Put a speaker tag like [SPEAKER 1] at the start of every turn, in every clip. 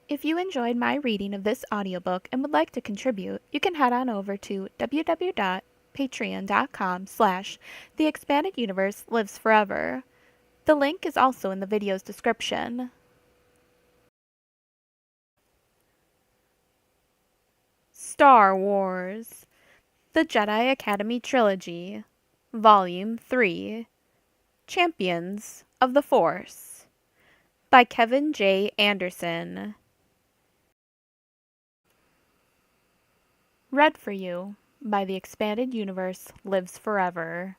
[SPEAKER 1] If you enjoyed my reading of this audiobook and would like to contribute, you can head on over to www.patreon.com/The Expanded Universe Lives Forever. The link is also in the video's description. Star Wars: The Jedi Academy Trilogy, Volume 3, Champions of the Force, by Kevin J. Anderson. Read for you by The Expanded Universe Lives Forever.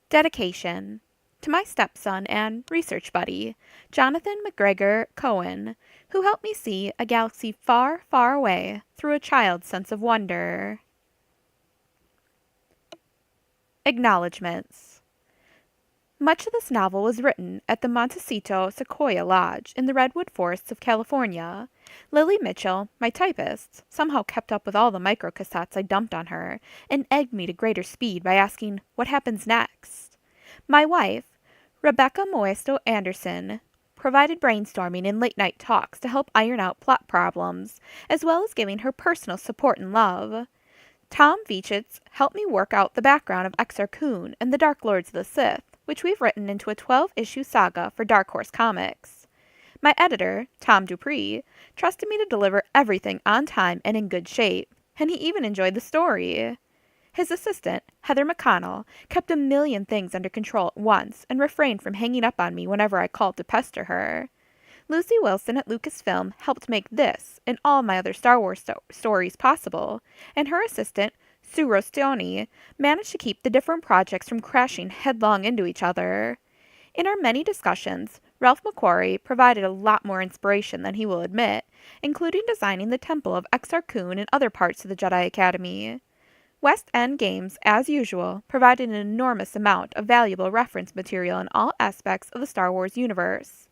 [SPEAKER 1] Dedication to my stepson and research buddy, Jonathan McGregor Cohen, who helped me see a galaxy far, far away through a child's sense of wonder. Acknowledgements. Much of this novel was written at the Montecito Sequoia Lodge in the redwood forests of California. Lily Mitchell, my typist, somehow kept up with all the microcassettes I dumped on her and egged me to greater speed by asking, "What happens next?" My wife, Rebecca Moesto Anderson, provided brainstorming and late-night talks to help iron out plot problems, as well as giving her personal support and love. Tom Veachitz helped me work out the background of Exar Kun and the Dark Lords of the Sith, which we've written into a 12-issue saga for Dark Horse Comics. My editor, Tom Dupree, trusted me to deliver everything on time and in good shape, and he even enjoyed the story. His assistant, Heather McConnell, kept a million things under control at once and refrained from hanging up on me whenever I called to pester her. Lucy Wilson at Lucasfilm helped make this and all my other Star Wars stories possible, and her assistant, Sue Rostioni, managed to keep the different projects from crashing headlong into each other. In our many discussions, Ralph McQuarrie provided a lot more inspiration than he will admit, including designing the temple of Exar Kun and other parts of the Jedi Academy. West End Games, as usual, provided an enormous amount of valuable reference material in all aspects of the Star Wars universe.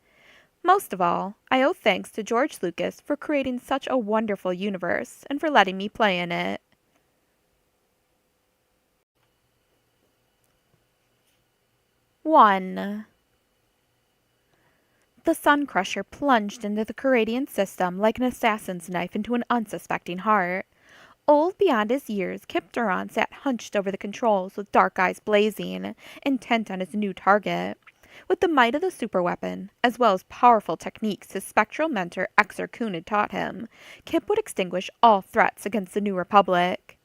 [SPEAKER 1] Most of all, I owe thanks to George Lucas for creating such a wonderful universe and for letting me play in it. 1. The Sun Crusher plunged into the Caradian system like an assassin's knife into an unsuspecting heart. Old beyond his years, Kip Duron sat hunched over the controls with dark eyes blazing, intent on his new target. With the might of the superweapon, as well as powerful techniques his spectral mentor Exar Kun had taught him, Kip would extinguish all threats against the New Republic.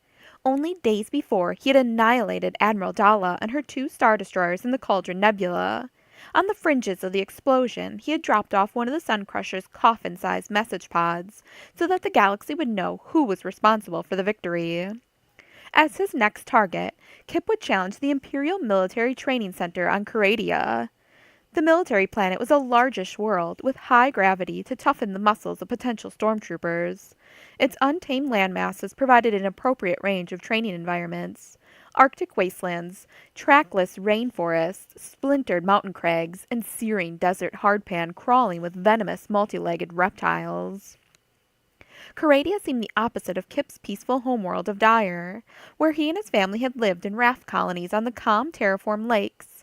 [SPEAKER 1] Only days before, he had annihilated Admiral Dalla and her 2 Star Destroyers in the Cauldron Nebula. On the fringes of the explosion, he had dropped off one of the Sun Crusher's coffin-sized message pods, so that the galaxy would know who was responsible for the victory. As his next target, Kip would challenge the Imperial Military Training Center on Caradia. The military planet was a largish world with high gravity to toughen the muscles of potential stormtroopers. Its untamed landmasses provided an appropriate range of training environments. Arctic wastelands, trackless rainforests, splintered mountain crags, and searing desert hardpan crawling with venomous multi-legged reptiles. Caradia seemed the opposite of Kip's peaceful homeworld of Dyer, where he and his family had lived in raft colonies on the calm terraformed lakes.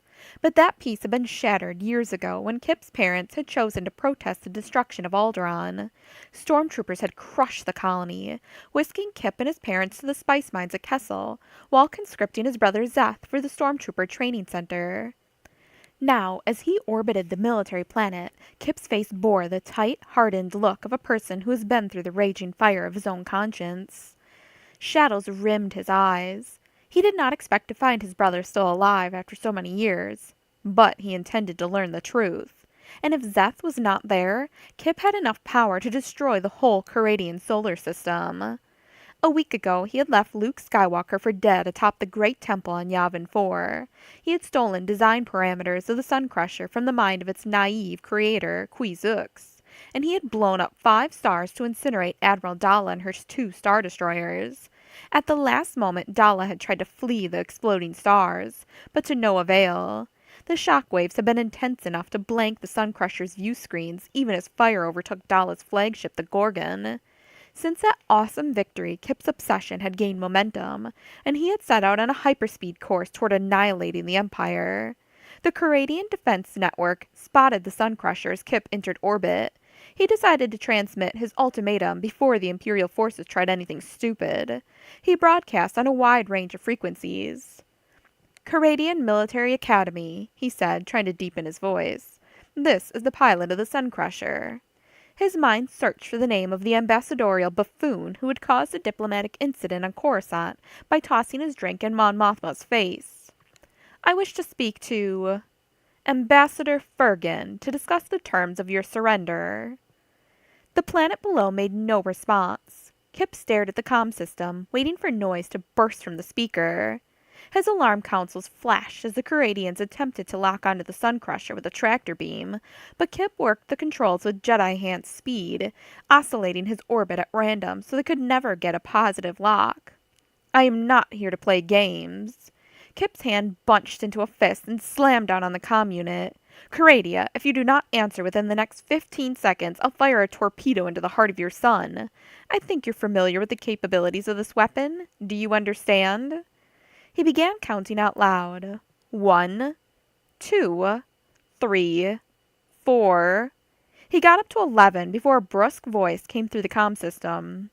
[SPEAKER 1] But that peace had been shattered years ago when Kip's parents had chosen to protest the destruction of Alderaan. Stormtroopers had crushed the colony, whisking Kip and his parents to the spice mines at Kessel, while conscripting his brother Zeth for the Stormtrooper Training Center. Now, as he orbited the military planet, Kip's face bore the tight, hardened look of a person who has been through the raging fire of his own conscience. Shadows rimmed his eyes. He did not expect to find his brother still alive after so many years, but he intended to learn the truth. And if Zeth was not there, Kip had enough power to destroy the whole Caradian solar system. A week ago, he had left Luke Skywalker for dead atop the Great Temple on Yavin 4. He had stolen design parameters of the Sun Crusher from the mind of its naive creator, Quizux, and he had blown up 5 stars to incinerate Admiral Dalla and her 2 Star Destroyers. At the last moment, Dalla had tried to flee the exploding stars, but to no avail. The shock waves had been intense enough to blank the Sun Crusher's view screens even as fire overtook Dalla's flagship, the Gorgon. Since that awesome victory, Kip's obsession had gained momentum, and he had set out on a hyperspeed course toward annihilating the Empire. The Canadian Defense Network spotted the Sun Crusher as Kip entered orbit. He decided to transmit his ultimatum before the Imperial forces tried anything stupid. He broadcast on a wide range of frequencies. Canadian Military Academy, he said, trying to deepen his voice. This is the pilot of the Sun Crusher. His mind searched for the name of the ambassadorial buffoon who had caused a diplomatic incident on Coruscant by tossing his drink in Mon Mothma's face. I wish to speak to Ambassador Fergan to discuss the terms of your surrender. The planet below made no response. Kip stared at the comm system, waiting for noise to burst from the speaker. His alarm consoles flashed as the Canadians attempted to lock onto the Sun Crusher with a tractor beam, but Kip worked the controls with Jedi-hand speed, oscillating his orbit at random so they could never get a positive lock. I am not here to play games. Kip's hand bunched into a fist and slammed down on the comm unit. Caradia, if you do not answer within the next 15 seconds, I'll fire a torpedo into the heart of your sun. I think you're familiar with the capabilities of this weapon. Do you understand? He began counting out loud. 1, 2, 3, 4. He got up to 11 before a brusque voice came through the comm system.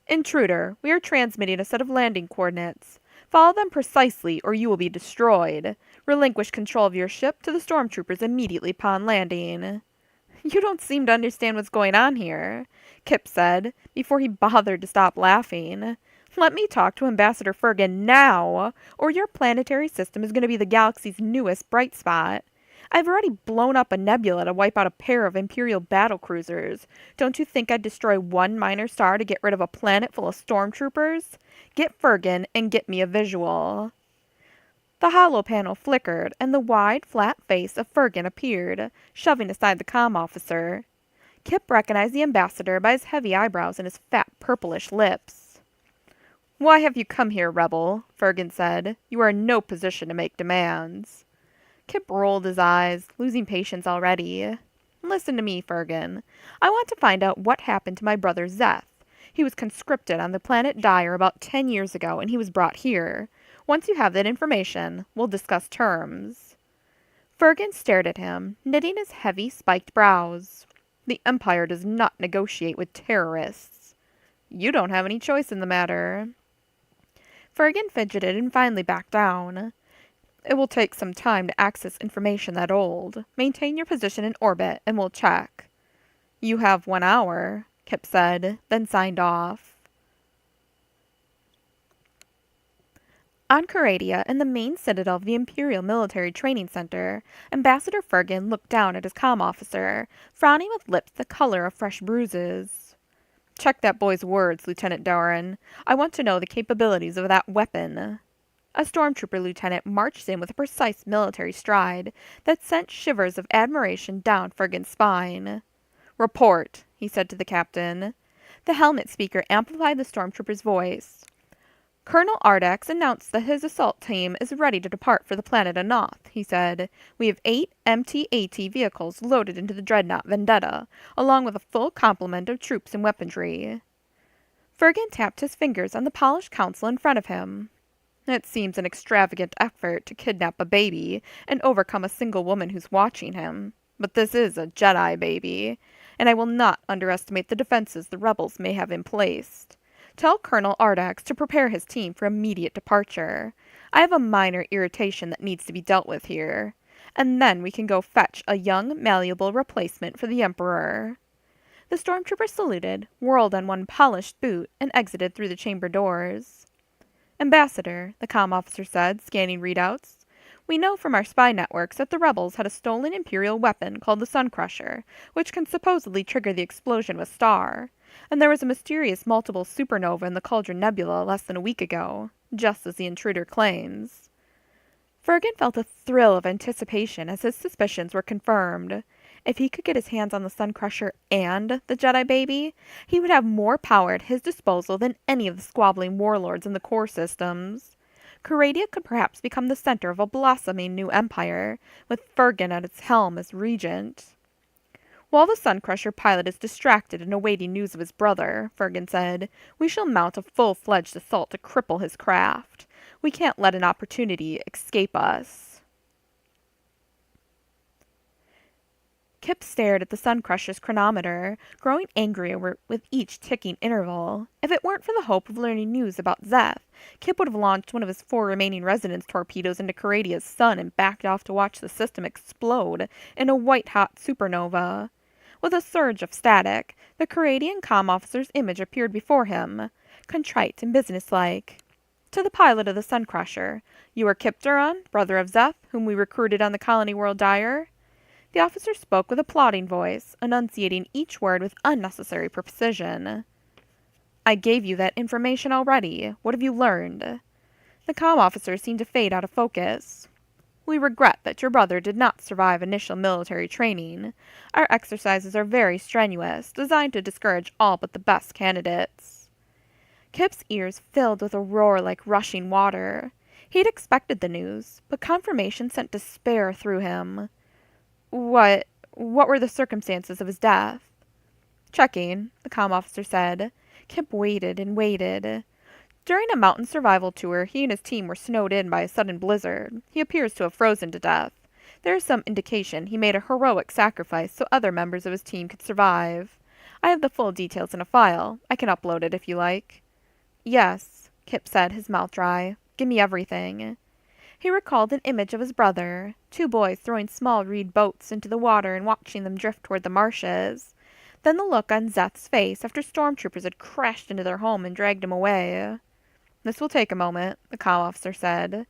[SPEAKER 1] Intruder, we are transmitting a set of landing coordinates. Follow them precisely or you will be destroyed. Relinquish control of your ship to the stormtroopers immediately upon landing. You don't seem to understand what's going on here, Kip said, before he bothered to stop laughing. Let me talk to Ambassador Fergan now, or your planetary system is going to be the galaxy's newest bright spot. I've already blown up a nebula to wipe out a pair of Imperial battlecruisers. Don't you think I'd destroy one minor star to get rid of a planet full of stormtroopers? Get Fergan and get me a visual. The hollow panel flickered, and the wide, flat face of Fergan appeared, shoving aside the comm officer. Kip recognized the ambassador by his heavy eyebrows and his fat, purplish lips. Why have you come here, rebel? Fergan said. You are in no position to make demands. Kip rolled his eyes, losing patience already. Listen to me, Fergan. I want to find out what happened to my brother Zeth. He was conscripted on the planet Dyer about 10 years ago, and he was brought here. Once you have that information, we'll discuss terms. Fergan stared at him, knitting his heavy, spiked brows. The Empire does not negotiate with terrorists. You don't have any choice in the matter. Fergan fidgeted and finally backed down. It will take some time to access information that old. Maintain your position in orbit, and we'll check. You have 1 hour, Kip said, then signed off. On Caradia, in the main citadel of the Imperial Military Training Center, Ambassador Fergan looked down at his comm officer, frowning with lips the color of fresh bruises. Check that boy's words, Lieutenant Doran. I want to know the capabilities of that weapon. A stormtrooper lieutenant marched in with a precise military stride that sent shivers of admiration down Fergan's spine. Report, he said to the captain. The helmet speaker amplified the stormtrooper's voice. Colonel Ardax announced that his assault team is ready to depart for the planet Anoth, he said. We have 8 MT-AT vehicles loaded into the dreadnought Vendetta, along with a full complement of troops and weaponry. Fergan tapped his fingers on the polished console in front of him. It seems an extravagant effort to kidnap a baby and overcome a single woman who's watching him. But this is a Jedi baby, and I will not underestimate the defenses the rebels may have in place. Tell Colonel Ardax to prepare his team for immediate departure. I have a minor irritation that needs to be dealt with here. And then we can go fetch a young, malleable replacement for the Emperor. The stormtrooper saluted, whirled on one polished boot, and exited through the chamber doors. Ambassador, the comm officer said, scanning readouts. We know from our spy networks that the rebels had a stolen Imperial weapon called the Sun Crusher, which can supposedly trigger the explosion of a star. And there was a mysterious multiple supernova in the Cauldron Nebula less than a week ago, just as the intruder claims. Fergan felt a thrill of anticipation as his suspicions were confirmed. If he could get his hands on the Sun Crusher and the Jedi baby, he would have more power at his disposal than any of the squabbling warlords in the core systems. Caradia could perhaps become the center of a blossoming new empire, with Fergan at its helm as regent. While the Sun Crusher pilot is distracted and awaiting news of his brother, Fergan said, we shall mount a full-fledged assault to cripple his craft. We can't let an opportunity escape us. Kip stared at the Sun Crusher's chronometer, growing angrier with each ticking interval. If it weren't for the hope of learning news about Zeth, Kip would have launched one of his 4 remaining resonance torpedoes into Caradia's sun and backed off to watch the system explode in a white-hot supernova. With a surge of static, the Caradian comm officer's image appeared before him, contrite and businesslike. To the pilot of the Sun Crusher, "You are Kip Duran, brother of Zeth, whom we recruited on the Colony World Dire?" The officer spoke with a plodding voice, enunciating each word with unnecessary precision. "I gave you that information already. What have you learned?" The comm officer seemed to fade out of focus. "We regret that your brother did not survive initial military training. Our exercises are very strenuous, designed to discourage all but the best candidates." Kip's ears filled with a roar like rushing water. He'd expected the news, but confirmation sent despair through him. What were the circumstances of his death?" "Checking," the comm officer said. Kip waited and waited. "During a mountain survival tour, he and his team were snowed in by a sudden blizzard. He appears to have frozen to death. There is some indication he made a heroic sacrifice so other members of his team could survive. I have the full details in a file. I can upload it if you like." "Yes," Kip said, his mouth dry. "Give me everything." He recalled an image of his brother, 2 boys throwing small reed boats into the water and watching them drift toward the marshes. Then the look on Zeth's face after stormtroopers had crashed into their home and dragged him away. "This will take a moment," the comm officer said.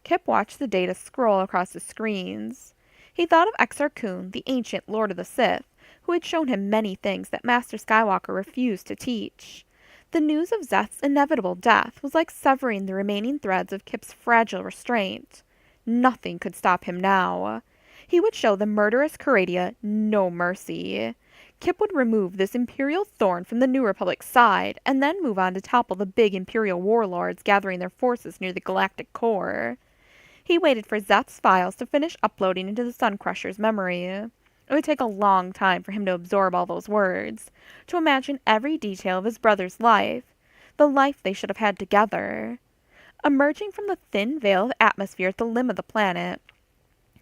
[SPEAKER 1] Kip watched the data scroll across the screens. He thought of Exar Kun, the ancient Lord of the Sith, who had shown him many things that Master Skywalker refused to teach. The news of Zeth's inevitable death was like severing the remaining threads of Kip's fragile restraint. Nothing could stop him now. He would show the murderous Caradia no mercy. Kip would remove this Imperial thorn from the New Republic's side, and then move on to topple the big Imperial warlords gathering their forces near the galactic core. He waited for Zeth's files to finish uploading into the Sun Crusher's memory. It would take a long time for him to absorb all those words, to imagine every detail of his brother's life, the life they should have had together. Emerging from the thin veil of atmosphere at the limb of the planet,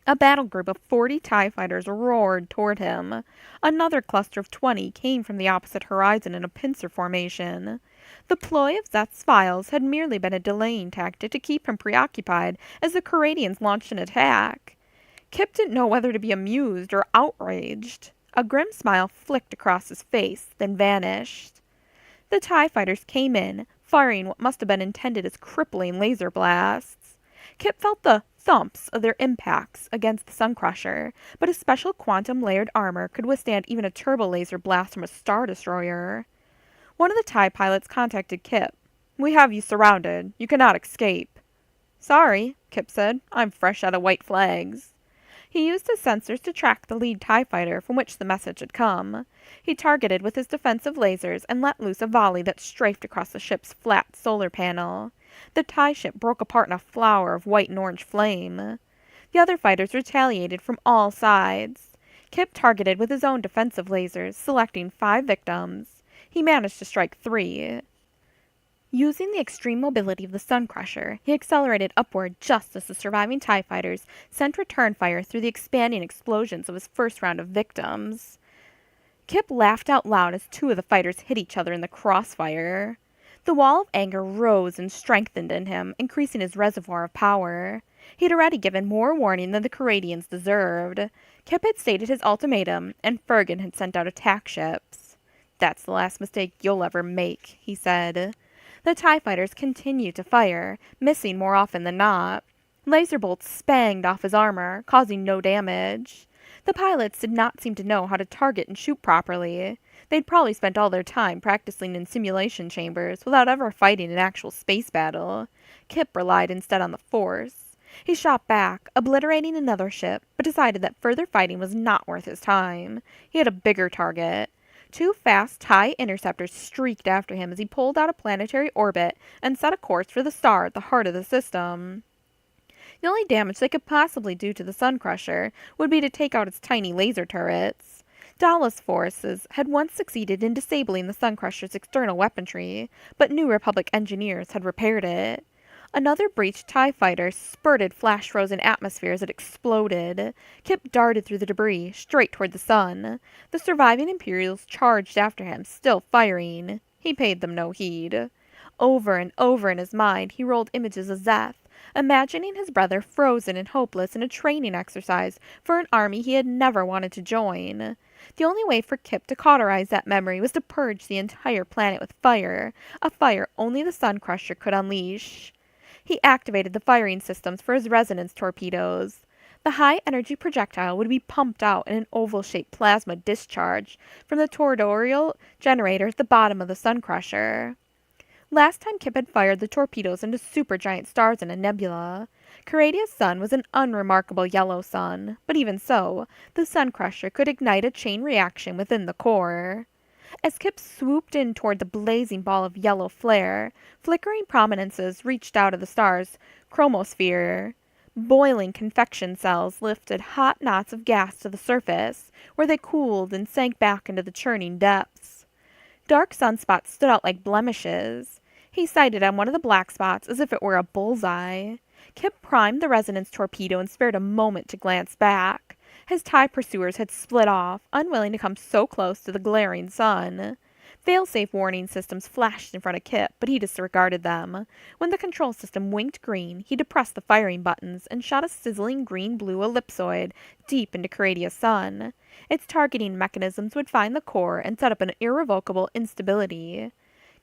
[SPEAKER 1] a battle group of 40 TIE fighters roared toward him. Another cluster of 20 came from the opposite horizon in a pincer formation. The ploy of Zeth's files had merely been a delaying tactic to keep him preoccupied as the Caradians launched an attack. Kip didn't know whether to be amused or outraged. A grim smile flicked across his face, then vanished. The TIE fighters came in, firing what must have been intended as crippling laser blasts. Kip felt the thumps of their impacts against the Sun Crusher, but his special quantum-layered armor could withstand even a turbo-laser blast from a Star Destroyer. One of the TIE pilots contacted Kip. "We have you surrounded. You cannot escape." "Sorry," Kip said. "I'm fresh out of white flags." He used his sensors to track the lead TIE fighter from which the message had come. He targeted with his defensive lasers and let loose a volley that strafed across the ship's flat solar panel. The TIE ship broke apart in a flower of white and orange flame. The other fighters retaliated from all sides. Kip targeted with his own defensive lasers, selecting 5 victims. He managed to strike 3. Using the extreme mobility of the Sun Crusher, he accelerated upward just as the surviving TIE fighters sent return fire through the expanding explosions of his first round of victims. Kip laughed out loud as 2 of the fighters hit each other in the crossfire. The wall of anger rose and strengthened in him, increasing his reservoir of power. He'd already given more warning than the Caradians deserved. Kip had stated his ultimatum, and Fergan had sent out attack ships. "That's the last mistake you'll ever make," he said. The TIE fighters continued to fire, missing more often than not. Laser bolts spanged off his armor, causing no damage. The pilots did not seem to know how to target and shoot properly. They'd probably spent all their time practicing in simulation chambers without ever fighting an actual space battle. Kip relied instead on the Force. He shot back, obliterating another ship, but decided that further fighting was not worth his time. He had a bigger target. 2 fast TIE interceptors streaked after him as he pulled out a planetary orbit and set a course for the star at the heart of the system. The only damage they could possibly do to the Sun Crusher would be to take out its tiny laser turrets. Dallas forces had once succeeded in disabling the Sun Crusher's external weaponry, but New Republic engineers had repaired it. Another breached TIE fighter spurted flash-frozen atmosphere as it exploded. Kip darted through the debris, straight toward the sun. The surviving Imperials charged after him, still firing. He paid them no heed. Over and over in his mind, he rolled images of Zeth, imagining his brother frozen and hopeless in a training exercise for an army he had never wanted to join. The only way for Kip to cauterize that memory was to purge the entire planet with fire, a fire only the Sun Crusher could unleash. He activated the firing systems for his resonance torpedoes. The high-energy projectile would be pumped out in an oval-shaped plasma discharge from the toroidal generator at the bottom of the Sun Crusher. Last time Kip had fired the torpedoes into supergiant stars in a nebula. Caradia's sun was an unremarkable yellow sun, but even so, the Sun Crusher could ignite a chain reaction within the core. As Kip swooped in toward the blazing ball of yellow flare, flickering prominences reached out of the star's chromosphere. Boiling convection cells lifted hot knots of gas to the surface, where they cooled and sank back into the churning depths. Dark sunspots stood out like blemishes. He sighted on one of the black spots as if it were a bullseye. Kip primed the resonance torpedo and spared a moment to glance back. His TIE pursuers had split off, unwilling to come so close to the glaring sun. Fail-safe warning systems flashed in front of Kip, but he disregarded them. When the control system winked green, he depressed the firing buttons and shot a sizzling green-blue ellipsoid deep into Caradia's sun. Its targeting mechanisms would find the core and set up an irrevocable instability.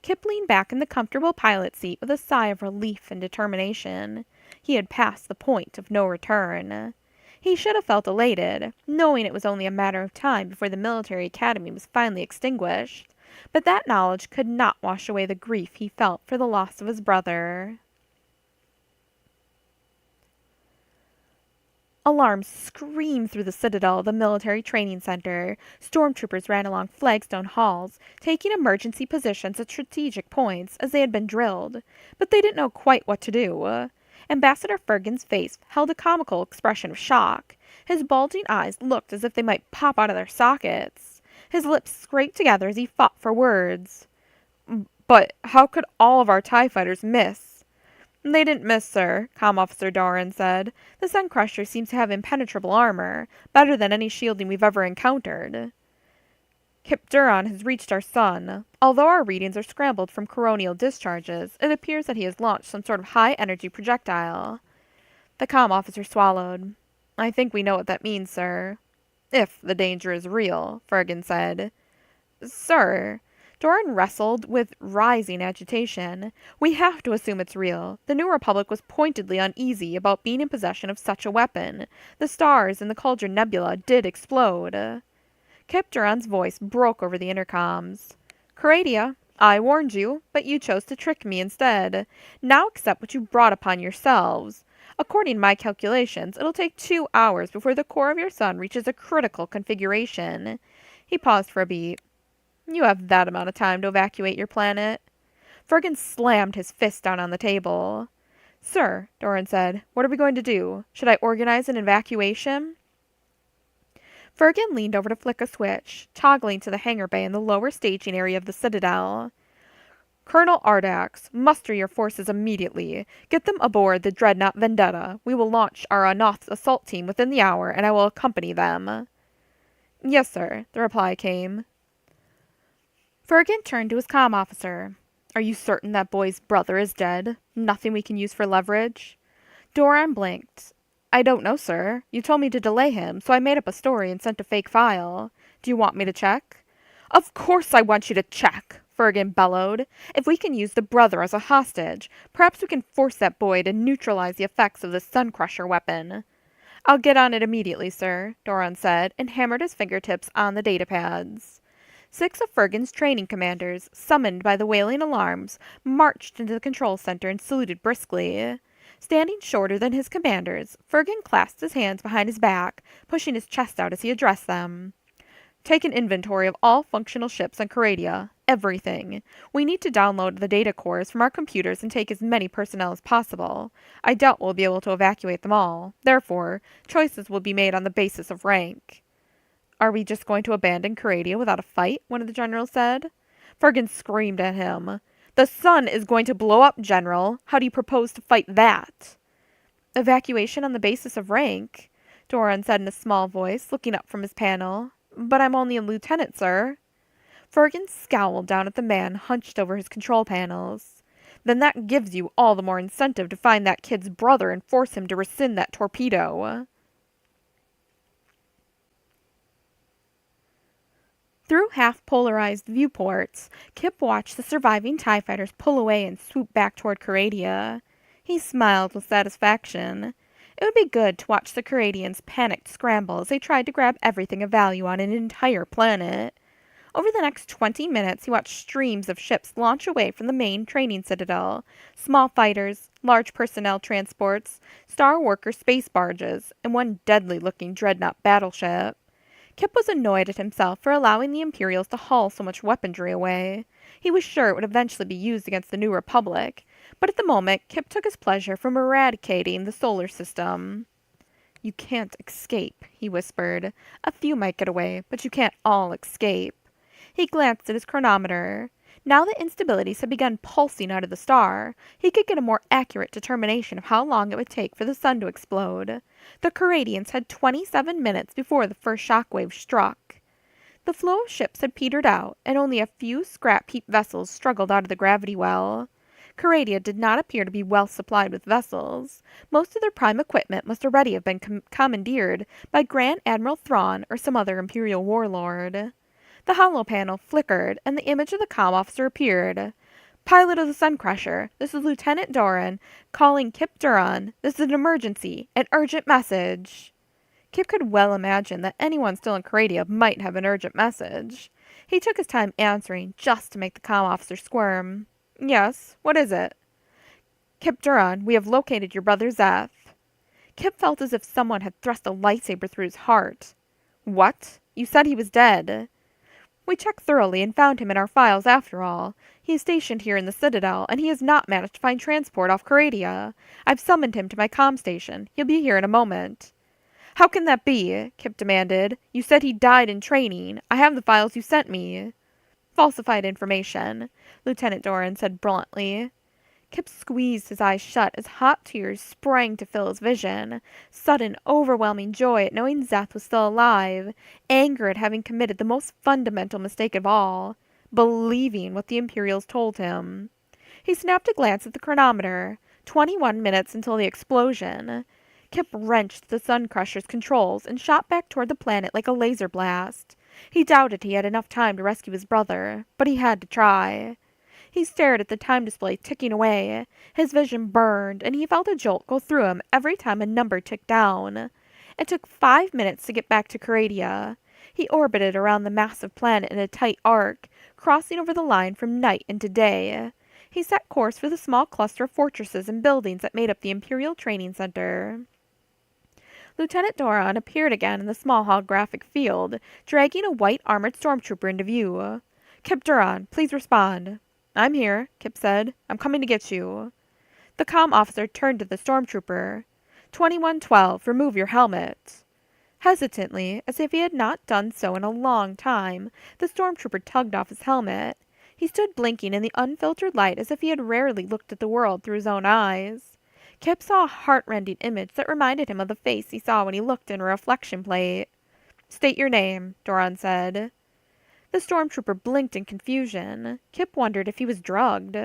[SPEAKER 1] Kip leaned back in the comfortable pilot seat with a sigh of relief and determination. He had passed the point of no return. He should have felt elated, knowing it was only a matter of time before the military academy was finally extinguished, but that knowledge could not wash away the grief he felt for the loss of his brother. Alarms screamed through the citadel of the military training center. Stormtroopers ran along flagstone halls, taking emergency positions at strategic points as they had been drilled, but they didn't know quite what to do. Ambassador Fergan's face held a comical expression of shock. His bulging eyes looked as if they might pop out of their sockets. His lips scraped together as he fought for words. "But how could all of our TIE fighters miss?" "They didn't miss, sir," Comm Officer Doran said. "The Sun Crusher seems to have impenetrable armor, better than any shielding we've ever encountered. Kip Duran has reached our sun. Although our readings are scrambled from coronial discharges, it appears that he has launched some sort of high-energy projectile." The comm officer swallowed. "I think we know what that means, sir." "If the danger is real," Fergan said. "Sir," Doran wrestled with rising agitation, "we have to assume it's real. The New Republic was pointedly uneasy about being in possession of such a weapon. The stars in the Cauldron Nebula did explode." Kip Duran's voice broke over the intercoms. "Caradia, I warned you, but you chose to trick me instead. Now accept what you brought upon yourselves. According to my calculations, it'll take 2 hours before the core of your sun reaches a critical configuration." He paused for a beat. "You have that amount of time to evacuate your planet." Fergan slammed his fist down on the table. "Sir," Doran said, "what are we going to do? Should I organize an evacuation?" Fergan leaned over to flick a switch, toggling to the hangar bay in the lower staging area of the Citadel. "Colonel Ardax, muster your forces immediately. Get them aboard the Dreadnought Vendetta. We will launch our Anoth assault team within the hour, and I will accompany them." "Yes, sir," the reply came. Fergan turned to his comm officer. "Are you certain that boy's brother is dead? Nothing we can use for leverage?" Doran blinked. "I don't know, sir. You told me to delay him, so I made up a story and sent a fake file. Do you want me to check?" "Of course I want you to check!" Fergan bellowed. "If we can use the brother as a hostage, perhaps we can force that boy to neutralize the effects of the Sun Crusher weapon." "I'll get on it immediately, sir," Doran said, and hammered his fingertips on the datapads. 6 of Fergan's training commanders, summoned by the wailing alarms, marched into the control center and saluted briskly. Standing shorter than his commanders, Fergan clasped his hands behind his back, pushing his chest out as he addressed them. "Take an inventory of all functional ships on Caradia. Everything. We need to download the data cores from our computers and take as many personnel as possible. I doubt we'll be able to evacuate them all. Therefore, choices will be made on the basis of rank." "Are we just going to abandon Caradia without a fight?" one of the generals said. Fergan screamed at him. The sun is going to blow up, General. How do you propose to fight that? Evacuation on the basis of rank, Doran said in a small voice, looking up from his panel. But I'm only a lieutenant, sir. Fergus scowled down at the man hunched over his control panels. Then that gives you all the more incentive to find that kid's brother and force him to rescind that torpedo. Through half-polarized viewports, Kip watched the surviving TIE fighters pull away and swoop back toward Coradia. He smiled with satisfaction. It would be good to watch the Coradians' panicked scramble as they tried to grab everything of value on an entire planet. Over the next 20 minutes, he watched streams of ships launch away from the main training citadel. Small fighters, large personnel transports, Star Worker space barges, and one deadly-looking dreadnought battleship. Kip was annoyed at himself for allowing the Imperials to haul so much weaponry away. He was sure it would eventually be used against the New Republic, but at the moment, Kip took his pleasure from eradicating the solar system. "You can't escape," he whispered. "A few might get away, but you can't all escape." He glanced at his chronometer. Now that instabilities had begun pulsing out of the star, he could get a more accurate determination of how long it would take for the sun to explode. The Coradians had 27 minutes before the first shockwave struck. The flow of ships had petered out, and only a few scrap-heap vessels struggled out of the gravity well. Coradia did not appear to be well supplied with vessels. Most of their prime equipment must already have been commandeered by Grand Admiral Thrawn or some other Imperial warlord. The holo panel flickered, and the image of the comm officer appeared. "Pilot of the Sun Crusher, this is Lieutenant Doran, calling Kip Duran. This is an emergency, an urgent message." Kip could well imagine that anyone still in Coradia might have an urgent message. He took his time answering, just to make the comm officer squirm. "Yes, what is it?" "Kip Duran, we have located your brother Zeth." Kip felt as if someone had thrust a lightsaber through his heart. "What? You said he was dead." "We checked thoroughly and found him in our files after all. He is stationed here in the Citadel, and he has not managed to find transport off Coradia. I've summoned him to my comm station. He'll be here in a moment." "How can that be?" Kip demanded. "You said he died in training. I have the files you sent me." "Falsified information," Lieutenant Doran said bluntly. Kip squeezed his eyes shut as hot tears sprang to fill his vision. Sudden, overwhelming joy at knowing Zeth was still alive. Anger at having committed the most fundamental mistake of all. Believing what the Imperials told him. He snapped a glance at the chronometer. 21 minutes until the explosion. Kip wrenched the Sun Crusher's controls and shot back toward the planet like a laser blast. He doubted he had enough time to rescue his brother, but he had to try. He stared at the time display ticking away. His vision burned, and he felt a jolt go through him every time a number ticked down. It took 5 minutes to get back to Coradia. He orbited around the massive planet in a tight arc, crossing over the line from night into day. He set course for the small cluster of fortresses and buildings that made up the Imperial Training Center. Lieutenant Doran appeared again in the small holographic field, dragging a white armored stormtrooper into view. "Kip Duran, please respond." "I'm here," Kip said. "I'm coming to get you." The comm officer turned to the stormtrooper. 2112, remove your helmet." Hesitantly, as if he had not done so in a long time, the stormtrooper tugged off his helmet. He stood blinking in the unfiltered light as if he had rarely looked at the world through his own eyes. Kip saw a heart-rending image that reminded him of the face he saw when he looked in a reflection plate. "State your name," Doran said. The stormtrooper blinked in confusion. Kip wondered if he was drugged.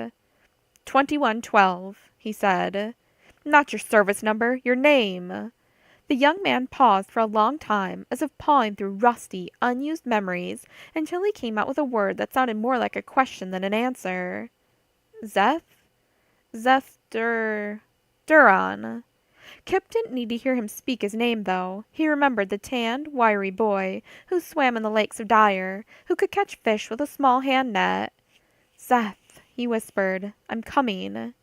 [SPEAKER 1] 2112, he said. "Not your service number, your name." The young man paused for a long time, as if pawing through rusty, unused memories, until he came out with a word that sounded more like a question than an answer. "Zeth? Zeth Duran." Kip didn't need to hear him speak his name, though. He remembered the tanned, wiry boy who swam in the lakes of Dyer, who could catch fish with a small hand net. "Zeth," he whispered. "I'm coming."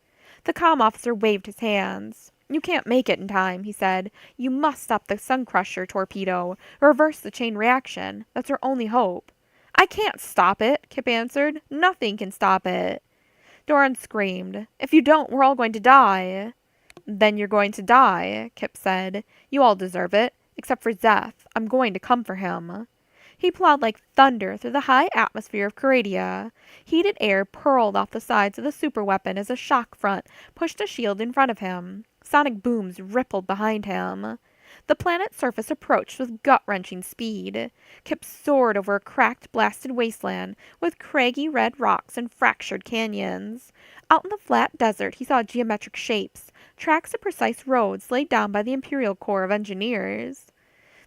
[SPEAKER 1] The comm officer waved his hands. "You can't make it in time," he said. "You must stop the Sun Crusher torpedo, reverse the chain reaction. That's our only hope." "I can't stop it," Kip answered. "Nothing can stop it." Doran screamed. "If you don't, we're all going to die." "Then you're going to die," Kip said. "You all deserve it. Except for Zeth. I'm going to come for him." He plowed like thunder through the high atmosphere of Coradia. Heated air purled off the sides of the superweapon as a shock front pushed a shield in front of him. Sonic booms rippled behind him. The planet's surface approached with gut-wrenching speed. Kip soared over a cracked, blasted wasteland with craggy red rocks and fractured canyons. Out in the flat desert he saw geometric shapes, tracks of precise roads laid down by the Imperial Corps of Engineers.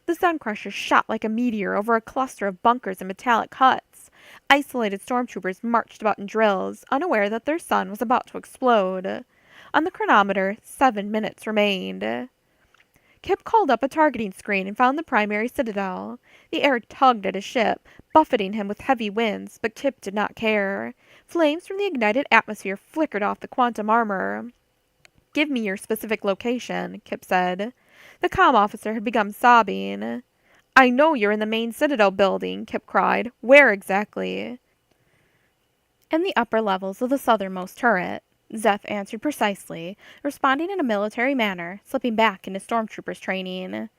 [SPEAKER 1] The Sun Crusher shot like a meteor over a cluster of bunkers and metallic huts. Isolated stormtroopers marched about in drills, unaware that their sun was about to explode. On the chronometer, 7 minutes remained. Kip called up a targeting screen and found the primary citadel. The air tugged at his ship, buffeting him with heavy winds, but Kip did not care. Flames from the ignited atmosphere flickered off the quantum armor. "Give me your specific location," Kip said. The comm officer had begun sobbing. "I know you're in the main citadel building," Kip cried. "Where exactly?" "In the upper levels of the southernmost turret," Zeth answered precisely, responding in a military manner, slipping back into stormtroopers training.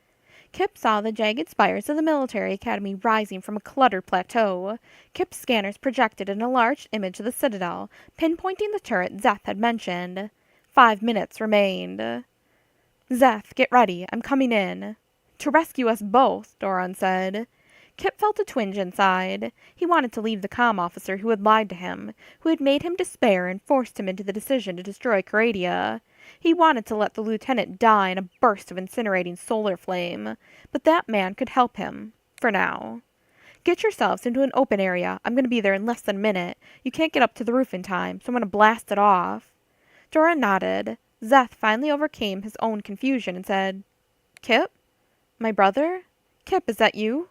[SPEAKER 1] Kip saw the jagged spires of the military academy rising from a cluttered plateau. Kip's scanners projected an enlarged image of the citadel, pinpointing the turret Zeth had mentioned. 5 minutes remained. "Zeth, get ready. I'm coming in." "To rescue us both," Doran said. Kip felt a twinge inside. He wanted to leave the comm officer who had lied to him, who had made him despair and forced him into the decision to destroy Coradia. He wanted to let the lieutenant die in a burst of incinerating solar flame, but that man could help him, for now. "Get yourselves into an open area. I'm going to be there in less than a minute. You can't get up to the roof in time, so I'm going to blast it off." Doran nodded. Zeth finally overcame his own confusion and said, "Kip? My brother? Kip, is that you?"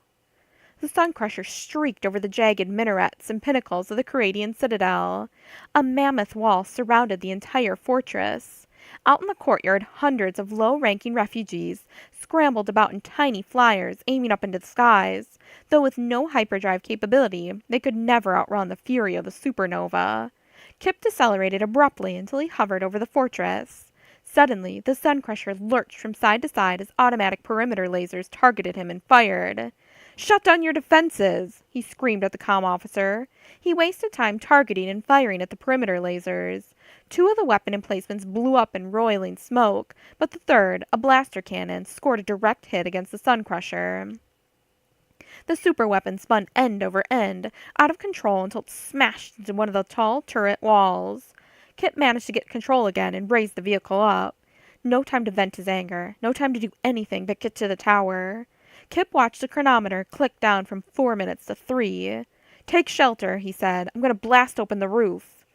[SPEAKER 1] The Sun Crusher streaked over the jagged minarets and pinnacles of the Coradian citadel. A mammoth wall surrounded the entire fortress. Out in the courtyard, hundreds of low-ranking refugees scrambled about in tiny flyers aiming up into the skies. Though with no hyperdrive capability, they could never outrun the fury of the supernova. Kip decelerated abruptly until he hovered over the fortress. Suddenly, the Sun Crusher lurched from side to side as automatic perimeter lasers targeted him and fired. "Shut down your defenses!" he screamed at the comm officer. He wasted time targeting and firing at the perimeter lasers. 2 of the weapon emplacements blew up in roiling smoke, but the third, a blaster cannon, scored a direct hit against the Sun Crusher. The superweapon spun end over end, out of control until it smashed into one of the tall turret walls. Kip managed to get control again and raised the vehicle up. No time to vent his anger, no time to do anything but get to the tower. Kip watched the chronometer click down from 4 minutes to 3. "Take shelter," he said. "I'm going to blast open the roof."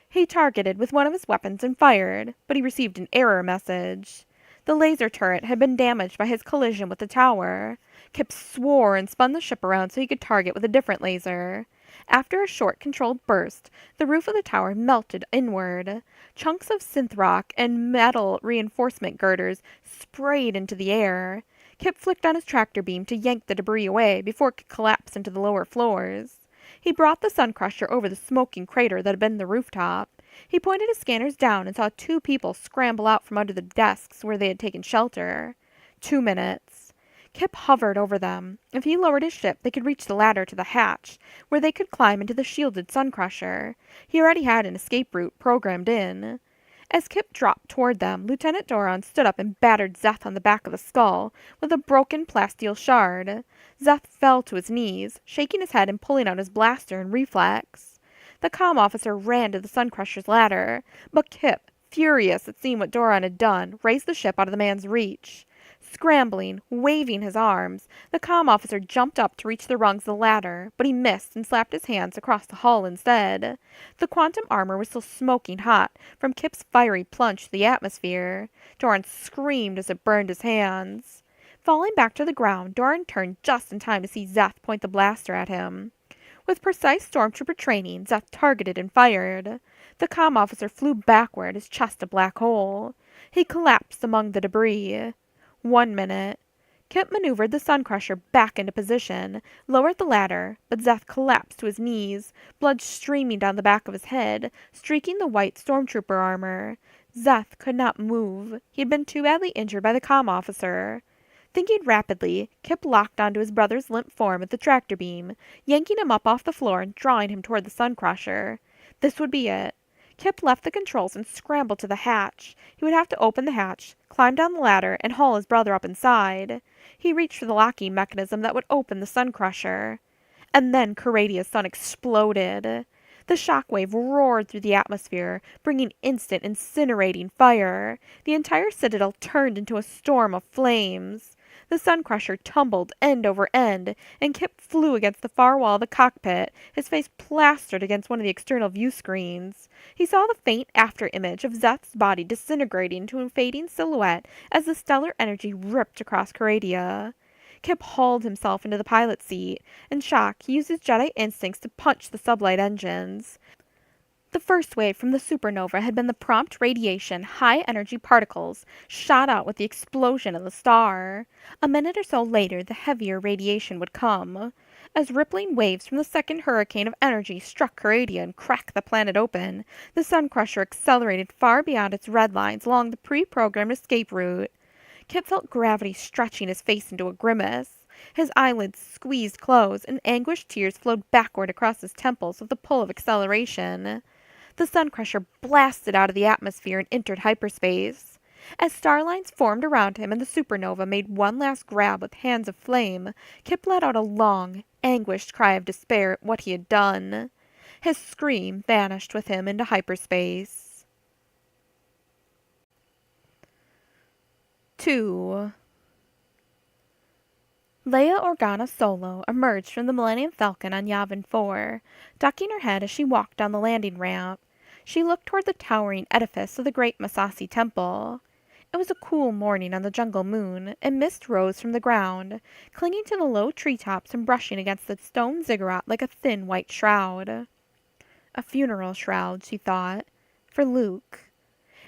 [SPEAKER 1] He targeted with one of his weapons and fired, but he received an error message. The laser turret had been damaged by his collision with the tower. Kip swore and spun the ship around so he could target with a different laser. After a short controlled burst, the roof of the tower melted inward. Chunks of synth rock and metal reinforcement girders sprayed into the air. Kip flicked on his tractor beam to yank the debris away before it could collapse into the lower floors. He brought the Sun Crusher over the smoking crater that had been the rooftop. He pointed his scanners down and saw 2 people scramble out from under the desks where they had taken shelter. 2 minutes. Kip hovered over them. If he lowered his ship, they could reach the ladder to the hatch, where they could climb into the shielded Sun Crusher. He already had an escape route programmed in. As Kip dropped toward them, Lieutenant Doran stood up and battered Zeth on the back of the skull with a broken plasteel shard. Zeth fell to his knees, shaking his head and pulling out his blaster in reflex. The comm officer ran to the Sun Crusher's ladder, but Kip, furious at seeing what Doran had done, raised the ship out of the man's reach. Scrambling, waving his arms, the comm officer jumped up to reach the rungs of the ladder, but he missed and slapped his hands across the hull instead. The quantum armor was still smoking hot from Kip's fiery plunge to the atmosphere. Doran screamed as it burned his hands. Falling back to the ground, Doran turned just in time to see Zeth point the blaster at him. With precise stormtrooper training, Zeth targeted and fired. The comm officer flew backward, his chest a black hole. He collapsed among the debris. 1 minute. Kip maneuvered the Sun Crusher back into position, lowered the ladder, but Zeth collapsed to his knees, blood streaming down the back of his head, streaking the white stormtrooper armor. Zeth could not move. He had been too badly injured by the comm officer. Thinking rapidly, Kip locked onto his brother's limp form at the tractor beam, yanking him up off the floor and drawing him toward the sun crusher. This would be it. Kip left the controls and scrambled to the hatch. He would have to open the hatch, climb down the ladder, and haul his brother up inside. He reached for the locking mechanism that would open the sun crusher. And then Coradia's sun exploded. The shockwave roared through the atmosphere, bringing instant incinerating fire. The entire citadel turned into a storm of flames. The sun crusher tumbled end over end, and Kip flew against the far wall of the cockpit, his face plastered against one of the external view screens. He saw the faint after-image of Zeth's body disintegrating into a fading silhouette as the stellar energy ripped across Coradia. Kip hauled himself into the pilot's seat. In shock, he used his Jedi instincts to punch the sublight engines. The first wave from the supernova had been the prompt radiation high-energy particles shot out with the explosion of the star. A minute or so later, the heavier radiation would come. As rippling waves from the second hurricane of energy struck Coradia and cracked the planet open, the sun crusher accelerated far beyond its red lines along the pre-programmed escape route. Kip felt gravity stretching his face into a grimace. His eyelids squeezed closed, and anguished tears flowed backward across his temples with the pull of acceleration. The sun crusher blasted out of the atmosphere and entered hyperspace. As star lines formed around him and the supernova made one last grab with hands of flame, Kip let out a long, anguished cry of despair at what he had done. His scream vanished with him into hyperspace. 2. Leia Organa Solo emerged from the Millennium Falcon on Yavin 4, ducking her head as she walked down the landing ramp. She looked toward the towering edifice of the great Masasi Temple. It was a cool morning on the jungle moon, and mist rose from the ground, clinging to the low treetops and brushing against the stone ziggurat like a thin white shroud. A funeral shroud, she thought, for Luke.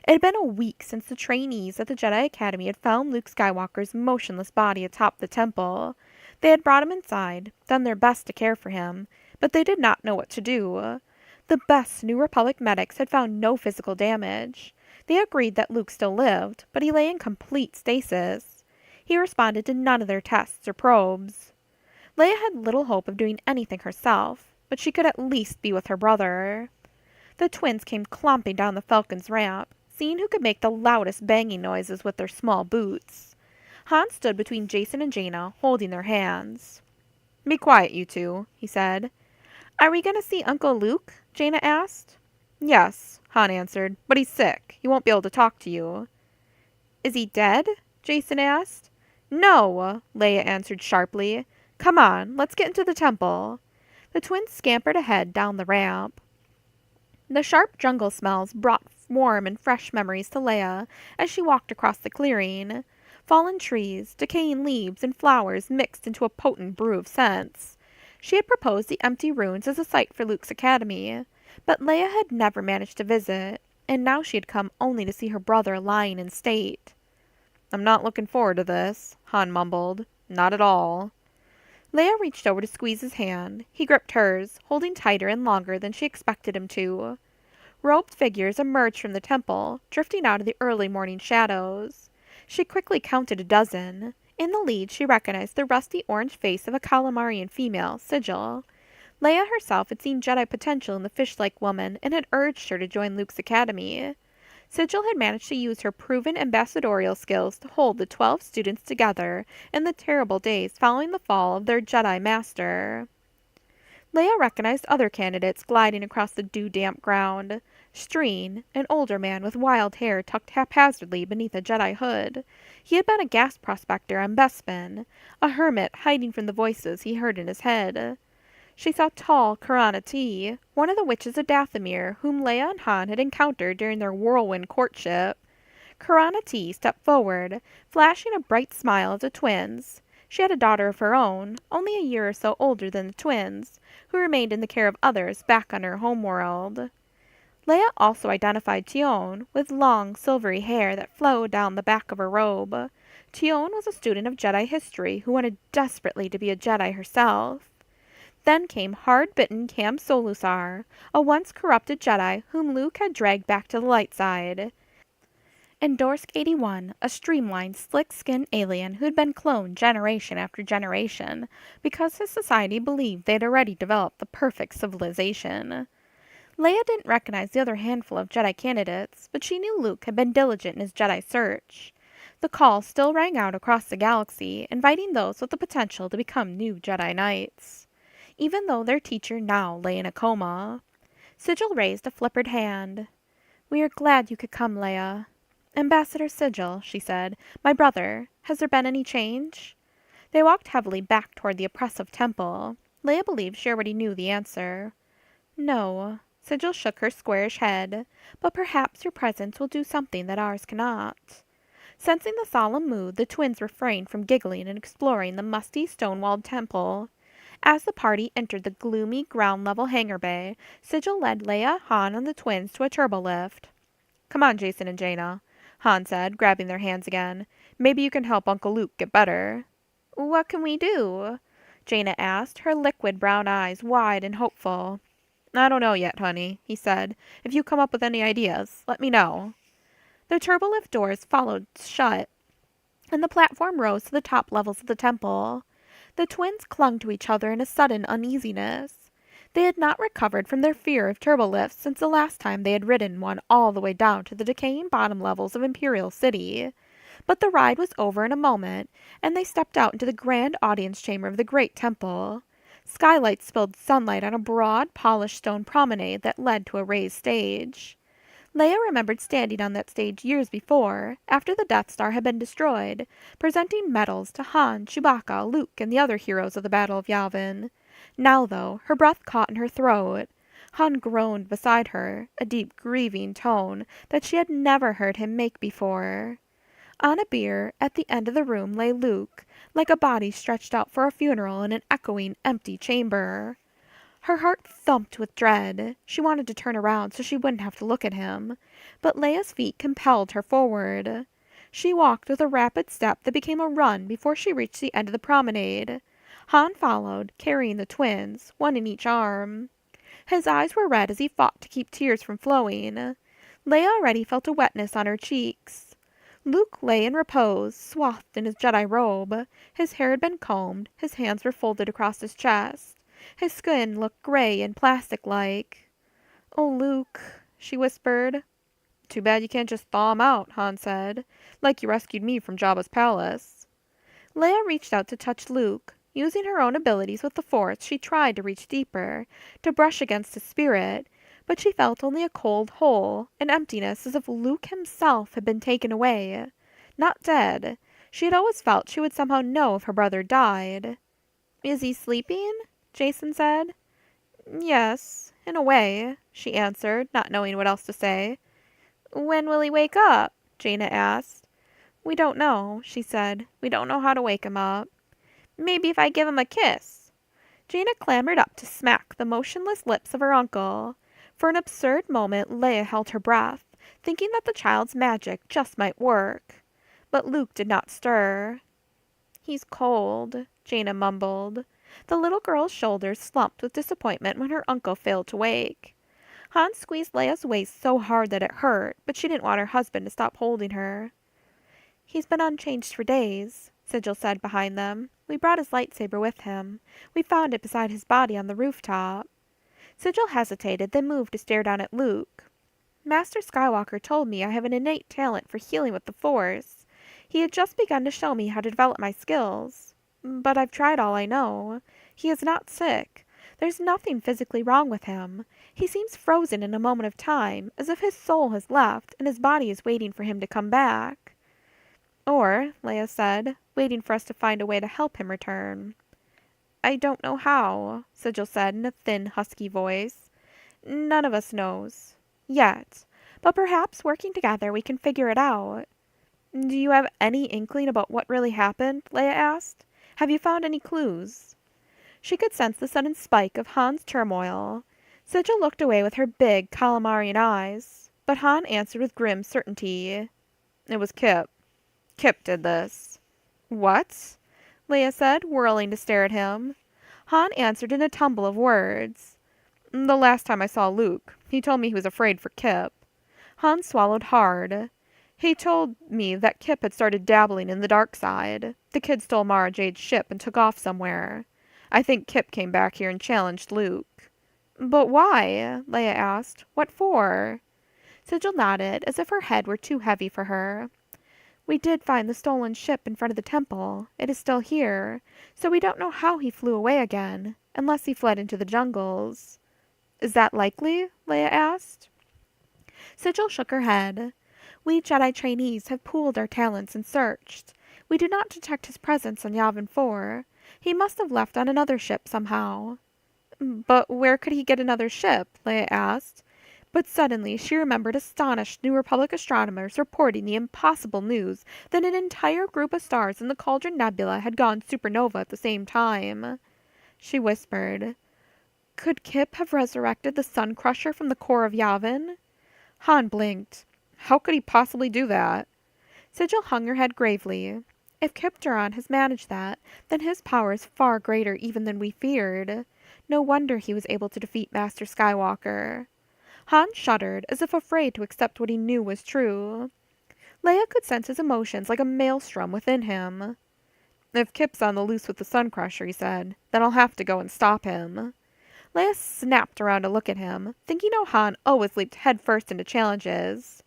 [SPEAKER 1] It had been a week since the trainees at the Jedi Academy had found Luke Skywalker's motionless body atop the temple. They had brought him inside, done their best to care for him, but they did not know what to do. The best New Republic medics had found no physical damage. They agreed that Luke still lived, but he lay in complete stasis. He responded to none of their tests or probes. Leia had little hope of doing anything herself, but she could at least be with her brother. The twins came clomping down the Falcon's ramp, seeing who could make the loudest banging noises with their small boots. Han stood between Jason and Jaina, holding their hands. "Be quiet, you two," he said. "Are we going to see Uncle Luke?" Jaina asked. "Yes," Han answered, "but he's sick. He won't be able to talk to you." "Is he dead?" Jason asked. "No," Leia answered sharply. "Come on, let's get into the temple." The twins scampered ahead down the ramp. The sharp jungle smells brought warm and fresh memories to Leia as she walked across the clearing. Fallen trees, decaying leaves, and flowers mixed into a potent brew of scents. She had proposed the empty ruins as a site for Luke's academy, but Leia had never managed to visit, and now she had come only to see her brother lying in state. "I'm not looking forward to this," Han mumbled. "Not at all." Leia reached over to squeeze his hand. He gripped hers, holding tighter and longer than she expected him to. Robed figures emerged from the temple, drifting out of the early morning shadows. She quickly counted a dozen. In the lead, she recognized the rusty orange face of a Calamarian female, Sigil. Leia herself had seen Jedi potential in the fish-like woman and had urged her to join Luke's academy. Sigil had managed to use her proven ambassadorial skills to hold the 12 students together in the terrible days following the fall of their Jedi master. Leia recognized other candidates gliding across the dew-damp ground. Streen, an older man with wild hair tucked haphazardly beneath a Jedi hood. He had been a gas prospector on Bespin, a hermit hiding from the voices he heard in his head. She saw tall Karana T, one of the witches of Dathomir, whom Leia and Han had encountered during their whirlwind courtship. Karana T stepped forward, flashing a bright smile at the twins. She had a daughter of her own, only a year or so older than the twins, who remained in the care of others back on her homeworld. Leia also identified Tion, with long, silvery hair that flowed down the back of her robe. Tion was a student of Jedi history who wanted desperately to be a Jedi herself. Then came hard-bitten Cam Solusar, a once corrupted Jedi whom Luke had dragged back to the light side. And Dorsk 81, a streamlined, slick-skinned alien who'd been cloned generation after generation because his society believed they'd already developed the perfect civilization. Leia didn't recognize the other handful of Jedi candidates, but she knew Luke had been diligent in his Jedi search. The call still rang out across the galaxy, inviting those with the potential to become new Jedi Knights, even though their teacher now lay in a coma. Sigil raised a flippered hand. "We are glad you could come, Leia." "Ambassador Sigil," she said, "my brother, has there been any change?" They walked heavily back toward the oppressive temple. Leia believed she already knew the answer. "No." Sigil shook her squarish head. "But perhaps your presence will do something that ours cannot." Sensing the solemn mood, the twins refrained from giggling and exploring the musty, stone-walled temple. As the party entered the gloomy, ground-level hangar bay, Sigil led Leia, Han, and the twins to a turbolift. "Come on, Jason and Jaina," Han said, grabbing their hands again. "Maybe you can help Uncle Luke get better." "What can we do?" Jaina asked, her liquid brown eyes wide and hopeful. "I don't know yet, honey," he said. "If you come up with any ideas, let me know." The turbolift doors followed shut, and the platform rose to the top levels of the temple. The twins clung to each other in a sudden uneasiness. They had not recovered from their fear of turbolifts since the last time they had ridden one all the way down to the decaying bottom levels of Imperial City. But the ride was over in a moment, and they stepped out into the grand audience chamber of the great temple. Skylights spilled sunlight on a broad, polished stone promenade that led to a raised stage. Leia remembered standing on that stage years before, after the Death Star had been destroyed, presenting medals to Han, Chewbacca, Luke, and the other heroes of the Battle of Yavin. Now, though, her breath caught in her throat. Han groaned beside her, a deep, grieving tone that she had never heard him make before. On a bier, at the end of the room, lay Luke, like a body stretched out for a funeral in an echoing, empty chamber. Her heart thumped with dread. She wanted to turn around so she wouldn't have to look at him, but Leia's feet compelled her forward. She walked with a rapid step that became a run before she reached the end of the promenade. Han followed, carrying the twins, one in each arm. His eyes were red as he fought to keep tears from flowing. Leia already felt a wetness on her cheeks. Luke lay in repose, swathed in his Jedi robe. His hair had been combed, his hands were folded across his chest. His skin looked gray and plastic-like. "Oh, Luke," she whispered. "Too bad you can't just thaw him out," Han said, "like you rescued me from Jabba's palace." Leia reached out to touch Luke. Using her own abilities with the Force, she tried to reach deeper, to brush against his spirit, but she felt only a cold hole, an emptiness as if Luke himself had been taken away. Not dead. She had always felt she would somehow know if her brother died. "Is he sleeping?" Jason said. "Yes, in a way," she answered, not knowing what else to say. "When will he wake up?" Jaina asked. "We don't know," she said. "We don't know how to wake him up." "Maybe if I give him a kiss." Jaina clambered up to smack the motionless lips of her uncle. For an absurd moment Leia held her breath, thinking that the child's magic just might work. But Luke did not stir. "He's cold," Jaina mumbled. The little girl's shoulders slumped with disappointment when her uncle failed to wake. Han squeezed Leia's waist so hard that it hurt, but she didn't want her husband to stop holding her. "He's been unchanged for days," Sigil said behind them. "We brought his lightsaber with him. We found it beside his body on the rooftop." Sigil hesitated, then moved to stare down at Luke. "Master Skywalker told me I have an innate talent for healing with the Force. He had just begun to show me how to develop my skills. But I've tried all I know. He is not sick. There's nothing physically wrong with him. He seems frozen in a moment of time, as if his soul has left and his body is waiting for him to come back." "Or," Leia said, "waiting for us to find a way to help him return." "I don't know how," Sigil said in a thin, husky voice. "None of us knows. Yet. But perhaps working together we can figure it out." "Do you have any inkling about what really happened?" Leia asked. "Have you found any clues?" She could sense the sudden spike of Han's turmoil. Sigil looked away with her big, calamarian eyes. But Han answered with grim certainty. "It was Kip. Kip did this." "What?" Leia said, whirling to stare at him. Han answered in a tumble of words. "The last time I saw Luke, he told me he was afraid for Kip." Han swallowed hard. He told me that Kip had started dabbling in the dark side. The kid stole Mara Jade's ship and took off somewhere. I think Kip came back here and challenged Luke. But why? Leia asked. What for? Sigil nodded, as if her head were too heavy for her. We did find the stolen ship in front of the temple. It is still here, so we don't know how he flew away again, unless he fled into the jungles. Is that likely? Leia asked. Sigil shook her head. We Jedi trainees have pooled our talents and searched. We do not detect his presence on Yavin 4. He must have left on another ship somehow. But where could he get another ship? Leia asked. But suddenly she remembered astonished New Republic astronomers reporting the impossible news that an entire group of stars in the Cauldron Nebula had gone supernova at the same time. She whispered, Could Kip have resurrected the Sun Crusher from the core of Yavin? Han blinked. How could he possibly do that? Sigil hung her head gravely. If Kip Duran has managed that, then his power is far greater even than we feared. No wonder he was able to defeat Master Skywalker. Han shuddered, as if afraid to accept what he knew was true. Leia could sense his emotions like a maelstrom within him. If Kip's on the loose with the Sun Crusher, he said, then I'll have to go and stop him. Leia snapped around to look at him, thinking how Han always leaped headfirst into challenges.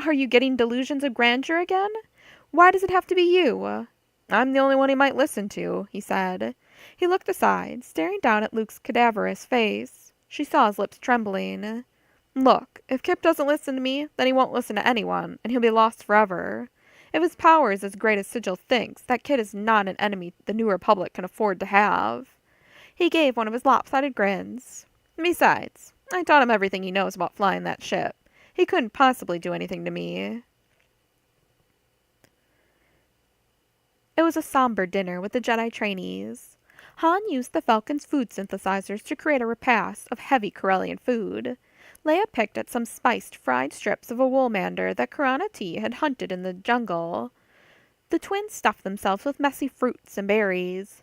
[SPEAKER 1] Are you getting delusions of grandeur again? Why does it have to be you? I'm the only one he might listen to, he said. He looked aside, staring down at Luke's cadaverous face. She saw his lips trembling. Look, if Kip doesn't listen to me, then he won't listen to anyone, and he'll be lost forever. If his power is as great as Sigil thinks, that kid is not an enemy the New Republic can afford to have. He gave one of his lopsided grins. Besides, I taught him everything he knows about flying that ship. He couldn't possibly do anything to me. It was a somber dinner with the Jedi trainees. Han used the Falcon's food synthesizers to create a repast of heavy Corellian food. Leia picked at some spiced fried strips of a woolmander that Karana T had hunted in the jungle. The twins stuffed themselves with messy fruits and berries.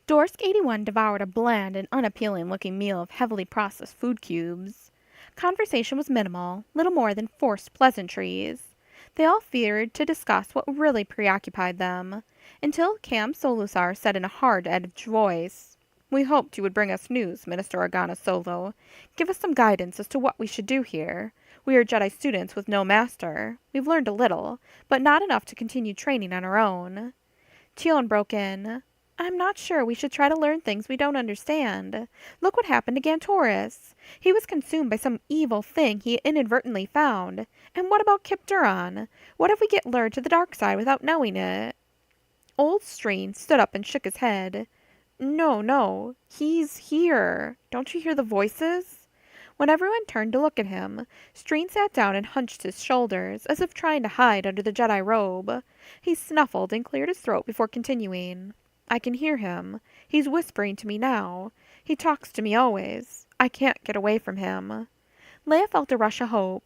[SPEAKER 1] Dorsk 81 devoured a bland and unappealing-looking meal of heavily processed food cubes. Conversation was minimal, little more than forced pleasantries. They all feared to discuss what really preoccupied them, until Cam Solusar said in a hard-edged voice, We hoped you would bring us news, Minister Organa Solo. Give us some guidance as to what we should do here. We are Jedi students with no master. We've learned a little, but not enough to continue training on our own. Tion broke in. I'm not sure we should try to learn things we don't understand. Look what happened to Gantoris. He was consumed by some evil thing he inadvertently found. And what about Kip Duran? What if we get lured to the dark side without knowing it? Old Streen stood up and shook his head. No, he's here. Don't you hear the voices? When everyone turned to look at him, Streen sat down and hunched his shoulders, as if trying to hide under the Jedi robe. He snuffled and cleared his throat before continuing. I can hear him. He's whispering to me now. He talks to me always. I can't get away from him. Leia felt a rush of hope.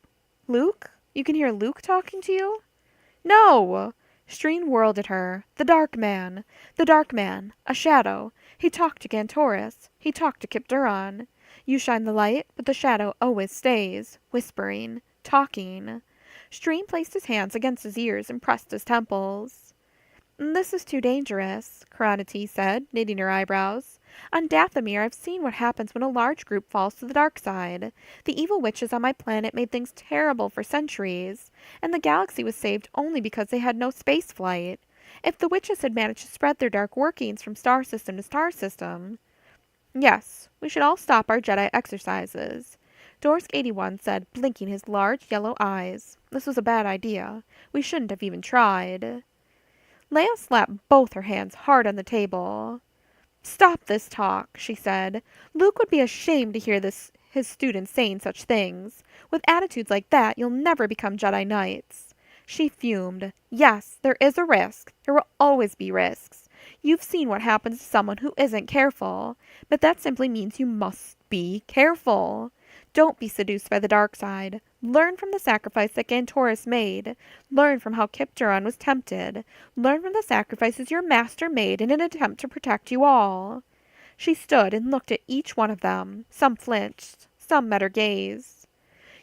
[SPEAKER 1] Luke? You can hear Luke talking to you? No! Streen whirled at her. The Dark Man. The Dark Man. A shadow. He talked to Gantoris. He talked to Kip Duran. You shine the light, but the shadow always stays, whispering, talking. Streen placed his hands against his ears and pressed his temples. This is too dangerous, Karana T said, knitting her eyebrows. On Dathomir, I've seen what happens when a large group falls to the dark side. The evil witches on my planet made things terrible for centuries, and the galaxy was saved only because they had no space flight. If the witches had managed to spread their dark workings from star system to star system... Yes, we should all stop our Jedi exercises, Dorsk 81 said, blinking his large yellow eyes. This was a bad idea. We shouldn't have even tried. Leia slapped both her hands hard on the table. Stop this talk, she said. Luke would be ashamed to hear his students saying such things. With attitudes like that, you'll never become Jedi Knights. She fumed. Yes, there is a risk. There will always be risks. You've seen what happens to someone who isn't careful, but that simply means you must be careful. Don't be seduced by the dark side. Learn from the sacrifice that Gantoris made. Learn from how Kip Duran was tempted. Learn from the sacrifices your master made in an attempt to protect you all. She stood and looked at each one of them. Some flinched. Some met her gaze.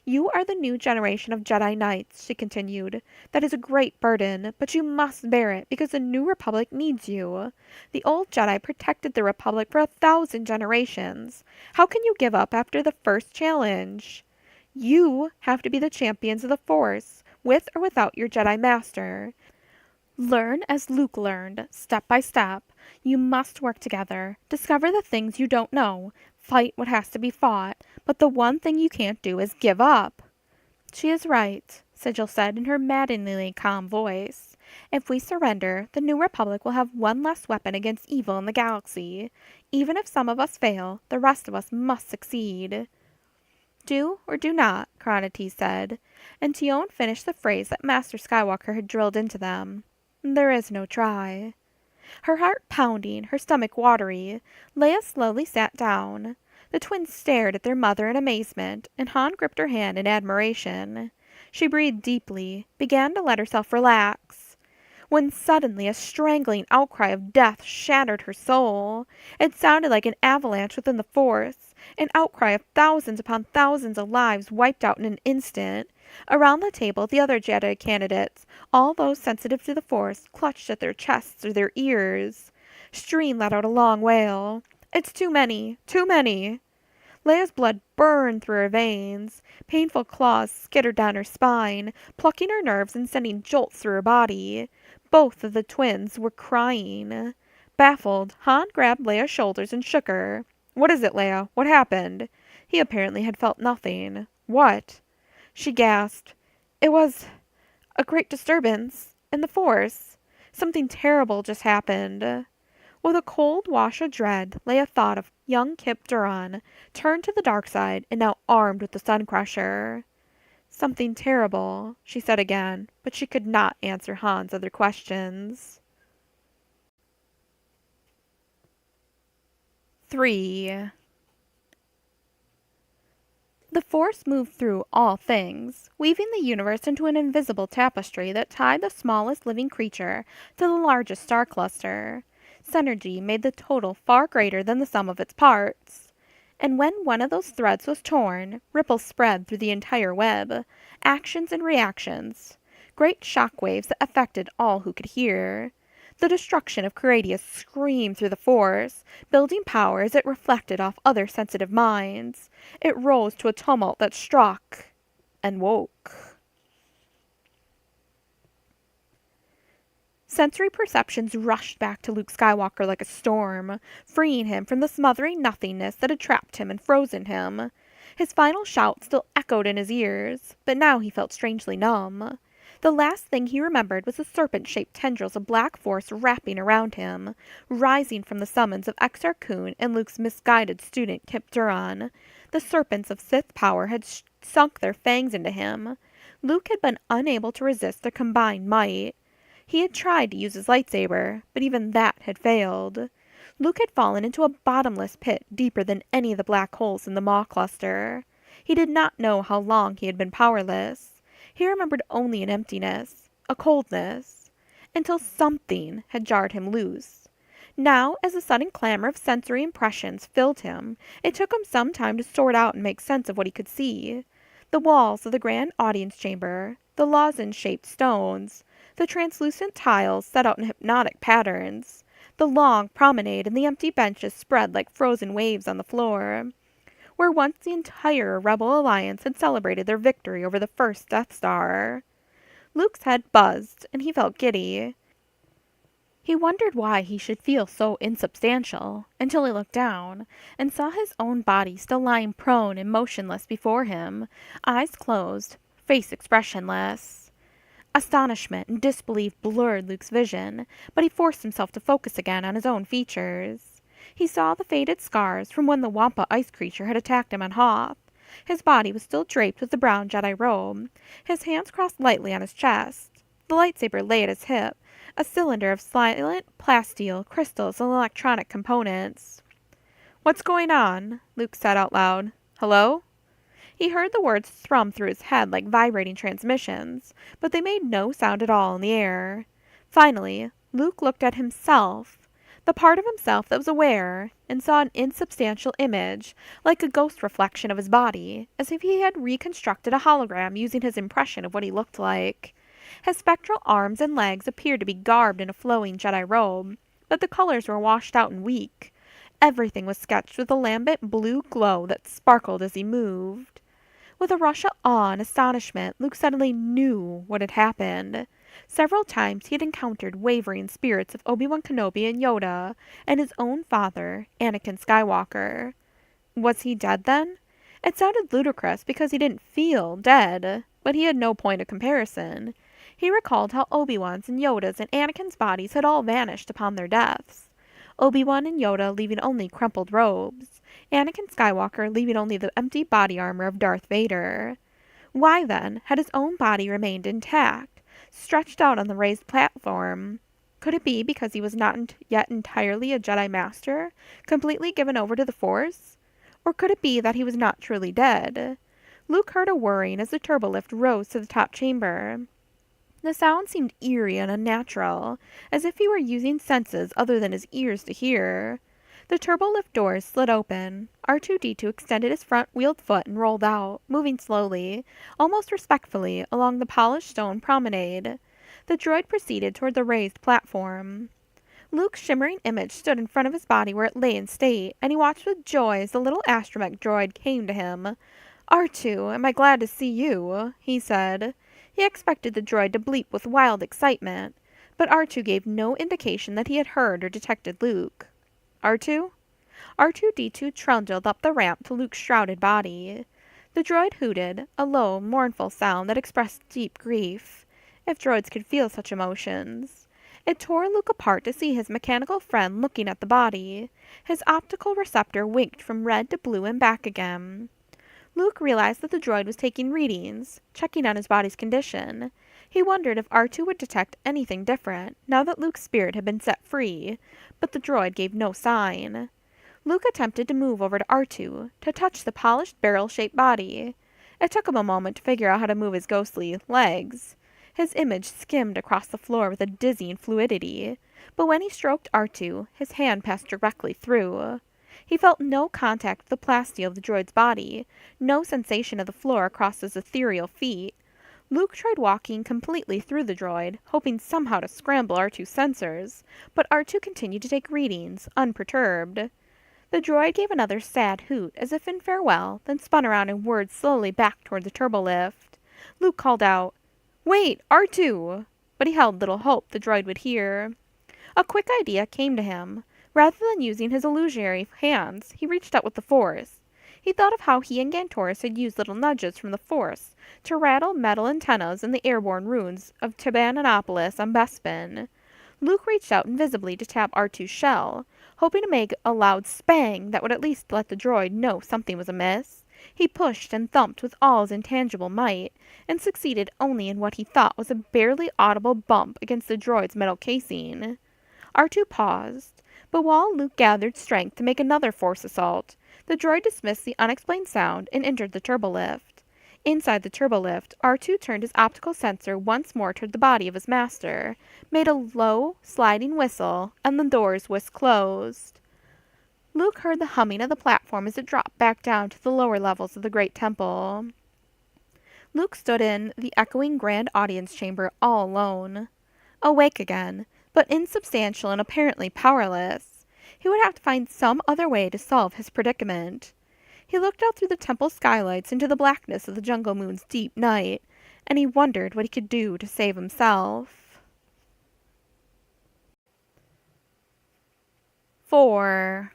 [SPEAKER 1] You are the new generation of Jedi Knights, she continued. That is a great burden, but you must bear it because the new Republic needs you. The old Jedi protected the Republic for 1,000 generations. How can you give up after the first challenge? You have to be the champions of the Force, with or without your Jedi Master. Learn as Luke learned, step by step. You must work together, discover the things you don't know, fight what has to be fought, but the one thing you can't do is give up. She is right, Sigil said in her maddeningly calm voice. If we surrender, the New Republic will have one less weapon against evil in the galaxy. Even if some of us fail, the rest of us must succeed. Do or do not, Karanates said, and Tion finished the phrase that Master Skywalker had drilled into them. There is no try. Her heart pounding, her stomach watery, Leia slowly sat down. The twins stared at their mother in amazement, and Han gripped her hand in admiration. She breathed deeply, began to let herself relax, when suddenly a strangling outcry of death shattered her soul. It sounded like an avalanche within the Force, an outcry of thousands upon thousands of lives wiped out in an instant. Around the table, the other Jedi candidates, all those sensitive to the Force, clutched at their chests or their ears. Streen let out a long wail. It's too many, too many. Leia's blood burned through her veins. Painful claws skittered down her spine, plucking her nerves and sending jolts through her body. Both of the twins were crying. Baffled, Han grabbed Leia's shoulders and shook her. What is it, Leia? What happened? He apparently had felt nothing. What? She gasped. It was a great disturbance in the Force. Something terrible just happened. With a cold wash of dread, Leia thought of young Kip Duran, turned to the dark side and now armed with the Sun Crusher. Something terrible, she said again, but she could not answer Han's other questions. 3. The Force moved through all things, weaving the universe into an invisible tapestry that tied the smallest living creature to the largest star cluster. Synergy made the total far greater than the sum of its parts. And when one of those threads was torn, ripples spread through the entire web, actions and reactions, great shock waves that affected all who could hear. The destruction of Cradius screamed through the Force, building power as it reflected off other sensitive minds. It rose to a tumult that struck and woke. Sensory perceptions rushed back to Luke Skywalker like a storm, freeing him from the smothering nothingness that had trapped him and frozen him. His final shout still echoed in his ears, but now he felt strangely numb. The last thing he remembered was the serpent-shaped tendrils of black force wrapping around him, rising from the summons of Exar Kun and Luke's misguided student Kip Duran. The serpents of Sith power had sunk their fangs into him. Luke had been unable to resist their combined might. He had tried to use his lightsaber, but even that had failed. Luke had fallen into a bottomless pit deeper than any of the black holes in the Maw cluster. He did not know how long he had been powerless. He remembered only an emptiness, a coldness, until something had jarred him loose. Now, as a sudden clamor of sensory impressions filled him, it took him some time to sort out and make sense of what he could see. The walls of the grand audience chamber, the lozenge-shaped stones, the translucent tiles set out in hypnotic patterns, the long promenade and the empty benches spread like frozen waves on the floor, where once the entire Rebel Alliance had celebrated their victory over the first Death Star. Luke's head buzzed, and he felt giddy. He wondered why he should feel so insubstantial, until he looked down, and saw his own body still lying prone and motionless before him, eyes closed, face expressionless. Astonishment and disbelief blurred Luke's vision, but he forced himself to focus again on his own features. He saw the faded scars from when the Wampa ice creature had attacked him on Hoth. His body was still draped with the brown Jedi robe. His hands crossed lightly on his chest. The lightsaber lay at his hip, a cylinder of silent plasteel, crystals, and electronic components. "What's going on?" Luke said out loud. "Hello?" He heard the words thrum through his head like vibrating transmissions, but they made no sound at all in the air. Finally, Luke looked at himself. the part of himself that was aware, and saw an insubstantial image, like a ghost reflection of his body, as if he had reconstructed a hologram using his impression of what he looked like. His spectral arms and legs appeared to be garbed in a flowing Jedi robe, but the colors were washed out and weak. Everything was sketched with a lambent blue glow that sparkled as he moved. With a rush of awe and astonishment, Luke suddenly knew what had happened. Several times he had encountered wavering spirits of Obi-Wan Kenobi and Yoda, and his own father, Anakin Skywalker. Was he dead then? It sounded ludicrous because he didn't feel dead, but he had no point of comparison. He recalled how Obi-Wan's and Yoda's and Anakin's bodies had all vanished upon their deaths. Obi-Wan and Yoda leaving only crumpled robes, Anakin Skywalker leaving only the empty body armor of Darth Vader. Why, then, had his own body remained intact, stretched out on the raised platform? Could it be because he was not yet entirely a Jedi Master, completely given over to the Force? Or could it be that he was not truly dead? Luke heard a whirring as the turbolift rose to the top chamber. The sound seemed eerie and unnatural, as if he were using senses other than his ears to hear. The turbolift doors slid open. R2-D2 extended his front-wheeled foot and rolled out, moving slowly, almost respectfully, along the polished stone promenade. The droid proceeded toward the raised platform. Luke's shimmering image stood in front of his body where it lay in state, and he watched with joy as the little astromech droid came to him. "R2, am I glad to see you," he said. He expected the droid to bleat with wild excitement, but R2 gave no indication that he had heard or detected Luke. "R2?" R2-D2 trundled up the ramp to Luke's shrouded body. The droid hooted, a low, mournful sound that expressed deep grief, if droids could feel such emotions. It tore Luke apart to see his mechanical friend looking at the body. His optical receptor winked from red to blue and back again. Luke realized that the droid was taking readings, checking on his body's condition. He wondered if R2 would detect anything different, now that Luke's spirit had been set free, but the droid gave no sign. Luke attempted to move over to R2, to touch the polished barrel-shaped body. It took him a moment to figure out how to move his ghostly legs. His image skimmed across the floor with a dizzying fluidity, but when he stroked R2, his hand passed directly through. He felt no contact with the plasteel of the droid's body, no sensation of the floor across his ethereal feet. Luke tried walking completely through the droid, hoping somehow to scramble R2's sensors, but R2 continued to take readings, unperturbed. The droid gave another sad hoot, as if in farewell, then spun around and whirred slowly back toward the turbolift. Luke called out, "Wait, R2!" But he held little hope the droid would hear. A quick idea came to him. Rather than using his illusionary hands, he reached out with the Force. He thought of how he and Gantoris had used little nudges from the Force to rattle metal antennas in the airborne ruins of Tibananopolis on Bespin. Luke reached out invisibly to tap R2's shell, hoping to make a loud spang that would at least let the droid know something was amiss. He pushed and thumped with all his intangible might, and succeeded only in what he thought was a barely audible bump against the droid's metal casing. R2 paused, but while Luke gathered strength to make another Force assault, the droid dismissed the unexplained sound and entered the turbolift. Inside the turbolift, R2 turned his optical sensor once more toward the body of his master, made a low, sliding whistle, and the doors whisked closed. Luke heard the humming of the platform as it dropped back down to the lower levels of the great temple. Luke stood in the echoing grand audience chamber all alone. Awake again, but insubstantial and apparently powerless. He would have to find some other way to solve his predicament. He looked out through the temple skylights into the blackness of the jungle moon's deep night, and he wondered what he could do to save himself. 4.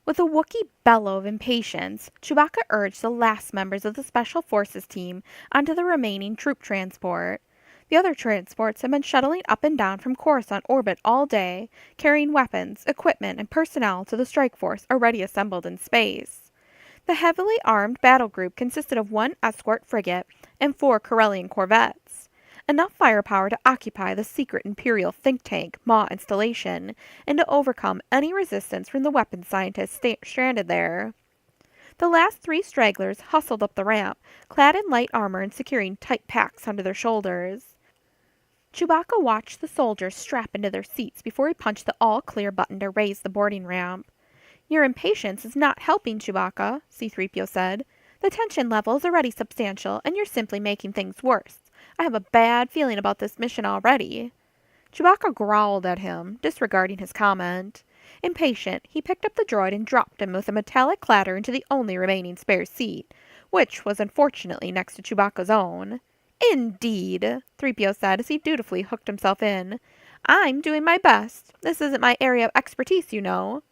[SPEAKER 1] With a Wookiee bellow of impatience, Chewbacca urged the last members of the Special Forces team onto the remaining troop transport. The other transports had been shuttling up and down from Coruscant orbit all day, carrying weapons, equipment, and personnel to the strike force already assembled in space. The heavily armed battle group consisted of 1 escort frigate and 4 Corellian corvettes, enough firepower to occupy the secret Imperial think tank Maw installation and to overcome any resistance from the weapons scientists stranded there. The last 3 stragglers hustled up the ramp, clad in light armor and securing tight packs under their shoulders. Chewbacca watched the soldiers strap into their seats before he punched the all-clear button to raise the boarding ramp. "Your impatience is not helping, Chewbacca," C-3PO said. "The tension level is already substantial, and you're simply making things worse. I have a bad feeling about this mission already." Chewbacca growled at him, disregarding his comment. Impatient, he picked up the droid and dropped him with a metallic clatter into the only remaining spare seat, which was unfortunately next to Chewbacca's own. "Indeed," 3PO said as he dutifully hooked himself in. "I'm doing my best. This isn't my area of expertise, you know."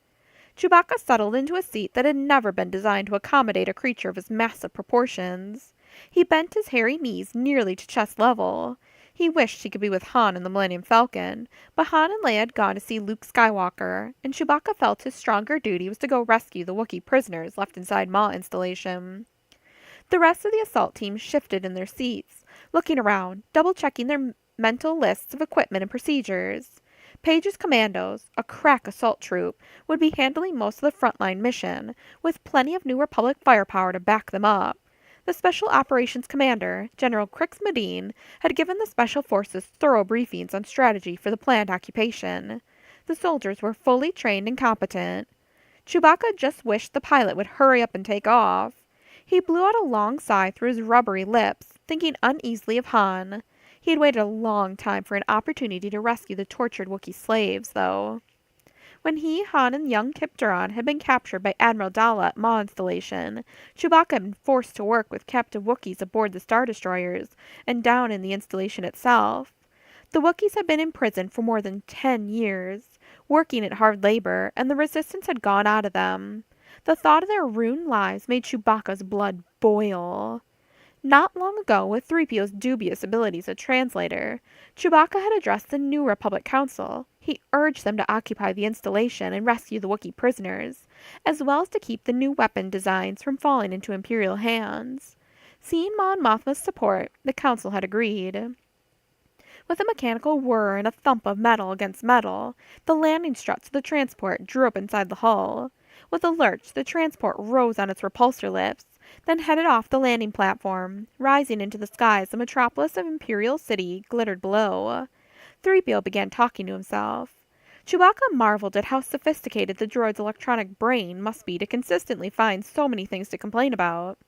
[SPEAKER 1] Chewbacca settled into a seat that had never been designed to accommodate a creature of his massive proportions. He bent his hairy knees nearly to chest level. He wished he could be with Han and the Millennium Falcon, but Han and Leia had gone to see Luke Skywalker, and Chewbacca felt his stronger duty was to go rescue the Wookiee prisoners left inside Maw installation. The rest of the assault team shifted in their seats, looking around, double-checking their mental lists of equipment and procedures. Page's commandos, a crack assault troop, would be handling most of the frontline mission, with plenty of New Republic firepower to back them up. The Special Operations Commander, General Crix Medine, had given the Special Forces thorough briefings on strategy for the planned occupation. The soldiers were fully trained and competent. Chewbacca just wished the pilot would hurry up and take off. He blew out a long sigh through his rubbery lips, thinking uneasily of Han. He had waited a long time for an opportunity to rescue the tortured Wookiee slaves, though. When he, Han, and young Kip Duran had been captured by Admiral Dala at Maw installation, Chewbacca had been forced to work with captive Wookiees aboard the Star Destroyers and down in the installation itself. The Wookiees had been in prison for more than 10 years, working at hard labor, and the resistance had gone out of them. The thought of their ruined lives made Chewbacca's blood boil. Not long ago, with 3PO's dubious abilities as translator, Chewbacca had addressed the New Republic Council. He urged them to occupy the installation and rescue the Wookiee prisoners, as well as to keep the new weapon designs from falling into Imperial hands. Seeing Mon Mothma's support, the Council had agreed. With a mechanical whir and a thump of metal against metal, the landing struts of the transport drew up inside the hull. With a lurch, the transport rose on its repulsor lifts, then headed off the landing platform. Rising into the skies, the metropolis of Imperial City glittered below. 3PO began talking to himself. Chewbacca marveled at how sophisticated the droid's electronic brain must be to consistently find so many things to complain about.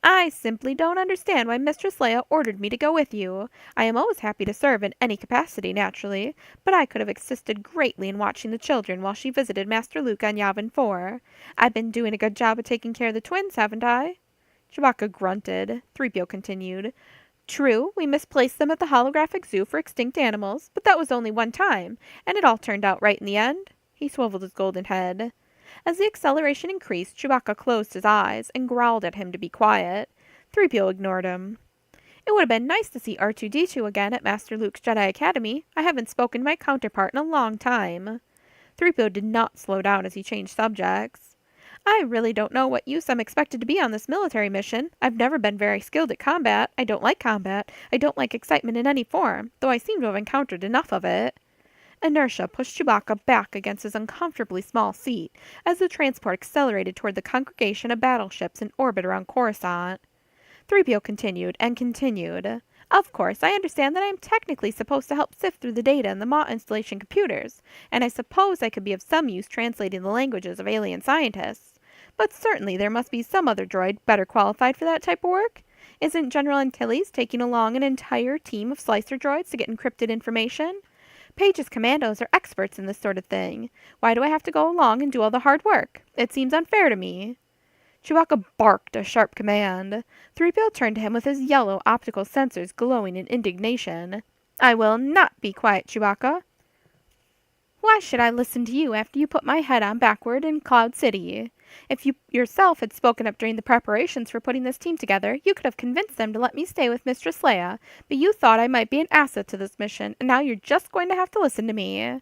[SPEAKER 1] "I simply don't understand why Mistress Leia ordered me to go with you. I am always happy to serve in any capacity, naturally, but I could have assisted greatly in watching the children while she visited Master Luke on Yavin 4. I've been doing a good job of taking care of the twins, haven't I?" Chewbacca grunted. 3PO continued. "True, we misplaced them at the holographic zoo for extinct animals, but that was only one time, and it all turned out right in the end." He swiveled his golden head. As the acceleration increased, Chewbacca closed his eyes and growled at him to be quiet. 3PO ignored him. "It would have been nice to see R2-D2 again at Master Luke's Jedi Academy. I haven't spoken to my counterpart in a long time." 3PO did not slow down as he changed subjects. "I really don't know what use I'm expected to be on this military mission. I've never been very skilled at combat. I don't like combat. I don't like excitement in any form, though I seem to have encountered enough of it." Inertia pushed Chewbacca back against his uncomfortably small seat as the transport accelerated toward the congregation of battleships in orbit around Coruscant. 3PO continued and continued. "Of course, I understand that I am technically supposed to help sift through the data in the Maw installation computers, and I suppose I could be of some use translating the languages of alien scientists. But certainly there must be some other droid better qualified for that type of work. Isn't General Antilles taking along an entire team of slicer droids to get encrypted information? Page's commandos are experts in this sort of thing. Why do I have to go along and do all the hard work? It seems unfair to me." Chewbacca barked a sharp command. 3PO turned to him with his yellow optical sensors glowing in indignation. "I will not be quiet, Chewbacca. Why should I listen to you after you put my head on backward in Cloud City? If you yourself had spoken up during the preparations for putting this team together, you could have convinced them to let me stay with Mistress Leia, but you thought I might be an asset to this mission, and now you're just going to have to listen to me."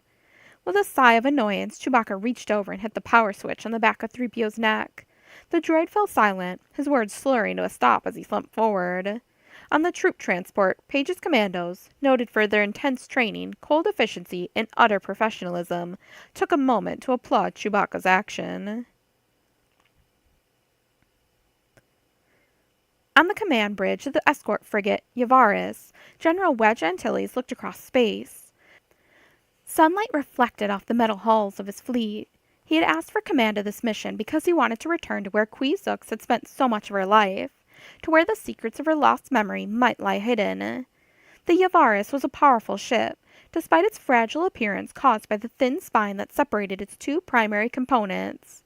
[SPEAKER 1] With a sigh of annoyance, Chewbacca reached over and hit the power switch on the back of 3PO's neck. The droid fell silent, his words slurring to a stop as he slumped forward. On the troop transport, Page's commandos, noted for their intense training, cold efficiency, and utter professionalism, took a moment to applaud Chewbacca's action. On the command bridge of the escort frigate Yavaris, General Wedge Antilles looked across space. Sunlight reflected off the metal hulls of his fleet. He had asked for command of this mission because he wanted to return to where Queezooks had spent so much of her life, to where the secrets of her lost memory might lie hidden. The Yavaris was a powerful ship, despite its fragile appearance caused by the thin spine that separated its two primary components.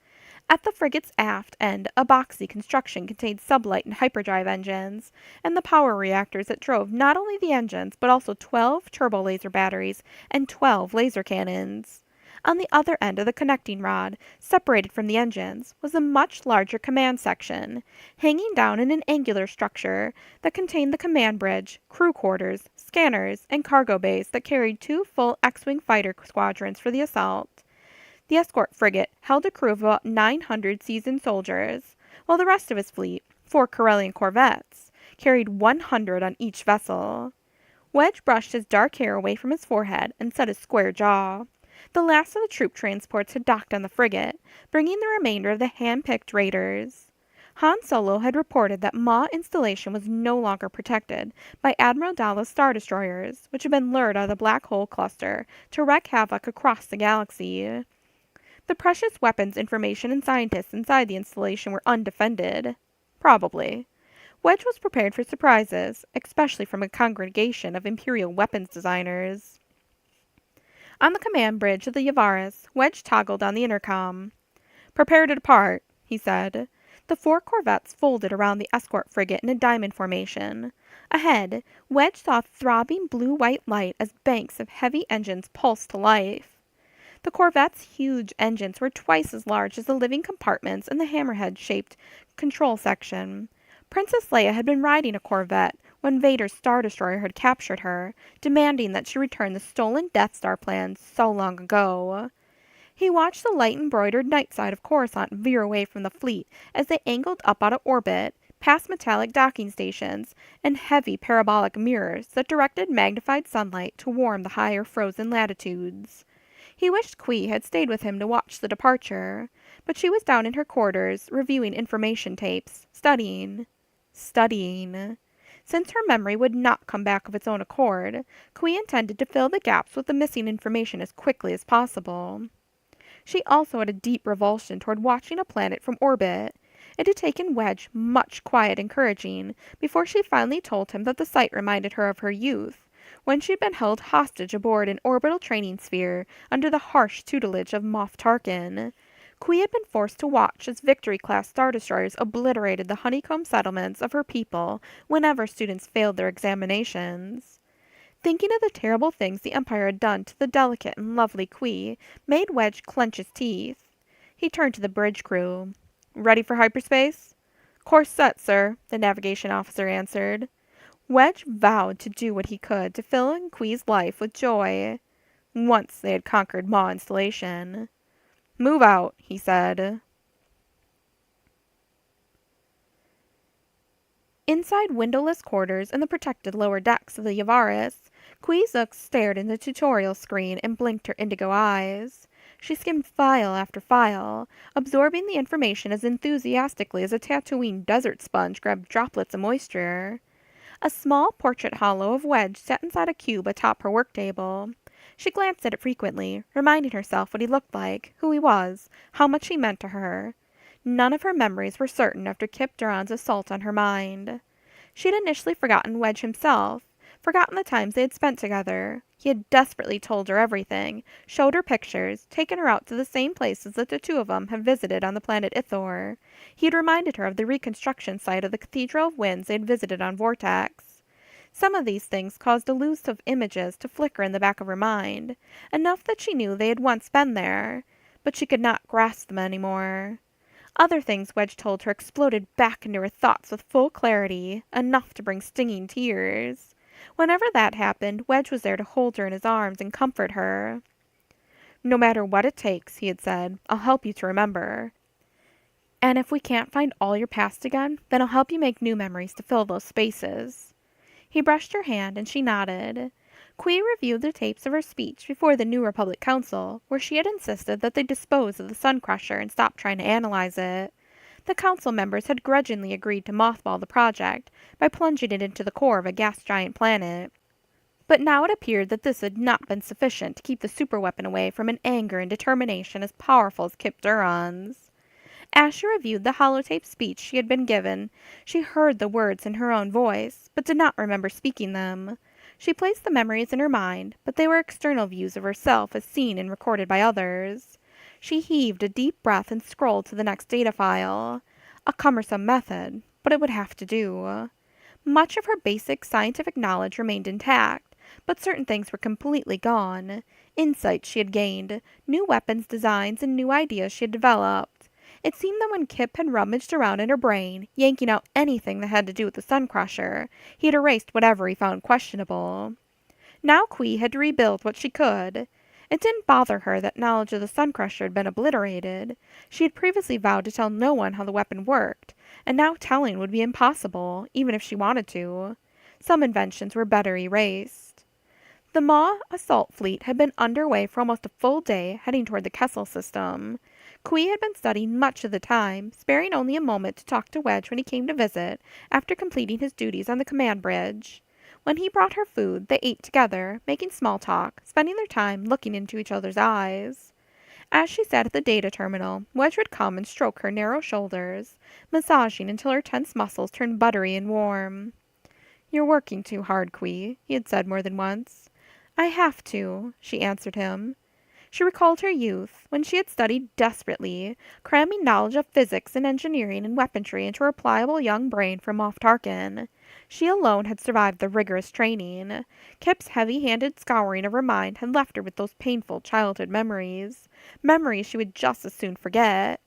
[SPEAKER 1] At the frigate's aft end, a boxy construction contained sublight and hyperdrive engines, and the power reactors that drove not only the engines but also 12 turbo laser batteries and 12 laser cannons. On the other end of the connecting rod, separated from the engines, was a much larger command section, hanging down in an angular structure that contained the command bridge, crew quarters, scanners, and cargo bays that carried two full X-Wing fighter squadrons for the assault. The escort frigate held a crew of about 900 seasoned soldiers, while the rest of his fleet, 4 Corellian corvettes, carried 100 on each vessel. Wedge brushed his dark hair away from his forehead and set his square jaw. The last of the troop transports had docked on the frigate, bringing the remainder of the hand-picked raiders. Han Solo had reported that Maw installation was no longer protected by Admiral Dalla's Star Destroyers, which had been lured out of the black hole cluster to wreak havoc across the galaxy. The precious weapons information and scientists inside the installation were undefended. Probably. Wedge was prepared for surprises, especially from a congregation of Imperial weapons designers. On the command bridge of the Yavaris, Wedge toggled on the intercom. "Prepare to depart," he said. The 4 corvettes folded around the escort frigate in a diamond formation. Ahead, Wedge saw throbbing blue-white light as banks of heavy engines pulsed to life. The corvette's huge engines were twice as large as the living compartments in the hammerhead-shaped control section. Princess Leia had been riding a corvette when Vader's Star Destroyer had captured her, demanding that she return the stolen Death Star plans so long ago. He watched the light-embroidered night side of Coruscant veer away from the fleet as they angled up out of orbit, past metallic docking stations and heavy parabolic mirrors that directed magnified sunlight to warm the higher frozen latitudes. He wished Qui had stayed with him to watch the departure, but she was down in her quarters, reviewing information tapes, studying. Since her memory would not come back of its own accord, Qui intended to fill the gaps with the missing information as quickly as possible. She also had a deep revulsion toward watching a planet from orbit. It had taken Wedge much quiet encouraging before she finally told him that the sight reminded her of her youth, when she had been held hostage aboard an orbital training sphere under the harsh tutelage of Moff Tarkin. Qui had been forced to watch as Victory-class Star Destroyers obliterated the honeycomb settlements of her people whenever students failed their examinations. Thinking of the terrible things the Empire had done to the delicate and lovely Qui made Wedge clench his teeth. He turned to the bridge crew. "Ready for hyperspace?" "Course set, sir," the navigation officer answered. Wedge vowed to do what he could to fill in Qui's life with joy. Once they had conquered Maw installation. "Move out," he said. Inside windowless quarters in the protected lower decks of the Yavaris, Queezook stared in the tutorial screen and blinked her indigo eyes. She skimmed file after file, absorbing the information as enthusiastically as a Tatooine desert sponge grabbed droplets of moisture. A small portrait hollow of Wedge sat inside a cube atop her work table. She glanced at it frequently, reminding herself what he looked like, who he was, how much he meant to her. None of her memories were certain after Kip Duran's assault on her mind. She had initially forgotten Wedge himself, forgotten the times they had spent together. He had desperately told her everything, showed her pictures, taken her out to the same places that the two of them had visited on the planet Ithor. He had reminded her of the reconstruction site of the Cathedral of Winds they had visited on Vortex. Some of these things caused elusive images to flicker in the back of her mind, enough that she knew they had once been there, but she could not grasp them anymore. Other things Wedge told her exploded back into her thoughts with full clarity, enough to bring stinging tears. Whenever that happened, Wedge was there to hold her in his arms and comfort her. "No matter what it takes," he had said, "I'll help you to remember. And if we can't find all your past again, then I'll help you make new memories to fill those spaces." He brushed her hand, and she nodded. Qui reviewed the tapes of her speech before the New Republic Council, where she had insisted that they dispose of the Sun Crusher and stop trying to analyze it. The council members had grudgingly agreed to mothball the project by plunging it into the core of a gas giant planet. But now it appeared that this had not been sufficient to keep the superweapon away from an anger and determination as powerful as Kip Duron's. As she reviewed the holotape speech she had been given, she heard the words in her own voice, but did not remember speaking them. She placed the memories in her mind, but they were external views of herself as seen and recorded by others. She heaved a deep breath and scrolled to the next data file. A cumbersome method, but it would have to do. Much of her basic scientific knowledge remained intact, but certain things were completely gone. Insights she had gained, new weapons designs, and new ideas she had developed. It seemed that when Kip had rummaged around in her brain, yanking out anything that had to do with the Sun Crusher, he had erased whatever he found questionable. Now Qui had to rebuild what she could. It didn't bother her that knowledge of the Sun Crusher had been obliterated. She had previously vowed to tell no one how the weapon worked, and now telling would be impossible, even if she wanted to. Some inventions were better erased. The Maw assault fleet had been underway for almost a full day, heading toward the Kessel system. Qui had been studying much of the time, sparing only a moment to talk to Wedge when he came to visit, after completing his duties on the command bridge. When he brought her food, they ate together, making small talk, spending their time looking into each other's eyes. As she sat at the data terminal, Wedge would come and stroke her narrow shoulders, massaging until her tense muscles turned buttery and warm. "You're working too hard, Qui," he had said more than once. "I have to," she answered him. She recalled her youth, when she had studied desperately, cramming knowledge of physics and engineering and weaponry into her pliable young brain from Moff Tarkin. She alone had survived the rigorous training. Kip's heavy-handed scouring of her mind had left her with those painful childhood memories, memories she would just as soon forget.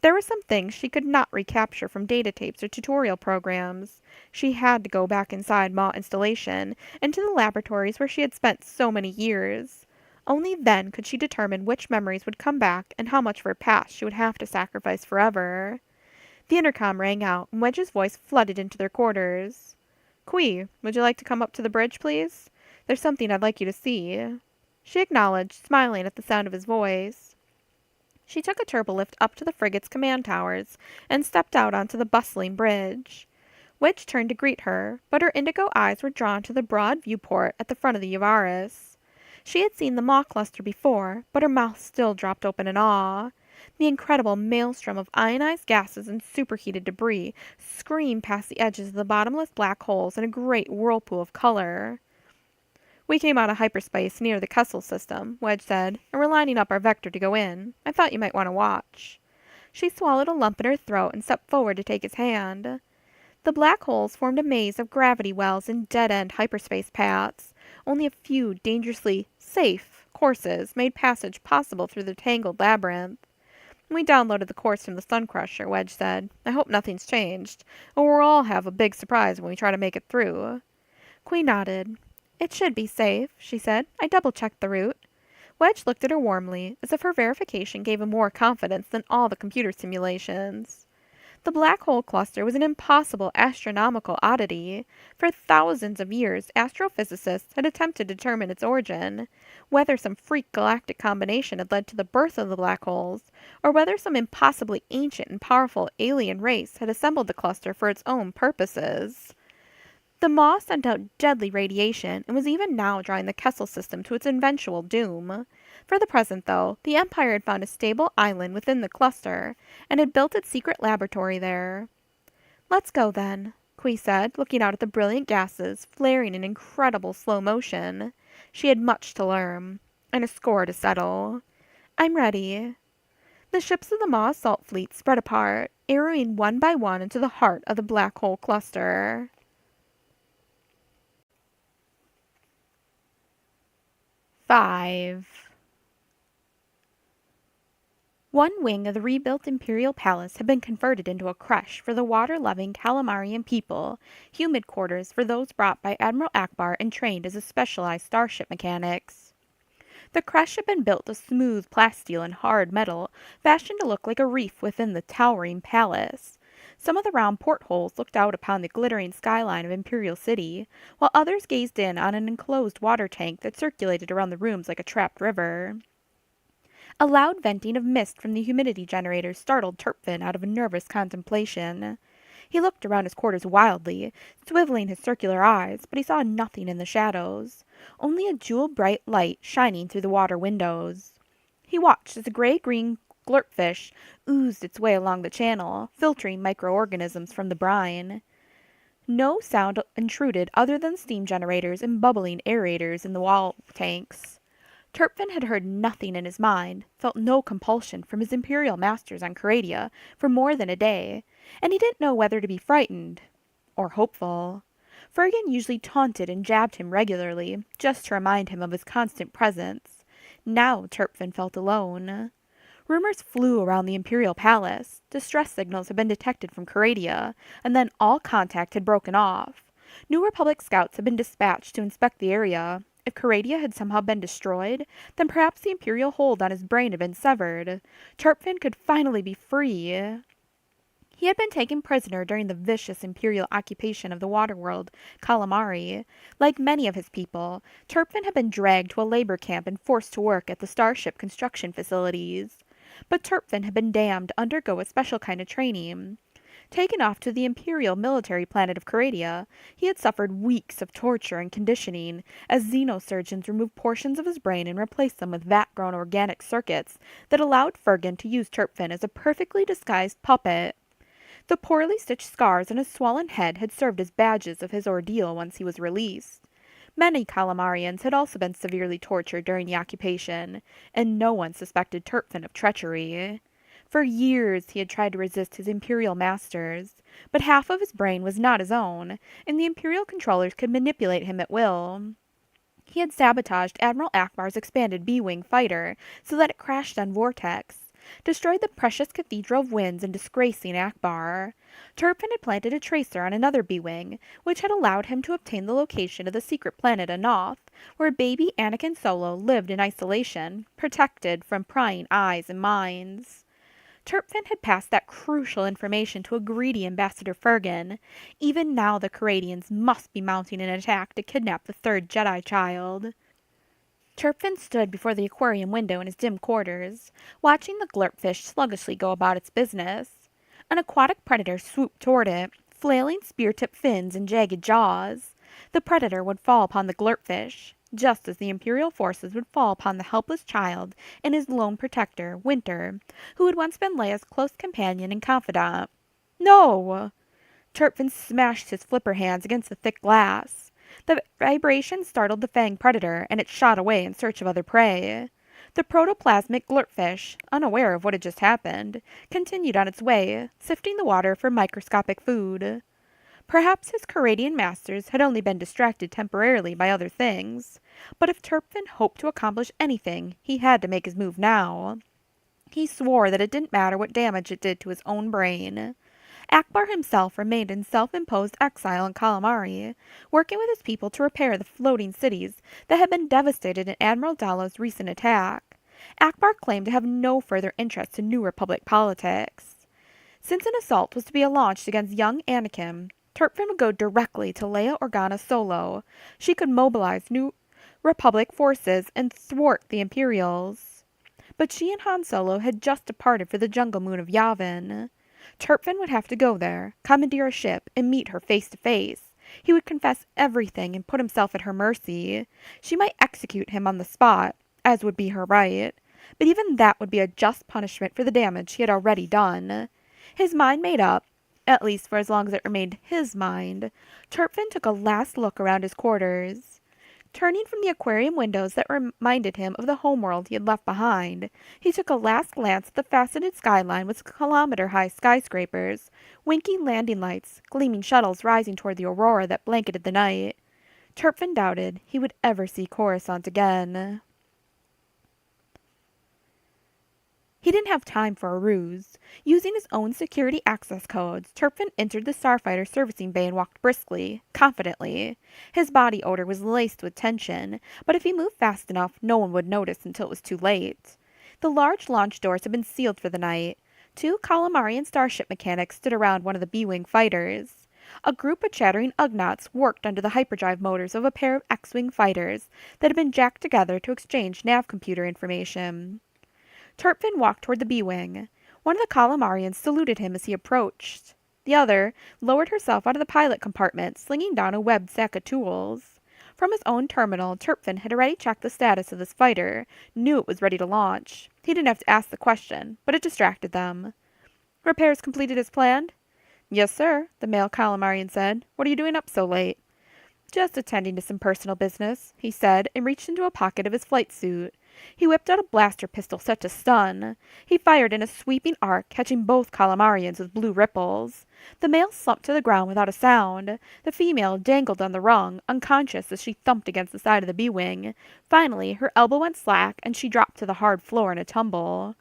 [SPEAKER 1] There were some things she could not recapture from data tapes or tutorial programs. She had to go back inside Maw installation, into the laboratories where she had spent so many years. Only then could she determine which memories would come back and how much of her past she would have to sacrifice forever. The intercom rang out, and Wedge's voice flooded into their quarters. "Qui, would you like to come up to the bridge, please? There's something I'd like you to see." She acknowledged, smiling at the sound of his voice. She took a turbolift up to the frigate's command towers and stepped out onto the bustling bridge. Wedge turned to greet her, but her indigo eyes were drawn to the broad viewport at the front of the Yavaris. She had seen the Maw cluster before, but her mouth still dropped open in awe. The incredible maelstrom of ionized gases and superheated debris screamed past the edges of the bottomless black holes in a great whirlpool of color. "We came out of hyperspace near the Kessel system," Wedge said, "and we're lining up our vector to go in. I thought you might want to watch." She swallowed a lump in her throat and stepped forward to take his hand. The black holes formed a maze of gravity wells and dead-end hyperspace paths. Only a few dangerously safe courses made passage possible through the tangled labyrinth. "We downloaded the course from the Sun Crusher," Wedge said. "I hope nothing's changed, or we'll all have a big surprise when we try to make it through." Qui nodded. "It should be safe," she said. "I double-checked the route." Wedge looked at her warmly, as if her verification gave him more confidence than all the computer simulations. The black hole cluster was an impossible astronomical oddity. For thousands of years, astrophysicists had attempted to determine its origin, whether some freak galactic combination had led to the birth of the black holes, or whether some impossibly ancient and powerful alien race had assembled the cluster for its own purposes. The Maw sent out deadly radiation and was even now drawing the Kessel system to its eventual doom. For the present, though, the Empire had found a stable island within the cluster and had built its secret laboratory there. "Let's go, then," Qui said, looking out at the brilliant gases flaring in incredible slow motion. She had much to learn, and a score to settle. "I'm ready." The ships of the Maw assault fleet spread apart, arrowing one by one into the heart of the black hole cluster. 5. One wing of the rebuilt imperial palace had been converted into a creche for the water-loving Calamarian people, humid quarters for those brought by Admiral Akbar and trained as a specialized starship mechanics. The creche had been built of smooth plasteel and hard metal, fashioned to look like a reef within the towering palace. Some of the round portholes looked out upon the glittering skyline of Imperial City, while others gazed in on an enclosed water tank that circulated around the rooms like a trapped river. A loud venting of mist from the humidity generator startled Turpin out of a nervous contemplation. He looked around his quarters wildly, swiveling his circular eyes, but he saw nothing in the shadows, only a jewel-bright light shining through the water windows. He watched as a gray-green glurpfish oozed its way along the channel, filtering microorganisms from the brine. No sound intruded other than steam generators and bubbling aerators in the wall tanks. Turpin had heard nothing in his mind, felt no compulsion from his imperial masters on Caradia for more than a day, and he didn't know whether to be frightened or hopeful. Fergan usually taunted and jabbed him regularly, just to remind him of his constant presence. Now Turpin felt alone. Rumors flew around the imperial palace. Distress signals had been detected from Caradia, and then all contact had broken off. New Republic scouts had been dispatched to inspect the area. If Caradia had somehow been destroyed, then perhaps the imperial hold on his brain had been severed. Turpin could finally be free. He had been taken prisoner during the vicious imperial occupation of the waterworld, Calamari. Like many of his people, Turpin had been dragged to a labor camp and forced to work at the starship construction facilities. But Turpin had been damned to undergo a special kind of training. Taken off to the imperial military planet of Caradia, he had suffered weeks of torture and conditioning as xenosurgeons removed portions of his brain and replaced them with vat-grown organic circuits that allowed Fergan to use Turpin as a perfectly disguised puppet. The poorly stitched scars on his swollen head had served as badges of his ordeal once he was released. Many Calamarians had also been severely tortured during the occupation, and no one suspected Turpin of treachery. For years he had tried to resist his imperial masters, but half of his brain was not his own, and the imperial controllers could manipulate him at will. He had sabotaged Admiral Akbar's expanded B-Wing fighter so that it crashed on Vortex, destroyed the precious Cathedral of Winds in disgracing Akbar. Turpin had planted a tracer on another B-Wing, which had allowed him to obtain the location of the secret planet Anoth, where baby Anakin Solo lived in isolation, protected from prying eyes and minds. Turpin had passed that crucial information to a greedy Ambassador Fergan. Even now the Caradians must be mounting an attack to kidnap the third Jedi child. Turpin stood before the aquarium window in his dim quarters, watching the glurpfish sluggishly go about its business. An aquatic predator swooped toward it, flailing spear-tipped fins and jagged jaws. The predator would fall upon the glurpfish, just as the Imperial forces would fall upon the helpless child and his lone protector, Winter, who had once been Leia's close companion and confidant. No! Turpin smashed his flipper hands against the thick glass. The vibration startled the fanged predator, and it shot away in search of other prey. The protoplasmic glurpfish, unaware of what had just happened, continued on its way, sifting the water for microscopic food. Perhaps his Caradian masters had only been distracted temporarily by other things, but if Turpin hoped to accomplish anything, he had to make his move now. He swore that it didn't matter what damage it did to his own brain. Akbar himself remained in self-imposed exile in Calamari, working with his people to repair the floating cities that had been devastated in Admiral Dalo's recent attack. Akbar claimed to have no further interest in New Republic politics. Since an assault was to be launched against young Anakin, Turpin would go directly to Leia Organa Solo. She could mobilize New Republic forces and thwart the Imperials. But she and Han Solo had just departed for the jungle moon of Yavin. Turpin would have to go there, commandeer a ship, and meet her face to face. He would confess everything and put himself at her mercy. She might execute him on the spot, as would be her right, but even that would be a just punishment for the damage he had already done. His mind made up, at least for as long as it remained his mind, Turpin took a last look around his quarters. Turning from the aquarium windows that reminded him of the homeworld he had left behind, he took a last glance at the faceted skyline with kilometer-high skyscrapers, winking landing lights, gleaming shuttles rising toward the aurora that blanketed the night. Turpin doubted he would ever see Coruscant again. He didn't have time for a ruse. Using his own security access codes, Turpin entered the starfighter servicing bay and walked briskly, confidently. His body odor was laced with tension, but if he moved fast enough, no one would notice until it was too late. The large launch doors had been sealed for the night. 2 Calamarian starship mechanics stood around one of the B-Wing fighters. A group of chattering Ugnaughts worked under the hyperdrive motors of a pair of X-Wing fighters that had been jacked together to exchange nav computer information. Turpin walked toward the B-wing. One of the Calamarians saluted him as he approached. The other lowered herself out of the pilot compartment, slinging down a webbed sack of tools. From his own terminal, Turpin had already checked the status of this fighter, knew it was ready to launch. He didn't have to ask the question, but it distracted them. Repairs completed as planned? Yes, sir, the male Calamarian said. What are you doing up so late? Just attending to some personal business, he said, and reached into a pocket of his flight suit. He whipped out a blaster pistol set to stun. He fired in a sweeping arc, catching both Calamarians with blue ripples. The male slumped to the ground without a sound. The female dangled on the rung, unconscious as she thumped against the side of the B-wing. Finally, her elbow went slack, and she dropped to the hard floor in a tumble.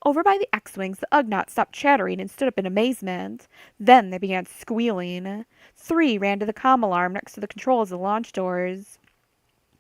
[SPEAKER 1] Over by the X-Wings, the Ugnaughts stopped chattering and stood up in amazement. Then they began squealing. 3 ran to the comm alarm next to the controls of the launch doors.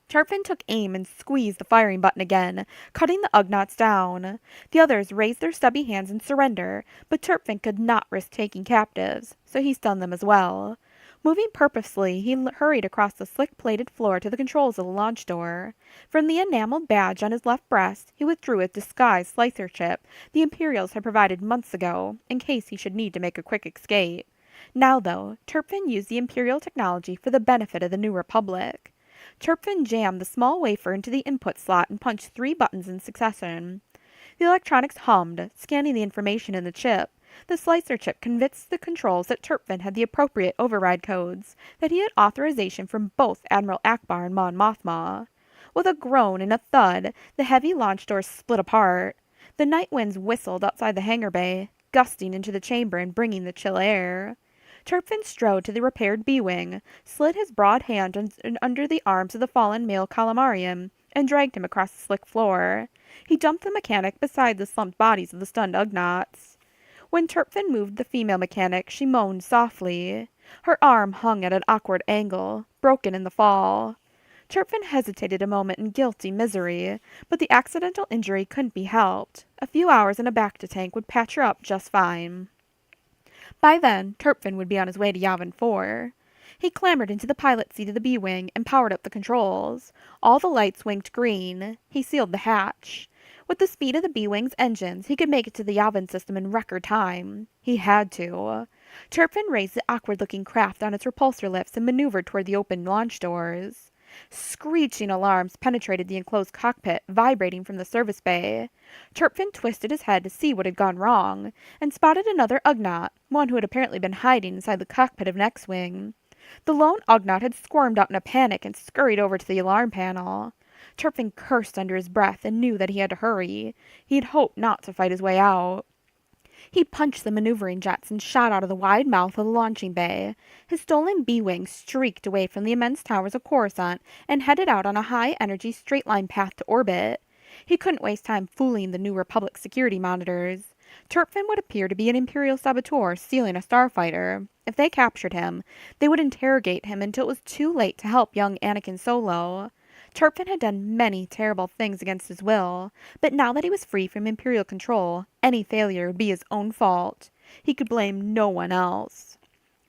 [SPEAKER 1] Turpin took aim and squeezed the firing button again, cutting the Ugnaughts down. The others raised their stubby hands in surrender, but Turpin could not risk taking captives, so he stunned them as well. Moving purposefully, he hurried across the slick-plated floor to the controls of the launch door. From the enameled badge on his left breast, he withdrew a disguised slicer chip the Imperials had provided months ago, in case he should need to make a quick escape. Now, though, Turpin used the Imperial technology for the benefit of the New Republic. Turpin jammed the small wafer into the input slot and punched 3 buttons in succession. The electronics hummed, scanning the information in the chip. The slicer chip convinced the controls that Turpin had the appropriate override codes, that he had authorization from both Admiral Akbar and Mon Mothma. With a groan and a thud, the heavy launch doors split apart. The night winds whistled outside the hangar bay, gusting into the chamber and bringing the chill air. Turpin strode to the repaired B-wing, slid his broad hand under the arms of the fallen male Calamarian, and dragged him across the slick floor. He dumped the mechanic beside the slumped bodies of the stunned Ugnaughts. When Turpin moved the female mechanic, she moaned softly. Her arm hung at an awkward angle, broken in the fall. Turpin hesitated a moment in guilty misery, but the accidental injury couldn't be helped. A few hours in a Bacta tank would patch her up just fine. By then, Turpin would be on his way to Yavin 4. He clambered into the pilot seat of the B-wing and powered up the controls. All the lights winked green. He sealed the hatch. With the speed of the B-wing's engines, he could make it to the Yavin system in record time. He had to. Turpin raised the awkward-looking craft on its repulsor lifts and maneuvered toward the open launch doors. Screeching alarms penetrated the enclosed cockpit, vibrating from the service bay. Turpin twisted his head to see what had gone wrong, and spotted another Ugnaught, one who had apparently been hiding inside the cockpit of an X-Wing. The lone Ugnaught had squirmed out in a panic and scurried over to the alarm panel. Turpin cursed under his breath and knew that he had to hurry. He had hoped not to fight his way out. He punched the maneuvering jets and shot out of the wide mouth of the launching bay. His stolen B-wing streaked away from the immense towers of Coruscant and headed out on a high-energy straight-line path to orbit. He couldn't waste time fooling the New Republic security monitors. Turpin would appear to be an Imperial saboteur stealing a starfighter. If they captured him, they would interrogate him until it was too late to help young Anakin Solo. Turpin had done many terrible things against his will, but now that he was free from Imperial control, any failure would be his own fault. He could blame no one else.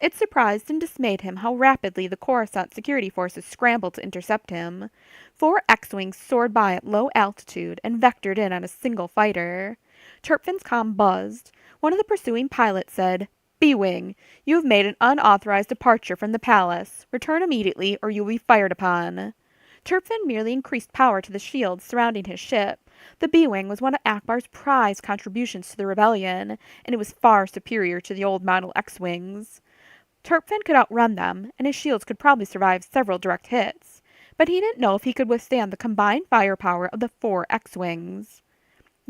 [SPEAKER 1] It surprised and dismayed him how rapidly the Coruscant security forces scrambled to intercept him. 4 X-Wings soared by at low altitude and vectored in on a single fighter. Turpin's comm buzzed. One of the pursuing pilots said, "B-Wing, you have made an unauthorized departure from the palace. Return immediately or you will be fired upon." Turpin merely increased power to the shields surrounding his ship. The B-Wing was one of Akbar's prized contributions to the rebellion, and it was far superior to the old model X-Wings. Turpin could outrun them, and his shields could probably survive several direct hits, but he didn't know if he could withstand the combined firepower of the 4 X-Wings.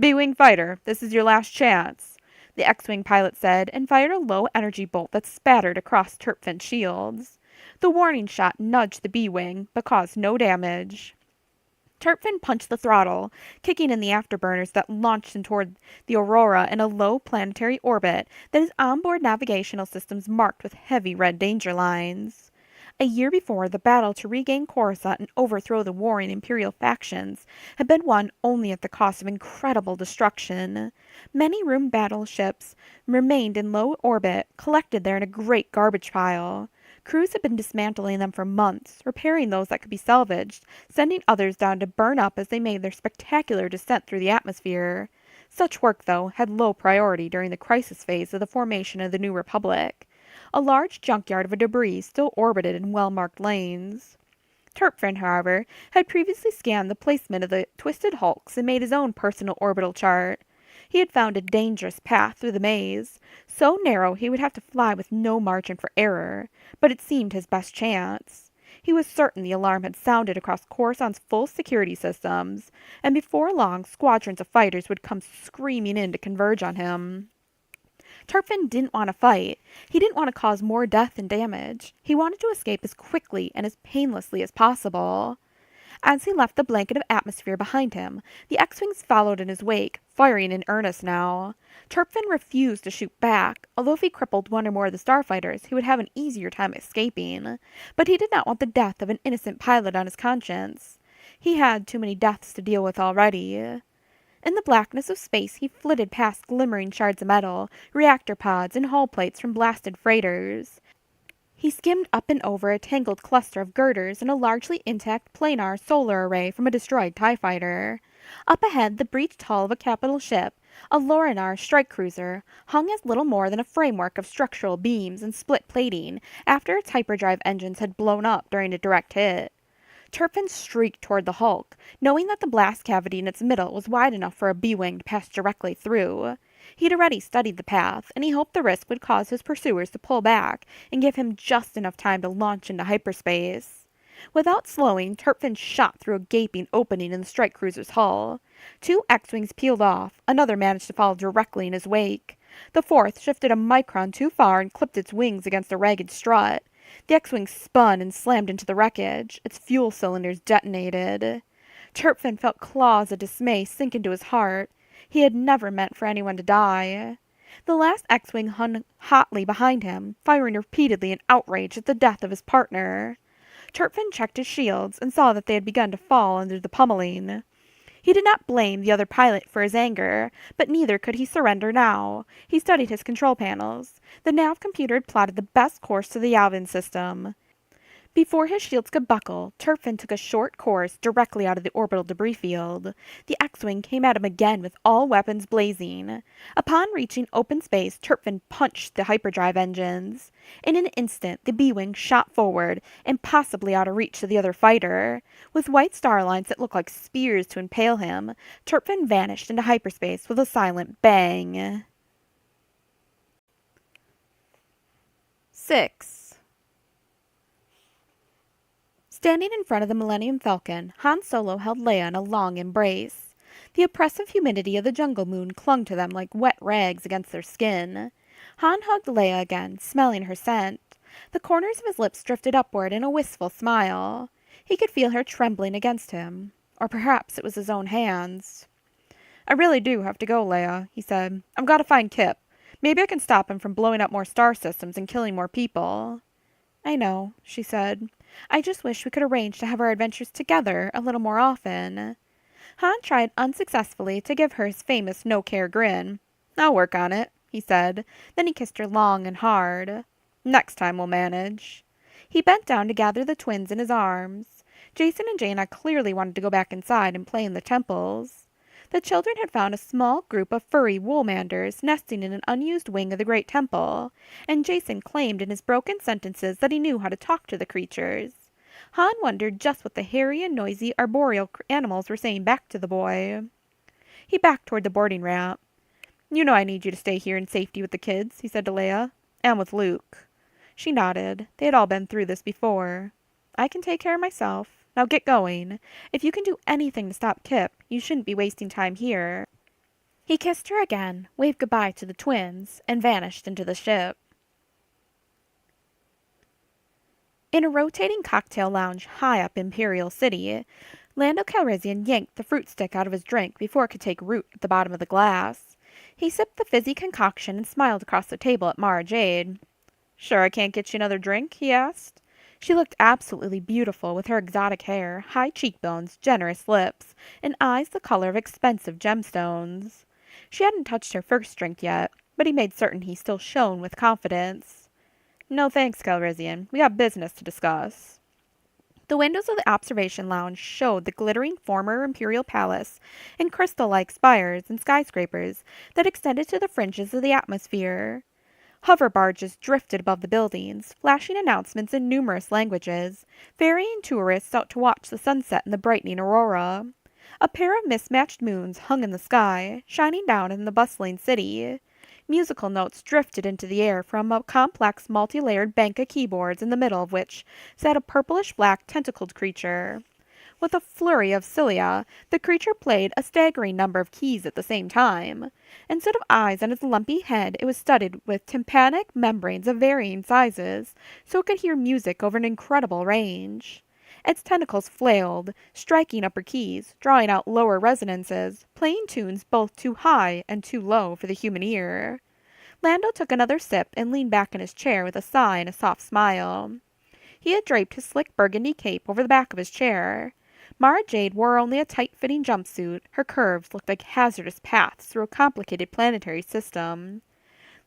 [SPEAKER 1] "B-Wing fighter, this is your last chance," the X-Wing pilot said, and fired a low-energy bolt that spattered across Turpin's shields. The warning shot nudged the B-Wing, but caused no damage. Turpin punched the throttle, kicking in the afterburners that launched him toward the Aurora in a low planetary orbit that his onboard navigational systems marked with heavy red danger lines. A year before, the battle to regain Coruscant and overthrow the warring Imperial factions had been won only at the cost of incredible destruction. Many Room battleships remained in low orbit, collected there in a great garbage pile. Crews had been dismantling them for months, repairing those that could be salvaged, sending others down to burn up as they made their spectacular descent through the atmosphere. Such work, though, had low priority during the crisis phase of the formation of the new republic. A large junkyard of debris still orbited in well-marked lanes. Turpin, however, had previously scanned the placement of the twisted hulks and made his own personal orbital chart. He had found a dangerous path through the maze, so narrow he would have to fly with no margin for error, but it seemed his best chance. He was certain the alarm had sounded across Coruscant's full security systems, and before long squadrons of fighters would come screaming in to converge on him. Turpin didn't want to fight. He didn't want to cause more death and damage. He wanted to escape as quickly and as painlessly as possible. As he left the blanket of atmosphere behind him, the X-Wings followed in his wake, firing in earnest now. Turpin refused to shoot back, although if he crippled one or more of the starfighters, he would have an easier time escaping. But he did not want the death of an innocent pilot on his conscience. He had too many deaths to deal with already. In the blackness of space, he flitted past glimmering shards of metal, reactor pods, and hull plates from blasted freighters. He skimmed up and over a tangled cluster of girders and a largely intact planar solar array from a destroyed TIE fighter. Up ahead, the breached hull of a capital ship, a Lorinar strike cruiser, hung as little more than a framework of structural beams and split plating after its hyperdrive engines had blown up during a direct hit. Turpin streaked toward the hulk, knowing that the blast cavity in its middle was wide enough for a B-wing to pass directly through. He'd already studied the path, and he hoped the risk would cause his pursuers to pull back and give him just enough time to launch into hyperspace. Without slowing, Turpin shot through a gaping opening in the strike cruiser's hull. 2 X-Wings peeled off, another managed to follow directly in his wake. The fourth shifted a micron too far and clipped its wings against a ragged strut. The X-Wing spun and slammed into the wreckage. Its fuel cylinders detonated. Turpin felt claws of dismay sink into his heart. He had never meant for anyone to die. The last X-Wing hung hotly behind him, firing repeatedly in outrage at the death of his partner. Turpin checked his shields and saw that they had begun to fall under the pummeling. He did not blame the other pilot for his anger, but neither could he surrender now. He studied his control panels. The nav computer had plotted the best course to the Yavin system. Before his shields could buckle, Turpin took a short course directly out of the orbital debris field. The X-Wing came at him again with all weapons blazing. Upon reaching open space, Turpin punched the hyperdrive engines. In an instant, the B-Wing shot forward, impossibly out of reach of the other fighter. With white star lines that looked like spears to impale him, Turpin vanished into hyperspace with a silent bang. 6. Standing in front of the Millennium Falcon, Han Solo held Leia in a long embrace. The oppressive humidity of the jungle moon clung to them like wet rags against their skin. Han hugged Leia again, smelling her scent. The corners of his lips drifted upward in a wistful smile. He could feel her trembling against him. Or perhaps it was his own hands. "I really do have to go, Leia," he said. "I've got to find Kip. Maybe I can stop him from blowing up more star systems and killing more people." "I know," she said. "I just wish we could arrange to have our adventures together a little more often." Han tried unsuccessfully to give her his famous no-care grin. "I'll work on it," he said. Then he kissed her long and hard. "Next time we'll manage." He bent down to gather the twins in his arms. Jason and Jaina clearly wanted to go back inside and play in the temples. The children had found a small group of furry woolmanders nesting in an unused wing of the great temple, and Jason claimed in his broken sentences that he knew how to talk to the creatures. Han wondered just what the hairy and noisy arboreal animals were saying back to the boy. He backed toward the boarding ramp. "You know I need you to stay here in safety with the kids," he said to Leia. "And with Luke." She nodded. They had all been through this before. "I can take care of myself. Now get going. If you can do anything to stop Kip, you shouldn't be wasting time here." He kissed her again, waved goodbye to the twins, and vanished into the ship. In a rotating cocktail lounge high up Imperial City, Lando Calrissian yanked the fruit stick out of his drink before it could take root at the bottom of the glass. He sipped the fizzy concoction and smiled across the table at Mara Jade. "Sure I can't get you another drink?" he asked. She looked absolutely beautiful with her exotic hair, high cheekbones, generous lips, and eyes the color of expensive gemstones. She hadn't touched her first drink yet, but he made certain he still shone with confidence. "No thanks, Calrissian. We got business to discuss." The windows of the observation lounge showed the glittering former imperial palace and crystal-like spires and skyscrapers that extended to the fringes of the atmosphere. Hover barges drifted above the buildings, flashing announcements in numerous languages, ferrying tourists out to watch the sunset and the brightening aurora. A pair of mismatched moons hung in the sky, shining down in the bustling city. Musical notes drifted into the air from a complex multi-layered bank of keyboards in the middle of which sat a purplish-black tentacled creature. With a flurry of cilia, the creature played a staggering number of keys at the same time. Instead of eyes on its lumpy head, it was studded with tympanic membranes of varying sizes, so it could hear music over an incredible range. Its tentacles flailed, striking upper keys, drawing out lower resonances, playing tunes both too high and too low for the human ear. Lando took another sip and leaned back in his chair with a sigh and a soft smile. He had draped his slick burgundy cape over the back of his chair. Mara Jade wore only a tight-fitting jumpsuit. Her curves looked like hazardous paths through a complicated planetary system.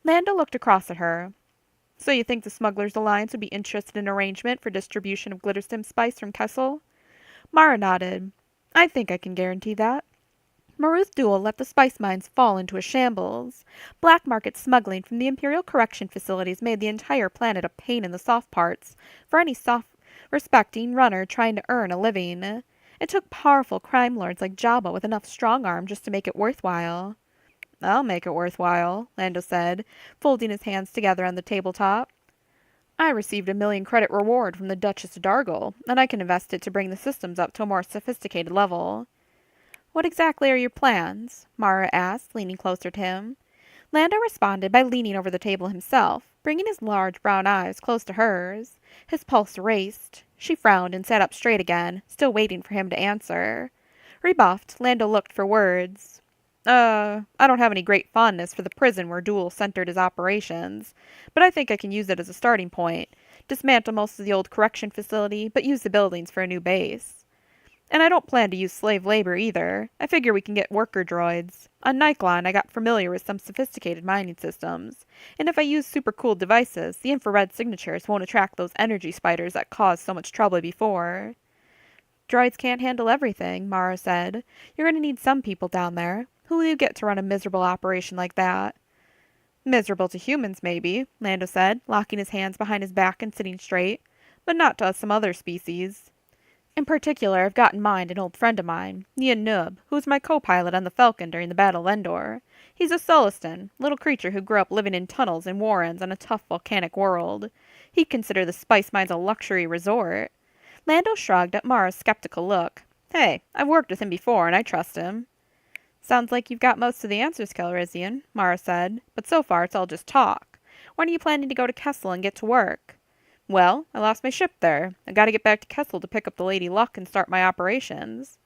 [SPEAKER 1] Lando looked across at her. "So you think the Smugglers' Alliance would be interested in an arrangement for distribution of Glitterstim spice from Kessel?" Mara nodded. "I think I can guarantee that." Maruth Duel let the spice mines fall into a shambles. Black market smuggling from the Imperial Correction facilities made the entire planet a pain in the soft parts for any self-respecting runner trying to earn a living. It took powerful crime lords like Jabba with enough strong arm just to make it worthwhile. "I'll make it worthwhile," Lando said, folding his hands together on the tabletop. "I received a 1,000,000 credit reward from the Duchess of Dargle, and I can invest it to bring the systems up to a more sophisticated level." "What exactly are your plans?" Mara asked, leaning closer to him. Lando responded by leaning over the table himself, bringing his large brown eyes close to hers. His pulse raced. She frowned and sat up straight again, still waiting for him to answer. Rebuffed, Lando looked for words. I don't have any great fondness for the prison where Duel centered his operations, but I think I can use it as a starting point. Dismantle most of the old correction facility, but use the buildings for a new base. And I don't plan to use slave labor either. I figure we can get worker droids. On Nyklon, I got familiar with some sophisticated mining systems. And if I use super cool devices, the infrared signatures won't attract those energy spiders that caused so much trouble before. "Droids can't handle everything," Mara said. "You're going to need some people down there. Who will you get to run a miserable operation like that?" "Miserable to humans, maybe," Lando said, locking his hands behind his back and sitting straight. "But not to some other species. In particular, I've got in mind an old friend of mine, Ian Nub, who was my co-pilot on the Falcon during the Battle of Endor. He's a Solistan, little creature who grew up living in tunnels and warrens on a tough volcanic world. He'd consider the spice mines a luxury resort." Lando shrugged at Mara's skeptical look. "Hey, I've worked with him before, and I trust him." "Sounds like you've got most of the answers, Calrissian," Mara said, "but so far it's all just talk. When are you planning to go to Kessel and get to work?" "Well, I lost my ship there. I gotta get back to Kessel to pick up the Lady Luck and start my operations."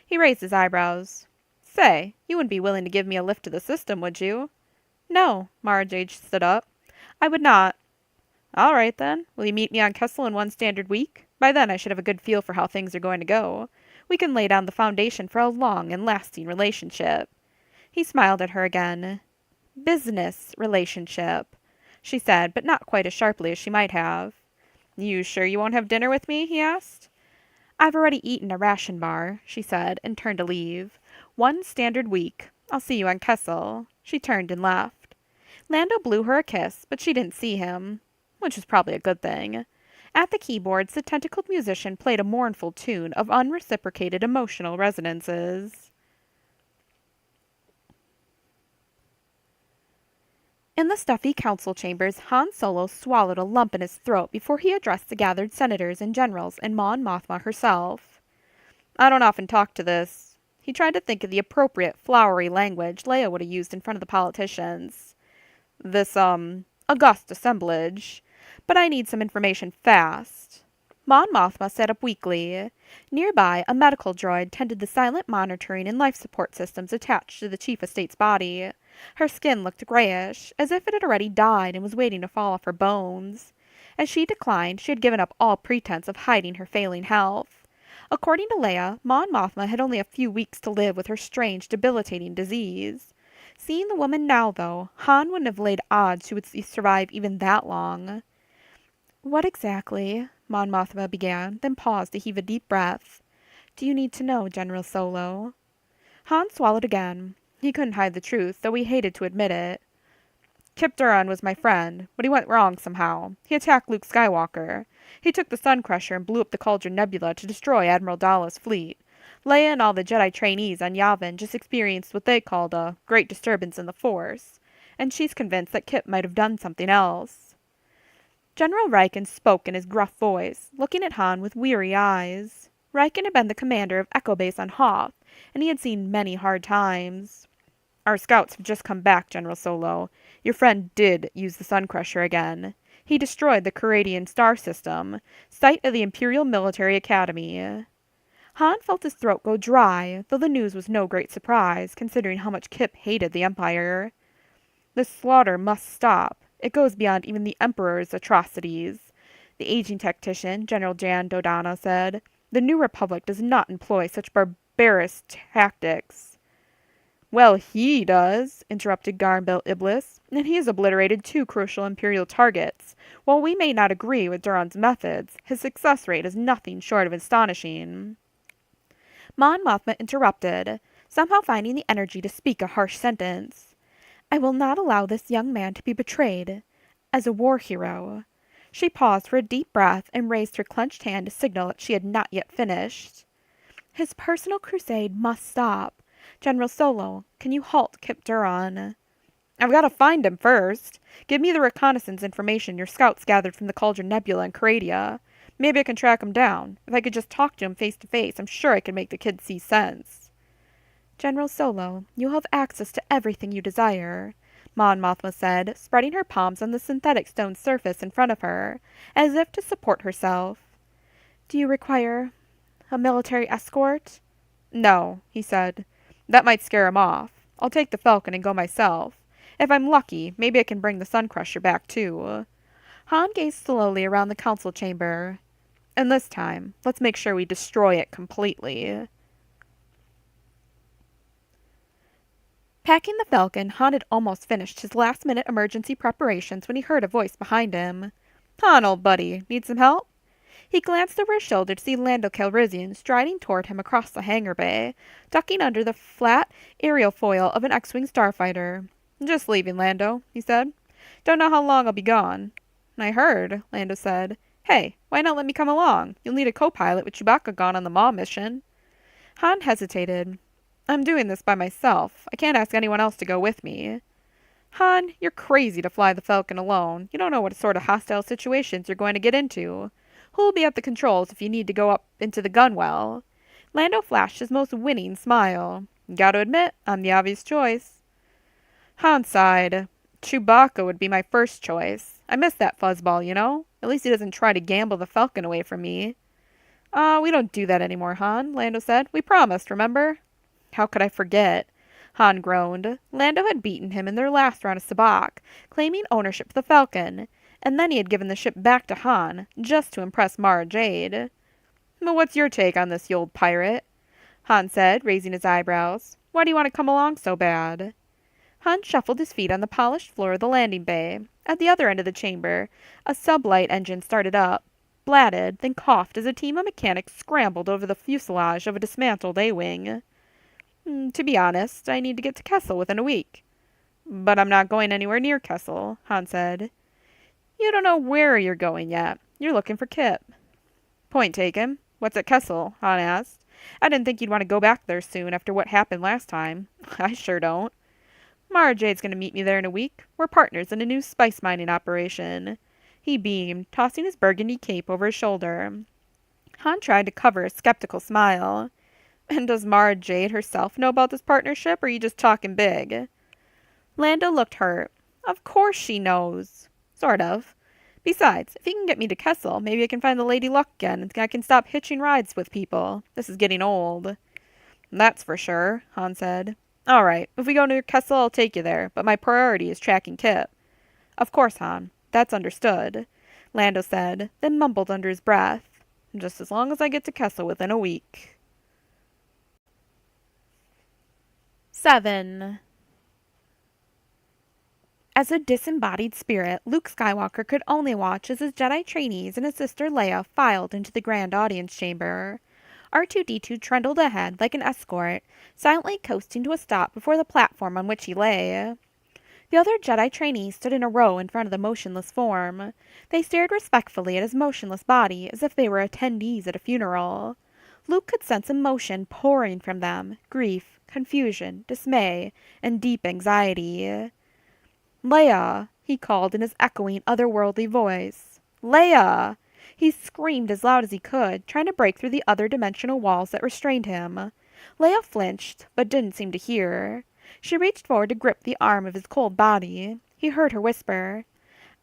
[SPEAKER 1] He raised his eyebrows. "Say, you wouldn't be willing to give me a lift to the system, would you?" "No," Mara Jade stood up. "I would not." "All right, then. Will you meet me on Kessel in one standard week? By then I should have a good feel for how things are going to go. We can lay down the foundation for a long and lasting relationship." He smiled at her again. "Business relationship," she said, but not quite as sharply as she might have. "You sure you won't have dinner with me?" he asked. "I've already eaten a ration bar," she said, and turned to leave. "One standard week. I'll see you on Kessel." She turned and left. Lando blew her a kiss, but she didn't see him, which was probably a good thing. At the keyboards, the tentacled musician played a mournful tune of unreciprocated emotional resonances. In the stuffy council chambers, Han Solo swallowed a lump in his throat before he addressed the gathered senators and generals and Mon Mothma herself. "I don't often talk to this." He tried to think of the appropriate flowery language Leia would have used in front of the politicians. "This, august assemblage. But I need some information fast." Mon Mothma sat up weakly. Nearby, a medical droid tended the silent monitoring and life support systems attached to the chief of state's body. Her skin looked grayish, as if it had already died and was waiting to fall off her bones. As she declined, she had given up all pretense of hiding her failing health. According to Leia, Mon Mothma had only a few weeks to live with her strange, debilitating disease. Seeing the woman now, though, Han wouldn't have laid odds she would survive even that long. "What exactly?" Mon Mothma began, then paused to heave a deep breath. Do you need to know, General Solo? Han swallowed again. He couldn't hide the truth, though he hated to admit it. Kip Duran was my friend, but he went wrong somehow. He attacked Luke Skywalker. He took the Sun Crusher and blew up the Cauldron Nebula to destroy Admiral Dalla's fleet. Leia and all the Jedi trainees on Yavin just experienced what they called a great disturbance in the Force, and she's convinced that Kip might have done something else. General Riken spoke in his gruff voice, looking at Han with weary eyes. Riken had been the commander of Echo Base on Hoth, and he had seen many hard times. Our scouts have just come back, General Solo. Your friend did use the Sun Crusher again. He destroyed the Caradian star system, site of the Imperial Military Academy. Han felt his throat go dry, though the news was no great surprise, considering how much Kip hated the Empire. This slaughter must stop. It goes beyond even the Emperor's atrocities. The aging tactician, General Jan Dodonna, said. The New Republic does not employ such barbarous tactics. Well, he does, interrupted Garnbil Iblis, and he has obliterated 2 crucial Imperial targets. While we may not agree with Duran's methods, his success rate is nothing short of astonishing. Mon Mothma interrupted, somehow finding the energy to speak a harsh sentence. I will not allow this young man to be betrayed. As a war hero. She paused for a deep breath and raised her clenched hand to signal that she had not yet finished. His personal crusade must stop. General Solo, can you halt Kip Duran? I've got to find him first. Give me the reconnaissance information your scouts gathered from the Cauldron Nebula and Caradia. Maybe I can track him down. If I could just talk to him face to face, I'm sure I could make the kid see sense. General Solo, you have access to everything you desire, Mon Mothma said, spreading her palms on the synthetic stone surface in front of her, as if to support herself. Do you require a military escort? No, he said. That might scare him off. I'll take the Falcon and go myself. If I'm lucky, maybe I can bring the Sun Crusher back too. Han gazed slowly around the council chamber. And this time, let's make sure we destroy it completely. Packing the Falcon, Han had almost finished his last-minute emergency preparations when he heard a voice behind him. Han, old buddy, need some help? He glanced over his shoulder to see Lando Calrissian striding toward him across the hangar bay, ducking under the flat aerial foil of an X-Wing starfighter. Just leaving, Lando, he said. Don't know how long I'll be gone. I heard, Lando said. Hey, why not let me come along? You'll need a co-pilot with Chewbacca gone on the Maw mission. Han hesitated. I'm doing this by myself. I can't ask anyone else to go with me. Han, you're crazy to fly the Falcon alone. You don't know what sort of hostile situations you're going to get into. Who'll be at the controls if you need to go up into the gunwale? Lando flashed his most winning smile. Gotta admit, I'm the obvious choice. Han sighed. Chewbacca would be my first choice. I miss that fuzzball, you know? At least he doesn't try to gamble the Falcon away from me. We don't do that anymore, Han, Lando said. We promised, remember? How could I forget? Han groaned. Lando had beaten him in their last round of sabacc, claiming ownership of the Falcon, and then he had given the ship back to Han, just to impress Mara Jade. But what's your take on this, you old pirate? Han said, raising his eyebrows. Why do you want to come along so bad? Han shuffled his feet on the polished floor of the landing bay. At the other end of the chamber, a sublight engine started up, blatted, then coughed as a team of mechanics scrambled over the fuselage of a dismantled A-wing. To be honest, I need to get to Kessel within a week. But I'm not going anywhere near Kessel, Han said. You don't know where you're going yet. You're looking for Kip. Point taken. What's at Kessel? Han asked. I didn't think you'd want to go back there soon after what happened last time. I sure don't. Mara Jade's going to meet me there in a week. We're partners in a new spice mining operation. He beamed, tossing his burgundy cape over his shoulder. Han tried to cover a skeptical smile. And does Mara Jade herself know about this partnership, or are you just talking big? Lando looked hurt. Of course she knows. Sort of. Besides, if you can get me to Kessel, maybe I can find the Lady Luck again, and I can stop hitching rides with people. This is getting old. That's for sure, Han said. All right, if we go near Kessel, I'll take you there, but my priority is tracking Kip. Of course, Han. That's understood, Lando said, then mumbled under his breath. Just as long as I get to Kessel within a week. 7. As a disembodied spirit, Luke Skywalker could only watch as his Jedi trainees and his sister Leia filed into the grand audience chamber. R2-D2 trundled ahead like an escort, silently coasting to a stop before the platform on which he lay. The other Jedi trainees stood in a row in front of the motionless form. They stared respectfully at his motionless body as if they were attendees at a funeral. Luke could sense emotion pouring from them, grief, confusion, dismay, and deep anxiety. "Leia!" he called in his echoing, otherworldly voice. "Leia!" He screamed as loud as he could, trying to break through the other dimensional walls that restrained him. Leia flinched, but didn't seem to hear. She reached forward to grip the arm of his cold body. He heard her whisper,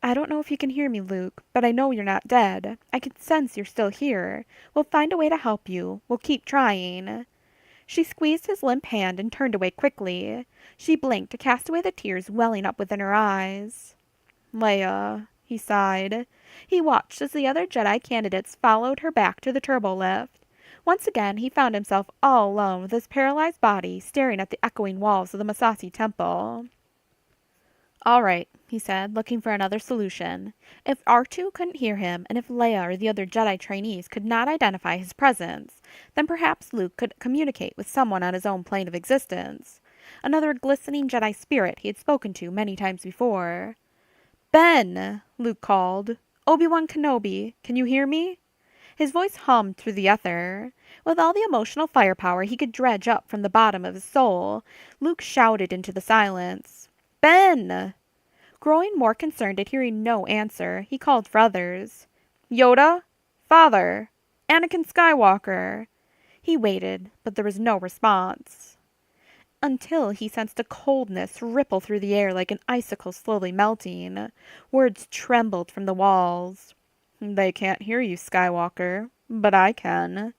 [SPEAKER 1] "I don't know if you can hear me, Luke, but I know you're not dead. I can sense you're still here. We'll find a way to help you. We'll keep trying." She squeezed his limp hand and turned away quickly. She blinked to cast away the tears welling up within her eyes. "Leia," he sighed. He watched as the other Jedi candidates followed her back to the turbo lift. Once again he found himself all alone with his paralyzed body staring at the echoing walls of the Massassi temple. "All right," he said, looking for another solution. If R2 couldn't hear him, and if Leia or the other Jedi trainees could not identify his presence, then perhaps Luke could communicate with someone on his own plane of existence. Another glistening Jedi spirit he had spoken to many times before. "Ben!" Luke called. "Obi-Wan Kenobi, can you hear me?" His voice hummed through the ether. With all the emotional firepower he could dredge up from the bottom of his soul, Luke shouted into the silence. "Ben!" Growing more concerned at hearing no answer, he called for others. "Yoda? Father? Anakin Skywalker?" He waited, but there was no response. Until he sensed a coldness ripple through the air like an icicle slowly melting. Words trembled from the walls. "They can't hear you, Skywalker, but I can."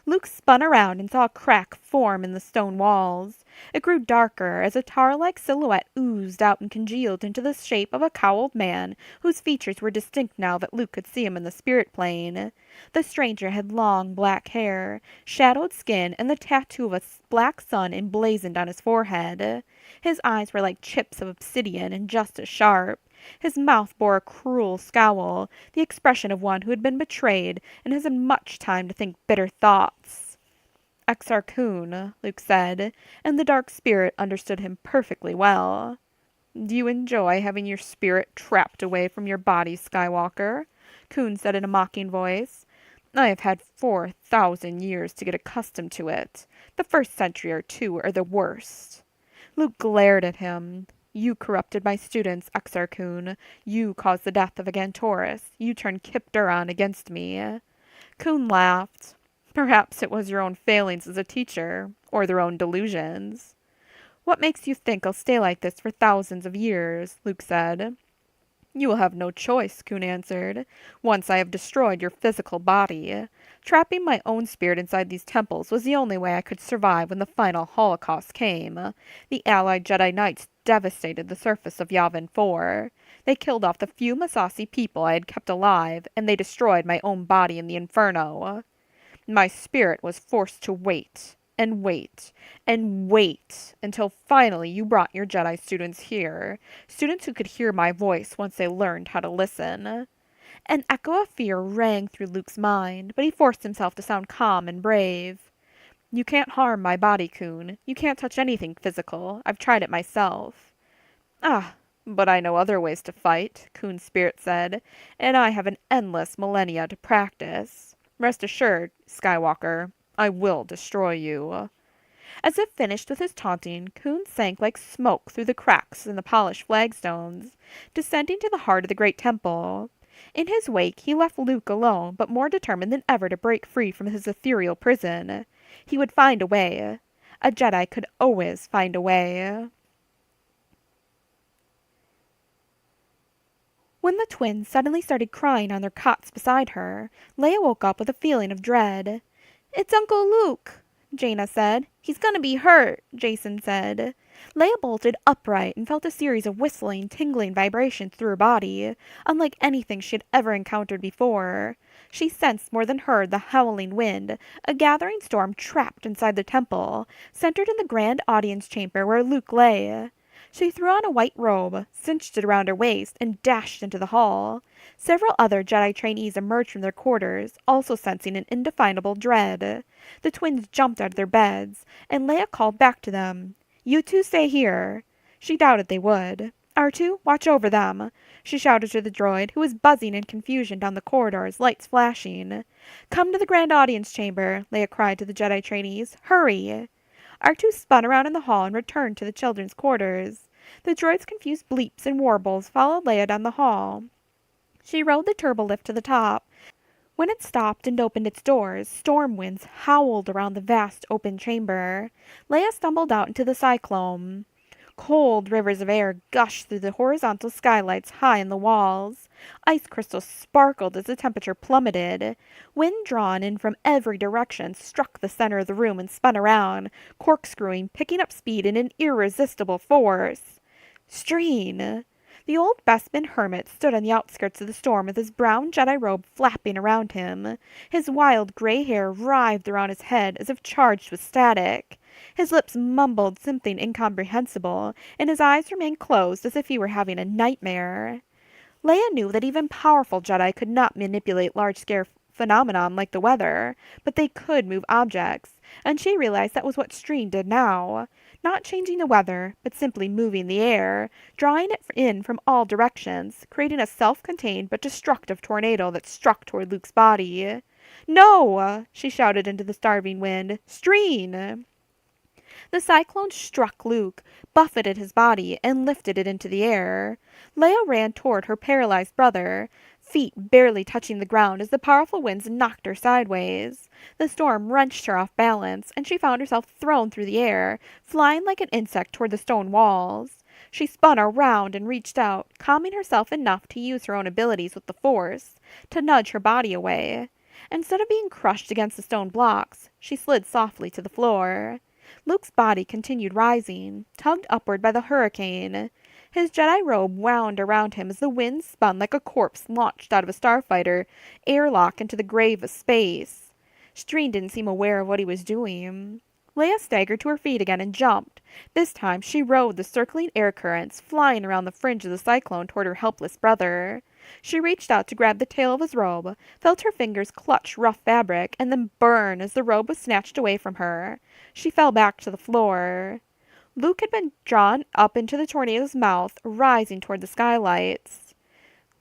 [SPEAKER 1] Luke spun around and saw a crack form in the stone walls. It grew darker as a tar-like silhouette oozed out and congealed into the shape of a cowled man whose features were distinct now that Luke could see him in the spirit plane. The stranger had long black hair, shadowed skin, and the tattoo of a black sun emblazoned on his forehead. His eyes were like chips of obsidian and just as sharp. His mouth bore a cruel scowl, the expression of one who had been betrayed and has had much time to think bitter thoughts. "Exar Kun," Luke said, and the dark spirit understood him perfectly well. "Do you enjoy having your spirit trapped away from your body, Skywalker?" Kun said in a mocking voice. "I have had 4,000 years to get accustomed to it. The first century or two are the worst." Luke glared at him. "You corrupted my students, Exar Kun. You caused the death of a Gantoris. You turned Kip Duron against me." Kun laughed. "Perhaps it was your own failings as a teacher, or their own delusions." "What makes you think I'll stay like this for thousands of years?" Luke said. "You will have no choice," Kun answered, "once I have destroyed your physical body. Trapping my own spirit inside these temples was the only way I could survive when the final Holocaust came. The Allied Jedi Knights devastated the surface of Yavin 4. They killed off the few Massassi people I had kept alive, and they destroyed my own body in the Inferno. My spirit was forced to wait, and wait, and wait, until finally you brought your Jedi students here. Students who could hear my voice once they learned how to listen." An echo of fear rang through Luke's mind, but he forced himself to sound calm and brave. "You can't harm my body, Kun. You can't touch anything physical. I've tried it myself." "Ah, but I know other ways to fight," Kun's spirit said, "and I have an endless millennia to practice. Rest assured, Skywalker, I will destroy you." As if finished with his taunting, Kun sank like smoke through the cracks in the polished flagstones, descending to the heart of the great temple. In his wake he left Luke alone, but more determined than ever to break free from his ethereal prison. He would find a way. A Jedi could always find a way. When the twins suddenly started crying on their cots beside her, Leia woke up with a feeling of dread. "It's Uncle Luke," Jaina said. "He's gonna be hurt," Jason said. Leia bolted upright and felt a series of whistling, tingling vibrations through her body, unlike anything she had ever encountered before. She sensed more than heard the howling wind, a gathering storm trapped inside the temple, centered in the grand audience chamber where Luke lay. She threw on a white robe, cinched it around her waist, and dashed into the hall. Several other Jedi trainees emerged from their quarters, also sensing an indefinable dread. The twins jumped out of their beds, and Leia called back to them. "You two stay here." She doubted they would. "R2, watch over them," she shouted to the droid, who was buzzing in confusion down the corridors, lights flashing. "Come to the Grand Audience Chamber," Leia cried to the Jedi trainees. "Hurry!" R2 spun around in the hall and returned to the children's quarters. The droid's confused bleeps and warbles followed Leia down the hall. She rode the turbolift to the top. When it stopped and opened its doors, storm winds howled around the vast open chamber. Leia stumbled out into the cyclone. Cold rivers of air gushed through the horizontal skylights high in the walls. Ice crystals sparkled as the temperature plummeted. Wind drawn in from every direction struck the center of the room and spun around, corkscrewing, picking up speed in an irresistible force. Streen! The old Bespin hermit stood on the outskirts of the storm with his brown Jedi robe flapping around him. His wild gray hair writhed around his head as if charged with static. His lips mumbled something incomprehensible, and his eyes remained closed as if he were having a nightmare. Leia knew that even powerful Jedi could not manipulate large-scale phenomenon like the weather, but they could move objects, and she realized that was what Streen did now. Not changing the weather, but simply moving the air, drawing it in from all directions, creating a self-contained but destructive tornado that struck toward Luke's body. "No!" she shouted into the starving wind. "Streen!" The cyclone struck Luke, buffeted his body, and lifted it into the air. Leia ran toward her paralyzed brother, feet barely touching the ground as the powerful winds knocked her sideways. The storm wrenched her off balance, and she found herself thrown through the air, flying like an insect toward the stone walls. She spun around and reached out, calming herself enough to use her own abilities with the Force, to nudge her body away. Instead of being crushed against the stone blocks, she slid softly to the floor. Luke's body continued rising, tugged upward by the hurricane. His Jedi robe wound around him as the wind spun like a corpse launched out of a starfighter airlock into the grave of space. Streen didn't seem aware of what he was doing. Leia staggered to her feet again and jumped. This time she rode the circling air currents, flying around the fringe of the cyclone toward her helpless brother. She reached out to grab the tail of his robe, felt her fingers clutch rough fabric, and then burn as the robe was snatched away from her. She fell back to the floor. Luke had been drawn up into the tornado's mouth, rising toward the skylights.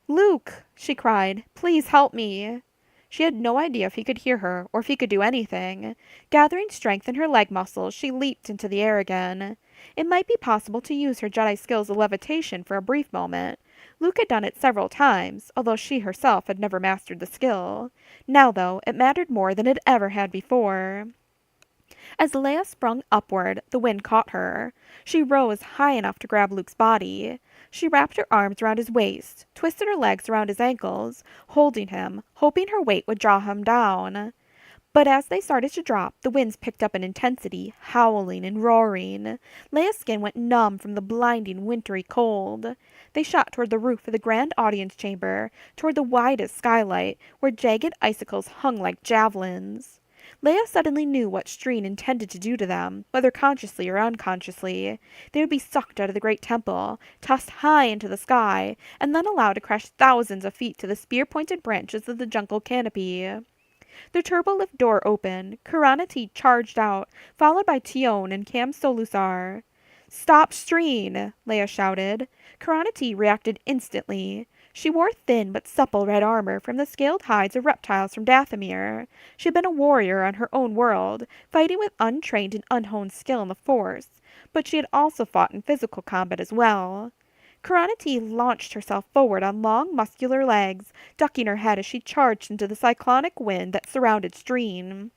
[SPEAKER 1] "Luke!" she cried. "Please help me!" She had no idea if he could hear her, or if he could do anything. Gathering strength in her leg muscles, she leaped into the air again. It might be possible to use her Jedi skills of levitation for a brief moment. Luke had done it several times, although she herself had never mastered the skill. Now, though, it mattered more than it ever had before. As Leia sprung upward, the wind caught her. She rose high enough to grab Luke's body. She wrapped her arms around his waist, twisted her legs around his ankles, holding him, hoping her weight would draw him down. But as they started to drop, the winds picked up in intensity, howling and roaring. Leia's skin went numb from the blinding, wintry cold. They shot toward the roof of the grand audience chamber, toward the widest skylight, where jagged icicles hung like javelins. Leia suddenly knew what Streen intended to do to them, whether consciously or unconsciously. They would be sucked out of the great temple, tossed high into the sky, and then allowed to crash thousands of feet to the spear-pointed branches of the jungle canopy. The turbolift door opened. Karana T charged out, followed by Tion and Cam Solusar. "Stop Streen!" Leia shouted. Karana T reacted instantly. She wore thin but supple red armor from the scaled hides of reptiles from Dathomir. She had been a warrior on her own world, fighting with untrained and unhoned skill in the Force, but she had also fought in physical combat as well. Karana T launched herself forward on long, muscular legs, ducking her head as she charged into the cyclonic wind that surrounded Streen.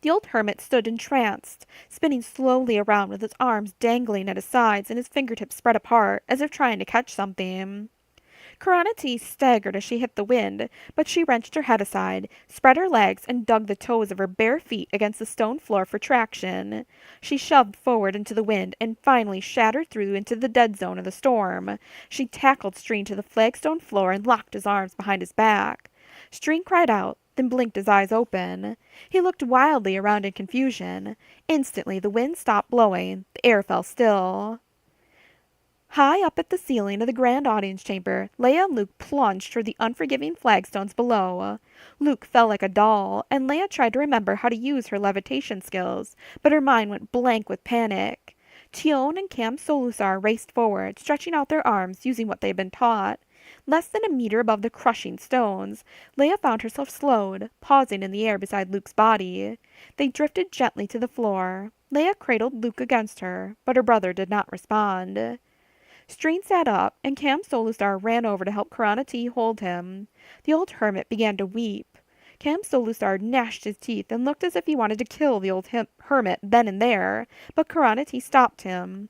[SPEAKER 1] The old hermit stood entranced, spinning slowly around with his arms dangling at his sides and his fingertips spread apart, as if trying to catch something. Karana T staggered as she hit the wind, but she wrenched her head aside, spread her legs, and dug the toes of her bare feet against the stone floor for traction. She shoved forward into the wind and finally shattered through into the dead zone of the storm. She tackled Streen to the flagstone floor and locked his arms behind his back. Streen cried out, then blinked his eyes open. He looked wildly around in confusion. Instantly the wind stopped blowing. The air fell still. High up at the ceiling of the grand audience chamber, Leia and Luke plunged toward the unforgiving flagstones below. Luke fell like a doll, and Leia tried to remember how to use her levitation skills, but her mind went blank with panic. Tion and Cam Solusar raced forward, stretching out their arms, using what they had been taught. Less than a meter above the crushing stones, Leia found herself slowed, pausing in the air beside Luke's body. They drifted gently to the floor. Leia cradled Luke against her, but her brother did not respond. Strain sat up, and Cam Solusar ran over to help Karana T hold him. The old hermit began to weep. Cam Solusar gnashed his teeth and looked as if he wanted to kill the old hermit then and there, but Karana T stopped him.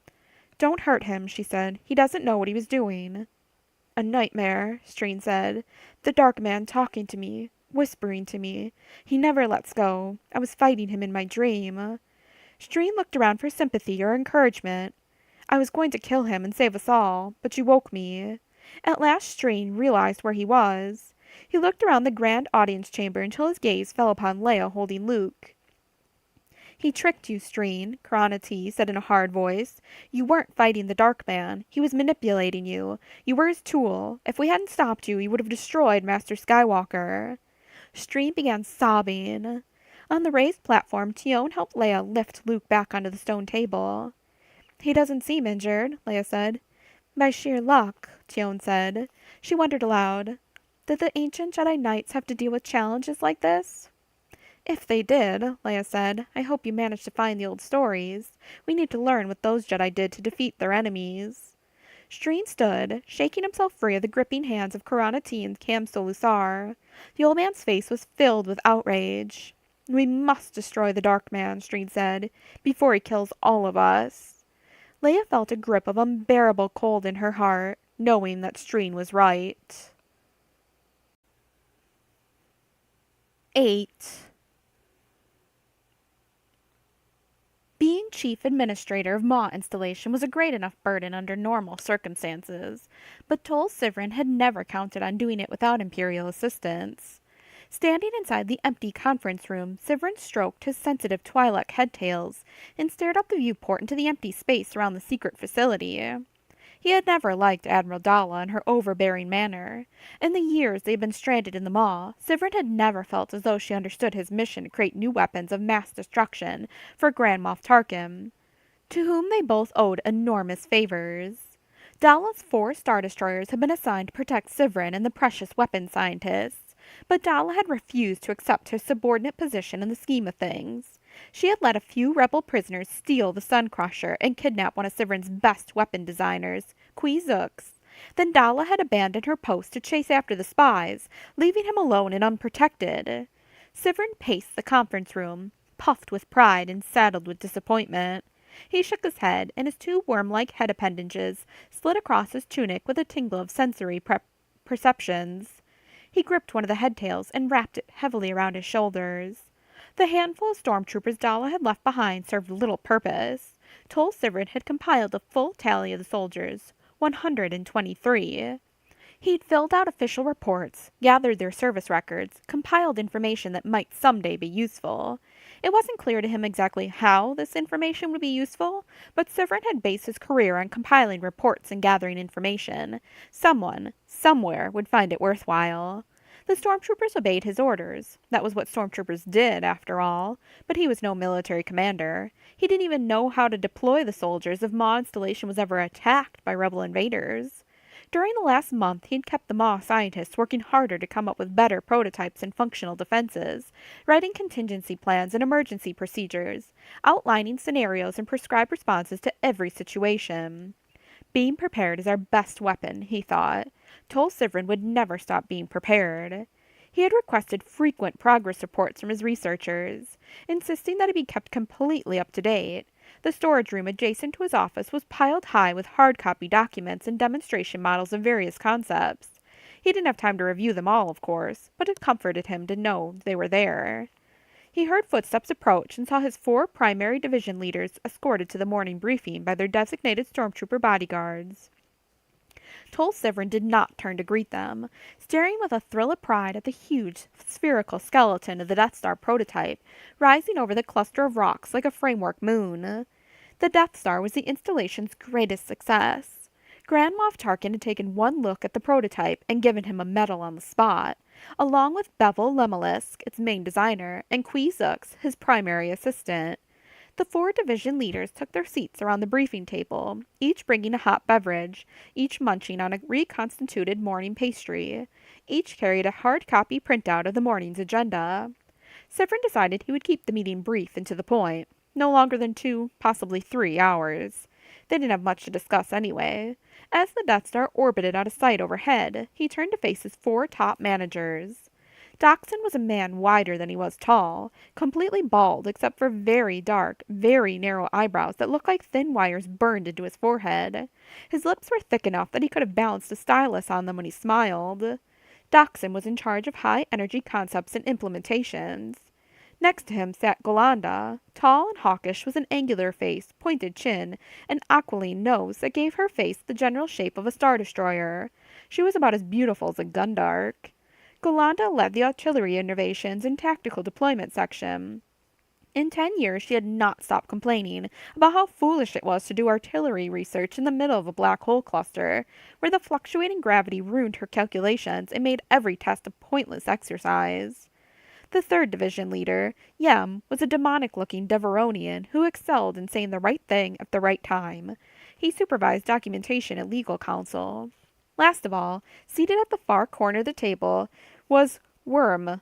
[SPEAKER 1] "Don't hurt him," she said. "He doesn't know what he was doing." "A nightmare," Strain said. "The dark man talking to me, whispering to me. He never lets go. I was fighting him in my dream." Strain looked around for sympathy or encouragement. "I was going to kill him and save us all, but you woke me." At last Strain realized where he was. He looked around the grand audience chamber until his gaze fell upon Leia holding Luke. "He tricked you, Strain," Karana T said in a hard voice. "You weren't fighting the Dark Man. He was manipulating you. You were his tool. If we hadn't stopped you, you would have destroyed Master Skywalker." Strain began sobbing. On the raised platform, Tion helped Leia lift Luke back onto the stone table. "He doesn't seem injured," Leia said. "By sheer luck," Tion said. She wondered aloud, "Did the ancient Jedi Knights have to deal with challenges like this?" "If they did," Leia said, "I hope you managed to find the old stories. We need to learn what those Jedi did to defeat their enemies." Strain stood, shaking himself free of the gripping hands of Karana T and Cam Solusar. The old man's face was filled with outrage. "We must destroy the Dark Man," Strain said, "before he kills all of us." Leia felt a grip of unbearable cold in her heart, knowing that Strain was right. 8. Being chief administrator of Maw Installation was a great enough burden under normal circumstances, but Tol Sivrin had never counted on doing it without Imperial assistance. Standing inside the empty conference room, Sivrin stroked his sensitive Twi'lek headtails and stared up the viewport into the empty space around the secret facility. He had never liked Admiral Dalla and her overbearing manner. In the years they had been stranded in the Maw, Sivrin had never felt as though she understood his mission to create new weapons of mass destruction for Grand Moff Tarkin, to whom they both owed enormous favors. Dalla's 4 Star Destroyers had been assigned to protect Sivrin and the precious weapons scientists, but Dalla had refused to accept his subordinate position in the scheme of things. She had let a few rebel prisoners steal the Sun Crusher and kidnap one of Sivrin's best weapon designers, Qui Zux. Then Dalla had abandoned her post to chase after the spies, leaving him alone and unprotected. Sivrin paced the conference room, puffed with pride and saddled with disappointment. He shook his head, and his 2 worm-like head appendages slid across his tunic with a tingle of sensory perceptions. He gripped one of the headtails and wrapped it heavily around his shoulders. The handful of stormtroopers Dalla had left behind served little purpose. Tol Sivrin had compiled a full tally of the soldiers, 123. He'd filled out official reports, gathered their service records, compiled information that might someday be useful. It wasn't clear to him exactly how this information would be useful, but Sivrin had based his career on compiling reports and gathering information. Someone, somewhere, would find it worthwhile. The stormtroopers obeyed his orders. That was what stormtroopers did, after all. But he was no military commander. He didn't even know how to deploy the soldiers if Maw Installation was ever attacked by rebel invaders. During the last month, he'd kept the Maw scientists working harder to come up with better prototypes and functional defenses, writing contingency plans and emergency procedures, outlining scenarios and prescribed responses to every situation. Being prepared is our best weapon, he thought. Tol Sivrin would never stop being prepared. He had requested frequent progress reports from his researchers, insisting that he be kept completely up to date. The storage room adjacent to his office was piled high with hard copy documents and demonstration models of various concepts. He didn't have time to review them all, of course, but it comforted him to know they were there. He heard footsteps approach and saw his 4 primary division leaders escorted to the morning briefing by their designated stormtrooper bodyguards. Tol Sivrin did not turn to greet them, staring with a thrill of pride at the huge spherical skeleton of the Death Star prototype, rising over the cluster of rocks like a framework moon. The Death Star was the installation's greatest success. Grand Moff Tarkin had taken one look at the prototype and given him a medal on the spot, along with Bevel Lemelisk, its main designer, and Qui Zux, his primary assistant. The four division leaders took their seats around the briefing table, each bringing a hot beverage, each munching on a reconstituted morning pastry. Each carried a hard copy printout of the morning's agenda. Severin decided he would keep the meeting brief and to the point, no longer than 2, possibly 3 hours. They didn't have much to discuss anyway. As the Death Star orbited out of sight overhead, he turned to face his four top managers. Doxson was a man wider than he was tall, completely bald except for very dark, very narrow eyebrows that looked like thin wires burned into his forehead. His lips were thick enough that he could have balanced a stylus on them when he smiled. Doxson was in charge of high-energy concepts and implementations. Next to him sat Golanda, tall and hawkish with an angular face, pointed chin, and aquiline nose that gave her face the general shape of a star destroyer. She was about as beautiful as a Gundark. Golanda led the artillery innovations and tactical deployment section. In 10 years she had not stopped complaining about how foolish it was to do artillery research in the middle of a black hole cluster, where the fluctuating gravity ruined her calculations and made every test a pointless exercise. The third division leader, Yem, was a demonic-looking Deveronian who excelled in saying the right thing at the right time. He supervised documentation and legal counsel. Last of all, seated at the far corner of the table, was Worm,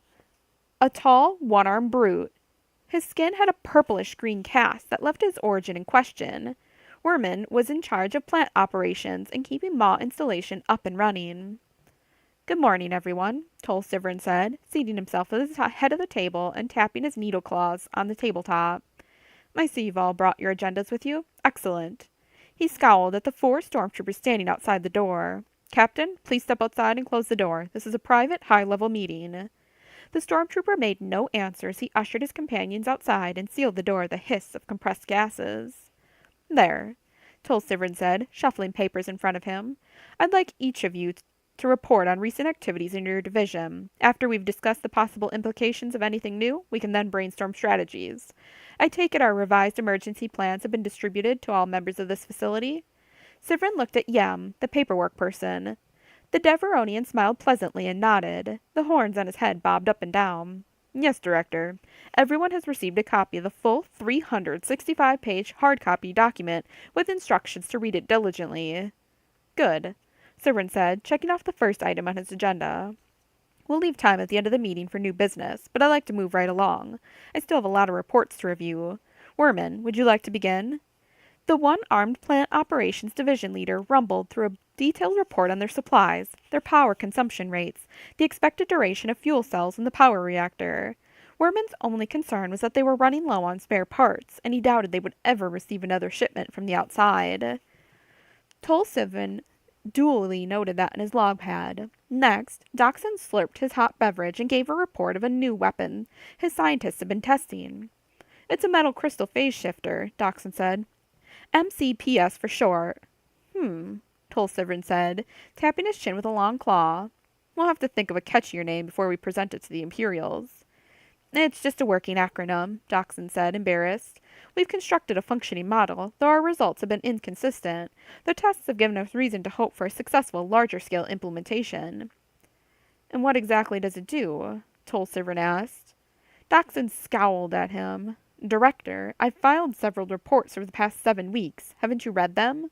[SPEAKER 1] a tall, one-armed brute. His skin had a purplish-green cast that left his origin in question. Worman was in charge of plant operations and keeping Maw installation up and running. "Good morning, everyone," Tol Sivrin said, seating himself at the head of the table and tapping his needle claws on the tabletop. "I see you've all brought your agendas with you. Excellent." He scowled at the 4 stormtroopers standing outside the door. "Captain, please step outside and close the door. This is a private, high-level meeting." The stormtrooper made no answer as he ushered his companions outside and sealed the door with a hiss of compressed gases. "There," Tol Sivrin said, shuffling papers in front of him. "I'd like each of you to report on recent activities in your division. After we've discussed the possible implications of anything new, we can then brainstorm strategies. I take it our revised emergency plans have been distributed to all members of this facility?" Sivrin looked at Yem, the paperwork person. The Deveronian smiled pleasantly and nodded. The horns on his head bobbed up and down. "Yes, Director. Everyone has received a copy of the full 365-page hard-copy document with instructions to read it diligently." "Good," Sivrin said, checking off the first item on his agenda. "We'll leave time at the end of the meeting for new business, but I'd like to move right along. I still have a lot of reports to review. Worman, would you like to begin?" The one-armed plant operations division leader rumbled through a detailed report on their supplies, their power consumption rates, the expected duration of fuel cells in the power reactor. Worman's only concern was that they were running low on spare parts, and he doubted they would ever receive another shipment from the outside. Tol Sivrin duly noted that in his log pad. Next, Doxson slurped his hot beverage and gave a report of a new weapon his scientists had been testing. "It's a metal crystal phase shifter," Doxson said. "MCPS for short." Tol Sivrin said, tapping his chin with a long claw. "We'll have to think of a catchier name before we present it to the Imperials." "It's just a working acronym," Doxson said, embarrassed. "We've constructed a functioning model, though our results have been inconsistent. The tests have given us reason to hope for a successful, larger-scale implementation." "And what exactly does it do?" Tol Sivrin asked. Doxson scowled at him. "Director, I've filed several reports over the past 7 weeks. Haven't you read them?"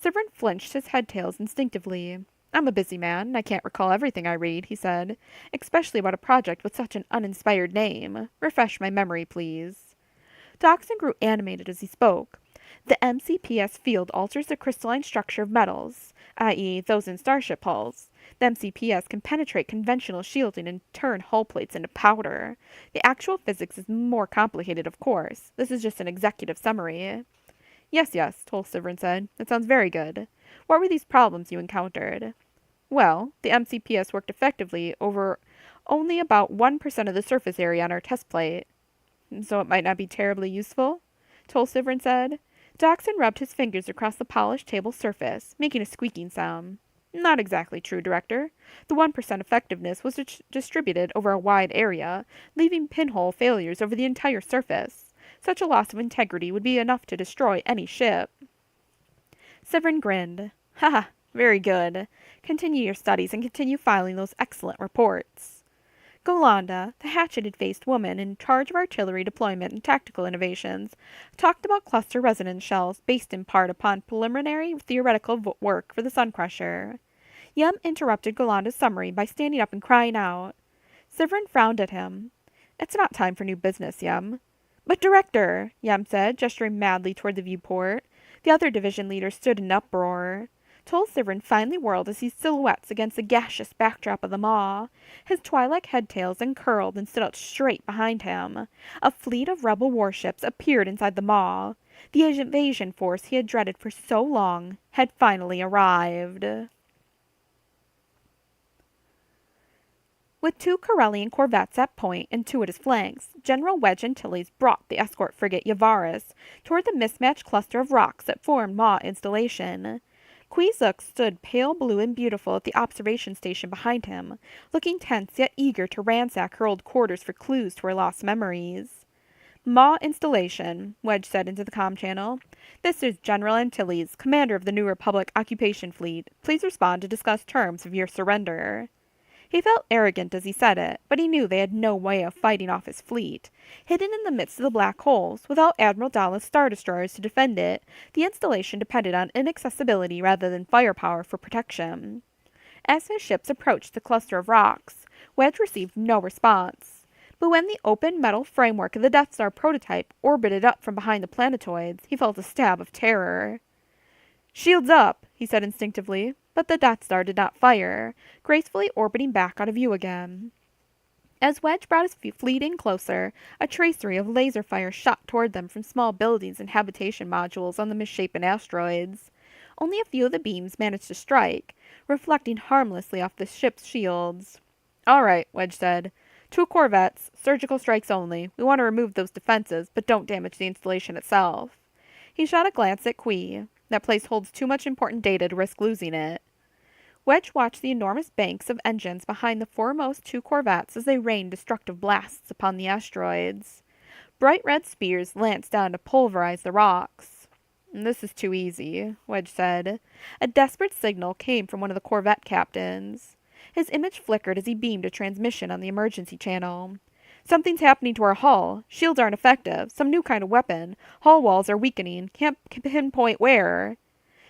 [SPEAKER 1] Sivrin flinched his head-tails instinctively. "I'm a busy man, and I can't recall everything I read," he said, "especially about a project with such an uninspired name. Refresh my memory, please." Doxson grew animated as he spoke. "The MCPS field alters the crystalline structure of metals, i.e., those in starship hulls. The MCPS can penetrate conventional shielding and turn hull plates into powder. The actual physics is more complicated, of course. This is just an executive summary." Yes, Tol Sivrin said. "That sounds very good. What were these problems you encountered?" "Well, the MCPS worked effectively over only about 1% of the surface area on our test plate." "So it might not be terribly useful?" Tol Sivrin said. Doxson rubbed his fingers across the polished table surface, making a squeaking sound. "Not exactly true, Director. The 1% effectiveness was distributed over a wide area, leaving pinhole failures over the entire surface. Such a loss of integrity would be enough to destroy any ship." Sivrin grinned. Ha! Very good. Continue your studies and continue filing those excellent reports. Golanda, the hatcheted-faced woman in charge of artillery deployment and tactical innovations, talked about cluster resonance shells based in part upon preliminary theoretical work for the Sun Crusher. Yem interrupted Golanda's summary by standing up and crying out. Severin frowned at him. It's not time for new business, Yem. But, Director, Yem said, gesturing madly toward the viewport. The other division leaders stood in uproar. Severin finally whirled to see silhouettes against the gaseous backdrop of the maw. His twilight headtails uncurled and stood out straight behind him. A fleet of rebel warships appeared inside the maw. The invasion force he had dreaded for so long had finally arrived. With 2 Corellian corvettes at point and 2 at his flanks, General Wedge Antilles brought the escort frigate Yavaris toward the mismatched cluster of rocks that formed Maw Installation. Queezook stood pale blue and beautiful at the observation station behind him, looking tense yet eager to ransack her old quarters for clues to her lost memories. Maw Installation, Wedge said into the comm channel. This is General Antilles, commander of the New Republic Occupation Fleet. Please respond to discuss terms of your surrender. He felt arrogant as he said it, but he knew they had no way of fighting off his fleet. Hidden in the midst of the black holes, without Admiral Dalla's star destroyers to defend it, the installation depended on inaccessibility rather than firepower for protection. As his ships approached the cluster of rocks, Wedge received no response. But when the open metal framework of the Death Star prototype orbited up from behind the planetoids, he felt a stab of terror. Shields up, he said instinctively, but the Death Star did not fire, gracefully orbiting back out of view again. As Wedge brought his fleet in closer, a tracery of laser fire shot toward them from small buildings and habitation modules on the misshapen asteroids. Only a few of the beams managed to strike, reflecting harmlessly off the ship's shields. All right, Wedge said. 2 corvettes, surgical strikes only. We want to remove those defenses, but don't damage the installation itself. He shot a glance at Quee. That place holds too much important data to risk losing it. Wedge watched the enormous banks of engines behind the foremost 2 corvettes as they rained destructive blasts upon the asteroids. Bright red spears lanced down to pulverize the rocks. This is too easy, Wedge said. A desperate signal came from one of the corvette captains. His image flickered as he beamed a transmission on the emergency channel. Something's happening to our hull. Shields aren't effective. Some new kind of weapon. Hull walls are weakening. Can't pinpoint where.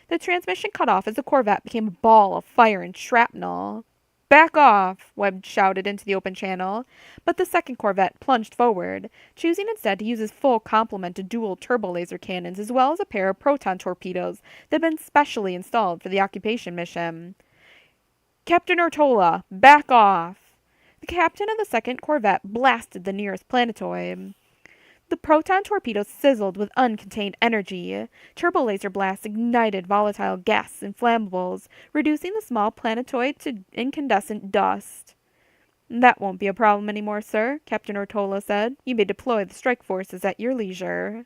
[SPEAKER 1] The transmission cut off as the corvette became a ball of fire and shrapnel. Back off, Webb shouted into the open channel, but the second corvette plunged forward, choosing instead to use his full complement of dual turbo-laser cannons as well as a pair of proton torpedoes that had been specially installed for the occupation mission. Captain Ortola, back off! The captain of the second corvette blasted the nearest planetoid. The proton torpedoes sizzled with uncontained energy. Turbo-laser blasts ignited volatile gas and flammables, reducing the small planetoid to incandescent dust. That won't be a problem anymore, sir, Captain Ortola said. You may deploy the strike forces at your leisure.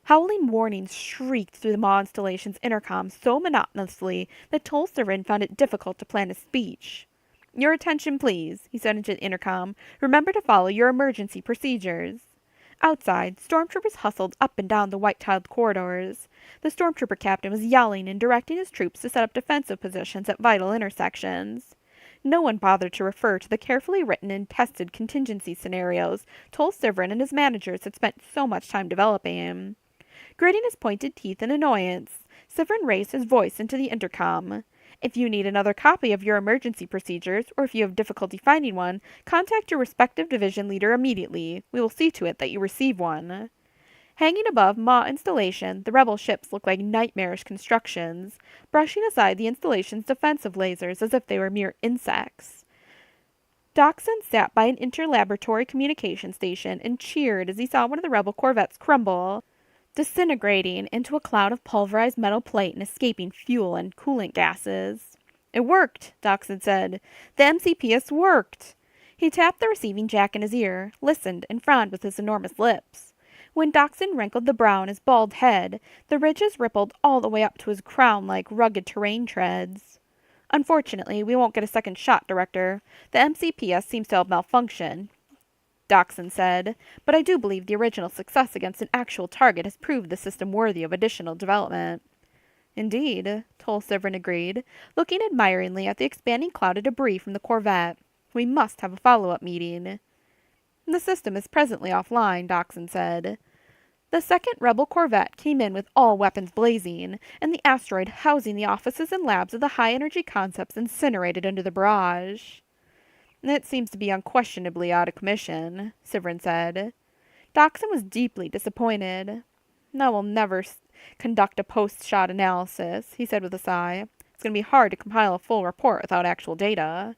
[SPEAKER 1] Howling warnings shrieked through the Maw installation's intercom so monotonously that Severin found it difficult to plan a speech. Your attention, please, he said into the intercom. Remember to follow your emergency procedures. Outside, stormtroopers hustled up and down the white-tiled corridors. The stormtrooper captain was yelling and directing his troops to set up defensive positions at vital intersections. No one bothered to refer to the carefully written and tested contingency scenarios Severin and his managers had spent so much time developing. Gritting his pointed teeth in annoyance, Severin raised his voice into the intercom. If you need another copy of your emergency procedures, or if you have difficulty finding one, contact your respective division leader immediately. We will see to it that you receive one. Hanging above Maw installation, the rebel ships looked like nightmarish constructions, brushing aside the installation's defensive lasers as if they were mere insects. Dockson sat by an interlaboratory communication station and cheered as he saw one of the rebel corvettes crumble, disintegrating into a cloud of pulverized metal plate and escaping fuel and coolant gases. It worked, Dockson said. The MCPS worked. He tapped the receiving jack in his ear, listened, and frowned with his enormous lips. When Dockson wrinkled the brow on his bald head, the ridges rippled all the way up to his crown like rugged terrain treads. Unfortunately, we won't get a second shot, Director. The MCPS seems to have malfunctioned. Doxson said, but I do believe the original success against an actual target has proved the system worthy of additional development. Indeed, Tolsivrin agreed, looking admiringly at the expanding cloud of debris from the Corvette. We must have a follow-up meeting. The system is presently offline, Doxson said. The second rebel corvette came in with all weapons blazing, and the asteroid housing the offices and labs of the high-energy concepts incinerated under the barrage. It seems to be unquestionably out of commission, Sivrin said. Doxson was deeply disappointed. I will never conduct a post-shot analysis, he said with a sigh. It's going to be hard to compile a full report without actual data.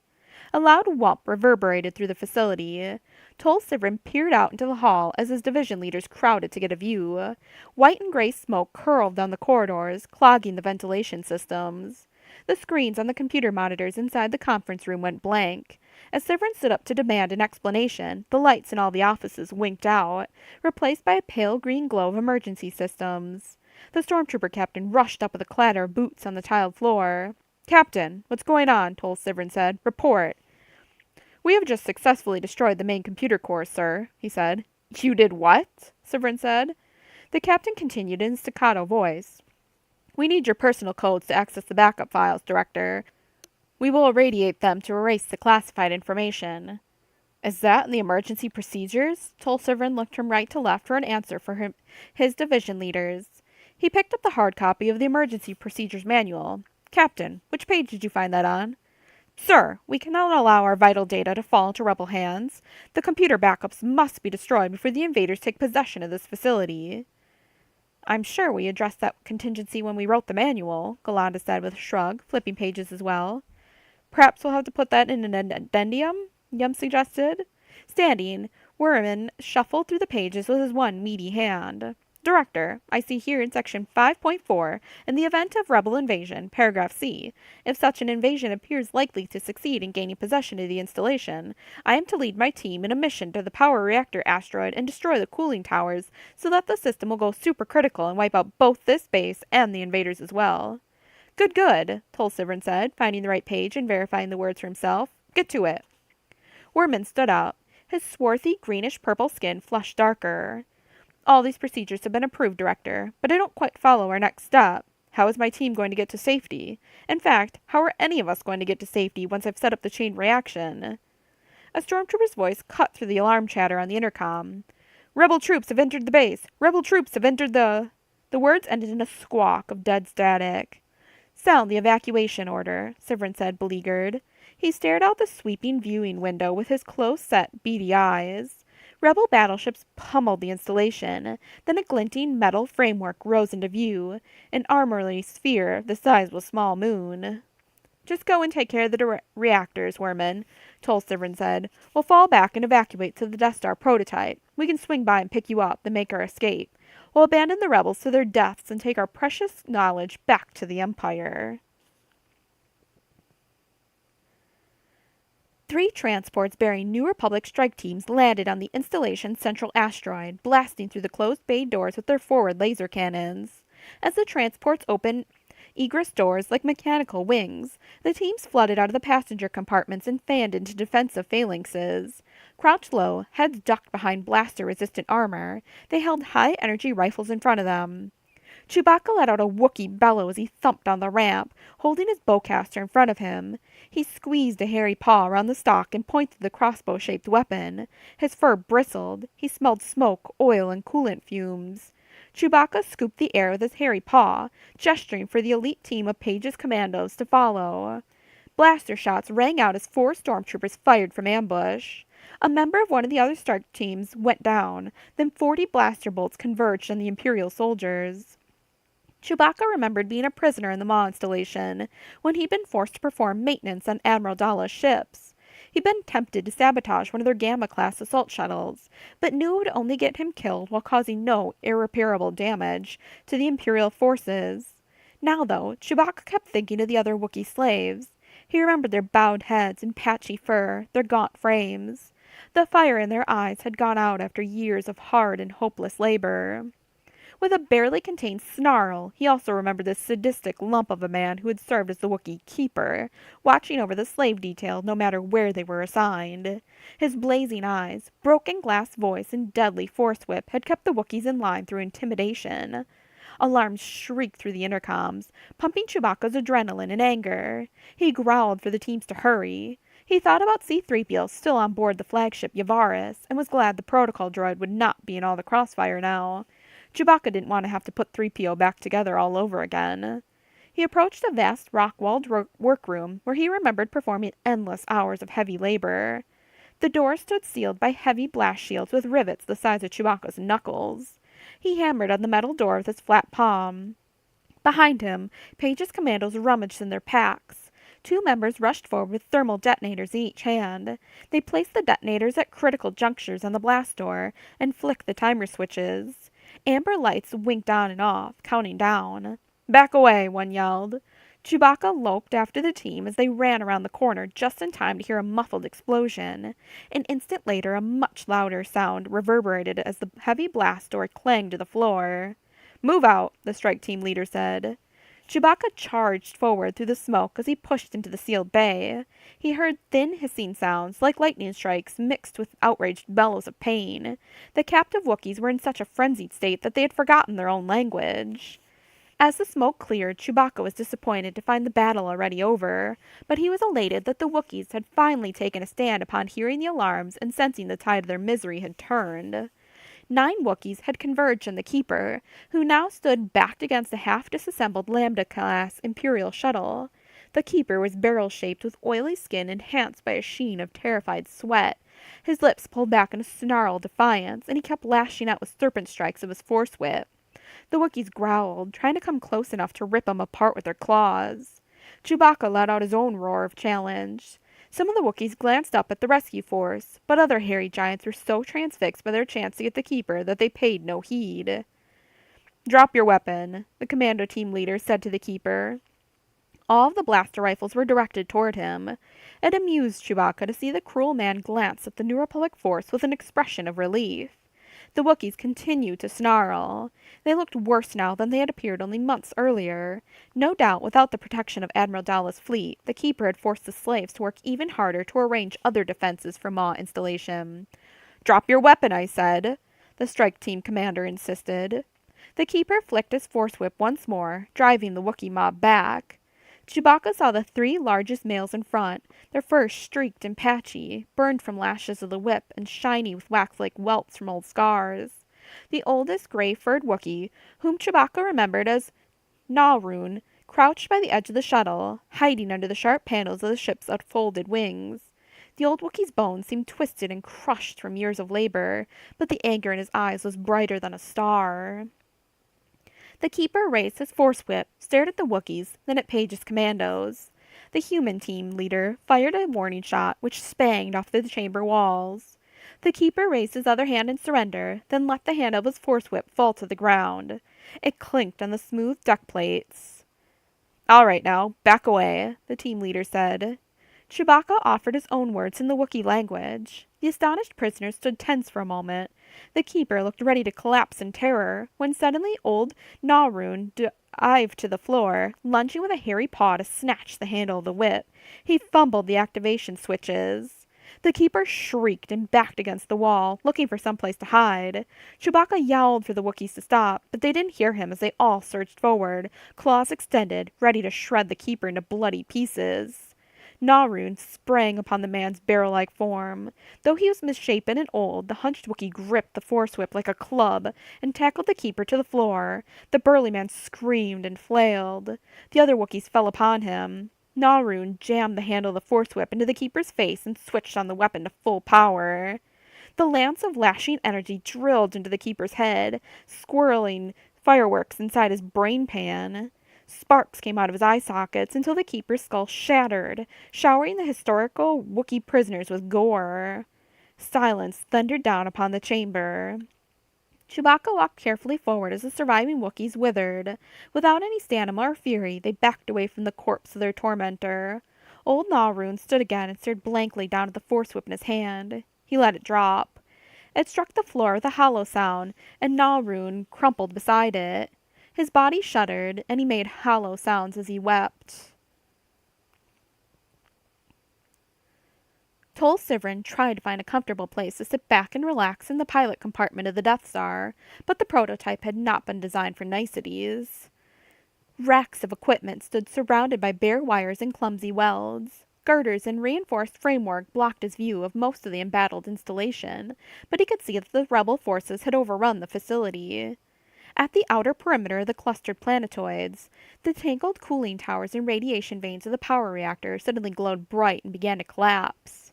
[SPEAKER 1] A loud whump reverberated through the facility. Tolsivrin peered out into the hall as his division leaders crowded to get a view. White and gray smoke curled down the corridors, clogging the ventilation systems. The screens on the computer monitors inside the conference room went blank. As Sivrin stood up to demand an explanation, the lights in all the offices winked out, replaced by a pale green glow of emergency systems. The stormtrooper captain rushed up with a clatter of boots on the tiled floor. "Captain, what's going on?" Tolsivrin said. "Report." "We have just successfully destroyed the main computer core, sir," he said. "You did what?" Sivrin said. The captain continued in a staccato voice. "We need your personal codes to access the backup files, Director. We will irradiate them to erase the classified information." "Is that in the emergency procedures?" Tolsivrin looked from right to left for an answer for his division leaders. He picked up the hard copy of the emergency procedures manual. "Captain, which page did you find that on?" "Sir, we cannot allow our vital data to fall into rebel hands. The computer backups must be destroyed before the invaders take possession of this facility." "I'm sure we addressed that contingency when we wrote the manual," Galanda said with a shrug, flipping pages as well. "Perhaps we'll have to put that in an addendum," Yum suggested. Standing, Werman shuffled through the pages with his one meaty hand. "Director, I see here in section 5.4, in the event of rebel invasion, paragraph C, if such an invasion appears likely to succeed in gaining possession of the installation, I am to lead my team in a mission to the power reactor asteroid and destroy the cooling towers so that the system will go supercritical and wipe out both this base and the invaders as well." "Good, good," Tolsivrin said, finding the right page and verifying the words for himself. "Get to it." Werman stood up. His swarthy, greenish-purple skin flushed darker. "All these procedures have been approved, Director, but I don't quite follow our next step. How is my team going to get to safety? In fact, how are any of us going to get to safety once I've set up the chain reaction?" A stormtrooper's voice cut through the alarm chatter on the intercom. "Rebel troops have entered the base! Rebel troops have entered the—" The words ended in a squawk of dead static. "Sound the evacuation order," Sivrin said, beleaguered. He stared out the sweeping viewing window with his close-set, beady eyes. Rebel battleships pummeled the installation. Then a glinting metal framework rose into view, an armory sphere the size of a small moon. "Just go and take care of the reactors, Werman," Tolsivrin said. "We'll fall back and evacuate to the Death Star prototype. We can swing by and pick you up, then make our escape. We'll abandon the rebels to their deaths and take our precious knowledge back to the Empire." 3 transports bearing New Republic strike teams landed on the installation's central asteroid, blasting through the closed bay doors with their forward laser cannons. As the transports opened egress doors like mechanical wings, the teams flooded out of the passenger compartments and fanned into defensive phalanxes. Crouched low, heads ducked behind blaster-resistant armor, they held high-energy rifles in front of them. Chewbacca let out a Wookiee bellow as he thumped on the ramp, holding his bowcaster in front of him. He squeezed a hairy paw around the stock and pointed the crossbow-shaped weapon. His fur bristled. He smelled smoke, oil, and coolant fumes. Chewbacca scooped the air with his hairy paw, gesturing for the elite team of Page's commandos to follow. Blaster shots rang out as 4 stormtroopers fired from ambush. A member of one of the other strike teams went down, then 40 blaster bolts converged on the Imperial soldiers. Chewbacca remembered being a prisoner in the Maw installation, when he'd been forced to perform maintenance on Admiral Dalla's ships. He'd been tempted to sabotage one of their Gamma-class assault shuttles, but knew it would only get him killed while causing no irreparable damage to the Imperial forces. Now, though, Chewbacca kept thinking of the other Wookiee slaves. He remembered their bowed heads and patchy fur, their gaunt frames. The fire in their eyes had gone out after years of hard and hopeless labor. With a barely contained snarl, he also remembered the sadistic lump of a man who had served as the Wookiee keeper, watching over the slave detail no matter where they were assigned. His blazing eyes, broken glass voice, and deadly force whip had kept the Wookiees in line through intimidation. Alarms shrieked through the intercoms, pumping Chewbacca's adrenaline and anger. He growled for the teams to hurry. He thought about C-3PO still on board the flagship Yavaris, and was glad the protocol droid would not be in all the crossfire now. Chewbacca didn't want to have to put 3PO back together all over again. He approached a vast rock-walled workroom where he remembered performing endless hours of heavy labor. The door stood sealed by heavy blast shields with rivets the size of Chewbacca's knuckles. He hammered on the metal door with his flat palm. Behind him, Page's commandos rummaged in their packs. Two members rushed forward with thermal detonators in each hand. They placed the detonators at critical junctures on the blast door and flicked the timer switches. Amber lights winked on and off, counting down. "Back away," one yelled. Chewbacca loped after the team as they ran around the corner just in time to hear a muffled explosion. An instant later, a much louder sound reverberated as the heavy blast door clanged to the floor. "Move out," the strike team leader said. Chewbacca charged forward through the smoke as he pushed into the sealed bay. He heard thin hissing sounds, like lightning strikes, mixed with outraged bellows of pain. The captive Wookiees were in such a frenzied state that they had forgotten their own language. As the smoke cleared, Chewbacca was disappointed to find the battle already over, but he was elated that the Wookiees had finally taken a stand upon hearing the alarms and sensing the tide of their misery had turned. 9 Wookiees had converged on the Keeper, who now stood backed against a half-disassembled Lambda-class Imperial shuttle. The Keeper was barrel-shaped with oily skin enhanced by a sheen of terrified sweat. His lips pulled back in a snarl of defiance, and he kept lashing out with serpent strikes of his force whip. The Wookiees growled, trying to come close enough to rip him apart with their claws. Chewbacca let out his own roar of challenge. Some of the Wookiees glanced up at the rescue force, but other hairy giants were so transfixed by their chance to get the Keeper that they paid no heed. "Drop your weapon," the commando team leader said to the Keeper. All of the blaster rifles were directed toward him. It amused Chewbacca to see the cruel man glance at the New Republic force with an expression of relief. The Wookiees continued to snarl. They looked worse now than they had appeared only months earlier. No doubt, without the protection of Admiral Dalla's fleet, the Keeper had forced the slaves to work even harder to arrange other defenses for Maw installation. "Drop your weapon, I said," the strike team commander insisted. The Keeper flicked his force whip once more, driving the Wookiee mob back. Chewbacca saw the 3 largest males in front, their fur streaked and patchy, burned from lashes of the whip and shiny with wax-like welts from old scars. The oldest gray-furred Wookiee, whom Chewbacca remembered as Nahroon, crouched by the edge of the shuttle, hiding under the sharp panels of the ship's unfolded wings. The old Wookiee's bones seemed twisted and crushed from years of labor, but the anger in his eyes was brighter than a star. The Keeper raised his force whip, stared at the Wookiees, then at Page's commandos. The human team leader fired a warning shot, which spanged off the chamber walls. The Keeper raised his other hand in surrender, then let the handle of his force whip fall to the ground. It clinked on the smooth deck plates. "All right now, back away," the team leader said. Chewbacca offered his own words in the Wookiee language. The astonished prisoners stood tense for a moment. The Keeper looked ready to collapse in terror, when suddenly old Nahroon dived to the floor, lunging with a hairy paw to snatch the handle of the whip. He fumbled the activation switches. The Keeper shrieked and backed against the wall, looking for some place to hide. Chewbacca yowled for the Wookiees to stop, but they didn't hear him as they all surged forward, claws extended, ready to shred the Keeper into bloody pieces. Nahroon sprang upon the man's barrel-like form. Though he was misshapen and old, the hunched Wookiee gripped the force whip like a club and tackled the Keeper to the floor. The burly man screamed and flailed. The other Wookiees fell upon him. Nahroon jammed the handle of the force whip into the Keeper's face and switched on the weapon to full power. The lance of lashing energy drilled into the Keeper's head, squirreling fireworks inside his brain pan. Sparks came out of his eye sockets until the Keeper's skull shattered, showering the historical Wookiee prisoners with gore. Silence thundered down upon the chamber. Chewbacca walked carefully forward as the surviving Wookiees withered. Without any stamina or fury, they backed away from the corpse of their tormentor. Old Nahroon stood again and stared blankly down at the force whip in his hand. He let it drop. It struck the floor with a hollow sound, and Nalrun crumpled beside it. His body shuddered, and he made hollow sounds as he wept. Tol Sivrin tried to find a comfortable place to sit back and relax in the pilot compartment of the Death Star, but the prototype had not been designed for niceties. Racks of equipment stood surrounded by bare wires and clumsy welds. Girders and reinforced framework blocked his view of most of the embattled installation, but he could see that the rebel forces had overrun the facility. At the outer perimeter of the clustered planetoids, the tangled cooling towers and radiation vanes of the power reactor suddenly glowed bright and began to collapse.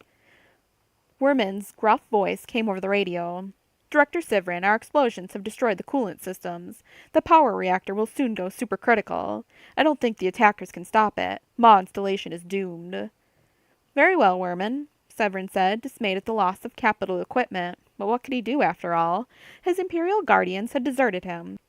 [SPEAKER 1] Werman's gruff voice came over the radio. Director Sivrin, our explosions have destroyed the coolant systems. The power reactor will soon go supercritical. I don't think the attackers can stop it. Maw installation is doomed. Very well, Werman, Severin said, dismayed at the loss of capital equipment. But what could he do, after all? His Imperial Guardians had deserted him.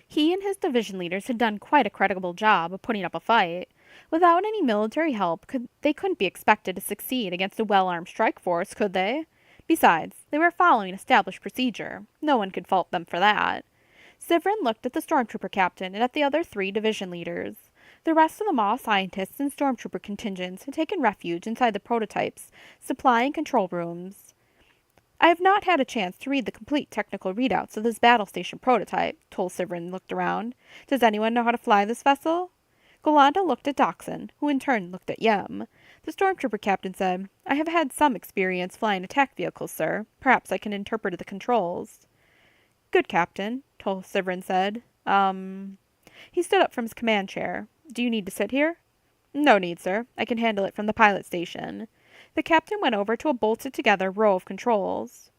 [SPEAKER 1] He and his division leaders had done quite a creditable job of putting up a fight. Without any military help, they couldn't be expected to succeed against a well-armed strike force, could they? Besides, they were following established procedure. No one could fault them for that. Sivrin looked at the stormtrooper captain and at the other 3 division leaders. The rest of the Maw scientists and stormtrooper contingents had taken refuge inside the prototypes, supply and control rooms. I have not had a chance to read the complete technical readouts of this battle station prototype, Tol Sivrin looked around. Does anyone know how to fly this vessel? Golanda looked at Doxon, who in turn looked at Yem. The stormtrooper captain said, I have had some experience flying attack vehicles, sir. Perhaps I can interpret the controls. Good, Captain, Tol Sivrin said. He stood up from his command chair. Do you need to sit here? No need, sir. I can handle it from the pilot station. The captain went over to a bolted-together row of controls.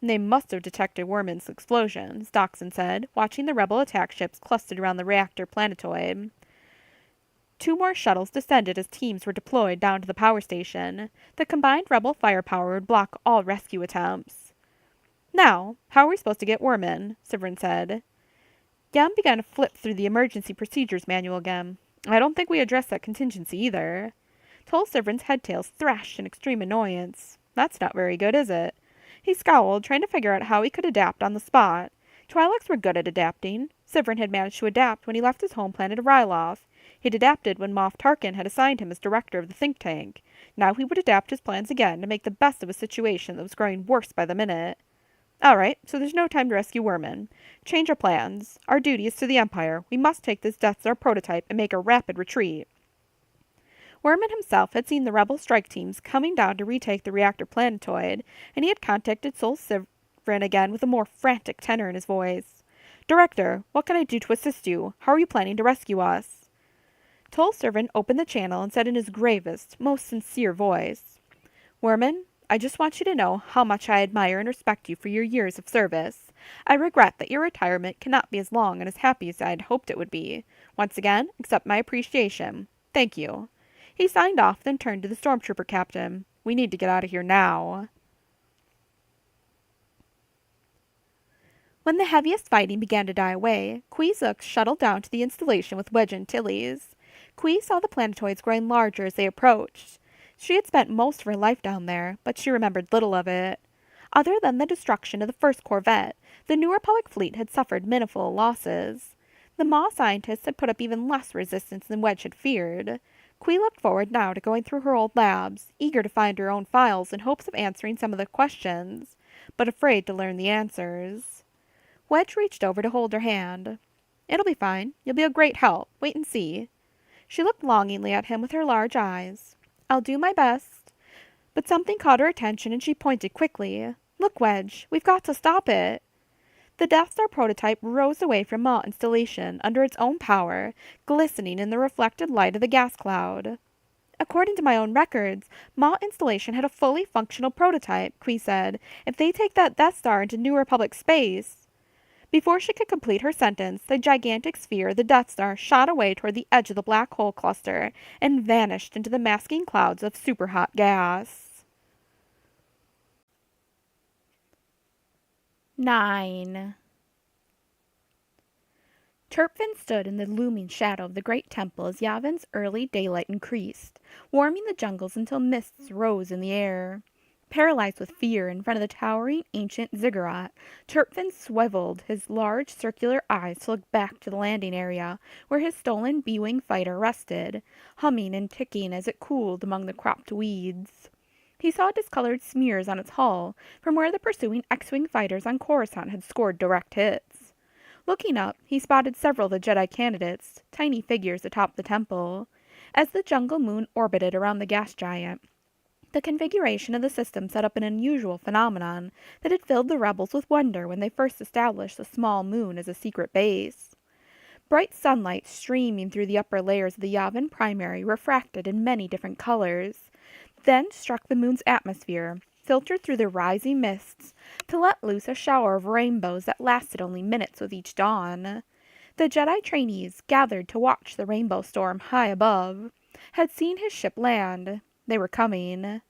[SPEAKER 1] They must have detected Werman's explosions, Doxon said, watching the rebel attack ships clustered around the reactor planetoid. 2 more shuttles descended as teams were deployed down to the power station. The combined rebel firepower would block all rescue attempts. Now, how are we supposed to get Werman? Sivrin said. Yem began to flip through the emergency procedures manual again. I don't think we addressed that contingency either. Tol Sivrin's headtails thrashed in extreme annoyance. That's not very good, is it? He scowled, trying to figure out how he could adapt on the spot. Twi'leks were good at adapting. Sivrin had managed to adapt when he left his home planet of Ryloth. He'd adapted when Moff Tarkin had assigned him as director of the think tank. Now he would adapt his plans again to make the best of a situation that was growing worse by the minute. All right, so there's no time to rescue Werman. Change our plans. Our duty is to the Empire. We must take this Death Star prototype and make a rapid retreat. Werman himself had seen the rebel strike teams coming down to retake the reactor planetoid, and he had contacted Tol Sivrin again with a more frantic tenor in his voice. Director, what can I do to assist you? How are you planning to rescue us? Tol Sivrin opened the channel and said in his gravest, most sincere voice, Werman, I just want you to know how much I admire and respect you for your years of service. I regret that your retirement cannot be as long and as happy as I had hoped it would be. Once again, accept my appreciation. Thank you. He signed off, then turned to the stormtrooper captain. We need to get out of here now. When the heaviest fighting began to die away, Kweezuk shuttled down to the installation with Wedge and Tilly's. Kwee saw the planetoids growing larger as they approached. She had spent most of her life down there, but she remembered little of it. Other than the destruction of the first corvette, the New Republic fleet had suffered minimal losses. The Maw scientists had put up even less resistance than Wedge had feared. Kwee looked forward now to going through her old labs, eager to find her own files in hopes of answering some of the questions, but afraid to learn the answers. Wedge reached over to hold her hand. It'll be fine. You'll be a great help. Wait and see. She looked longingly at him with her large eyes. I'll do my best. But something caught her attention and she pointed quickly. Look, Wedge, we've got to stop it. The Death Star prototype rose away from Maw installation under its own power, glistening in the reflected light of the gas cloud. According to my own records, Maw installation had a fully functional prototype, Kwee said. If they take that Death Star into New Republic space... Before she could complete her sentence, the gigantic sphere of the Death Star shot away toward the edge of the black hole cluster and vanished into the masking clouds of superhot gas. 9. Turpin stood in the looming shadow of the great temple as Yavin's early daylight increased, warming the jungles until mists rose in the air. Paralyzed with fear in front of the towering ancient ziggurat, Turpin swiveled his large circular eyes to look back to the landing area where his stolen B-wing fighter rested, humming and ticking as it cooled among the cropped weeds. He saw discolored smears on its hull from where the pursuing X-wing fighters on Coruscant had scored direct hits. Looking up, he spotted several of the Jedi candidates, tiny figures atop the temple. As the jungle moon orbited around the gas giant, the configuration of the system set up an unusual phenomenon that had filled the rebels with wonder when they first established the small moon as a secret base. Bright sunlight streaming through the upper layers of the Yavin primary refracted in many different colors, then struck the moon's atmosphere, filtered through the rising mists, to let loose a shower of rainbows that lasted only minutes with each dawn. The Jedi trainees, gathered to watch the rainbow storm high above, had seen his ship land. They were coming.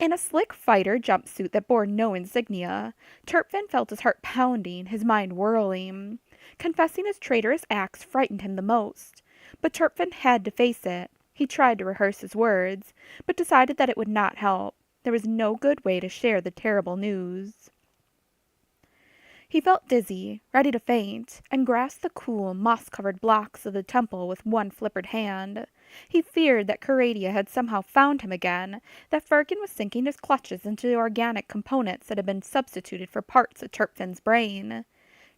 [SPEAKER 1] In a slick fighter jumpsuit that bore no insignia, Turpin felt his heart pounding, his mind whirling. Confessing his traitorous acts frightened him the most, but Turpin had to face it. He tried to rehearse his words, but decided that it would not help. There was no good way to share the terrible news. He felt dizzy, ready to faint, and grasped the cool, moss-covered blocks of the temple with one flippered hand. He feared that Coradia had somehow found him again, that Firkin was sinking his clutches into the organic components that had been substituted for parts of Turpin's brain.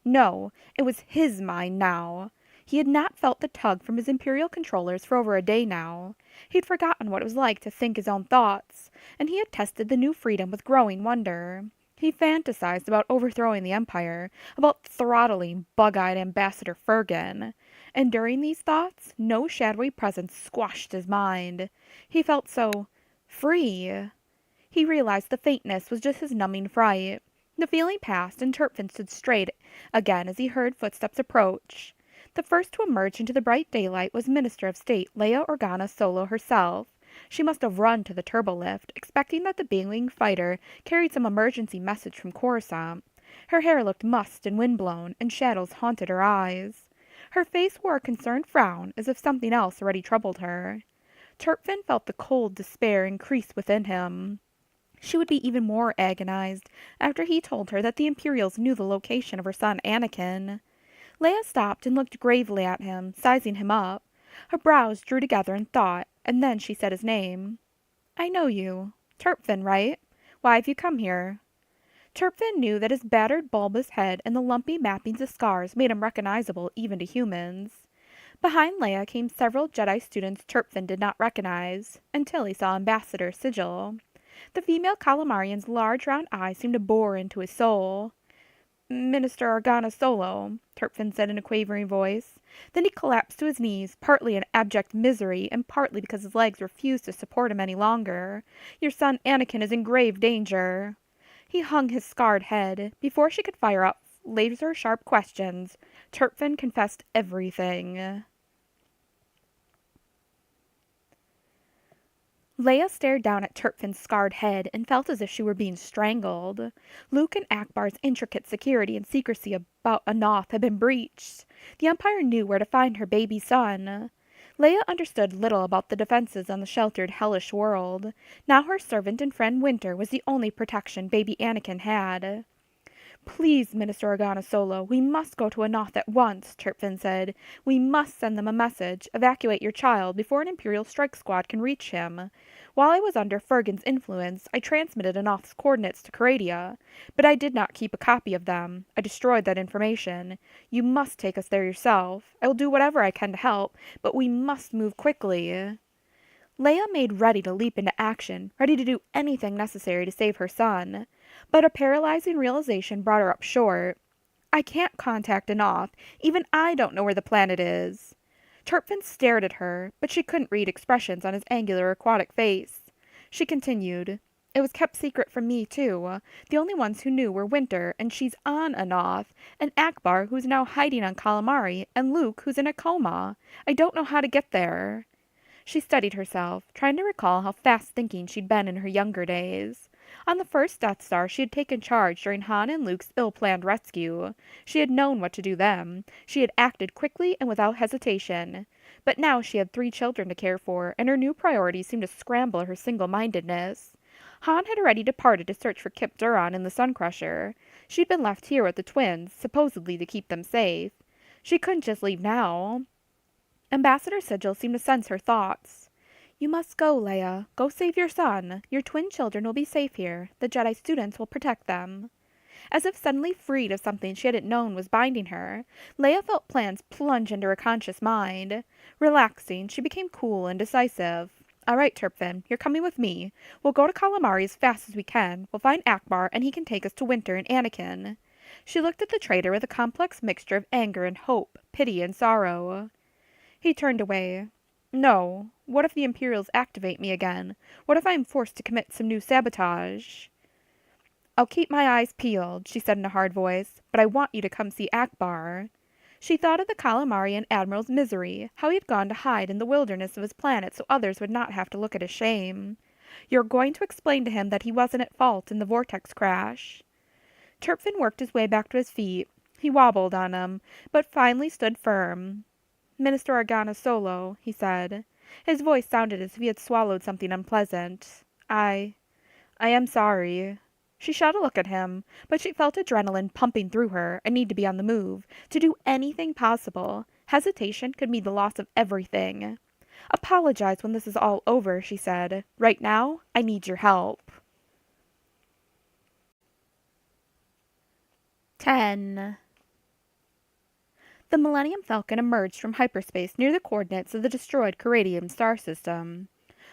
[SPEAKER 1] No, it was his mind now. He had not felt the tug from his Imperial controllers for over a day now. He'd forgotten what it was like to think his own thoughts, and he had tested the new freedom with growing wonder. He fantasized about overthrowing the Empire, about throttling bug-eyed Ambassador Fergan, and during these thoughts no shadowy presence squashed his mind. He felt so free. He realized the faintness was just his numbing fright. The feeling passed, and Turpin stood straight again as he heard footsteps approach. The first to emerge into the bright daylight was Minister of State Leia Organa Solo herself. She must have run to the turbolift, expecting that the B-wing fighter carried some emergency message from Coruscant. Her hair looked mussed and windblown, and shadows haunted her eyes. Her face wore a concerned frown, as if something else already troubled her. Turpin felt the cold despair increase within him. She would be even more agonized after he told her that the Imperials knew the location of her son Anakin. Leia stopped and looked gravely at him, sizing him up. Her brows drew together in thought, and then she said his name. "I know you. Turpin, right? Why have you come here?" Turpin knew that his battered bulbous head and the lumpy mappings of scars made him recognizable even to humans. Behind Leia came several Jedi students Turpin did not recognize, until he saw Ambassador Sigil. The female Calamarian's large round eyes seemed to bore into his soul. "Minister Organa Solo," Turpin said in a quavering voice. Then he collapsed to his knees, partly in abject misery, and partly because his legs refused to support him any longer. "Your son Anakin is in grave danger." He hung his scarred head. Before she could fire up laser-sharp questions, Turpin confessed everything. Leia stared down at Turpin's scarred head and felt as if she were being strangled. Luke and Akbar's intricate security and secrecy about Anoth had been breached. The Empire knew where to find her baby son. Leia understood little about the defenses on the sheltered, hellish world. Now her servant and friend Winter was the only protection baby Anakin had. "Please, Minister Organa Solo, we must go to Anoth at once," Turpin said. "We must send them a message. Evacuate your child before an Imperial strike squad can reach him. While I was under Fergan's influence, I transmitted Anoth's coordinates to Coradia, but I did not keep a copy of them. I destroyed that information. You must take us there yourself. I will do whatever I can to help, but we must move quickly." Leia made ready to leap into action, ready to do anything necessary to save her son. But a paralyzing realization brought her up short. "I can't contact Anoth. Even I don't know where the planet is." Turpin stared at her, but she couldn't read expressions on his angular aquatic face. She continued, "It was kept secret from me, too. The only ones who knew were Winter, and she's on Anoth, and Akbar, who's now hiding on Calamari, and Luke, who's in a coma. I don't know how to get there." She studied herself, trying to recall how fast-thinking she'd been in her younger days. On the first Death Star she had taken charge during Han and Luke's ill-planned rescue. She had known what to do then. She had acted quickly and without hesitation. But now she had 3 children to care for, and her new priorities seemed to scramble her single-mindedness. Han had already departed to search for Kip Duron and the Sun Crusher. She'd been left here with the twins, supposedly to keep them safe. She couldn't just leave now. Ambassador Sigil seemed to sense her thoughts. You must go, Leia. Go save your son. Your twin children will be safe here. The Jedi students will protect them. As if suddenly freed of something she hadn't known was binding her, Leia felt plans plunge into her conscious mind. Relaxing, she became cool and decisive. All right, Turpin, you're coming with me. We'll go to Calamari as fast as we can. We'll find Akbar, and he can take us to Winter and Anakin. She looked at the traitor with a complex mixture of anger and hope, pity and sorrow. He turned away. No. What if the Imperials activate me again? What if I am forced to commit some new sabotage? I'll keep my eyes peeled, she said in a hard voice, but I want you to come see Akbar. She thought of the Calamarian admiral's misery, how he had gone to hide in the wilderness of his planet so others would not have to look at his shame. You're going to explain to him that he wasn't at fault in the vortex crash. Turpin worked his way back to his feet. He wobbled on them, but finally stood firm. Minister Organa Solo, he said. His voice sounded as if he had swallowed something unpleasant. I am sorry. She shot a look at him, but she felt adrenaline pumping through her, a need to be on the move, to do anything possible. Hesitation could mean the loss of everything. Apologize when this is all over, she said. Right now, I need your help. 10. The Millennium Falcon emerged from hyperspace near the coordinates of the destroyed Caradium star system.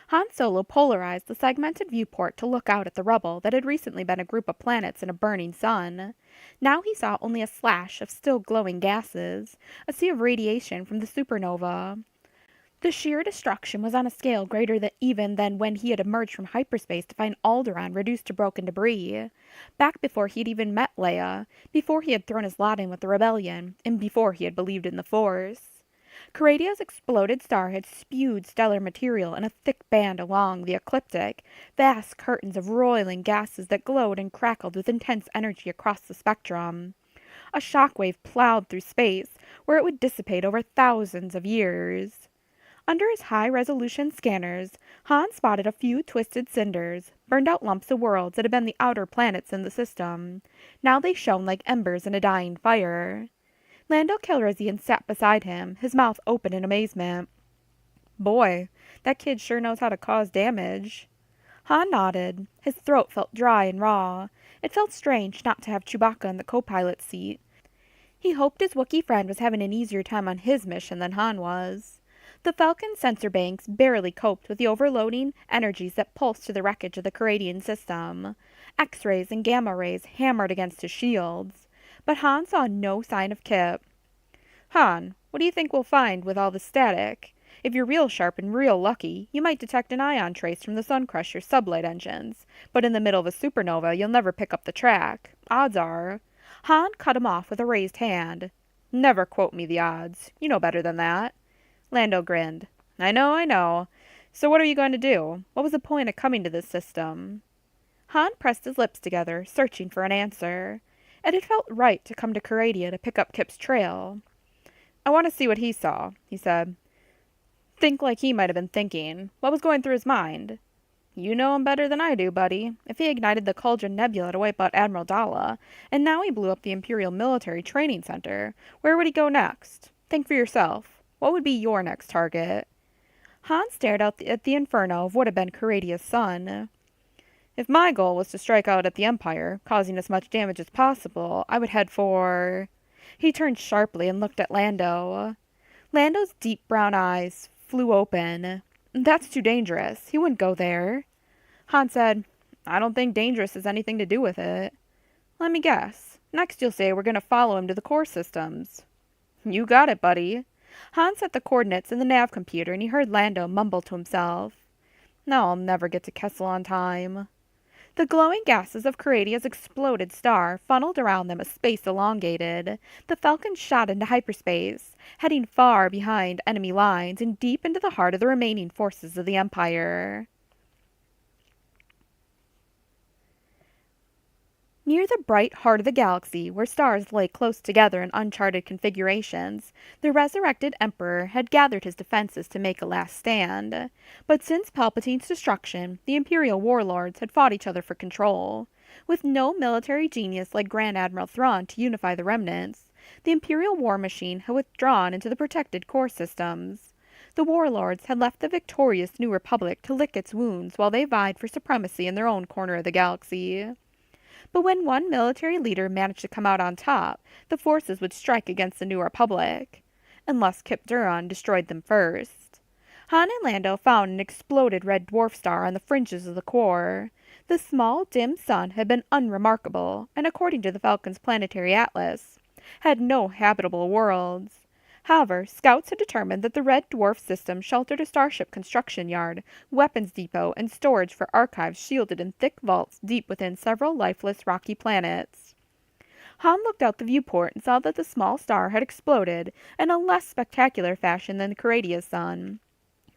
[SPEAKER 1] Han Solo polarized the segmented viewport to look out at the rubble that had recently been a group of planets and a burning sun. Now he saw only a slash of still glowing gases, a sea of radiation from the supernova. The sheer destruction was on a scale greater than even than when he had emerged from hyperspace to find Alderaan reduced to broken debris. Back before he had even met Leia, before he had thrown his lot in with the rebellion, and before he had believed in the Force. Caradia's exploded star had spewed stellar material in a thick band along the ecliptic, vast curtains of roiling gases that glowed and crackled with intense energy across the spectrum. A shockwave plowed through space, where it would dissipate over thousands of years. Under his high-resolution scanners, Han spotted a few twisted cinders, burned-out lumps of worlds that had been the outer planets in the system. Now they shone like embers in a dying fire. Lando Calrissian sat beside him, his mouth open in amazement. Boy, that kid sure knows how to cause damage. Han nodded. His throat felt dry and raw. It felt strange not to have Chewbacca in the co-pilot's seat. He hoped his Wookiee friend was having an easier time on his mission than Han was. The Falcon's sensor banks barely coped with the overloading energies that pulsed to the wreckage of the Caradian system. X-rays and gamma rays hammered against his shields. But Han saw no sign of Kip. Han, what do you think we'll find with all the static? If you're real sharp and real lucky, you might detect an ion trace from the Sun Crusher's sublight engines. But in the middle of a supernova, you'll never pick up the track. Odds are. Han cut him off with a raised hand. Never quote me the odds. You know better than that. Lando grinned. I know. So what are you going to do? What was the point of coming to this system? Han pressed his lips together, searching for an answer. It had felt right to come to Caradia to pick up Kip's trail. I want to see what he saw, he said. Think like he might have been thinking. What was going through his mind? You know him better than I do, buddy. If he ignited the Cauldron Nebula to wipe out Admiral Dalla, and now he blew up the Imperial Military Training Center, where would he go next? Think for yourself. What would be your next target? Han stared out at the inferno of what had been Caradia's sun. If my goal was to strike out at the Empire, causing as much damage as possible, I would head for... He turned sharply and looked at Lando. Lando's deep brown eyes flew open. That's too dangerous. He wouldn't go there. Han said, I don't think dangerous has anything to do with it. Let me guess. Next you'll say we're going to follow him to the core systems. You got it, buddy. Han set the coordinates in the nav computer and he heard Lando mumble to himself. No, I'll never get to Kessel on time. The glowing gases of Caradia's exploded star funneled around them as space elongated. The Falcon shot into hyperspace, heading far behind enemy lines and deep into the heart of the remaining forces of the Empire. Near the bright heart of the galaxy, where stars lay close together in uncharted configurations, the resurrected Emperor had gathered his defenses to make a last stand. But since Palpatine's destruction, the Imperial warlords had fought each other for control. With no military genius like Grand Admiral Thrawn to unify the remnants, the Imperial war machine had withdrawn into the protected core systems. The warlords had left the victorious New Republic to lick its wounds while they vied for supremacy in their own corner of the galaxy. But when one military leader managed to come out on top, the forces would strike against the New Republic, unless Kip Duron destroyed them first. Han and Lando found an exploded red dwarf star on the fringes of the core. The small, dim sun had been unremarkable, and according to the Falcon's planetary atlas, had no habitable worlds. However, scouts had determined that the red dwarf system sheltered a starship construction yard, weapons depot, and storage for archives shielded in thick vaults deep within several lifeless rocky planets. Han looked out the viewport and saw that the small star had exploded in a less spectacular fashion than Caradia's sun,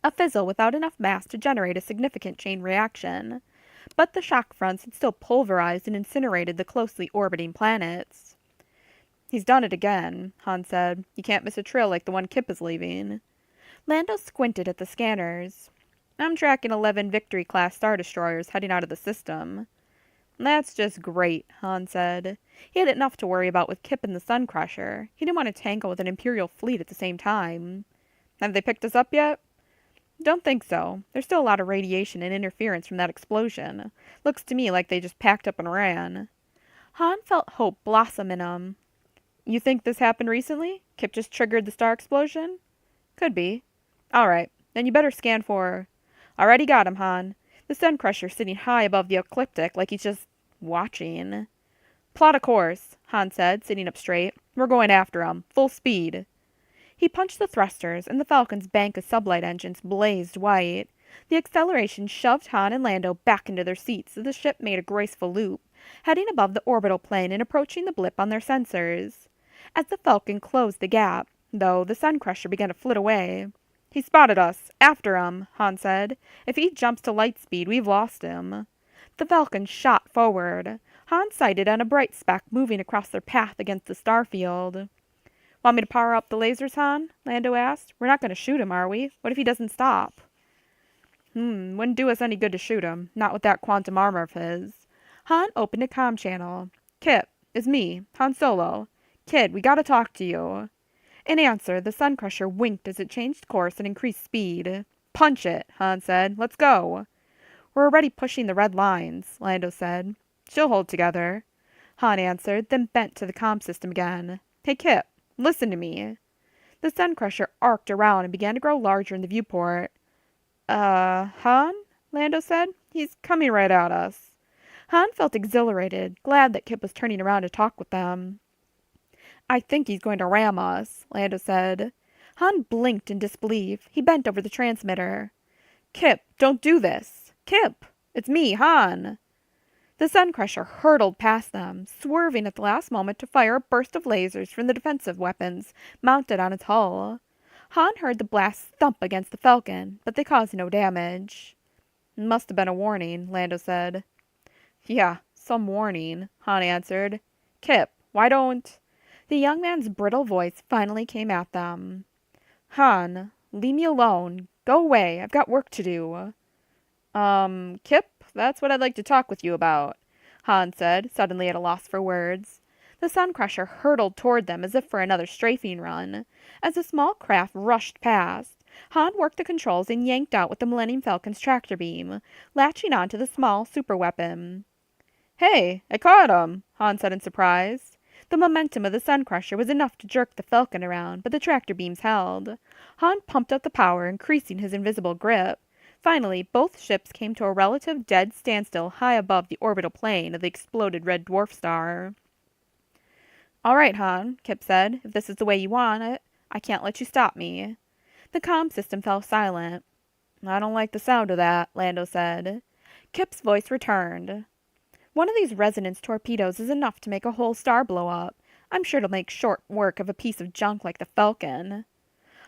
[SPEAKER 1] a fizzle without enough mass to generate a significant chain reaction. But the shock fronts had still pulverized and incinerated the closely orbiting planets. "He's done it again," Han said. "You can't miss a trail like the one Kip is leaving." Lando squinted at the scanners. "I'm tracking 11 Victory-class Star Destroyers heading out of the system." "That's just great," Han said. He had enough to worry about with Kip and the Sun Crusher. He didn't want to tangle with an Imperial fleet at the same time. "Have they picked us up yet?" "Don't think so. There's still a lot of radiation and interference from that explosion. Looks to me like they just packed up and ran." Han felt hope blossom in him. "You think this happened recently? Kip just triggered the star explosion?" "Could be." "Alright, then you better scan for—" "Already got him, Han. The Sun Crusher's sitting high above the ecliptic like he's just watching." "Plot a course," Han said, sitting up straight. "We're going after him. Full speed." He punched the thrusters, and the Falcon's bank of sublight engines blazed white. The acceleration shoved Han and Lando back into their seats as the ship made a graceful loop, heading above the orbital plane and approaching the blip on their sensors. As the Falcon closed the gap, though, the Sun Crusher began to flit away. "He spotted us. After him," Han said. "If he jumps to light speed, we've lost him." The Falcon shot forward. Han sighted on a bright speck moving across their path against the starfield. "Want me to power up the lasers, Han?" Lando asked. "We're not going to shoot him, are we? What if he doesn't stop?" Wouldn't do us any good to shoot him. Not with that quantum armor of his." Han opened a comm channel. "Kip, it's me, Han Solo. Kid, we gotta talk to you." In answer, the Sun Crusher winked as it changed course and increased speed. "Punch it," Han said. "Let's go." "We're already pushing the red lines," Lando said. "She'll hold together," Han answered, then bent to the comm system again. "Hey, Kip, listen to me." The Sun Crusher arced around and began to grow larger in the viewport. Han?" Lando said. "He's coming right at us." Han felt exhilarated, glad that Kip was turning around to talk with them. "I think he's going to ram us," Lando said. Han blinked in disbelief. He bent over the transmitter. "Kip, don't do this. Kip! It's me, Han!" The Sun Crusher hurtled past them, swerving at the last moment to fire a burst of lasers from the defensive weapons mounted on its hull. Han heard the blasts thump against the Falcon, but they caused no damage. "Must have been a warning," Lando said. "Yeah, some warning," Han answered. "Kip, why don't—" The young man's brittle voice finally came at them. "Han, leave me alone. Go away. I've got work to do." Kip, that's what I'd like to talk with you about," Han said, suddenly at a loss for words. The Sun Crusher hurtled toward them as if for another strafing run. As the small craft rushed past, Han worked the controls and yanked out with the Millennium Falcon's tractor beam, latching onto the small superweapon. "Hey, I caught him," Han said in surprise. The momentum of the Sun Crusher was enough to jerk the Falcon around, but the tractor beams held. Han pumped up the power, increasing his invisible grip. Finally, both ships came to a relative dead standstill high above the orbital plane of the exploded red dwarf star. "All right, Han," Kip said. "If this is the way you want it, I can't let you stop me." The comm system fell silent. "I don't like the sound of that," Lando said. Kip's voice returned. "One of these resonance torpedoes is enough to make a whole star blow up. I'm sure it'll make short work of a piece of junk like the Falcon."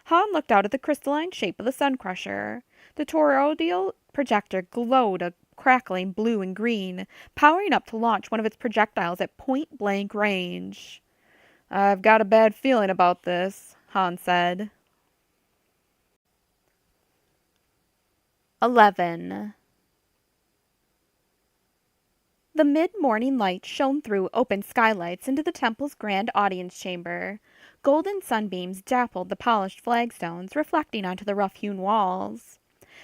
[SPEAKER 1] Han looked out at the crystalline shape of the Sun Crusher. The toroidal projector glowed a crackling blue and green, powering up to launch one of its projectiles at point-blank range. "I've got a bad feeling about this," Han said. 11. The mid-morning light shone through open skylights into the temple's grand audience chamber. Golden sunbeams dappled the polished flagstones, reflecting onto the rough-hewn walls.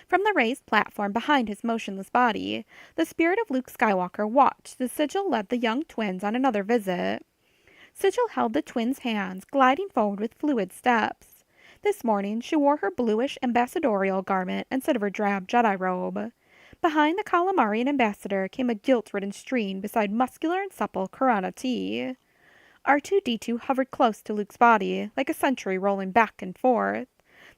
[SPEAKER 1] From the raised platform behind his motionless body, the spirit of Luke Skywalker watched as Sigil led the young twins on another visit. Sigil held the twins' hands, gliding forward with fluid steps. This morning she wore her bluish ambassadorial garment instead of her drab Jedi robe. Behind the Calamarian ambassador came a guilt-ridden Streen beside muscular and supple Karana T. R2-D2 hovered close to Luke's body, like a sentry rolling back and forth.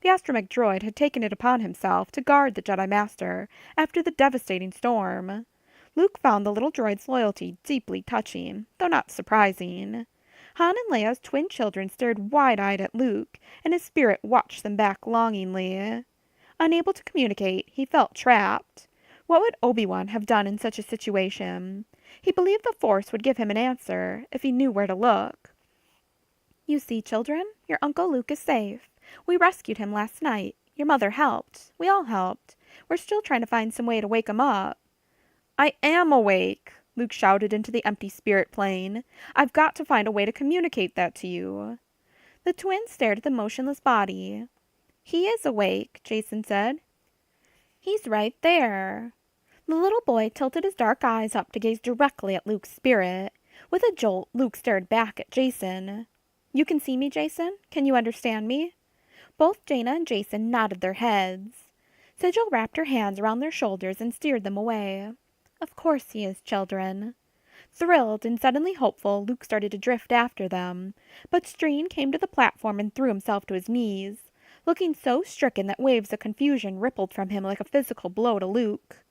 [SPEAKER 1] The astromech droid had taken it upon himself to guard the Jedi Master after the devastating storm. Luke found the little droid's loyalty deeply touching, though not surprising. Han and Leia's twin children stared wide-eyed at Luke, and his spirit watched them back longingly. Unable to communicate, he felt trapped. What would Obi-Wan have done in such a situation? He believed the Force would give him an answer, if he knew where to look. "You see, children, your Uncle Luke is safe. We rescued him last night. Your mother helped. We all helped. We're still trying to find some way to wake him up." "I am awake," Luke shouted into the empty spirit plane. "I've got to find a way to communicate that to you." The twins stared at the motionless body. "He is awake," Jason said. "He's right there." The little boy tilted his dark eyes up to gaze directly at Luke's spirit. With a jolt, Luke stared back at Jason. "You can see me, Jason? Can you understand me?" Both Jaina and Jason nodded their heads. Sigil wrapped her hands around their shoulders and steered them away. "Of course he is, children." Thrilled and suddenly hopeful, Luke started to drift after them. But Streen came to the platform and threw himself to his knees, looking so stricken that waves of confusion rippled from him like a physical blow to Luke.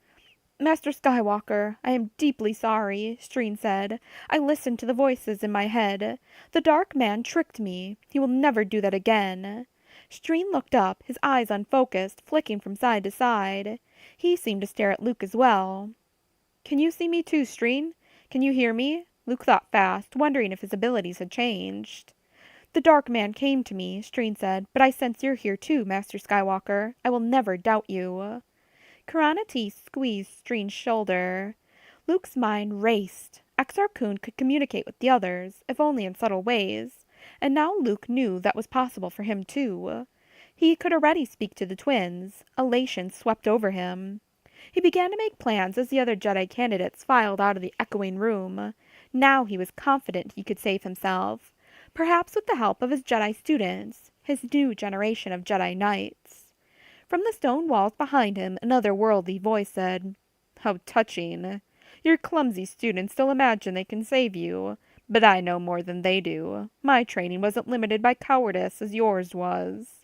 [SPEAKER 1] "Master Skywalker, I am deeply sorry," Streen said. "I listened to the voices in my head. The dark man tricked me. He will never do that again." Streen looked up, his eyes unfocused, flicking from side to side. He seemed to stare at Luke as well. "Can you see me too, Streen? Can you hear me?" Luke thought fast, wondering if his abilities had changed. "The dark man came to me," Streen said, "but I sense you're here too, Master Skywalker. I will never doubt you." Karana T squeezed Streen's shoulder. Luke's mind raced. Exar Kun could communicate with the others, if only in subtle ways, and now Luke knew that was possible for him too. He could already speak to the twins. Elation swept over him. He began to make plans as the other Jedi candidates filed out of the echoing room. Now he was confident he could save himself, perhaps with the help of his Jedi students, his new generation of Jedi Knights. From the stone walls behind him, an otherworldly voice said, "How touching. Your clumsy students still imagine they can save you, but I know more than they do. My training wasn't limited by cowardice as yours was."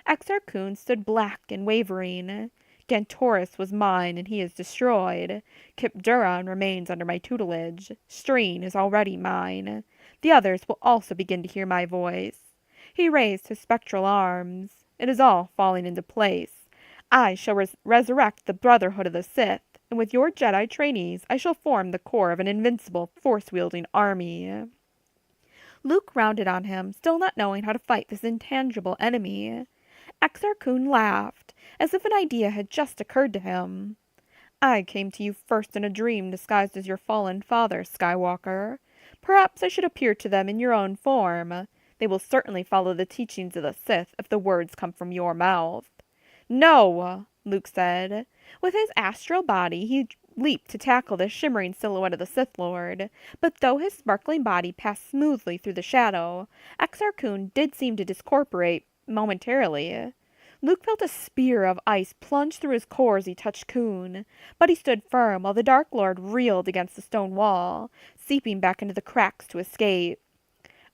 [SPEAKER 1] Exar Kun stood black and wavering. "Gantoris was mine, and he is destroyed. Kip Duron remains under my tutelage. Streen is already mine. The others will also begin to hear my voice." He raised his spectral arms. "It is all falling into place. I shall resurrect the Brotherhood of the Sith, and with your Jedi trainees I shall form the core of an invincible, force-wielding army." Luke rounded on him, still not knowing how to fight this intangible enemy. Exar Kun laughed, as if an idea had just occurred to him. "I came to you first in a dream disguised as your fallen father, Skywalker. Perhaps I should appear to them in your own form. They will certainly follow the teachings of the Sith if the words come from your mouth." "No!" Luke said. With his astral body, he leaped to tackle the shimmering silhouette of the Sith Lord, but though his sparkling body passed smoothly through the shadow, Exar Kun did seem to discorporate momentarily. Luke felt a spear of ice plunge through his core as he touched Kun, but he stood firm while the Dark Lord reeled against the stone wall, seeping back into the cracks to escape.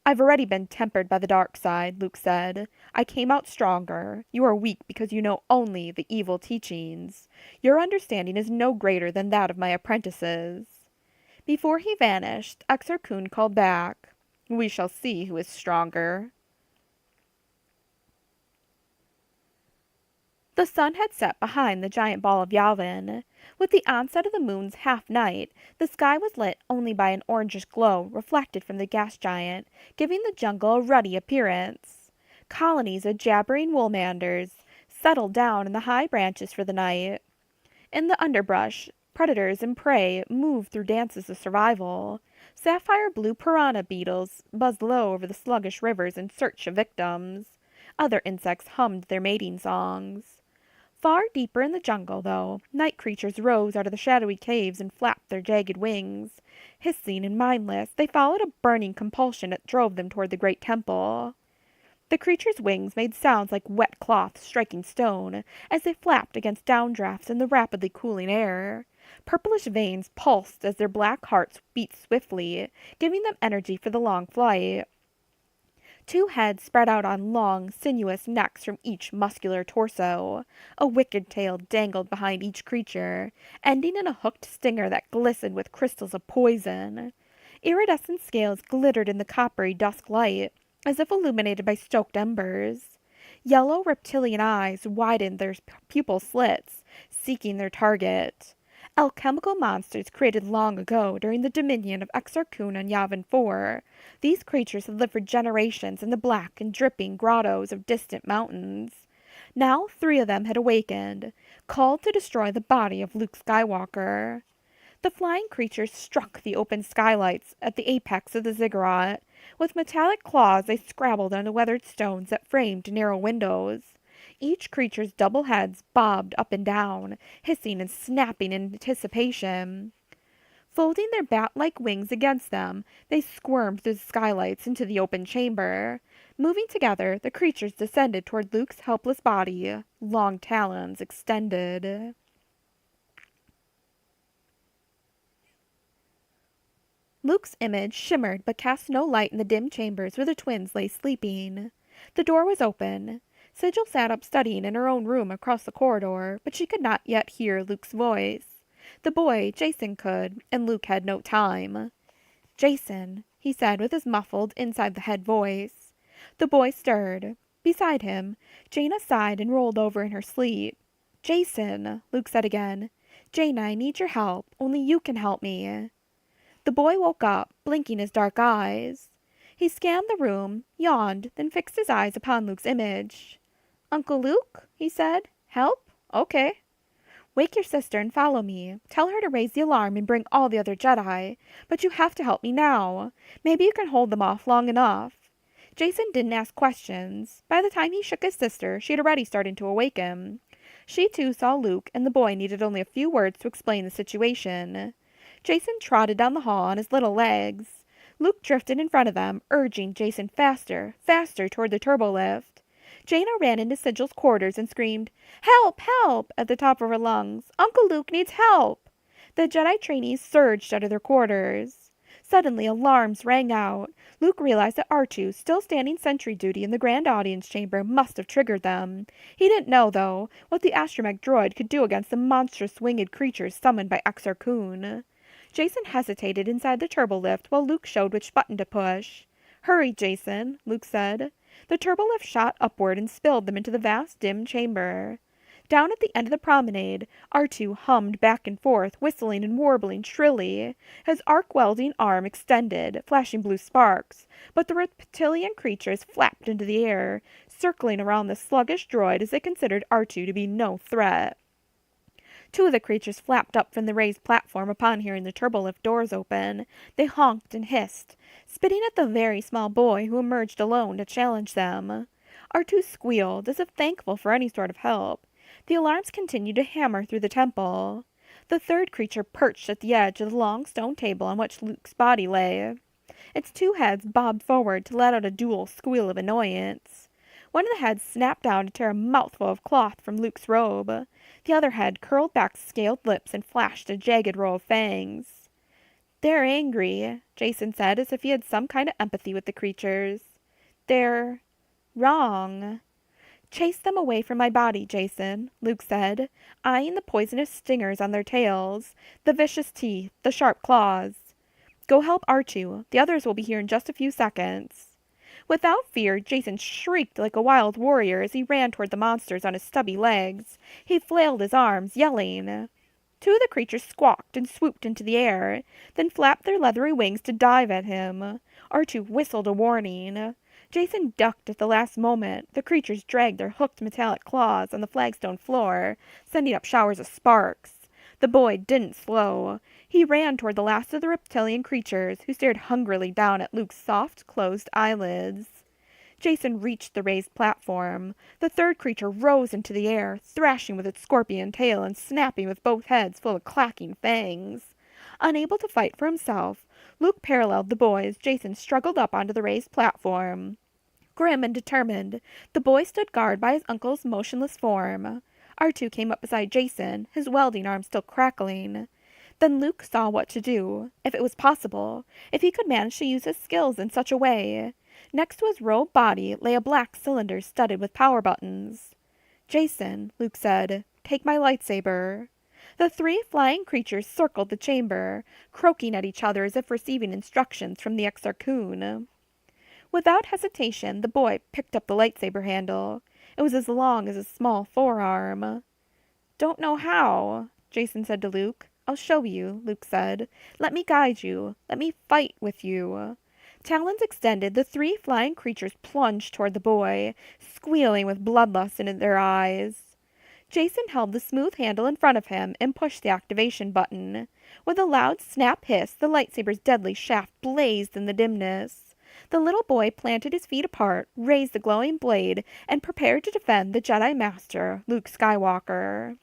[SPEAKER 1] "I've already been tempered by the dark side," Luke said. "I came out stronger. You are weak because you know only the evil teachings. Your understanding is no greater than that of my apprentices." Before he vanished, Exar Kun called back, "We shall see who is stronger." The sun had set behind the giant ball of Yavin. With the onset of the moon's half-night, the sky was lit only by an orangish glow reflected from the gas giant, giving the jungle a ruddy appearance. Colonies of jabbering woolmanders settled down in the high branches for the night. In the underbrush, predators and prey moved through dances of survival. Sapphire blue piranha beetles buzzed low over the sluggish rivers in search of victims. Other insects hummed their mating songs. Far deeper in the jungle, though, night creatures rose out of the shadowy caves and flapped their jagged wings. Hissing and mindless, they followed a burning compulsion that drove them toward the great temple. The creatures' wings made sounds like wet cloth striking stone as they flapped against downdrafts in the rapidly cooling air. Purplish veins pulsed as their black hearts beat swiftly, giving them energy for the long flight. Two heads spread out on long, sinuous necks from each muscular torso. A wicked tail dangled behind each creature, ending in a hooked stinger that glistened with crystals of poison. Iridescent scales glittered in the coppery dusk light, as if illuminated by stoked embers. Yellow reptilian eyes widened their pupil slits, seeking their target. Alchemical monsters created long ago during the dominion of Exarchun on Yavin 4. These creatures had lived for generations in the black and dripping grottos of distant mountains. Now 3 of them had awakened, called to destroy the body of Luke Skywalker. The flying creatures struck the open skylights at the apex of the ziggurat. With metallic claws they scrabbled on the weathered stones that framed narrow windows. Each creature's double heads bobbed up and down, hissing and snapping in anticipation. Folding their bat-like wings against them, they squirmed through the skylights into the open chamber. Moving together, the creatures descended toward Luke's helpless body, long talons extended. Luke's image shimmered but cast no light in the dim chambers where the twins lay sleeping. The door was open. Sigil sat up studying in her own room across the corridor, but she could not yet hear Luke's voice. The boy, Jason, could, and Luke had no time. "Jason," he said with his muffled, inside-the-head voice. The boy stirred. Beside him, Jaina sighed and rolled over in her sleep. "Jason," Luke said again. "Jaina, I need your help. Only you can help me." The boy woke up, blinking his dark eyes. He scanned the room, yawned, then fixed his eyes upon Luke's image. "Uncle Luke," he said. "Help? Okay. Wake your sister and follow me. Tell her to raise the alarm and bring all the other Jedi. But you have to help me now. Maybe you can hold them off long enough." Jason didn't ask questions. By the time he shook his sister, she had already started to awaken. She too saw Luke, and the boy needed only a few words to explain the situation. Jason trotted down the hall on his little legs. Luke drifted in front of them, urging Jason faster, faster toward the turbolift. Jaina ran into Sigil's quarters and screamed, "Help! Help!" at the top of her lungs. "Uncle Luke needs help!" The Jedi trainees surged out of their quarters. Suddenly, alarms rang out. Luke realized that R2, still standing sentry duty in the grand audience chamber, must have triggered them. He didn't know, though, what the astromech droid could do against the monstrous winged creatures summoned by Exarchun. Jason hesitated inside the turbolift while Luke showed which button to push. "Hurry, Jason," Luke said. The turbolift shot upward and spilled them into the vast, dim chamber. Down at the end of the promenade, R2 hummed back and forth, whistling and warbling shrilly. His arc-welding arm extended, flashing blue sparks, but the reptilian creatures flapped into the air, circling around the sluggish droid as they considered R2 to be no threat. 2 of the creatures flapped up from the raised platform upon hearing the turbolift doors open. They honked and hissed, spitting at the very small boy who emerged alone to challenge them. R2 squealed, as if thankful for any sort of help. The alarms continued to hammer through the temple. The 3rd creature perched at the edge of the long stone table on which Luke's body lay. Its 2 heads bobbed forward to let out a dual squeal of annoyance. One of the heads snapped down to tear a mouthful of cloth from Luke's robe. The other head curled back scaled lips and flashed a jagged row of fangs. "They're angry," Jason said, as if he had some kind of empathy with the creatures. "They're wrong." "Chase them away from my body, Jason," Luke said, eyeing the poisonous stingers on their tails, the vicious teeth, the sharp claws. "Go help R2. The others will be here in just a few seconds." Without fear, Jason shrieked like a wild warrior as he ran toward the monsters on his stubby legs. He flailed his arms, yelling. Two of the creatures squawked and swooped into the air, then flapped their leathery wings to dive at him. R2 whistled a warning. Jason ducked at the last moment. The creatures dragged their hooked metallic claws on the flagstone floor, sending up showers of sparks. The boy didn't slow. He ran toward the last of the reptilian creatures, who stared hungrily down at Luke's soft, closed eyelids. Jason reached the raised platform. The third creature rose into the air, thrashing with its scorpion tail and snapping with both heads full of clacking fangs. Unable to fight for himself, Luke paralleled the boy as Jason struggled up onto the raised platform. Grim and determined, the boy stood guard by his uncle's motionless form. R2 came up beside Jason, his welding arm still crackling. Then Luke saw what to do, if it was possible, if he could manage to use his skills in such a way. Next to his robed body lay a black cylinder studded with power buttons. Jason, Luke said, take my lightsaber. The three flying creatures circled the chamber, croaking at each other as if receiving instructions from the Exarchun. Without hesitation, the boy picked up the lightsaber handle. It was as long as his small forearm. Don't know how, Jason said to Luke. I'll show you, Luke said. Let me guide you. Let me fight with you. Talons extended, the three flying creatures plunged toward the boy, squealing with bloodlust in their eyes. Jason held the smooth handle in front of him and pushed the activation button. With a loud snap hiss, the lightsaber's deadly shaft blazed in the dimness. The little boy planted his feet apart, raised the glowing blade, and prepared to defend the Jedi Master, Luke Skywalker.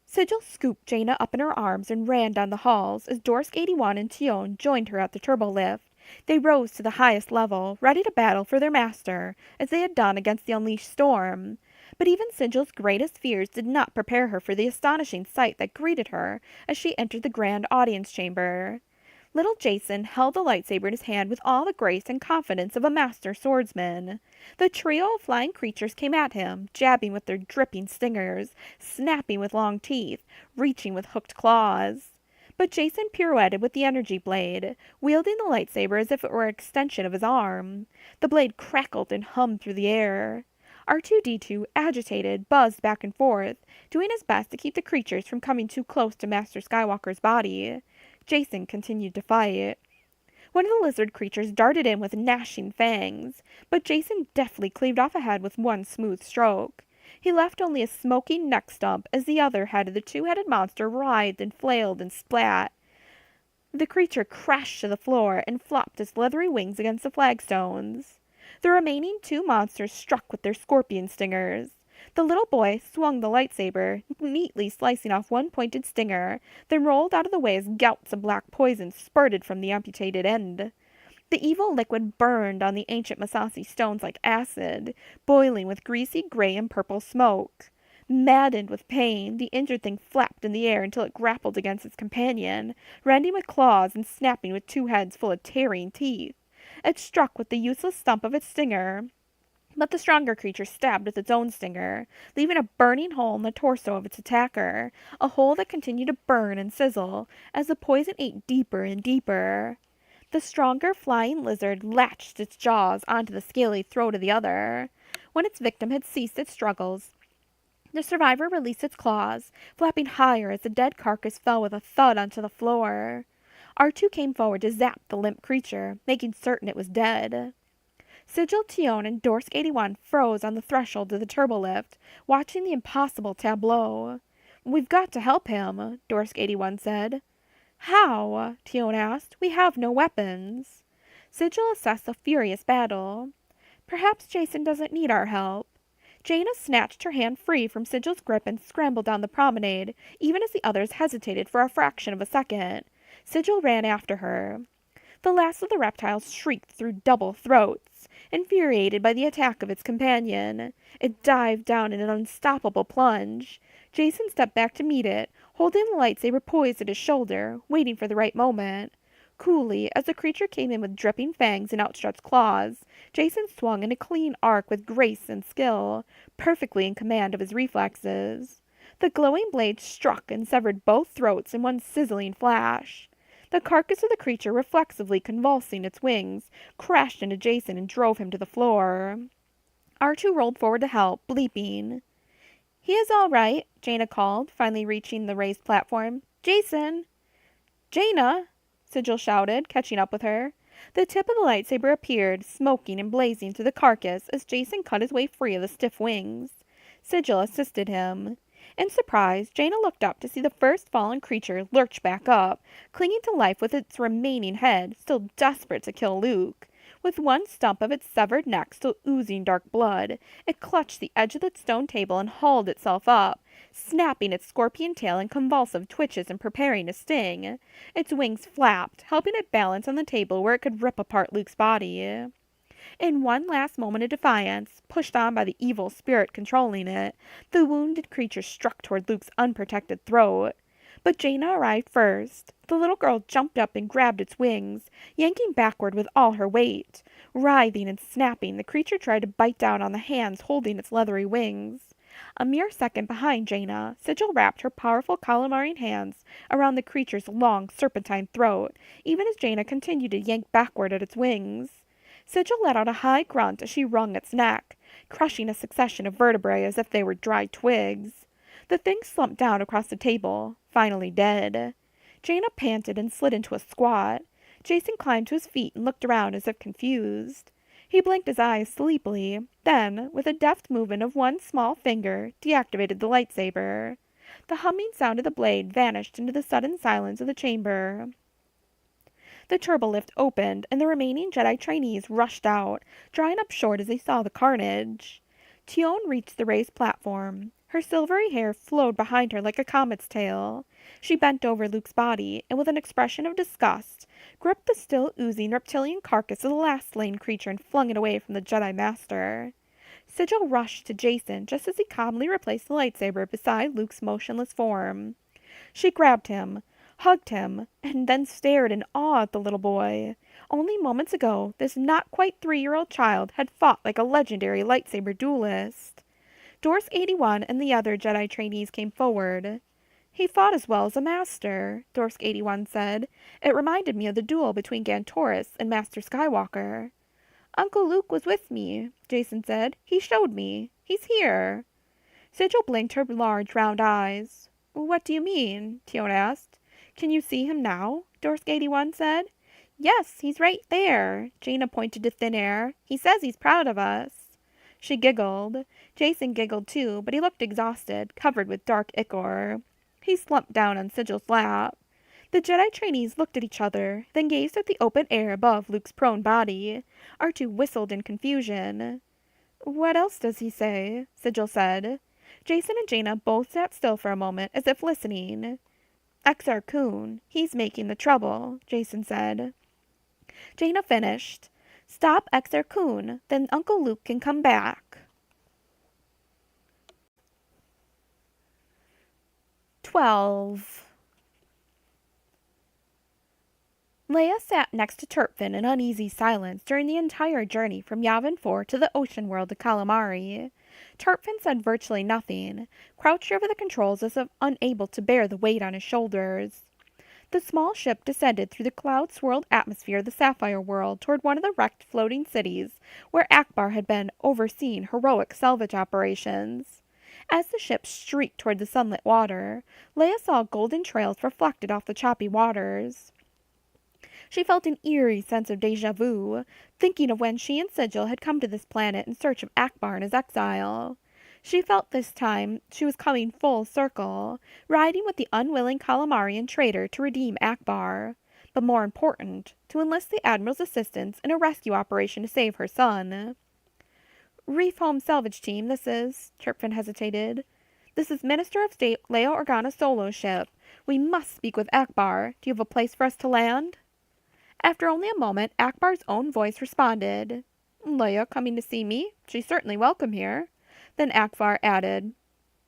[SPEAKER 1] Sigil scooped Jaina up in her arms and ran down the halls as Dorsk 81 and Tion joined her at the turbo lift. They rose to the highest level, ready to battle for their master, as they had done against the Unleashed Storm. But even Sigil's greatest fears did not prepare her for the astonishing sight that greeted her as she entered the grand audience chamber. Little Jason held the lightsaber in his hand with all the grace and confidence of a master swordsman. The trio of flying creatures came at him, jabbing with their dripping stingers, snapping with long teeth, reaching with hooked claws. But Jason pirouetted with the energy blade, wielding the lightsaber as if it were an extension of his arm. The blade crackled and hummed through the air. R2-D2, agitated, buzzed back and forth, doing his best to keep the creatures from coming too close to Master Skywalker's body. Jason continued to fight. One of the lizard creatures darted in with gnashing fangs, but Jason deftly cleaved off a head with one smooth stroke. He left only a smoking neck stump as the other head of the two-headed monster writhed and flailed and splat. The creature crashed to the floor and flopped its leathery wings against the flagstones. The remaining two monsters struck with their scorpion stingers. The little boy swung the lightsaber, neatly slicing off one pointed stinger, then rolled out of the way as gouts of black poison spurted from the amputated end. The evil liquid burned on the ancient Masasi stones like acid, boiling with greasy gray and purple smoke. Maddened with pain, the injured thing flapped in the air until it grappled against its companion, rending with claws and snapping with two heads full of tearing teeth. It struck with the useless stump of its stinger, but the stronger creature stabbed with its own stinger, leaving a burning hole in the torso of its attacker, a hole that continued to burn and sizzle as the poison ate deeper and deeper. The stronger flying lizard latched its jaws onto the scaly throat of the other. When its victim had ceased its struggles, the survivor released its claws, flapping higher as the dead carcass fell with a thud onto the floor. R2 came forward to zap the limp creature, making certain it was dead. Sigil, Tion, and Dorsk 81 froze on the threshold of the turbolift, watching the impossible tableau. We've got to help him, Dorsk 81 said. How? Tion asked. We have no weapons. Sigil assessed the furious battle. Perhaps Jason doesn't need our help. Jaina snatched her hand free from Sigil's grip and scrambled down the promenade, even as the others hesitated for a fraction of a second. Sigil ran after her. The last of the reptiles shrieked through double throats, infuriated by the attack of its companion. It dived down in an unstoppable plunge. Jason stepped back to meet it, holding the lightsaber poised at his shoulder, waiting for the right moment. Coolly, as the creature came in with dripping fangs and outstretched claws, Jason swung in a clean arc with grace and skill, perfectly in command of his reflexes. The glowing blade struck and severed both throats in one sizzling flash. The carcass of the creature, reflexively convulsing its wings, crashed into Jason and drove him to the floor. R2 rolled forward to help, bleeping. "He is all right," Jaina called, finally reaching the raised platform. "Jason!" "Jaina!" Sigil shouted, catching up with her. The tip of the lightsaber appeared, smoking and blazing through the carcass as Jason cut his way free of the stiff wings. Sigil assisted him. In surprise, Jaina looked up to see the first fallen creature lurch back up, clinging to life with its remaining head, still desperate to kill Luke. With one stump of its severed neck still oozing dark blood, it clutched the edge of the stone table and hauled itself up, snapping its scorpion tail in convulsive twitches and preparing to sting. Its wings flapped, helping it balance on the table where it could rip apart Luke's body. In one last moment of defiance, pushed on by the evil spirit controlling it, the wounded creature struck toward Luke's unprotected throat. But Jaina arrived first. The little girl jumped up and grabbed its wings, yanking backward with all her weight. Writhing and snapping, the creature tried to bite down on the hands holding its leathery wings. A mere second behind Jaina, Sigil wrapped her powerful calamarian hands around the creature's long, serpentine throat, even as Jaina continued to yank backward at its wings. Sigil let out a high grunt as she wrung its neck, crushing a succession of vertebrae as if they were dry twigs. The thing slumped down across the table, finally dead. Jaina panted and slid into a squat. Jason climbed to his feet and looked around as if confused. He blinked his eyes sleepily, then, with a deft movement of one small finger, deactivated the lightsaber. The humming sound of the blade vanished into the sudden silence of the chamber. The turbolift opened, and the remaining Jedi trainees rushed out, drawing up short as they saw the carnage. Tion reached the raised platform. Her silvery hair flowed behind her like a comet's tail. She bent over Luke's body, and with an expression of disgust, gripped the still oozing reptilian carcass of the last slain creature and flung it away from the Jedi Master. Sigil rushed to Jason just as he calmly replaced the lightsaber beside Luke's motionless form. She grabbed him, hugged him, and then stared in awe at the little boy. Only moments ago, this not-quite-3-year-old child had fought like a legendary lightsaber duelist. Dorsk 81 and the other Jedi trainees came forward. "He fought as well as a master," Dorsk 81 said. "It reminded me of the duel between Gantoris and Master Skywalker." "Uncle Luke was with me," Jason said. "He showed me. He's here." Sigil blinked her large round eyes. "What do you mean?" Tion asked. "Can you see him now?" Dorsk 81 said. "Yes, he's right there." Jaina pointed to thin air. "He says he's proud of us." She giggled. Jason giggled too, but he looked exhausted, covered with dark ichor. He slumped down on Sigil's lap. The Jedi trainees looked at each other, then gazed at the open air above Luke's prone body. R2 whistled in confusion. "What else does he say?" Sigil said. Jason and Jaina both sat still for a moment, as if listening. "Exar Kun, he's making the trouble," Jason said. Jaina finished. "Stop Exar Kun, then Uncle Luke can come back." 12. Leia sat next to Turpin in uneasy silence during the entire journey from Yavin 4 to the ocean world of Calamari. Turpin said virtually nothing, crouched over the controls as if unable to bear the weight on his shoulders. The small ship descended through the cloud-swirled atmosphere of the Sapphire World toward one of the wrecked floating cities where Akbar had been overseeing heroic salvage operations. As the ship streaked toward the sunlit water, Leia saw golden trails reflected off the choppy waters. She felt an eerie sense of déjà vu, thinking of when she and Sigil had come to this planet in search of Akbar in his exile. She felt this time she was coming full circle, riding with the unwilling Calamarian traitor to redeem Akbar, but more important, to enlist the Admiral's assistance in a rescue operation to save her son. "Reef Home Salvage Team, this is," Turpin hesitated. "This is Minister of State Leia Organa Solo's ship. We must speak with Akbar. Do you have a place for us to land?" After only a moment, Akbar's own voice responded. "Leia coming to see me? She's certainly welcome here." Then Akbar added,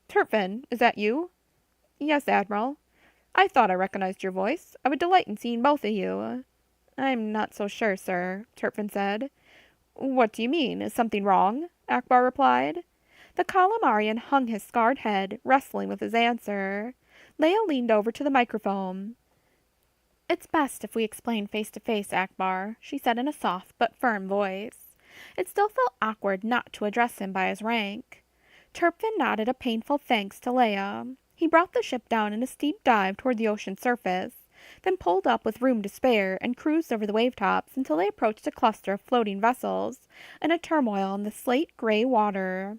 [SPEAKER 1] "Turpin, is that you?" "Yes, Admiral." "I thought I recognized your voice. I would delight in seeing both of you." "I'm not so sure, sir," Turpin said. "What do you mean? Is something wrong?" Akbar replied. The Calamarian hung his scarred head, wrestling with his answer. Leia leaned over to the microphone. It's best if we explain face to face, Akbar, she said in a soft but firm voice. It still felt awkward not to address him by his rank. Turpin nodded a painful thanks to Leia. He brought the ship down in a steep dive toward the ocean surface, then pulled up with room to spare and cruised over the wave tops until they approached a cluster of floating vessels in a turmoil in the slate-gray water.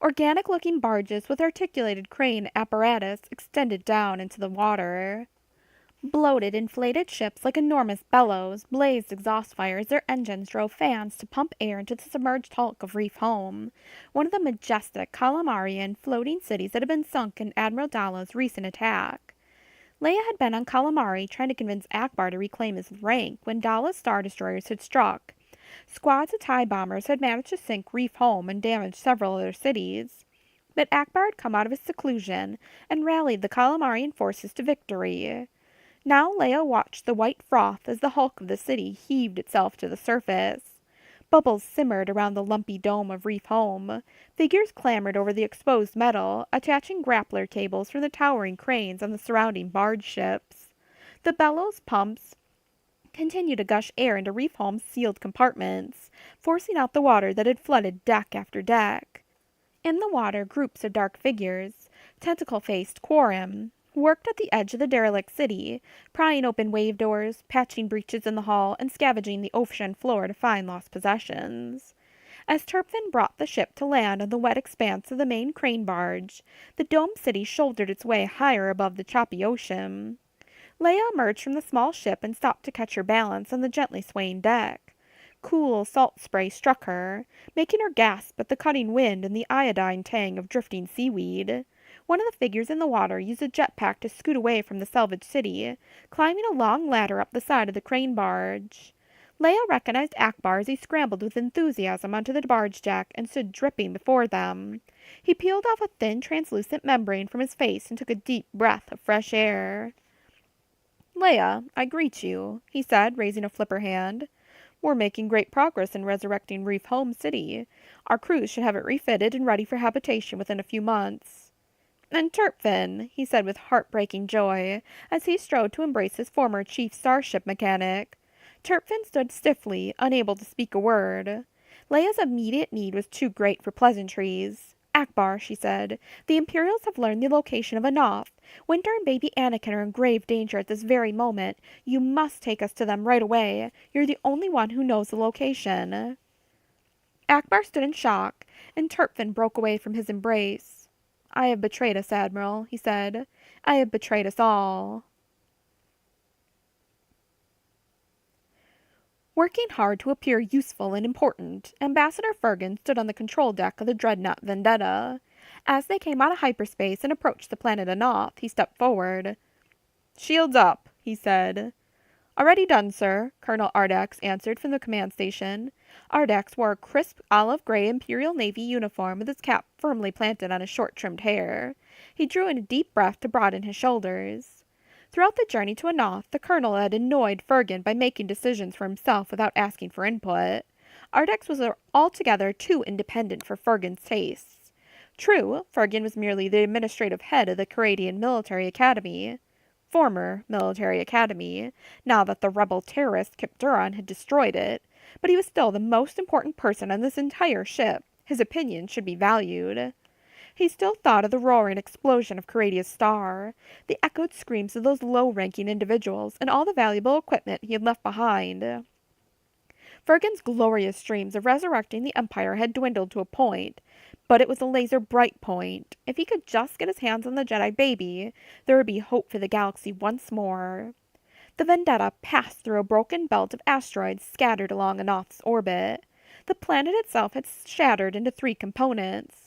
[SPEAKER 1] Organic-looking barges with articulated crane apparatus extended down into the water. Bloated, inflated ships like enormous bellows blazed exhaust fire as their engines drove fans to pump air into the submerged hulk of Reef Home, one of the majestic Calamarian floating cities that had been sunk in Admiral Dalla's recent attack. Leia had been on Calamari trying to convince Akbar to reclaim his rank when Dalla's star destroyers had struck. Squads of TIE bombers had managed to sink Reef Home and damage several other cities. But Akbar had come out of his seclusion and rallied the Calamarian forces to victory. Now Leia watched the white froth as the hulk of the city heaved itself to the surface. Bubbles simmered around the lumpy dome of Reef Home. Figures clambered over the exposed metal, attaching grappler cables from the towering cranes on the surrounding barge ships. The bellows pumps continued to gush air into Reef Home's sealed compartments, forcing out the water that had flooded deck after deck. In the water, groups of dark figures, tentacle-faced quorum, worked at the edge of the derelict city, prying open wave doors, patching breaches in the hull, and scavenging the ocean floor to find lost possessions. As Turpin brought the ship to land on the wet expanse of the main crane barge, the domed city shouldered its way higher above the choppy ocean. Leia emerged from the small ship and stopped to catch her balance on the gently swaying deck. Cool salt spray struck her, making her gasp at the cutting wind and the iodine tang of drifting seaweed. One of the figures in the water used a jetpack to scoot away from the salvaged city, climbing a long ladder up the side of the crane barge. Leia recognized Akbar as he scrambled with enthusiasm onto the barge deck and stood dripping before them. He peeled off a thin, translucent membrane from his face and took a deep breath of fresh air. "Leia, I greet you," he said, raising a flipper hand. "We're making great progress in resurrecting Reef Home City. Our crews should have it refitted and ready for habitation within a few months." "And Turpin," he said with heartbreaking joy, as he strode to embrace his former chief starship mechanic. Turpin stood stiffly, unable to speak a word. Leia's immediate need was too great for pleasantries. "Akbar," she said, "the Imperials have learned the location of Anoth. Winter and baby Anakin are in grave danger at this very moment. You must take us to them right away. You're the only one who knows the location." Akbar stood in shock, and Turpin broke away from his embrace. "I have betrayed us, Admiral," he said. "I have betrayed us all." Working hard to appear useful and important, Ambassador Fergan stood on the control deck of the dreadnought Vendetta. As they came out of hyperspace and approached the planet Anoth, he stepped forward. "Shields up," he said. "Already done, sir," Colonel Ardax answered from the command station. Ardax wore a crisp olive-gray Imperial Navy uniform with his cap firmly planted on his short-trimmed hair. He drew in a deep breath to broaden his shoulders. Throughout the journey to Anoth, the colonel had annoyed Fergan by making decisions for himself without asking for input. Ardax was altogether too independent for Fergan's tastes. True, Fergan was merely the administrative head of the Canadian Military Academy. Former Military Academy, now that the rebel terrorist Kip Duran had destroyed it, but he was still the most important person on this entire ship. His opinion should be valued. He still thought of the roaring explosion of Caradia's star, the echoed screams of those low-ranking individuals, and all the valuable equipment he had left behind. Fergan's glorious dreams of resurrecting the Empire had dwindled to a point, but it was a laser-bright point. If he could just get his hands on the Jedi baby, there would be hope for the galaxy once more. The Vendetta passed through a broken belt of asteroids scattered along Anoth's orbit. The planet itself had shattered into 3 components.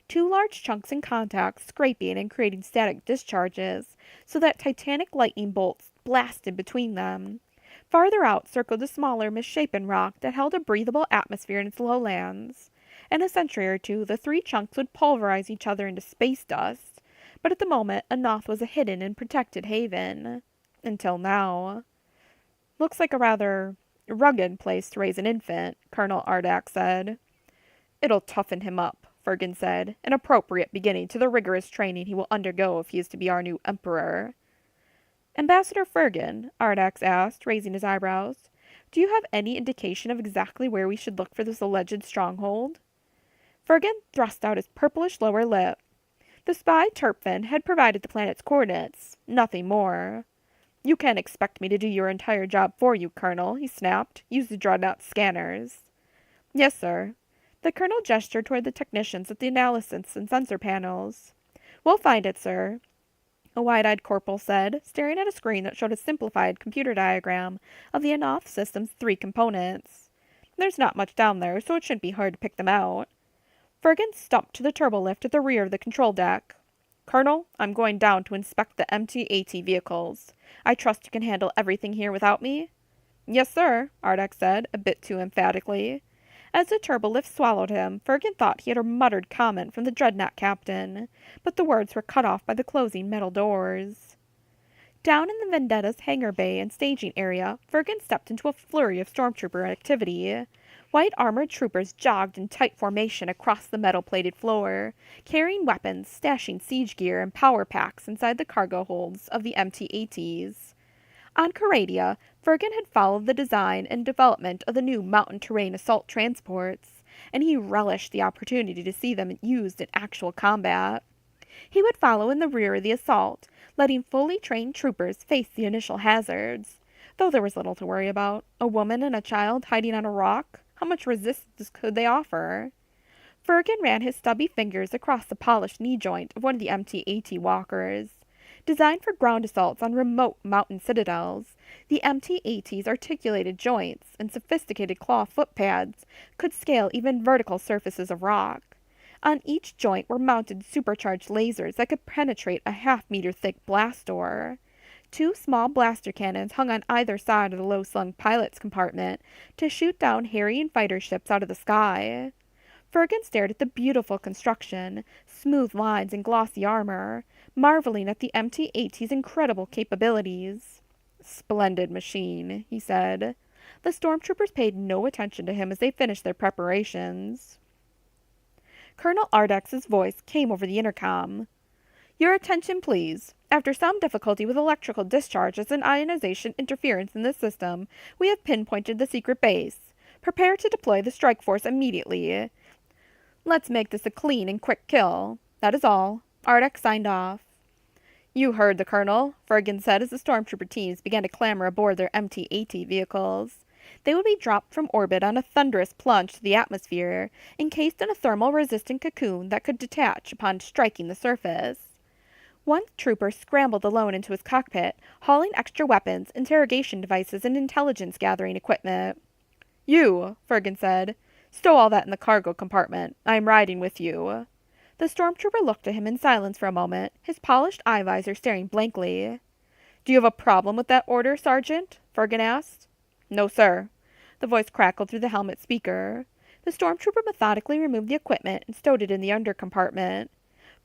[SPEAKER 1] 2 large chunks in contact, scraping and creating static discharges, so that titanic lightning bolts blasted between them. Farther out circled a smaller, misshapen rock that held a breathable atmosphere in its lowlands. In a century or 2, the 3 chunks would pulverize each other into space dust, but at the moment, Anoth was a hidden and protected haven. Until now. "Looks like a rather rugged place to raise an infant," Colonel Ardax said. "It'll toughen him up," Fergan said, "an appropriate beginning to the rigorous training he will undergo if he is to be our new emperor." Ambassador Fergan, Ardax asked, raising his eyebrows, do you have any indication of exactly where we should look for this alleged stronghold? Fergan thrust out his purplish lower lip. The spy Turpin had provided the planet's coordinates, nothing more. You can't expect me to do your entire job for you, Colonel, he snapped. Use the dreadnought scanners. Yes, sir. The colonel gestured toward the technicians at the analysis and sensor panels. We'll find it, sir, a wide-eyed corporal said, staring at a screen that showed a simplified computer diagram of the Anoth system's 3 components. There's not much down there, so it shouldn't be hard to pick them out. Fergan stumped to the turbolift at the rear of the control deck. Colonel, I'm going down to inspect the MT-AT vehicles. I trust you can handle everything here without me? Yes, sir, Ardax said, a bit too emphatically. As the turbolift swallowed him, Fergan thought he had a muttered comment from the dreadnought captain, but the words were cut off by the closing metal doors. Down in the Vendetta's hangar bay and staging area, Fergan stepped into a flurry of stormtrooper activity. White armored troopers jogged in tight formation across the metal-plated floor, carrying weapons, stashing siege gear and power packs inside the cargo holds of the MT-ATs. On Coradia, Fergan had followed the design and development of the new mountain terrain assault transports, and he relished the opportunity to see them used in actual combat. He would follow in the rear of the assault, letting fully trained troopers face the initial hazards. Though there was little to worry about. A woman and a child hiding on a rock? How much resistance could they offer? Fergan ran his stubby fingers across the polished knee joint of one of the MT-AT walkers. Designed for ground assaults on remote mountain citadels, the MT-AT's articulated joints and sophisticated claw footpads could scale even vertical surfaces of rock. On each joint were mounted supercharged lasers that could penetrate a half-meter thick blast door. 2 small blaster cannons hung on either side of the low-slung pilot's compartment to shoot down harrying fighter ships out of the sky. Fergan stared at the beautiful construction, smooth lines and glossy armor, marveling at the MT-AT's incredible capabilities. Splendid machine, he said. The stormtroopers paid no attention to him as they finished their preparations. Colonel Ardax's voice came over the intercom. Your attention, please. After some difficulty with electrical discharges and ionization interference in this system, we have pinpointed the secret base. Prepare to deploy the strike force immediately. Let's make this a clean and quick kill. That is all. Ardax signed off. You heard the colonel, Fergan said as the stormtrooper teams began to clamber aboard their MT-AT vehicles. They would be dropped from orbit on a thunderous plunge to the atmosphere, encased in a thermal-resistant cocoon that could detach upon striking the surface. One trooper scrambled alone into his cockpit, hauling extra weapons, interrogation devices, and intelligence-gathering equipment. You, Fergan said, stow all that in the cargo compartment. I am riding with you. The stormtrooper looked at him in silence for a moment, his polished eye visor staring blankly. Do you have a problem with that order, Sergeant? Fergan asked. No, sir. The voice crackled through the helmet speaker. The stormtrooper methodically removed the equipment and stowed it in the under compartment.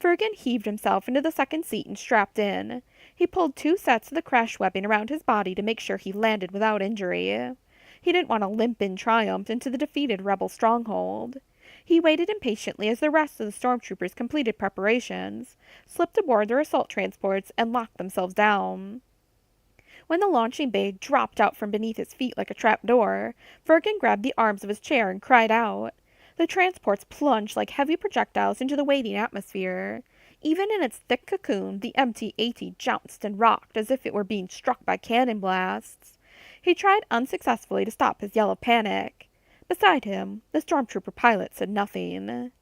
[SPEAKER 1] Fergan heaved himself into the second seat and strapped in. He pulled 2 sets of the crash webbing around his body to make sure he landed without injury. He didn't want to limp in triumph into the defeated rebel stronghold. He waited impatiently as the rest of the stormtroopers completed preparations, slipped aboard their assault transports, and locked themselves down. When the launching bay dropped out from beneath his feet like a trap-door, Fergan grabbed the arms of his chair and cried out. The transports plunged like heavy projectiles into the waiting atmosphere. Even in its thick cocoon, the MT-AT jounced and rocked as if it were being struck by cannon blasts. He tried unsuccessfully to stop his yell of panic. Beside him, the stormtrooper pilot said nothing.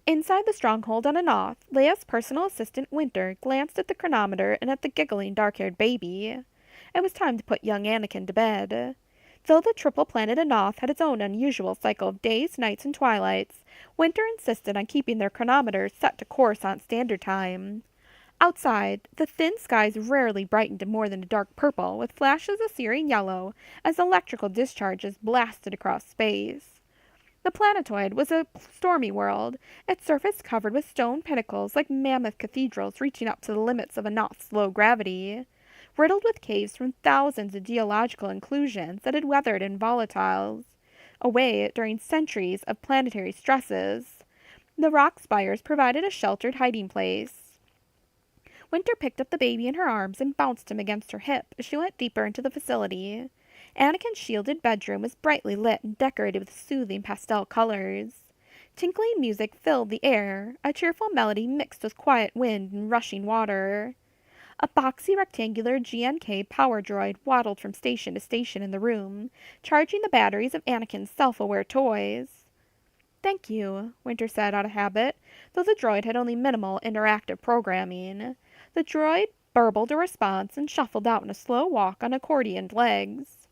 [SPEAKER 1] Inside the stronghold on Anoth, Leia's personal assistant Winter glanced at the chronometer and at the giggling dark-haired baby. It was time to put young Anakin to bed. Though the triple planet Anoth had its own unusual cycle of days, nights, and twilights, Winter insisted on keeping their chronometers set to Coruscant Standard Time. Outside, the thin skies rarely brightened to more than a dark purple, with flashes of searing yellow as electrical discharges blasted across space. The planetoid was a stormy world, its surface covered with stone pinnacles like mammoth cathedrals reaching up to the limits of Anoth's low gravity, riddled with caves from thousands of geological inclusions that had weathered in volatiles away during centuries of planetary stresses. The rock spires provided a sheltered hiding place. Winter picked up the baby in her arms and bounced him against her hip as she went deeper into the facility. Anakin's shielded bedroom was brightly lit and decorated with soothing pastel colors. Tinkling music filled the air, a cheerful melody mixed with quiet wind and rushing water. A boxy rectangular GNK power droid waddled from station to station in the room, charging the batteries of Anakin's self-aware toys. Thank you, Winter said out of habit, though the droid had only minimal interactive programming. The droid burbled a response and shuffled out in a slow walk on accordioned legs.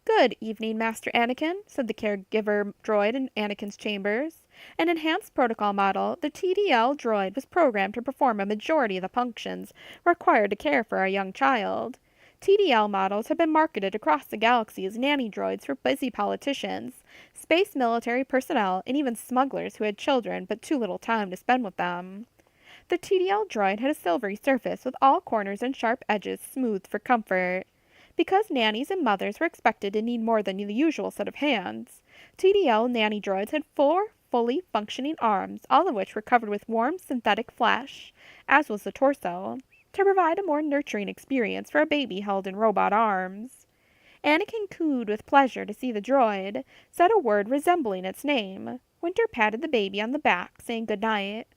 [SPEAKER 1] Good evening, Master Anakin, said the caregiver droid in Anakin's chambers. An enhanced protocol model, the TDL droid was programmed to perform a majority of the functions required to care for a young child. TDL models have been marketed across the galaxy as nanny droids for busy politicians, space military personnel, and even smugglers who had children but too little time to spend with them. The TDL droid had a silvery surface with all corners and sharp edges smoothed for comfort. Because nannies and mothers were expected to need more than the usual set of hands, TDL nanny droids had 4 fully functioning arms, all of which were covered with warm synthetic flesh, as was the torso, to provide a more nurturing experience for a baby held in robot arms. Anakin cooed with pleasure to see the droid, said a word resembling its name. Winter patted the baby on the back, saying good night.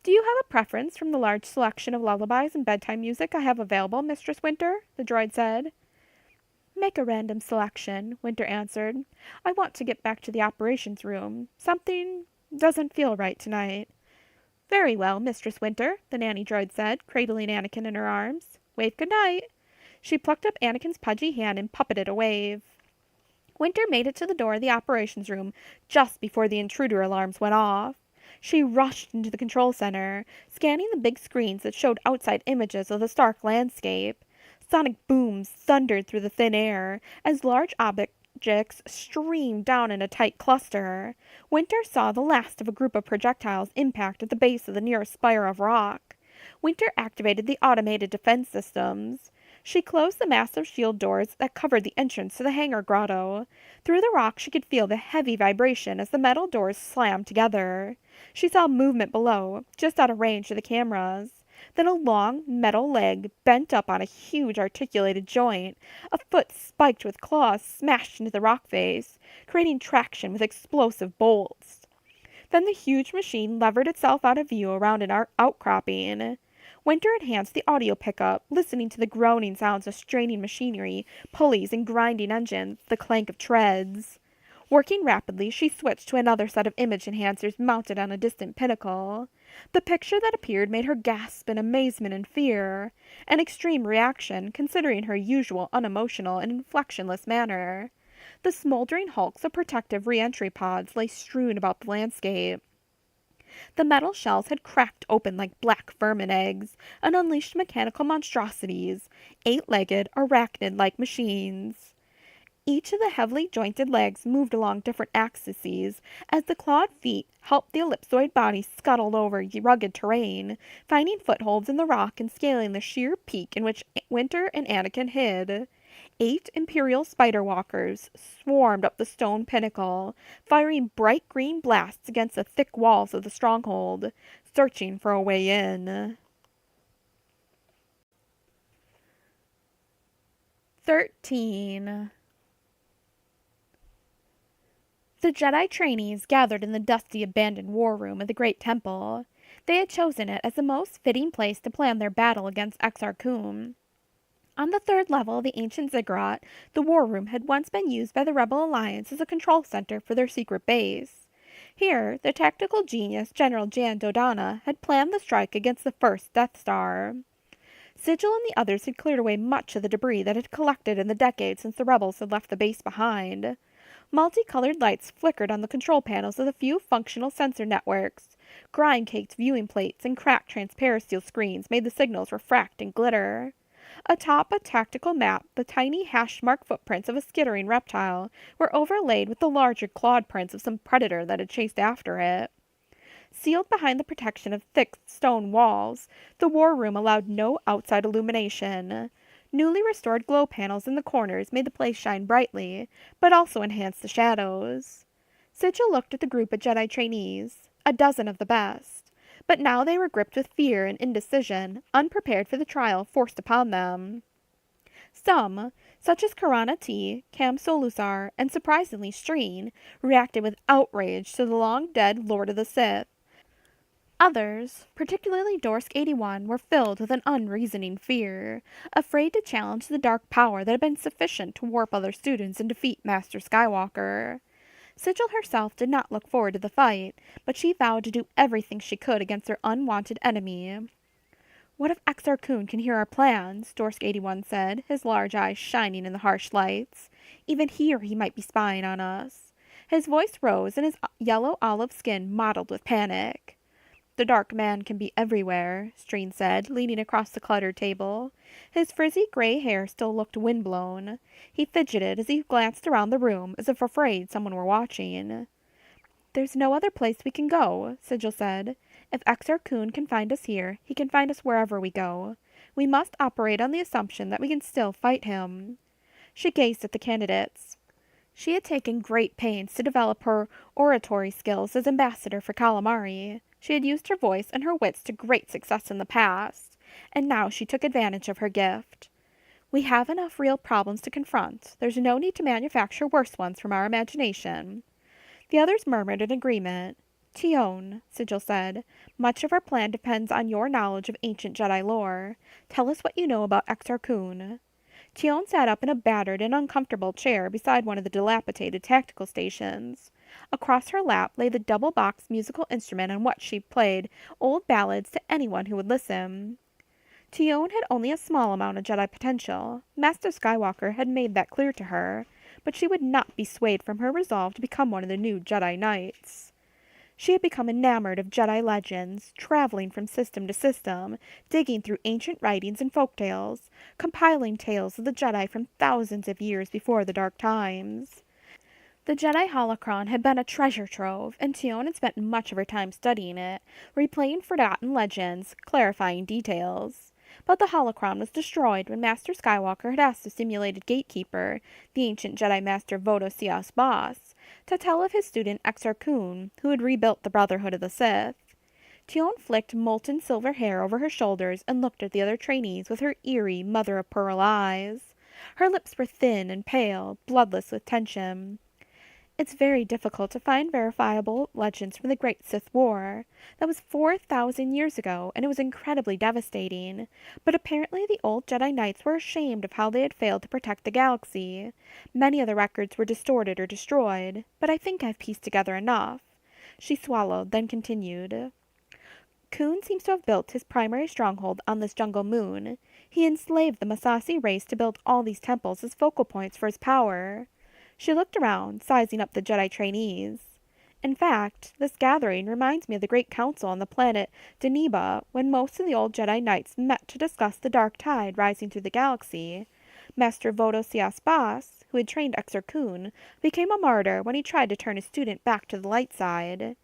[SPEAKER 1] Do you have a preference from the large selection of lullabies and bedtime music I have available, Mistress Winter? The droid said. Make a random selection, Winter answered. I want to get back to the operations room. Something doesn't feel right tonight. Very well, Mistress Winter, the nanny droid said, cradling Anakin in her arms. Wave good night. She plucked up Anakin's pudgy hand and puppeted a wave. Winter made it to the door of the operations room just before the intruder alarms went off. She rushed into the control center, scanning the big screens that showed outside images of the stark landscape. Sonic booms thundered through the thin air as large objects streamed down in a tight cluster. Winter saw the last of a group of projectiles impact at the base of the nearest spire of rock. Winter activated the automated defense systems. She closed the massive shield doors that covered the entrance to the hangar grotto. Through the rock she could feel the heavy vibration as the metal doors slammed together. She saw movement below, just out of range of the cameras. Then a long metal leg bent up on a huge articulated joint. A foot spiked with claws smashed into the rock face, creating traction with explosive bolts. Then the huge machine levered itself out of view around an outcropping. Winter enhanced the audio pickup, listening to the groaning sounds of straining machinery, pulleys, and grinding engines, the clank of treads. Working rapidly, she switched to another set of image enhancers mounted on a distant pinnacle. The picture that appeared made her gasp in amazement and fear, an extreme reaction considering her usual unemotional and inflectionless manner. The smoldering hulks of protective re-entry pods lay strewn about the landscape. The metal shells had cracked open like black vermin eggs and unleashed mechanical monstrosities, 8-legged, arachnid-like machines. Each of the heavily jointed legs moved along different axes as the clawed feet helped the ellipsoid body scuttle over rugged terrain, finding footholds in the rock and scaling the sheer peak in which Winter and Anakin hid. 8 Imperial spider walkers swarmed up the stone pinnacle, firing bright green blasts against the thick walls of the stronghold, searching for a way in. 13. The Jedi trainees gathered in the dusty, abandoned war room of the Great Temple. They had chosen it as the most fitting place to plan their battle against Exar Kun. On the 3rd level of the ancient ziggurat, the war room had once been used by the Rebel Alliance as a control center for their secret base. Here, the tactical genius General Jan Dodonna had planned the strike against the first Death Star. Sigil and the others had cleared away much of the debris that had collected in the decades since the rebels had left the base behind. Multicolored lights flickered on the control panels of the few functional sensor networks. Grime-caked viewing plates and cracked transparisteel screens made the signals refract and glitter. Atop a tactical map, the tiny hash-mark footprints of a skittering reptile were overlaid with the larger clawed prints of some predator that had chased after it. Sealed behind the protection of thick stone walls, the war room allowed no outside illumination. Newly restored glow panels in the corners made the place shine brightly, but also enhanced the shadows. Sigil looked at the group of Jedi trainees, a dozen of the best. But now they were gripped with fear and indecision, unprepared for the trial forced upon them. Some, such as Karana T, Cam Solusar, and surprisingly Streen, reacted with outrage to the long-dead Lord of the Sith. Others, particularly Dorsk 81, were filled with an unreasoning fear, afraid to challenge the dark power that had been sufficient to warp other students and defeat Master Skywalker. Sigil herself did not look forward to the fight, but she vowed to do everything she could against their unwanted enemy. "What if Exar Kun can hear our plans?" Dorsk 81 said, his large eyes shining in the harsh lights. "Even here he might be spying on us." His voice rose and his yellow olive skin mottled with panic. "The dark man can be everywhere," Streen said, leaning across the cluttered table. His frizzy gray hair still looked windblown. He fidgeted as he glanced around the room as if afraid someone were watching. "There's no other place we can go," Sigil said. "If Exar Kun can find us here, he can find us wherever we go. We must operate on the assumption that we can still fight him." She gazed at the candidates. She had taken great pains to develop her oratory skills as ambassador for Calamari. She had used her voice and her wits to great success in the past, and now she took advantage of her gift. "We have enough real problems to confront. There's no need to manufacture worse ones from our imagination." The others murmured in agreement. "Tion," Sigil said, "much of our plan depends on your knowledge of ancient Jedi lore. Tell us what you know about Exar Kun." Tion sat up in a battered and uncomfortable chair beside one of the dilapidated tactical stations. Across her lap lay the double-box musical instrument on which she played old ballads to anyone who would listen. Tion had only a small amount of Jedi potential. Master Skywalker had made that clear to her, but she would not be swayed from her resolve to become one of the new Jedi Knights. She had become enamored of Jedi legends, traveling from system to system, digging through ancient writings and folktales, compiling tales of the Jedi from thousands of years before the Dark Times. The Jedi Holocron had been a treasure trove, and Tion had spent much of her time studying it, replaying forgotten legends, clarifying details. But the Holocron was destroyed when Master Skywalker had asked the simulated gatekeeper, the ancient Jedi Master Vodo Sias Boss, to tell of his student Exar Kun, who had rebuilt the Brotherhood of the Sith. Tion flicked molten silver hair over her shoulders and looked at the other trainees with her eerie, mother-of-pearl eyes. Her lips were thin and pale, bloodless with tension. "It's very difficult to find verifiable legends from the Great Sith War. That was 4,000 years ago, and it was incredibly devastating. But apparently the old Jedi Knights were ashamed of how they had failed to protect the galaxy. Many of the records were distorted or destroyed, but I think I've pieced together enough." She swallowed, then continued. "Kun seems to have built his primary stronghold on this jungle moon. He enslaved the Masasi race to build all these temples as focal points for his power." She looked around, sizing up the Jedi trainees. "In fact, this gathering reminds me of the Great Council on the planet Deniba, when most of the old Jedi Knights met to discuss the dark tide rising through the galaxy. Master Vodo Sias Bas, who had trained Exar Kun, became a martyr when he tried to turn his student back to the light side.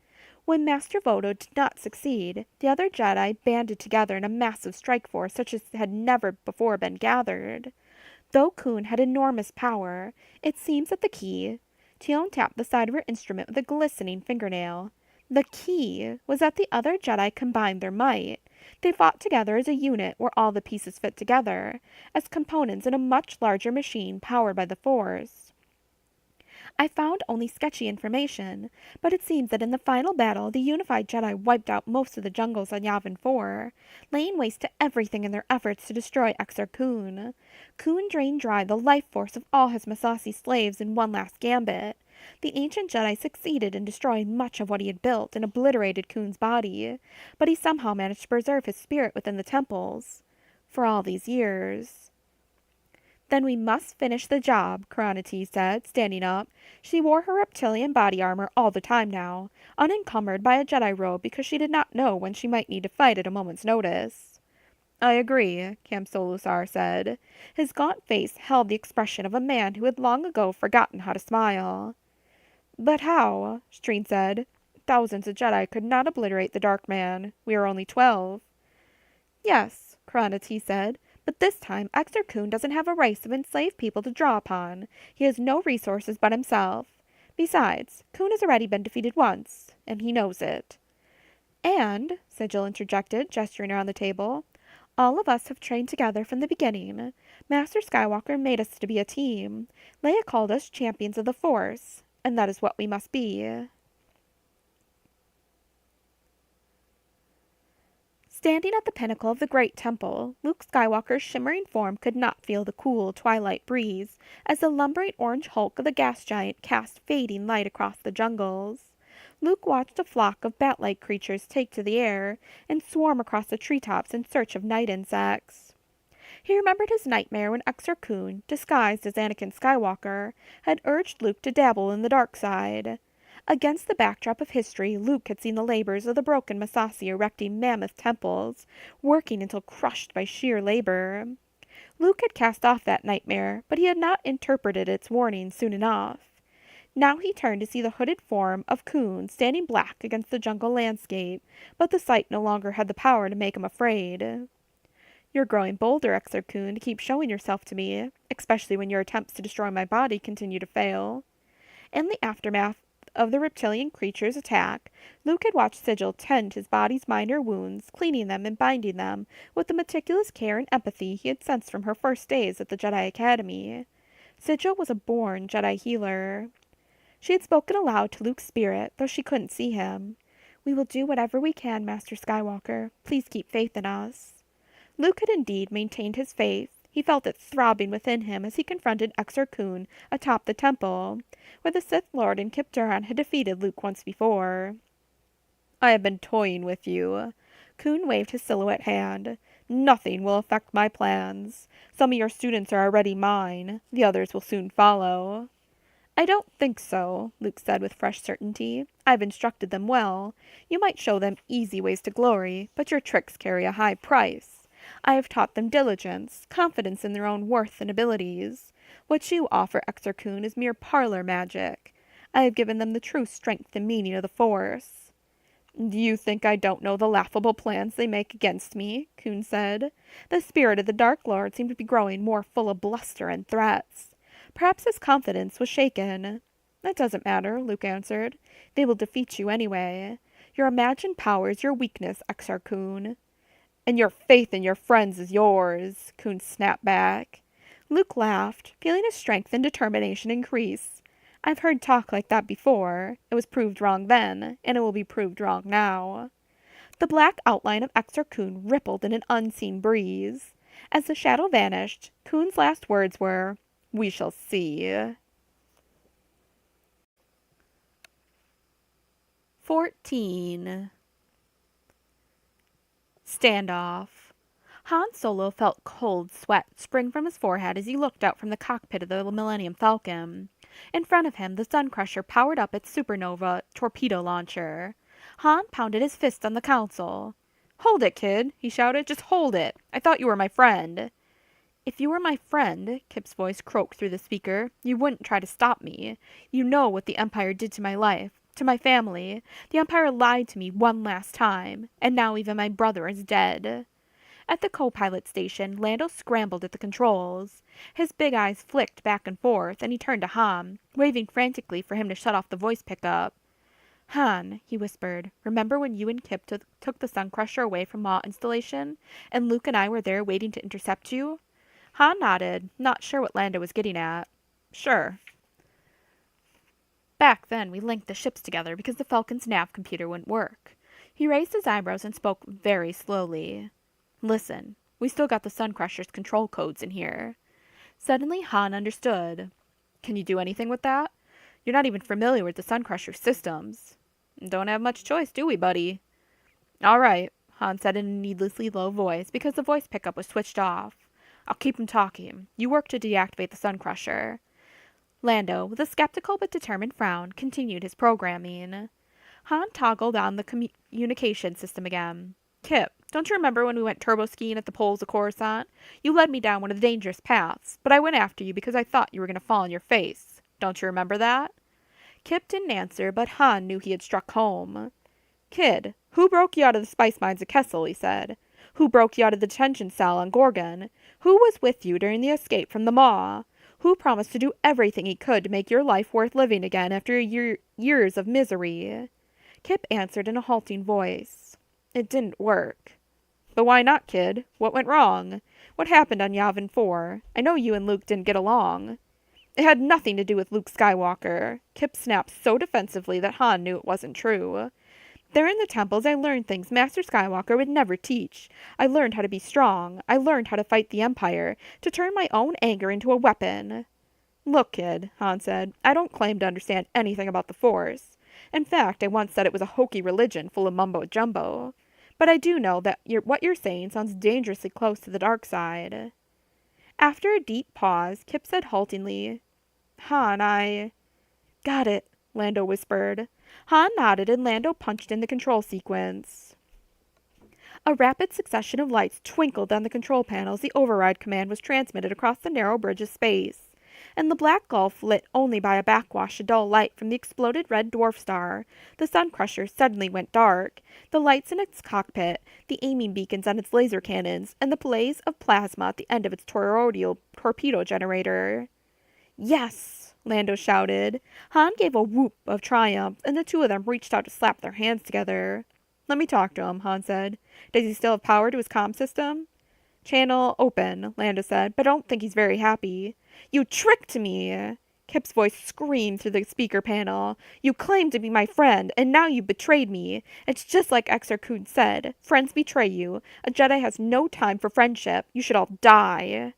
[SPEAKER 1] When Master Vodo did not succeed, the other Jedi banded together in a massive strike force such as had never before been gathered. Though Kun had enormous power, it seems that the key—" Tion tapped the side of her instrument with a glistening fingernail. "The key was that the other Jedi combined their might. They fought together as a unit where all the pieces fit together, as components in a much larger machine powered by the Force. I found only sketchy information, but it seems that in the final battle the unified Jedi wiped out most of the jungles on Yavin 4, laying waste to everything in their efforts to destroy Exar Kun. Kun drained dry the life force of all his Masasi slaves in one last gambit. The ancient Jedi succeeded in destroying much of what he had built and obliterated Kun's body, but he somehow managed to preserve his spirit within the temples. For all these years." "Then we must finish the job," Karana T said, standing up. She wore her reptilian body armor all the time now, unencumbered by a Jedi robe because she did not know when she might need to fight at a moment's notice. "I agree," Cam Solusar said. His gaunt face held the expression of a man who had long ago forgotten how to smile. "But how?" Streen said. "Thousands of Jedi could not obliterate the Dark Man. We are only 12. "Yes," Karana T said. "But this time Exar Kun doesn't have a race of enslaved people to draw upon. He has no resources but himself. Besides, Kun has already been defeated once, and he knows it." And, Sigil interjected, gesturing around the table, all of us have trained together from the beginning. Master Skywalker made us to be a team. Leia called us champions of the Force, and that is what we must be. Standing at the pinnacle of the great temple, Luke Skywalker's shimmering form could not feel the cool twilight breeze as the lumbering orange hulk of the gas giant cast fading light across the jungles. Luke watched a flock of bat-like creatures take to the air and swarm across the treetops in search of night insects. He remembered his nightmare when Exar Kun, disguised as Anakin Skywalker, had urged Luke to dabble in the dark side. Against the backdrop of history, Luke had seen the labors of the broken Massassi erecting mammoth temples, working until crushed by sheer labor. Luke had cast off that nightmare, but he had not interpreted its warning soon enough. Now he turned to see the hooded form of Kun standing black against the jungle landscape, but the sight no longer had the power to make him afraid. "You're growing bolder, Exar Kun, to keep showing yourself to me, especially when your attempts to destroy my body continue to fail." In the aftermath of the reptilian creature's attack, Luke had watched Sigil tend his body's minor wounds, cleaning them and binding them with the meticulous care and empathy he had sensed from her first days at the Jedi Academy. Sigil was a born Jedi healer. She had spoken aloud to Luke's spirit, though she couldn't see him. "We will do whatever we can, Master Skywalker. Please keep faith in us." Luke had indeed maintained his faith. He felt it throbbing within him as he confronted Exar Kun atop the temple, where the Sith Lord and Kip Duran had defeated Luke once before. "I have been toying with you." Kun waved his silhouette hand. "Nothing will affect my plans. Some of your students are already mine. The others will soon follow." "I don't think so," Luke said with fresh certainty. "I've instructed them well. You might show them easy ways to glory, but your tricks carry a high price. I have taught them diligence, confidence in their own worth and abilities. What you offer, Exar Kun, is mere parlor magic. I have given them the true strength and meaning of the Force." "Do you think I don't know the laughable plans they make against me?" Kun said. The spirit of the Dark Lord seemed to be growing more full of bluster and threats. Perhaps his confidence was shaken. "That doesn't matter," Luke answered. "They will defeat you anyway. Your imagined power is your weakness, Exar Kun." "And your faith in your friends is yours," Kun snapped back. Luke laughed, feeling his strength and determination increase. "I've heard talk like that before. It was proved wrong then, and it will be proved wrong now." The black outline of Exar Kun rippled in an unseen breeze. As the shadow vanished, Kun's last words were, "We shall see." 14. Standoff. Han Solo felt cold sweat spring from his forehead as he looked out from the cockpit of the Millennium Falcon. In front of him, the Sun Crusher powered up its supernova torpedo launcher. Han pounded his fist on the console. "Hold it, kid," he shouted. "Just hold it. I thought you were my friend." "If you were my friend," Kip's voice croaked through the speaker, "you wouldn't try to stop me. You know what the Empire did to my life, to my family. The Empire lied to me one last time, and now even my brother is dead." At the co-pilot station, Lando scrambled at the controls. His big eyes flicked back and forth, and he turned to Han, waving frantically for him to shut off the voice pickup. "Han," he whispered, "remember when you and Kip took the Sun Crusher away from Maw Installation, and Luke and I were there waiting to intercept you?" Han nodded, not sure what Lando was getting at. "Sure. Back then, we linked the ships together because the Falcon's nav computer wouldn't work." He raised his eyebrows and spoke very slowly. "Listen, we still got the Sun Crusher's control codes in here." Suddenly, Han understood. "Can you do anything with that? You're not even familiar with the Sun Crusher's systems." "Don't have much choice, do we, buddy?" "All right," Han said in a needlessly low voice because the voice pickup was switched off. "I'll keep him talking. You work to deactivate the Sun Crusher." Lando, with a skeptical but determined frown, continued his programming. Han toggled on the communication system again. "Kip, don't you remember when we went turbo-skiing at the poles of Coruscant? You led me down one of the dangerous paths, but I went after you because I thought you were going to fall on your face. Don't you remember that?" Kip didn't answer, but Han knew he had struck home. "Kid, who broke you out of the spice mines at Kessel?" he said. "Who broke you out of the detention cell on Gorgon? Who was with you during the escape from the Maw? Who promised to do everything he could to make your life worth living again after years of misery?" Kip answered in a halting voice. It didn't work. But why not, kid? What went wrong? What happened on Yavin 4? I know you and Luke didn't get along. It had nothing to do with Luke Skywalker. Kip snapped so defensively that Han knew it wasn't true. There in the temples I learned things Master Skywalker would never teach. I learned how to be strong. I learned how to fight the Empire, to turn my own anger into a weapon. Look, kid, Han said, I don't claim to understand anything about the Force. In fact, I once said it was a hokey religion full of mumbo-jumbo. But I do know that what you're saying sounds dangerously close to the dark side. After a deep pause, Kip said haltingly, Han, I... Got it, Lando whispered. Han nodded and Lando punched in the control sequence. A rapid succession of lights twinkled on the control panel as the override command was transmitted across the narrow bridge of space. And the black gulf lit only by a backwash of dull light from the exploded red dwarf star, the Sun Crusher suddenly went dark. The lights in its cockpit, the aiming beacons on its laser cannons, and the blaze of plasma at the end of its torpedo generator. Yes! Lando shouted. Han gave a whoop of triumph, and the two of them reached out to slap their hands together. Let me talk to him, Han said. Does he still have power to his comm system? Channel open, Lando said, but I don't think he's very happy. You tricked me! Kip's voice screamed through the speaker panel. You claimed to be my friend, and now you betrayed me. It's just like Exar Kun said. Friends betray you. A Jedi has no time for friendship. You should all die.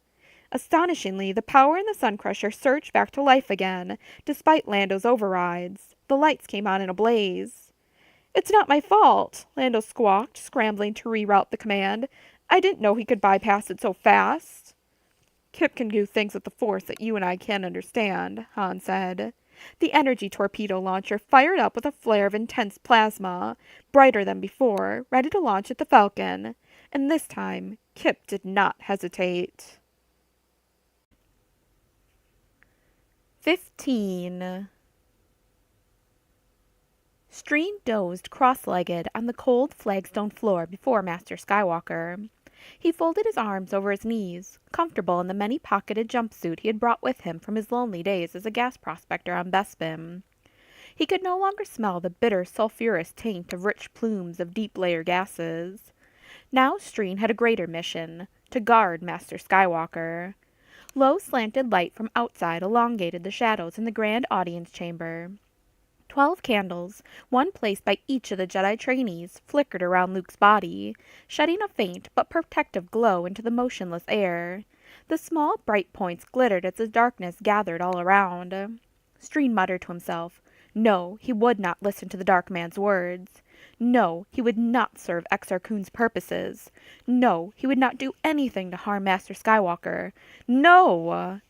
[SPEAKER 1] Astonishingly, the power in the Sun Crusher surged back to life again, despite Lando's overrides. The lights came on in a blaze. It's not my fault, Lando squawked, scrambling to reroute the command. I didn't know he could bypass it so fast. Kip can do things with the Force that you and I can't understand, Han said. The energy torpedo launcher fired up with a flare of intense plasma, brighter than before, ready to launch at the Falcon. And this time, Kip did not hesitate. 15. Streen dozed cross-legged on the cold flagstone floor before Master Skywalker. He folded his arms over his knees, comfortable in the many-pocketed jumpsuit he had brought with him from his lonely days as a gas prospector on Bespin. He could no longer smell the bitter, sulphurous taint of rich plumes of deep-layer gases. Now Streen had a greater mission, to guard Master Skywalker. Low slanted light from outside elongated the shadows in the grand audience chamber. 12 candles, one placed by each of the Jedi trainees, flickered around Luke's body, shedding a faint but protective glow into the motionless air. The small, bright points glittered as the darkness gathered all around. Streen muttered to himself. No, he would not listen to the dark man's words. No, he would not serve Exar Kun's purposes. No, he would not do anything to harm Master Skywalker. No!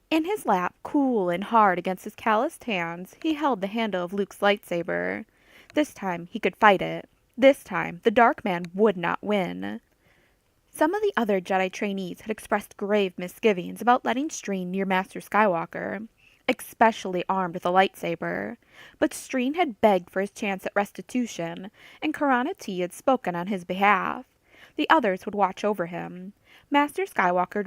[SPEAKER 1] In his lap, cool and hard against his calloused hands, he held the handle of Luke's lightsaber. This time he could fight it. This time the dark man would not win. Some of the other Jedi trainees had expressed grave misgivings about letting Streen near Master Skywalker, especially armed with a lightsaber. But Streen had begged for his chance at restitution, and Karana T had spoken on his behalf. The others would watch over him. Master Skywalker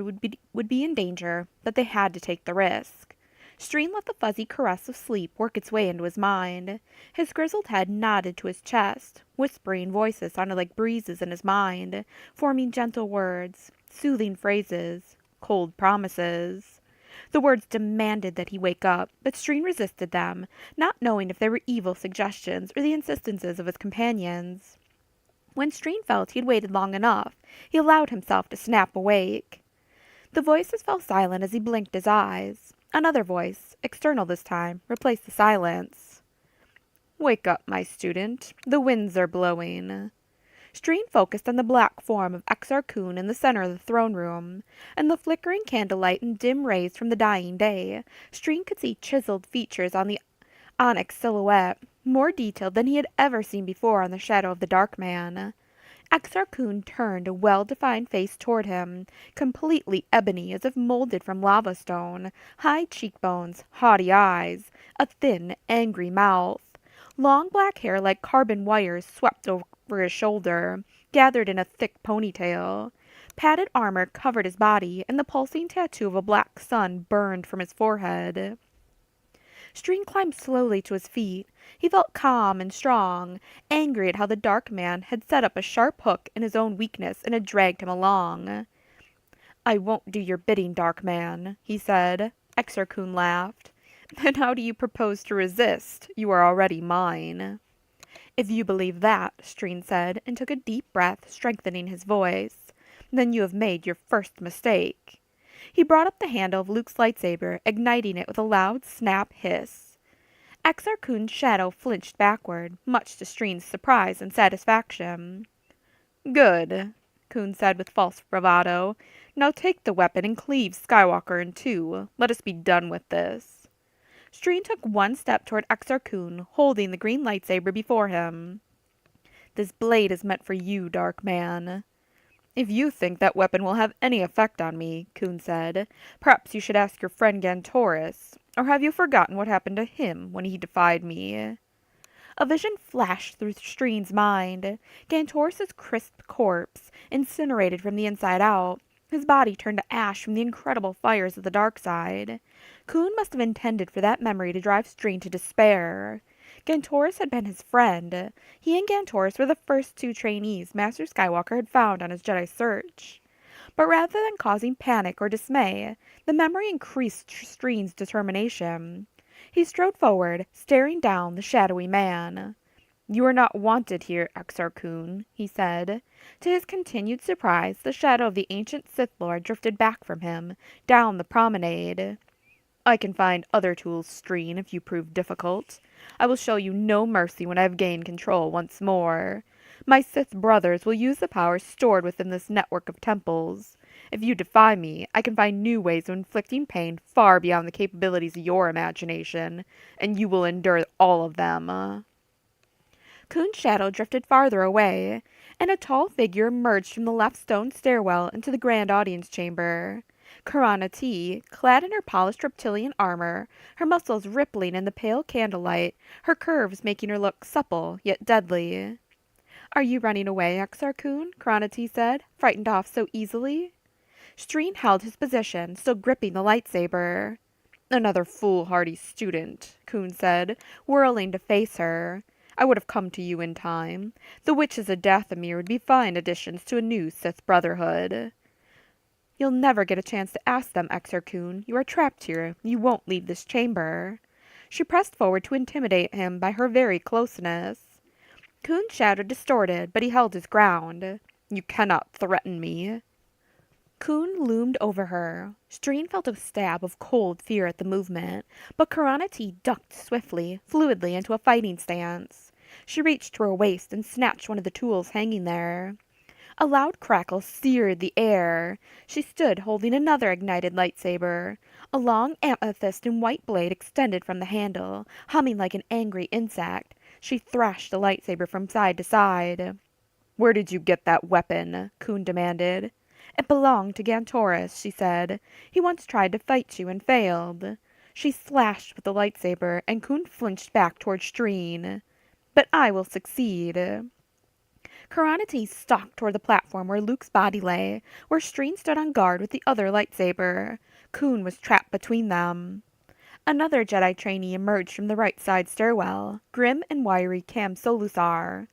[SPEAKER 1] would be in danger, but they had to take the risk. Streen let the fuzzy caress of sleep work its way into his mind. His grizzled head nodded to his chest. Whispering voices sounded like breezes in his mind, forming gentle words, soothing phrases, cold promises. The words demanded that he wake up, but Streen resisted them, not knowing if they were evil suggestions or the insistences of his companions. When Streen felt he had waited long enough, he allowed himself to snap awake. The voices fell silent as he blinked his eyes. Another voice, external this time, replaced the silence. Wake up, my student. The winds are blowing. Streen focused on the black form of Exar Kun in the center of the throne room. In the flickering candlelight and dim rays from the dying day, Streen could see chiseled features on the onyx silhouette, more detailed than he had ever seen before on the shadow of the dark man. Exar Kun turned a well-defined face toward him, completely ebony as if molded from lava stone, high cheekbones, haughty eyes, a thin, angry mouth. Long black hair like carbon wires swept over his shoulder, gathered in a thick ponytail. Padded armor covered his body, and the pulsing tattoo of a black sun burned from his forehead. Streen climbed slowly to his feet. He felt calm and strong, angry at how the dark man had set up a sharp hook in his own weakness and had dragged him along. I won't do your bidding, dark man, he said. Exarchun laughed. Then how do you propose to resist? You are already mine. If you believe that, Streen said, and took a deep breath, strengthening his voice, then you have made your first mistake. He brought up the handle of Luke's lightsaber, igniting it with a loud snap hiss. Exarchun's shadow flinched backward, much to Streen's surprise and satisfaction. Good, Kuhn said with false bravado. Now take the weapon and cleave Skywalker in two. Let us be done with this. Streen took one step toward Exarchun, holding the green lightsaber before him. This blade is meant for you, dark man. If you think that weapon will have any effect on me, Kuhn said, perhaps you should ask your friend Gantoris. Or have you forgotten what happened to him when he defied me? A vision flashed through Streen's mind. Gantoris' crisp corpse, incinerated from the inside out, his body turned to ash from the incredible fires of the dark side. Kuhn must have intended for that memory to drive Streen to despair. Gantoris had been his friend. He and Gantoris were the first two trainees Master Skywalker had found on his Jedi search. But rather than causing panic or dismay, the memory increased Streen's determination. He strode forward, staring down the shadowy man. You are not wanted here, Exarchun, he said. To his continued surprise, the shadow of the ancient Sith Lord drifted back from him, down the promenade. I can find other tools, Streen, if you prove difficult. I will show you no mercy when I have gained control once more. My Sith brothers will use the power stored within this network of temples. If you defy me, I can find new ways of inflicting pain far beyond the capabilities of your imagination, and you will endure all of them. Kuhn's shadow drifted farther away, and a tall figure emerged from the left stone stairwell into the grand audience chamber. Karana T, clad in her polished reptilian armor, her muscles rippling in the pale candlelight, her curves making her look supple yet deadly. Are you running away, Exarchun? Karana T said, frightened off so easily. Streen held his position, still gripping the lightsaber. Another foolhardy student, Kuhn said, whirling to face her. I would have come to you in time. The witches of Dathomir would be fine additions to a new Sith Brotherhood. You'll never get a chance to ask them, Exarchun. You are trapped here. You won't leave this chamber. She pressed forward to intimidate him by her very closeness. Kuhn's shadow distorted, but he held his ground. You cannot threaten me. Kuhn loomed over her. Streen felt a stab of cold fear at the movement, but Karana T ducked swiftly, fluidly into a fighting stance. She reached to her waist and snatched one of the tools hanging there. A loud crackle seared the air. She stood holding another ignited lightsaber. A long amethyst and white blade extended from the handle, humming like an angry insect. She thrashed the lightsaber from side to side. Where did you get that weapon? Kuhn demanded. It belonged to Gantoris, she said. He once tried to fight you and failed. She slashed with the lightsaber, and Kuhn flinched back toward Streen. But I will succeed. Karana T stalked toward the platform where Luke's body lay, where Streen stood on guard with the other lightsaber. Kuhn was trapped between them. Another Jedi trainee emerged from the right side stairwell, grim and wiry Cam Solusar.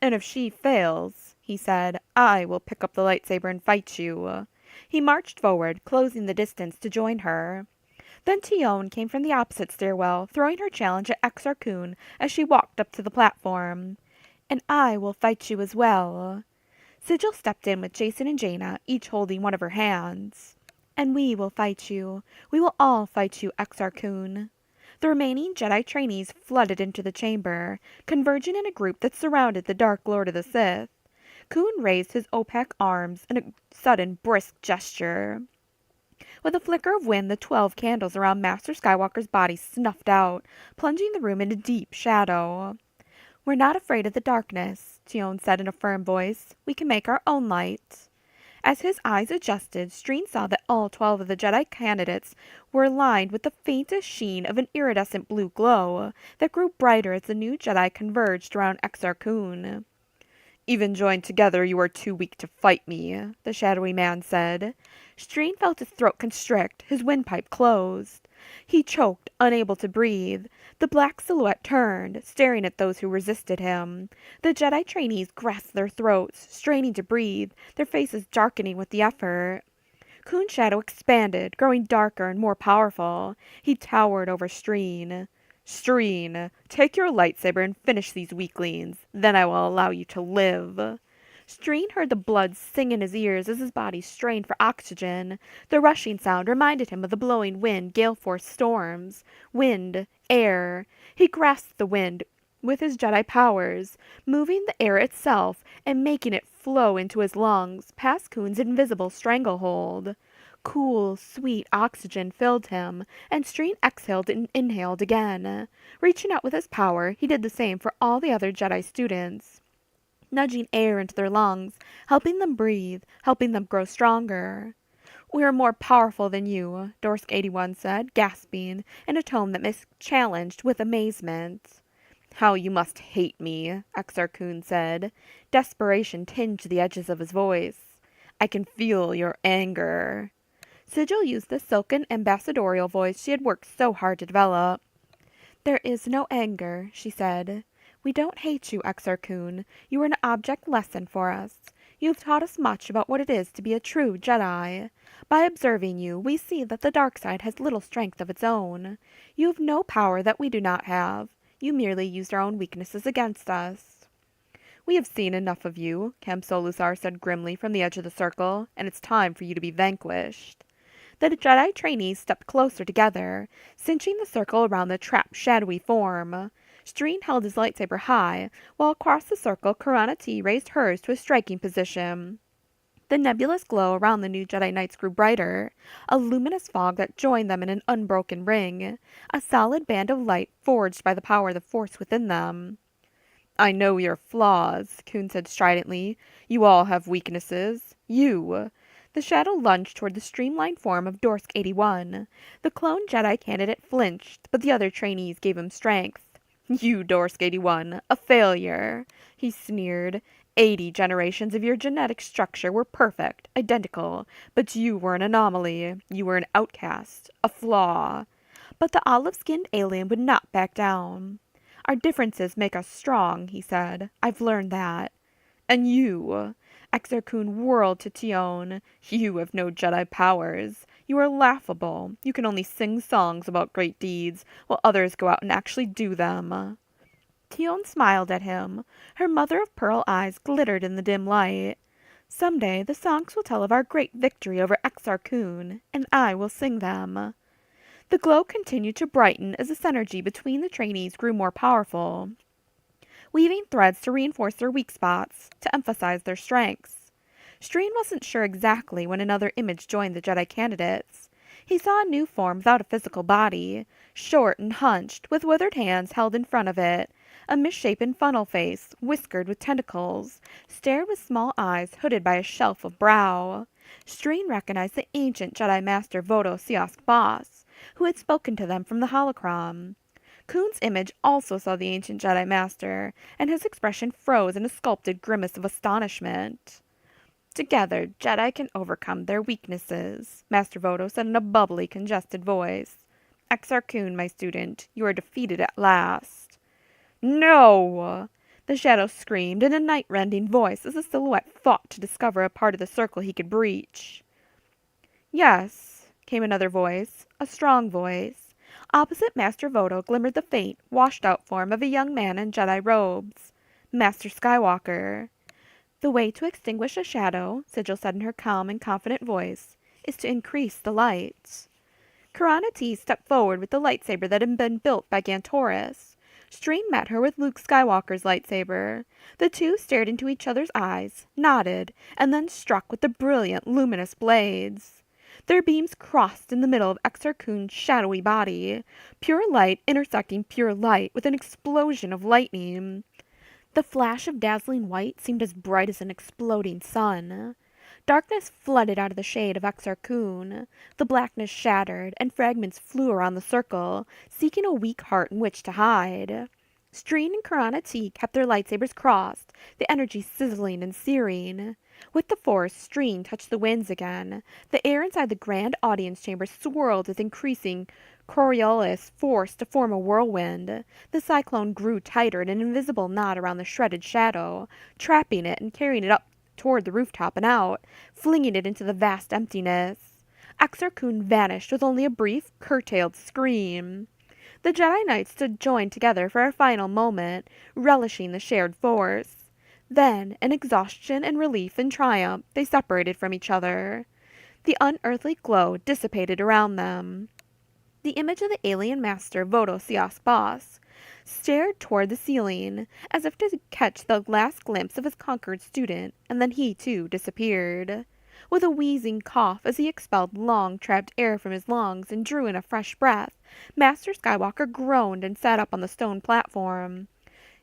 [SPEAKER 1] And if she fails, he said, I will pick up the lightsaber and fight you. He marched forward, closing the distance to join her. Then Tion came from the opposite stairwell, throwing her challenge at Exarchun as she walked up to the platform. And I will fight you as well. Sigil stepped in with Jason and Jaina, each holding one of her hands. And we will fight you. We will all fight you, Exarchun. The remaining Jedi trainees flooded into the chamber, converging in a group that surrounded the Dark Lord of the Sith. Kuhn raised his opaque arms in a sudden, brisk gesture. With a flicker of wind, the 12 candles around Master Skywalker's body snuffed out, plunging the room into deep shadow. We're not afraid of the darkness, Tion said in a firm voice. We can make our own light. As his eyes adjusted, Streen saw that all 12 of the Jedi candidates were aligned with the faintest sheen of an iridescent blue glow that grew brighter as the new Jedi converged around Exarchun. Even joined together, you are too weak to fight me, the shadowy man said. Streen felt his throat constrict, his windpipe closed. He choked, unable to breathe. The black silhouette turned, staring at those who resisted him. The Jedi trainees grasped their throats, straining to breathe, their faces darkening with the effort. Kuhn's shadow expanded, growing darker and more powerful. He towered over Streen. Streen, take your lightsaber and finish these weaklings. Then I will allow you to live. Streen heard the blood sing in his ears as his body strained for oxygen. The rushing sound reminded him of the blowing wind, gale-force storms. Wind, air. He grasped the wind with his Jedi powers, moving the air itself and making it flow into his lungs, past Kuhn's invisible stranglehold. Cool, sweet oxygen filled him, and Streen exhaled and inhaled again. Reaching out with his power, he did the same for all the other Jedi students, nudging air into their lungs, helping them breathe, helping them grow stronger. "We are more powerful than you," Dorsk 81 said, gasping, in a tone that Miss challenged with amazement. "How you must hate me," Exar Kun said. Desperation tinged the edges of his voice. "I can feel your anger." Sigil used the silken ambassadorial voice she had worked so hard to develop. "There is no anger," she said. "We don't hate you, Exar Kun. You are an object lesson for us. You have taught us much about what it is to be a true Jedi. By observing you, we see that the dark side has little strength of its own. You have no power that we do not have. You merely used our own weaknesses against us." "We have seen enough of you," Cam Solusar said grimly from the edge of the circle, "and it's time for you to be vanquished." The Jedi trainees stepped closer together, cinching the circle around the trapped, shadowy form. Streen held his lightsaber high, while across the circle Karana T raised hers to a striking position. The nebulous glow around the new Jedi Knights grew brighter, a luminous fog that joined them in an unbroken ring, a solid band of light forged by the power of the Force within them. "I know your flaws," Kuhn said stridently. "You all have weaknesses. You." The shadow lunged toward the streamlined form of Dorsk 81. The clone Jedi candidate flinched, but the other trainees gave him strength. "You, Dorsk 81, a failure," he sneered. 80 generations of your genetic structure were perfect, identical, but you were an anomaly. You were an outcast, a flaw." But the olive-skinned alien would not back down. "Our differences make us strong," he said. "I've learned that." "And you," Exar Kun whirled to Tion, "you have no Jedi powers. You are laughable. You can only sing songs about great deeds, while others go out and actually do them." Tion smiled at him. Her mother-of-pearl eyes glittered in the dim light. "Someday the songs will tell of our great victory over Exar Kun, and I will sing them." The glow continued to brighten as the synergy between the trainees grew more powerful, weaving threads to reinforce their weak spots, to emphasize their strengths. Streen wasn't sure exactly when another image joined the Jedi candidates. He saw a new form without a physical body, short and hunched, with withered hands held in front of it, a misshapen funnel face, whiskered with tentacles, stared with small eyes hooded by a shelf of brow. Streen recognized the ancient Jedi Master Vodo Siosk Boss, who had spoken to them from the holocron. Kuhn's image also saw the ancient Jedi Master, and his expression froze in a sculpted grimace of astonishment. "Together, Jedi can overcome their weaknesses," Master Vodo said in a bubbly, congested voice. "Exar Kun, my student, you are defeated at last." "No!" The shadow screamed in a night-rending voice as the silhouette fought to discover a part of the circle he could breach. "Yes," came another voice, a strong voice. Opposite Master Vodo glimmered the faint, washed-out form of a young man in Jedi robes. Master Skywalker. "The way to extinguish a shadow," Sigil said in her calm and confident voice, "is to increase the light." Karana T stepped forward with the lightsaber that had been built by Gantoris. Streen met her with Luke Skywalker's lightsaber. The two stared into each other's eyes, nodded, and then struck with the brilliant, luminous blades. Their beams crossed in the middle of Exar Kun's shadowy body, pure light intersecting pure light with an explosion of lightning. The flash of dazzling white seemed as bright as an exploding sun. Darkness flooded out of the shade of Exar Kun. The blackness shattered, and fragments flew around the circle, seeking a weak heart in which to hide. Streen and Karana T kept their lightsabers crossed, the energy sizzling and searing. With the Force, Streen touched the winds again. The air inside the grand audience chamber swirled with increasing Coriolis forced to form a whirlwind. The cyclone grew tighter in an invisible knot around the shredded shadow, trapping it and carrying it up toward the rooftop and out, flinging it into the vast emptiness. Exarchun vanished with only a brief, curtailed scream. The Jedi Knights stood joined together for a final moment, relishing the shared force. Then, in exhaustion and relief and triumph, they separated from each other. The unearthly glow dissipated around them. The image of the alien master Vodo Sios Boss stared toward the ceiling, as if to catch the last glimpse of his conquered student, and then he, too, disappeared. With a wheezing cough as he expelled long trapped air from his lungs and drew in a fresh breath, Master Skywalker groaned and sat up on the stone platform.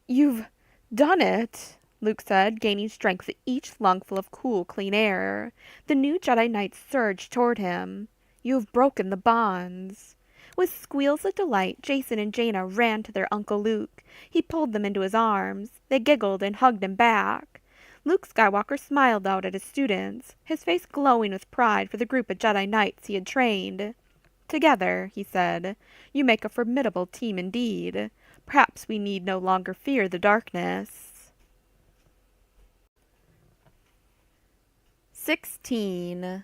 [SPEAKER 1] "You've done it," Luke said, gaining strength with each lungful of cool, clean air. The new Jedi Knight surged toward him. "You have broken the bonds." With squeals of delight, Jason and Jaina ran to their Uncle Luke. He pulled them into his arms. They giggled and hugged him back. Luke Skywalker smiled out at his students, his face glowing with pride for the group of Jedi Knights he had trained. "Together," he said, "you make a formidable team indeed. Perhaps we need no longer fear the darkness." 16.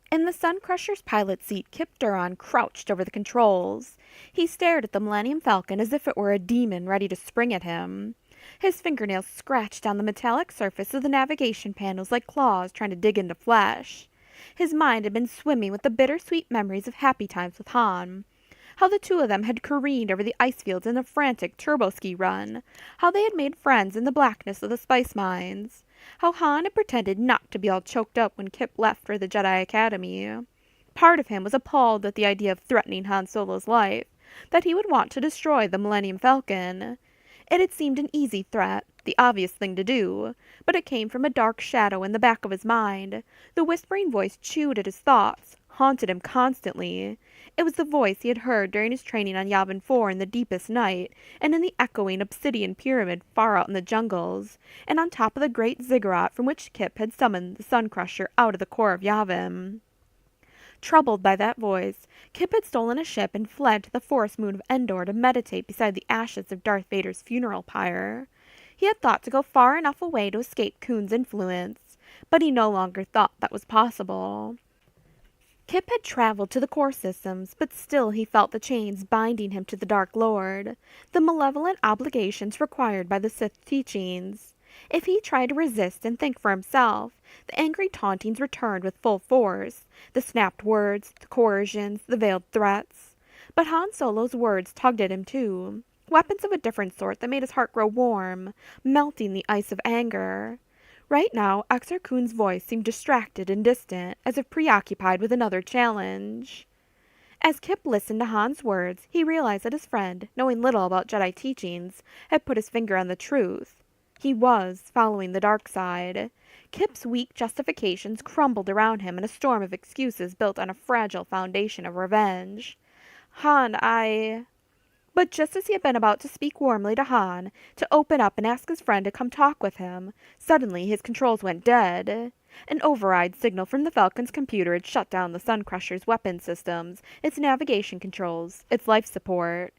[SPEAKER 1] In the Suncrusher's pilot seat, Kip Duron crouched over the controls. He stared at the Millennium Falcon as if it were a demon ready to spring at him. His fingernails scratched down the metallic surface of the navigation panels like claws trying to dig into flesh. His mind had been swimming with the bittersweet memories of happy times with Han. How the two of them had careened over the ice fields in a frantic turbo-ski run. How they had made friends in the blackness of the spice mines. How Han had pretended not to be all choked up when Kip left for the Jedi Academy. Part of him was appalled at the idea of threatening Han Solo's life, that he would want to destroy the Millennium Falcon. It had seemed an easy threat, the obvious thing to do, but it came from a dark shadow in the back of his mind. The whispering voice chewed at his thoughts, haunted him constantly. It was the voice he had heard during his training on Yavin 4 in the deepest night, and in the echoing obsidian pyramid far out in the jungles, and on top of the great ziggurat from which Kip had summoned the Suncrusher out of the core of Yavin. Troubled by that voice, Kip had stolen a ship and fled to the forest moon of Endor to meditate beside the ashes of Darth Vader's funeral pyre. He had thought to go far enough away to escape Kuhn's influence, but he no longer thought that was possible. Kip had traveled to the core systems, but still he felt the chains binding him to the Dark Lord, the malevolent obligations required by the Sith teachings. If he tried to resist and think for himself, the angry tauntings returned with full force, the snapped words, the coercions, the veiled threats. But Han Solo's words tugged at him too, weapons of a different sort that made his heart grow warm, melting the ice of anger. Right now, Exarchun's voice seemed distracted and distant, as if preoccupied with another challenge. As Kip listened to Han's words, he realized that his friend, knowing little about Jedi teachings, had put his finger on the truth. He was following the dark side. Kip's weak justifications crumbled around him in a storm of excuses built on a fragile foundation of revenge. But just as he had been about to speak warmly to Han, to open up and ask his friend to come talk with him, suddenly his controls went dead. An override signal from the Falcon's computer had shut down the Suncrusher's weapon systems, its navigation controls, its life support.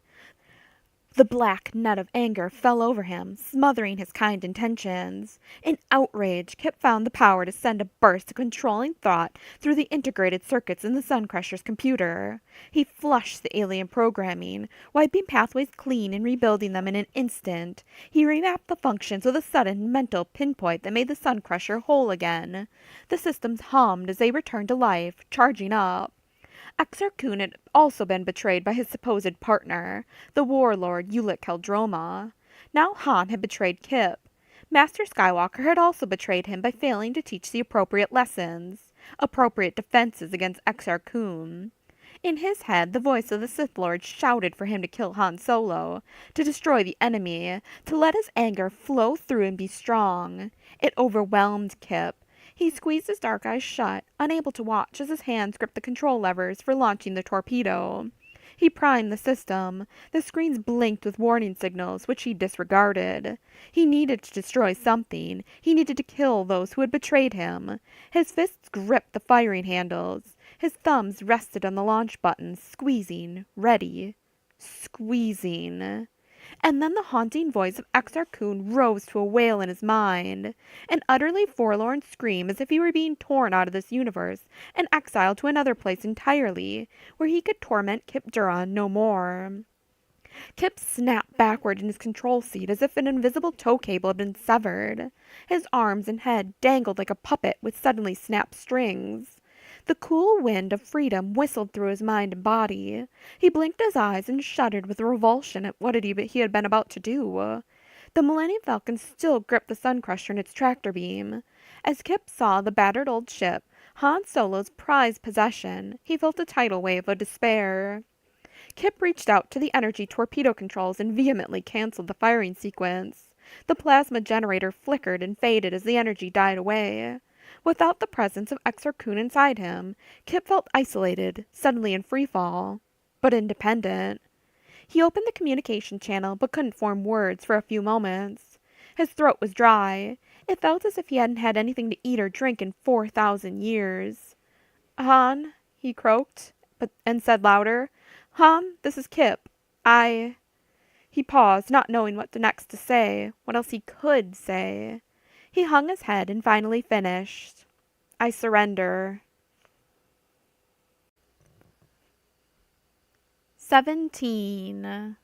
[SPEAKER 1] The black net of anger fell over him, smothering his kind intentions. In outrage, Kip found the power to send a burst of controlling thought through the integrated circuits in the Suncrusher's computer. He flushed the alien programming, wiping pathways clean and rebuilding them in an instant. He remapped the functions with a sudden mental pinpoint that made the Suncrusher whole again. The systems hummed as they returned to life, charging up. Exarchun had also been betrayed by his supposed partner, the warlord Ulic Qel-Droma. Now Han had betrayed Kip. Master Skywalker had also betrayed him by failing to teach the appropriate lessons, appropriate defenses against Exarchun. In his head, the voice of the Sith Lord shouted for him to kill Han Solo, to destroy the enemy, to let his anger flow through and be strong. It overwhelmed Kip. He squeezed his dark eyes shut, unable to watch as his hands gripped the control levers for launching the torpedo. He primed the system. The screens blinked with warning signals, which he disregarded. He needed to destroy something. He needed to kill those who had betrayed him. His fists gripped the firing handles. His thumbs rested on the launch button, squeezing, ready, squeezing. And then the haunting voice of Exar Kun rose to a wail in his mind, an utterly forlorn scream as if he were being torn out of this universe and exiled to another place entirely, where he could torment Kip Duron no more. Kip snapped backward in his control seat as if an invisible tow cable had been severed. His arms and head dangled like a puppet with suddenly snapped strings. The cool wind of freedom whistled through his mind and body. He blinked his eyes and shuddered with revulsion at what he had been about to do. The Millennium Falcon still gripped the Sun Crusher in its tractor beam. As Kip saw the battered old ship, Han Solo's prized possession, he felt a tidal wave of despair. Kip reached out to the energy torpedo controls and vehemently canceled the firing sequence. The plasma generator flickered and faded as the energy died away. Without the presence of Exar Kun inside him, Kip felt isolated, suddenly in free fall, but independent. He opened the communication channel but couldn't form words for a few moments. His throat was dry. It felt as if he hadn't had anything to eat or drink in 4,000 years. Han, he croaked, and said louder, Han, this is Kip. He paused, not knowing what next to say, what else he could say. He hung his head and finally finished. I surrender. 17.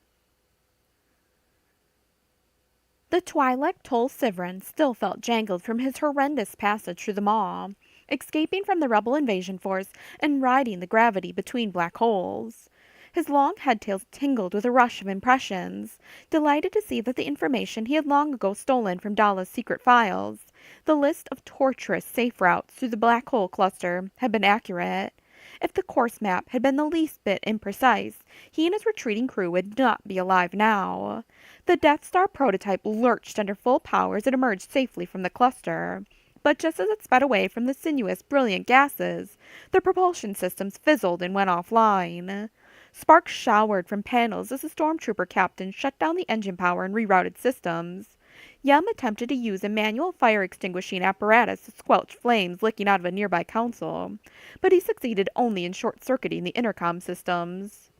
[SPEAKER 1] The Twi'lek Tol Sivrin still felt jangled from his horrendous passage through the maw, escaping from the rebel invasion force and riding the gravity between black holes. His long head-tails tingled with a rush of impressions, delighted to see that the information he had long ago stolen from Dalla's secret files, the list of torturous safe routes through the black hole cluster, had been accurate. If the course map had been the least bit imprecise, he and his retreating crew would not be alive now. The Death Star prototype lurched under full power as it emerged safely from the cluster. But just as it sped away from the sinuous, brilliant gases, the propulsion systems fizzled and went offline. Sparks showered from panels as the stormtrooper captain shut down the engine power and rerouted systems. Yum attempted to use a manual fire-extinguishing apparatus to squelch flames licking out of a nearby console, but he succeeded only in short-circuiting the intercom systems.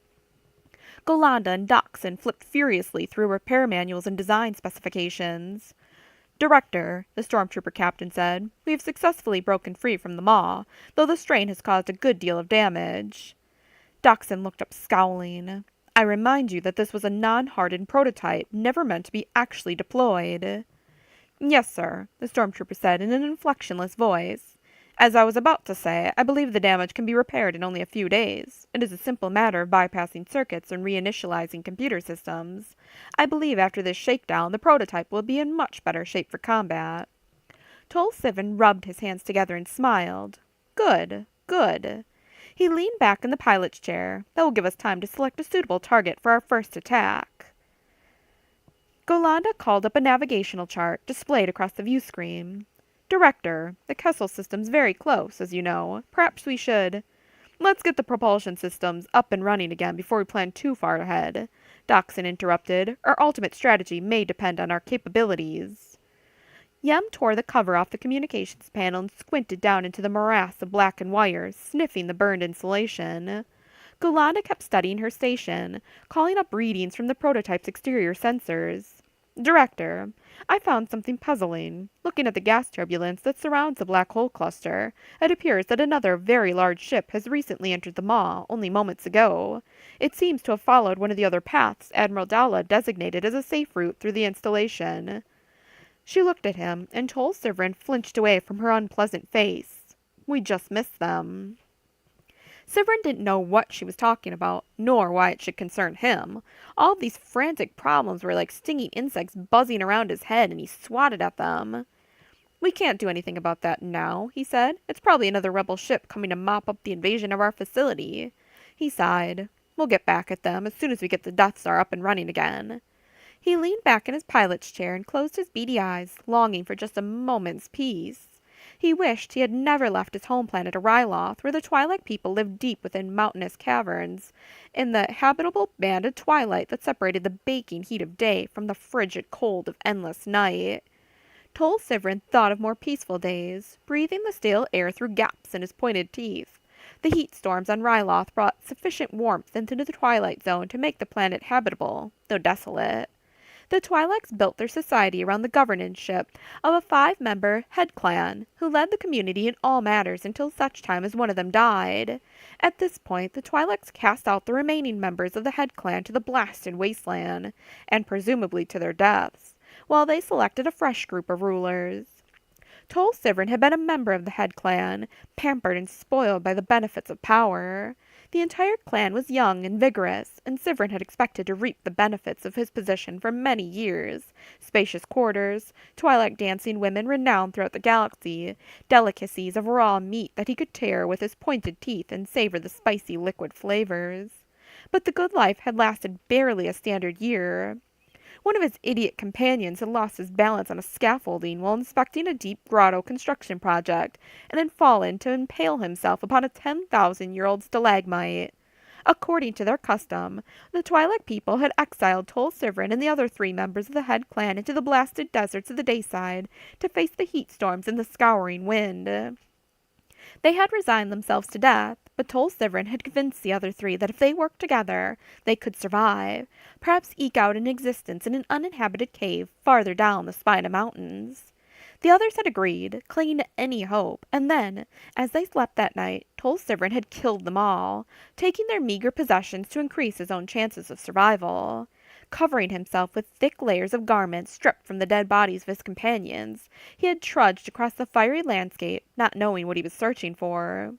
[SPEAKER 1] Golanda and Doxson flipped furiously through repair manuals and design specifications. Director, the stormtrooper captain said, we have successfully broken free from the maw, though the strain has caused a good deal of damage. Doxson looked up scowling. I remind you that this was a non-hardened prototype, never meant to be actually deployed. Yes, sir, the stormtrooper said in an inflectionless voice. As I was about to say, I believe the damage can be repaired in only a few days. It is a simple matter of bypassing circuits and reinitializing computer systems. I believe after this shakedown, the prototype will be in much better shape for combat. Tol Sivin rubbed his hands together and smiled. Good, good. He leaned back in the pilot's chair. That will give us time to select a suitable target for our first attack. Golanda called up a navigational chart displayed across the view screen. Director, the Kessel system's very close, as you know. Perhaps we should... Let's get the propulsion systems up and running again before we plan too far ahead, Doxson interrupted. Our ultimate strategy may depend on our capabilities. Yum tore the cover off the communications panel and squinted down into the morass of blackened wires, sniffing the burned insulation. Golanda kept studying her station, calling up readings from the prototype's exterior sensors. Director, I found something puzzling. Looking at the gas turbulence that surrounds the black hole cluster, it appears that another very large ship has recently entered the maw, only moments ago. It seems to have followed one of the other paths Admiral Dalla designated as a safe route through the installation. She looked at him, and Tol Sivrin flinched away from her unpleasant face. We just missed them. Sivrin didn't know what she was talking about, nor why it should concern him. All of these frantic problems were like stinging insects buzzing around his head, and he swatted at them. We can't do anything about that now, he said. It's probably another rebel ship coming to mop up the invasion of our facility. He sighed. We'll get back at them as soon as we get the Death Star up and running again. He leaned back in his pilot's chair and closed his beady eyes, longing for just a moment's peace. He wished he had never left his home planet Ryloth, where the Twi'lek people lived deep within mountainous caverns, in the habitable band of twilight that separated the baking heat of day from the frigid cold of endless night. Tol Sivrin thought of more peaceful days, breathing the stale air through gaps in his pointed teeth. The heat storms on Ryloth brought sufficient warmth into the twilight zone to make the planet habitable, though desolate. The Twi'leks built their society around the governance-ship of a 5-member head clan, who led the community in all matters until such time as one of them died. At this point, the Twi'leks cast out the remaining members of the head clan to the blasted wasteland, and presumably to their deaths, while they selected a fresh group of rulers. Tol Sivrin had been a member of the head clan, pampered and spoiled by the benefits of power. The entire clan was young and vigorous, and Sivrin had expected to reap the benefits of his position for many years. Spacious quarters, Twi'lek dancing women renowned throughout the galaxy, delicacies of raw meat that he could tear with his pointed teeth and savor the spicy liquid flavors. But the good life had lasted barely a standard year. One of his idiot companions had lost his balance on a scaffolding while inspecting a deep grotto construction project, and had fallen to impale himself upon a 10,000-year-old stalagmite. According to their custom, the Twi'lek people had exiled Tol Sivrin and the other 3 members of the head clan into the blasted deserts of the Dayside to face the heat storms and the scouring wind. They had resigned themselves to death, but Tol Sivrin had convinced the other 3 that if they worked together, they could survive, perhaps eke out an existence in an uninhabited cave farther down the Spina Mountains. The others had agreed, clinging to any hope, and then, as they slept that night, Tol Sivrin had killed them all, taking their meager possessions to increase his own chances of survival. Covering himself with thick layers of garments stripped from the dead bodies of his companions, he had trudged across the fiery landscape, not knowing what he was searching for.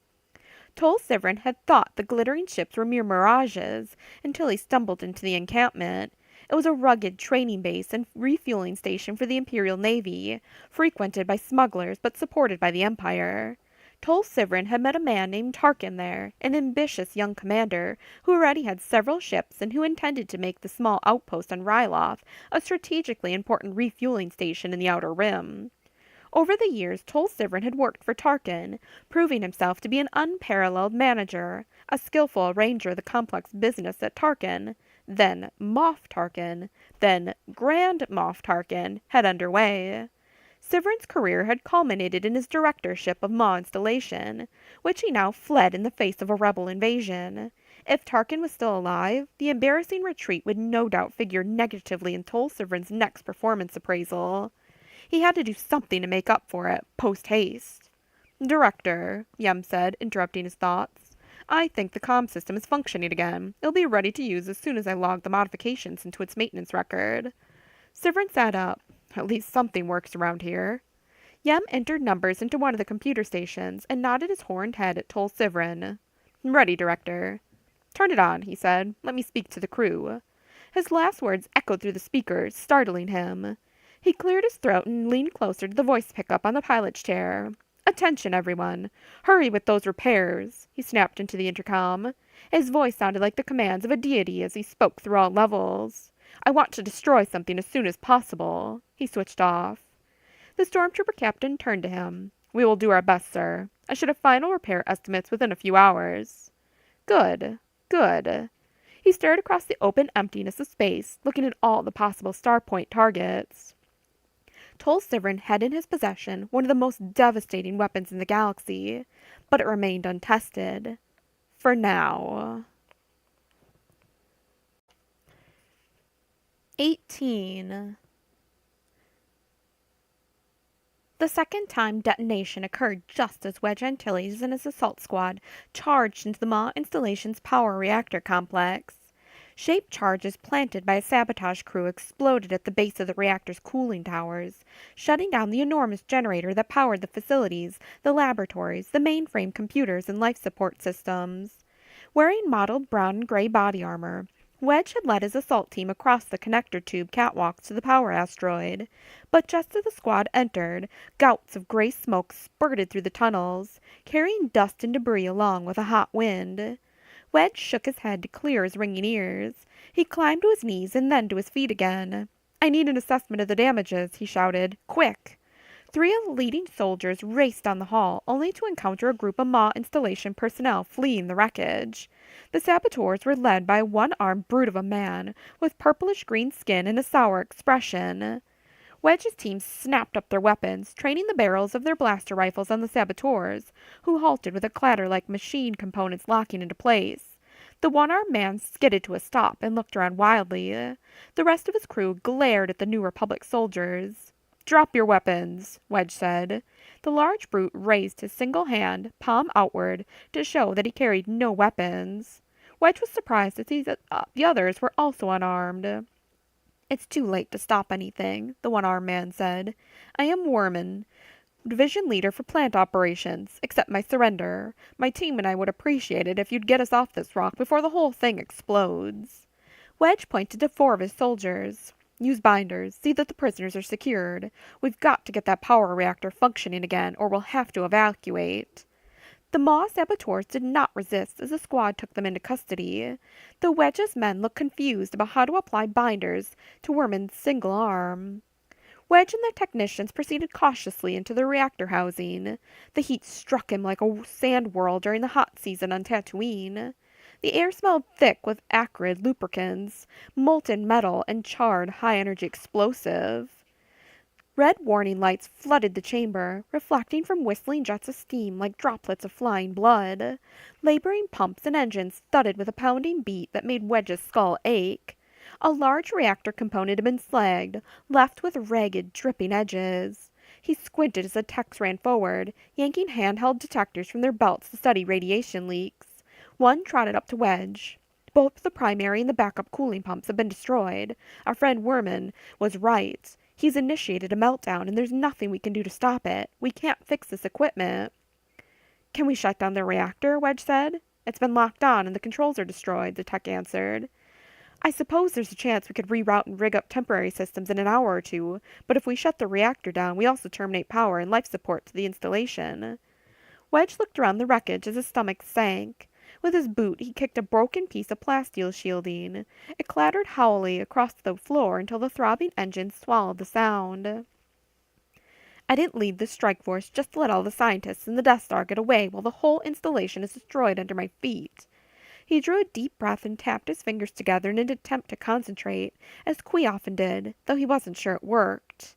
[SPEAKER 1] Tol Sivrin had thought the glittering ships were mere mirages, until he stumbled into the encampment. It was a rugged training base and refueling station for the Imperial Navy, frequented by smugglers but supported by the Empire. Tol Sivrin had met a man named Tarkin there, an ambitious young commander who already had several ships and who intended to make the small outpost on Ryloth a strategically important refueling station in the Outer Rim. Over the years, Tol Sivrin had worked for Tarkin, proving himself to be an unparalleled manager, a skillful arranger of the complex business that Tarkin, then Moff Tarkin, then Grand Moff Tarkin, had underway. Sivrin's career had culminated in his directorship of Maw Installation, which he now fled in the face of a rebel invasion. If Tarkin was still alive, the embarrassing retreat would no doubt figure negatively in Tol Sivrin's next performance appraisal. He had to do something to make up for it, post-haste. "Director," Yem said, interrupting his thoughts, "I think the comm system is functioning again. It'll be ready to use as soon as I log the modifications into its maintenance record." Sivrin sat up. "At least something works around here." Yem entered numbers into one of the computer stations and nodded his horned head at Tol Sivrin. "Ready, Director." "Turn it on," he said. "Let me speak to the crew." His last words echoed through the speakers, startling him. He cleared his throat and leaned closer to the voice pickup on the pilot's chair. "Attention, everyone. Hurry with those repairs," he snapped into the intercom. His voice sounded like the commands of a deity as he spoke through all levels. "I want to destroy something as soon as possible." He switched off. The stormtrooper captain turned to him. "We will do our best, sir. I should have final repair estimates within a few hours." "Good. Good." He stared across the open emptiness of space, looking at all the possible starpoint targets. Tol Sivrin had in his possession one of the most devastating weapons in the galaxy, but it remained untested. For now. 18. The second time detonation occurred just as Wedge Antilles and his assault squad charged into the Maw installation's power reactor complex. Shaped charges planted by a sabotage crew exploded at the base of the reactor's cooling towers, shutting down the enormous generator that powered the facilities, the laboratories, the mainframe computers, and life support systems. Wearing mottled brown and gray body armor, Wedge had led his assault team across the connector tube catwalks to the power asteroid, but just as the squad entered, gouts of gray smoke spurted through the tunnels, carrying dust and debris along with a hot wind. Wedge shook his head to clear his ringing ears. He climbed to his knees and then to his feet again. "I need an assessment of the damages," he shouted. "Quick!" 3 of the leading soldiers raced down the hall, only to encounter a group of Maw installation personnel fleeing the wreckage. The saboteurs were led by a one-armed brute of a man, with purplish-green skin and a sour expression. Wedge's team snapped up their weapons, training the barrels of their blaster rifles on the saboteurs, who halted with a clatter like machine components locking into place. The one-armed man skidded to a stop and looked around wildly. The rest of his crew glared at the New Republic soldiers. "Drop your weapons," Wedge said. The large brute raised his single hand, palm outward, to show that he carried no weapons. Wedge was surprised to see that the others were also unarmed. "It's too late to stop anything," the one-armed man said. "I am Worman, division leader for plant operations. Accept my surrender. My team and I would appreciate it if you'd get us off this rock before the whole thing explodes." Wedge pointed to 4 of his soldiers. "Use binders. See that the prisoners are secured. We've got to get that power reactor functioning again, or we'll have to evacuate." The Maw saboteurs did not resist as the squad took them into custody. The Wedge's men looked confused about how to apply binders to Worman's single arm. Wedge and the technicians proceeded cautiously into the reactor housing. The heat struck him like a sand whirl during the hot season on Tatooine. The air smelled thick with acrid lubricants, molten metal, and charred high-energy explosive. Red warning lights flooded the chamber, reflecting from whistling jets of steam like droplets of flying blood. Laboring pumps and engines thudded with a pounding beat that made Wedge's skull ache. A large reactor component had been slagged, left with ragged, dripping edges. He squinted as the techs ran forward, yanking handheld detectors from their belts to study radiation leaks. One trotted up to Wedge. "Both the primary and the backup cooling pumps have been destroyed. Our friend Worman was right. He's initiated a meltdown, and there's nothing we can do to stop it. We can't fix this equipment." "Can we shut down the reactor?" Wedge said. "It's been locked on, and the controls are destroyed," the tech answered. "I suppose there's a chance we could reroute and rig up temporary systems in an hour or two, but if we shut the reactor down, we also terminate power and life support to the installation." Wedge looked around the wreckage as his stomach sank. With his boot, he kicked a broken piece of plasteel shielding. It clattered howlily across the floor until the throbbing engine swallowed the sound. "I didn't lead this strike force just to let all the scientists in the Death Star get away while the whole installation is destroyed under my feet." He drew a deep breath and tapped his fingers together in an attempt to concentrate, as Kui often did, though he wasn't sure it worked.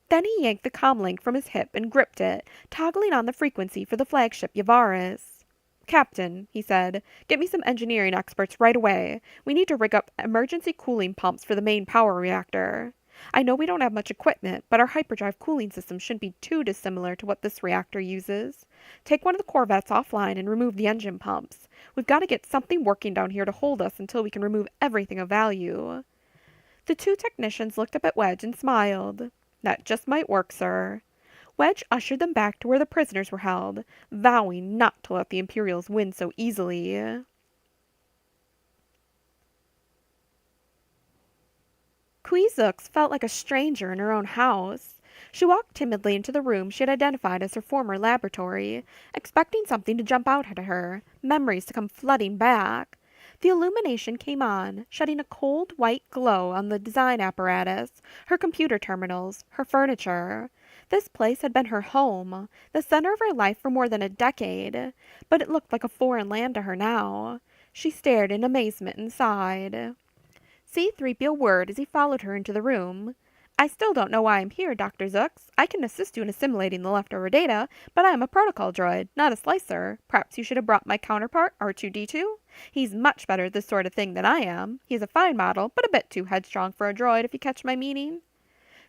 [SPEAKER 1] Then he yanked the comlink from his hip and gripped it, toggling on the frequency for the flagship Yavaris. "Captain," he said, "get me some engineering experts right away. We need to rig up emergency cooling pumps for the main power reactor. I know we don't have much equipment, but our hyperdrive cooling system shouldn't be too dissimilar to what this reactor uses. Take one of the corvettes offline and remove the engine pumps. We've got to get something working down here to hold us until we can remove everything of value." The 2 technicians looked up at Wedge and smiled. "That just might work, sir." Wedge ushered them back to where the prisoners were held, vowing not to let the Imperials win so easily. Kui Zooks felt like a stranger in her own house. She walked timidly into the room she had identified as her former laboratory, expecting something to jump out at her, memories to come flooding back. The illumination came on, shedding a cold white glow on the design apparatus, her computer terminals, her furniture. This place had been her home, the center of her life for more than a decade, but it looked like a foreign land to her now. She stared in amazement and sighed. C-3PO whirred as he followed her into the room. "I still don't know why I'm here, Dr. Zooks. I can assist you in assimilating the leftover data, but I am a protocol droid, not a slicer. Perhaps you should have brought my counterpart, R2-D2. He's much better at this sort of thing than I am. He's a fine model, but a bit too headstrong for a droid, if you catch my meaning."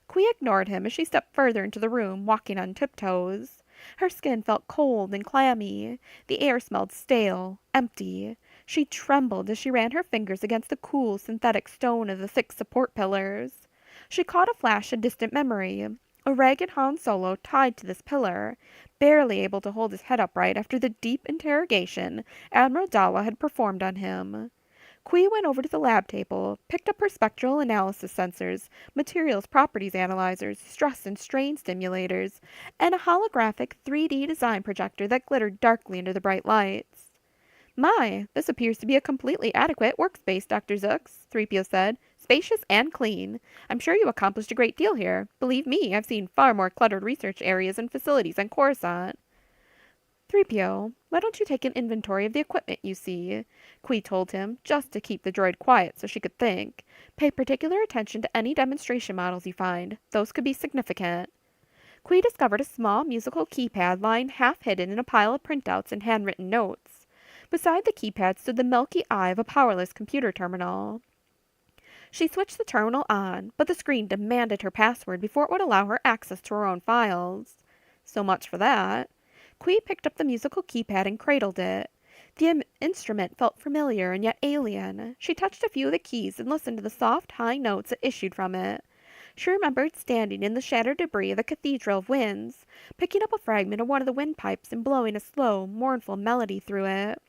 [SPEAKER 1] Kui ignored him as she stepped further into the room, walking on tiptoes. Her skin felt cold and clammy. The air smelled stale, empty. She trembled as she ran her fingers against the cool synthetic stone of the 6 support pillars. She caught a flash of distant memory. A ragged Han Solo tied to this pillar, barely able to hold his head upright after the deep interrogation Admiral Dawa had performed on him. Kui went over to the lab table, picked up her spectral analysis sensors, materials properties analyzers, stress and strain stimulators, and a holographic 3D design projector that glittered darkly under the bright lights. "My, this appears to be a completely adequate workspace, Dr. Zooks," 3PO said. "Spacious and clean. I'm sure you accomplished a great deal here. Believe me, I've seen far more cluttered research areas and facilities on Coruscant." 3PO, why don't you take an inventory of the equipment you see? Qui told him, just to keep the droid quiet so she could think. Pay particular attention to any demonstration models you find. Those could be significant. Qui discovered a small musical keypad lying half hidden in a pile of printouts and handwritten notes. Beside the keypad stood the milky eye of a powerless computer terminal. She switched the terminal on, but the screen demanded her password before it would allow her access to her own files. So much for that. Qui picked up the musical keypad and cradled it. The instrument felt familiar and yet alien. She touched a few of the keys and listened to the soft, high notes that issued from it. She remembered standing in the shattered debris of the Cathedral of Winds, picking up a fragment of one of the windpipes and blowing a slow, mournful melody through it.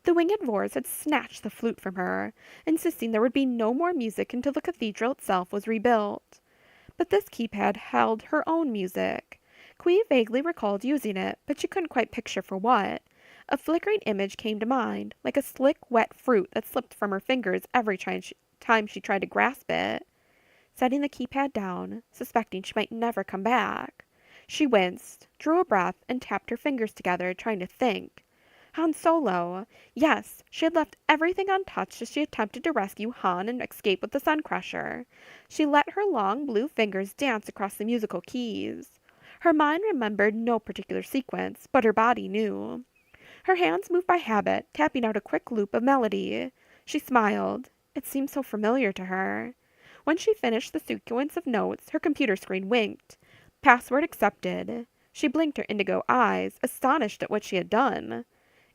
[SPEAKER 1] The winged Vors had snatched the flute from her, insisting there would be no more music until the cathedral itself was rebuilt. But this keypad held her own music. Qui vaguely recalled using it, but she couldn't quite picture for what. A flickering image came to mind, like a slick, wet fruit that slipped from her fingers every time she tried to grasp it. Setting the keypad down, suspecting she might never come back, she winced, drew a breath, and tapped her fingers together, trying to think. Han Solo! Yes, she had left everything untouched as she attempted to rescue Han and escape with the Sun Crusher. She let her long blue fingers dance across the musical keys. Her mind remembered no particular sequence, but her body knew. Her hands moved by habit, tapping out a quick loop of melody. She smiled. It seemed so familiar to her. When she finished the sequence of notes, her computer screen winked. Password accepted. She blinked her indigo eyes, astonished at what she had done.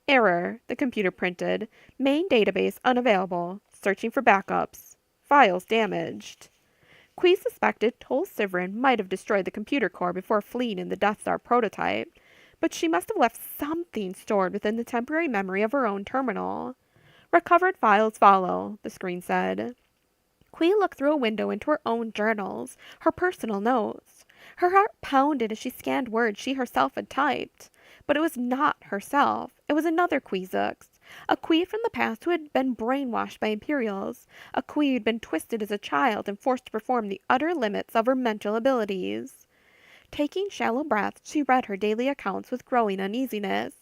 [SPEAKER 1] Error, the computer printed. Main database unavailable. Searching for backups. Files damaged. Qui suspected Tol Sivrin might have destroyed the computer core before fleeing in the Death Star prototype, but she must have left something stored within the temporary memory of her own terminal. Recovered files follow, the screen said. Qui looked through a window into her own journals, her personal notes. Her heart pounded as she scanned words she herself had typed. But it was not herself. It was another Quizux. A Qui from the past who had been brainwashed by Imperials. A Qui who had been twisted as a child and forced to perform the utter limits of her mental abilities. Taking shallow breaths, she read her daily accounts with growing uneasiness.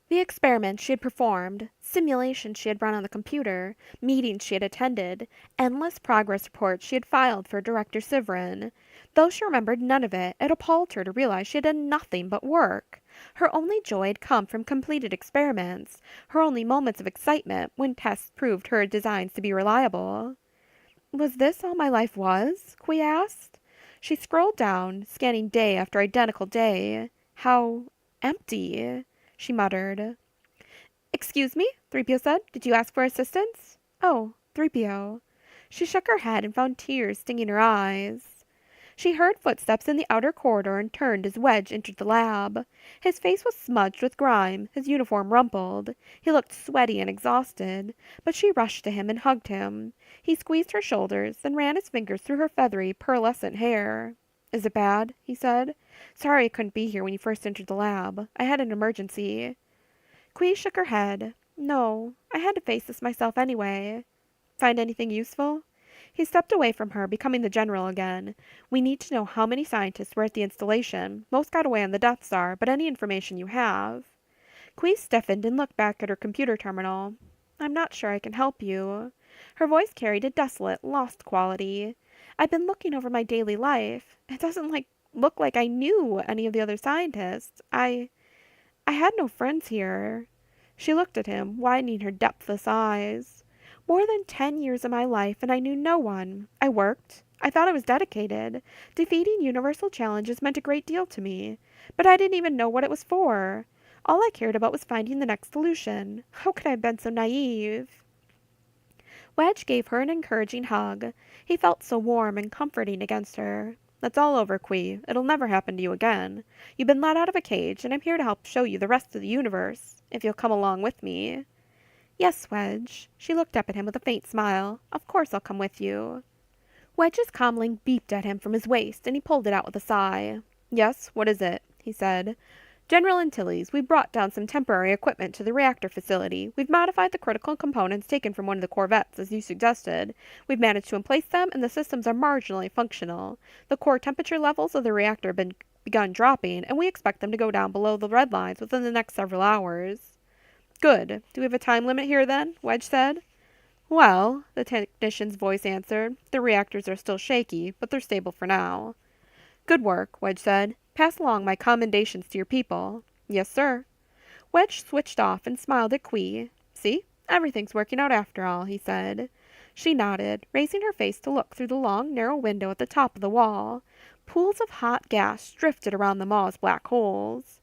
[SPEAKER 1] The experiments she had performed, simulations she had run on the computer, meetings she had attended, endless progress reports she had filed for Director Sivrin. Though she remembered none of it, it appalled her to realize she had done nothing but work. Her only joy had come from completed experiments, her only moments of excitement when tests proved her designs to be reliable. Was this all my life was? Qui asked. She scrolled down, scanning day after identical day. How empty, she muttered. Excuse me, 3PO said. Did you ask for assistance? Oh, 3PO. She shook her head and found tears stinging her eyes. She heard footsteps in the outer corridor and turned as Wedge entered the lab. His face was smudged with grime, his uniform rumpled. He looked sweaty and exhausted, but she rushed to him and hugged him. He squeezed her shoulders, then ran his fingers through her feathery, pearlescent hair. Is it bad? He said. Sorry I couldn't be here when you first entered the lab. I had an emergency. Qui shook her head. No, I had to face this myself anyway. Find anything useful? He stepped away from her, becoming the general again. We need to know how many scientists were at the installation. Most got away on the Death Star, but any information you have. Qui stiffened and looked back at her computer terminal. I'm not sure I can help you. Her voice carried a desolate, lost quality. I've been looking over my daily life. It doesn't look like I knew any of the other scientists. I had no friends here. She looked at him, widening her depthless eyes. More than 10 years of my life, and I knew no one. I worked. I thought I was dedicated. Defeating universal challenges meant a great deal to me. But I didn't even know what it was for. All I cared about was finding the next solution. How could I have been so naive? Wedge gave her an encouraging hug. He felt so warm and comforting against her. That's all over, Qui. It'll never happen to you again. You've been let out of a cage, and I'm here to help show you the rest of the universe, if you'll come along with me. Yes, Wedge. She looked up at him with a faint smile. Of course I'll come with you. Wedge's comlink beeped at him from his waist, and he pulled it out with a sigh. Yes, what is it? He said.
[SPEAKER 2] General Antilles, we've brought down some temporary equipment to the reactor facility. We've modified the critical components taken from one of the corvettes, as you suggested. We've managed to emplace them, and the systems are marginally functional. The core temperature levels of the reactor have begun dropping, and we expect them to go down below the red lines within the next several hours. Good. Do we have a time limit here, then? Wedge said. Well, the technician's voice answered, the reactors are still shaky, but they're stable for now. Good work, Wedge said. Pass along my commendations to your people. Yes, sir. Wedge switched off and smiled at Quee. See? Everything's working out after all, he said. She nodded, raising her face to look through the long, narrow window at the top of the wall. Pools of hot gas drifted around the mall as black holes.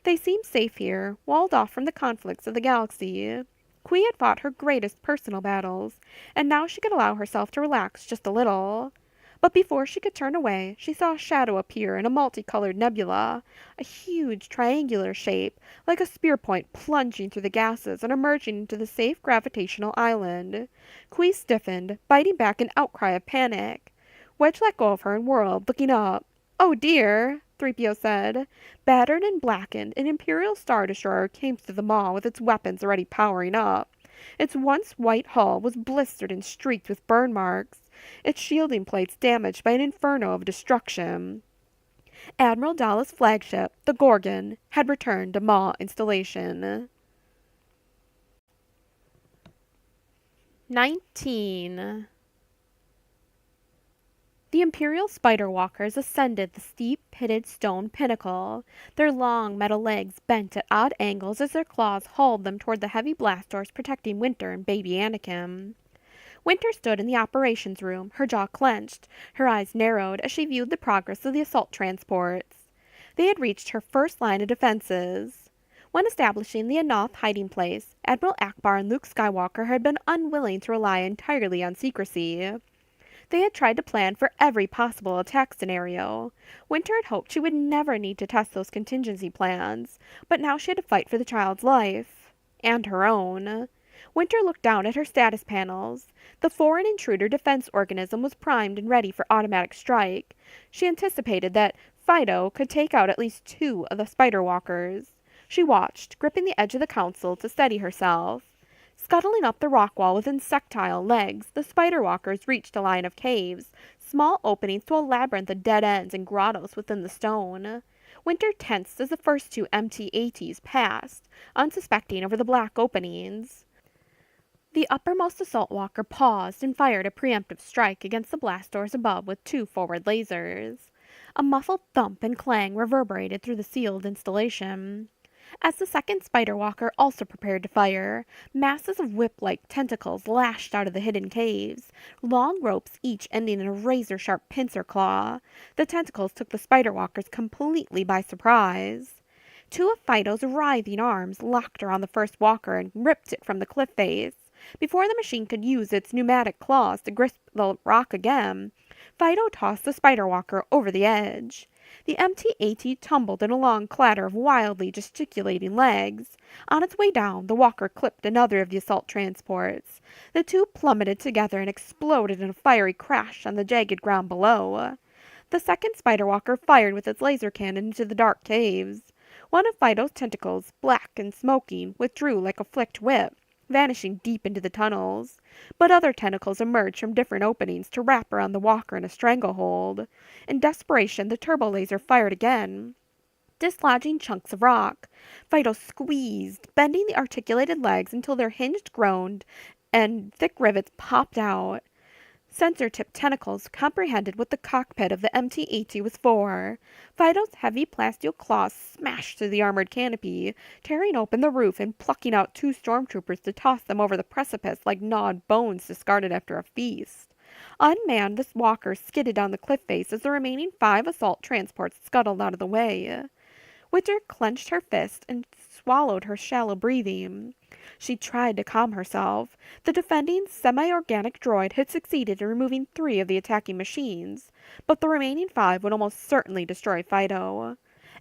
[SPEAKER 2] They seemed safe here, walled off from the conflicts of the galaxy. Quee had fought her greatest personal battles, and now she could allow herself to relax just a little. But before she could turn away, she saw a shadow appear in a multicolored nebula, a huge triangular shape, like a spear point plunging through the gases and emerging into the safe gravitational island. Quee stiffened, biting back an outcry of panic. Wedge let go of her and whirled, looking up. "Oh, dear," 3PO said. Battered and blackened, an Imperial Star Destroyer came through the mall with its weapons already powering up. Its once white hull was blistered and streaked with burn marks, its shielding plates damaged by an inferno of destruction. Admiral Dalla's flagship, the Gorgon, had returned to Maw installation. 19. The Imperial Spider Walkers ascended the steep, pitted stone pinnacle, their long metal legs bent at odd angles as their claws hauled them toward the heavy blast doors protecting Winter and baby Anakin. Winter stood in the operations room, her jaw clenched, her eyes narrowed as she viewed the progress of the assault transports. They had reached her first line of defenses. When establishing the Anoth hiding place, Admiral Akbar and Luke Skywalker had been unwilling to rely entirely on secrecy. They had tried to plan for every possible attack scenario. Winter had hoped she would never need to test those contingency plans, but now she had to fight for the child's life. And her own. Winter looked down at her status panels. The foreign intruder defense organism was primed and ready for automatic strike. She anticipated that Fido could take out at least 2 of the spider walkers. She watched, gripping the edge of the console to steady herself. Scuttling up the rock wall with insectile legs, the spider walkers reached a line of caves, small openings to a labyrinth of dead ends and grottos within the stone. Winter tensed as the first 2 MT-ATs passed, unsuspecting over the black openings. The uppermost assault walker paused and fired a preemptive strike against the blast doors above with 2 forward lasers. A muffled thump and clang reverberated through the sealed installation. As the second spider walker also prepared to fire, masses of whip-like tentacles lashed out of the hidden caves, long ropes each ending in a razor-sharp pincer claw. The tentacles took the spider walkers completely by surprise. 2 of Fido's writhing arms locked around the first walker and ripped it from the cliff face. Before the machine could use its pneumatic claws to grasp the rock again, Fido tossed the spider walker over the edge. The MT-AT tumbled in a long clatter of wildly gesticulating legs. On its way down, the walker clipped another of the assault transports. The 2 plummeted together and exploded in a fiery crash on the jagged ground below. The second spider walker fired with its laser cannon into the dark caves. One of Fido's tentacles, black and smoking, withdrew like a flicked whip, vanishing deep into the tunnels. But other tentacles emerged from different openings to wrap around the walker in a stranglehold. In desperation, the turbo laser fired again, dislodging chunks of rock. Fido squeezed, bending the articulated legs until their hinged groaned and thick rivets popped out. Sensor-tipped tentacles comprehended what the cockpit of the MT-AT was for. Fido's heavy plasteel claws smashed through the armored canopy, tearing open the roof and plucking out 2 stormtroopers to toss them over the precipice like gnawed bones discarded after a feast. Unmanned, this walker skidded down the cliff face as the remaining 5 assault transports scuttled out of the way. Winter clenched her fist and swallowed her shallow breathing. She tried to calm herself. The defending semi-organic droid had succeeded in removing 3 of the attacking machines, but the remaining 5 would almost certainly destroy Fido.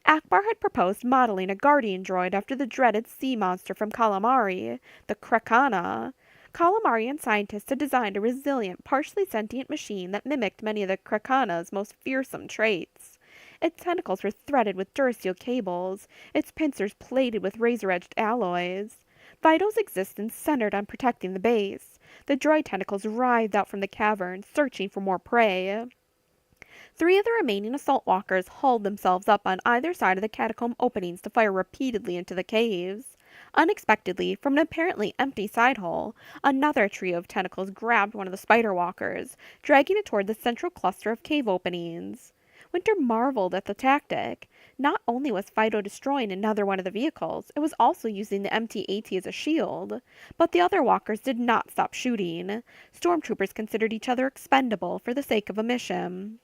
[SPEAKER 2] Akbar had proposed modeling a guardian droid after the dreaded sea monster from Calamari, the Krakana. Calamarian scientists had designed a resilient, partially sentient machine that mimicked many of the Krakana's most fearsome traits. Its tentacles were threaded with durasteel cables, its pincers plated with razor-edged alloys. Fido's existence centered on protecting the base. The droid tentacles writhed out from the cavern, searching for more prey. Three of the remaining assault walkers hauled themselves up on either side of the catacomb openings to fire repeatedly into the caves. Unexpectedly, from an apparently empty side hole, another trio of tentacles grabbed one of the spider walkers, dragging it toward the central cluster of cave openings. Winter marveled at the tactic. Not only was Fido destroying another one of the vehicles, it was also using the empty AT as a shield. But the other walkers did not stop shooting. Stormtroopers considered each other expendable for the sake of a mission.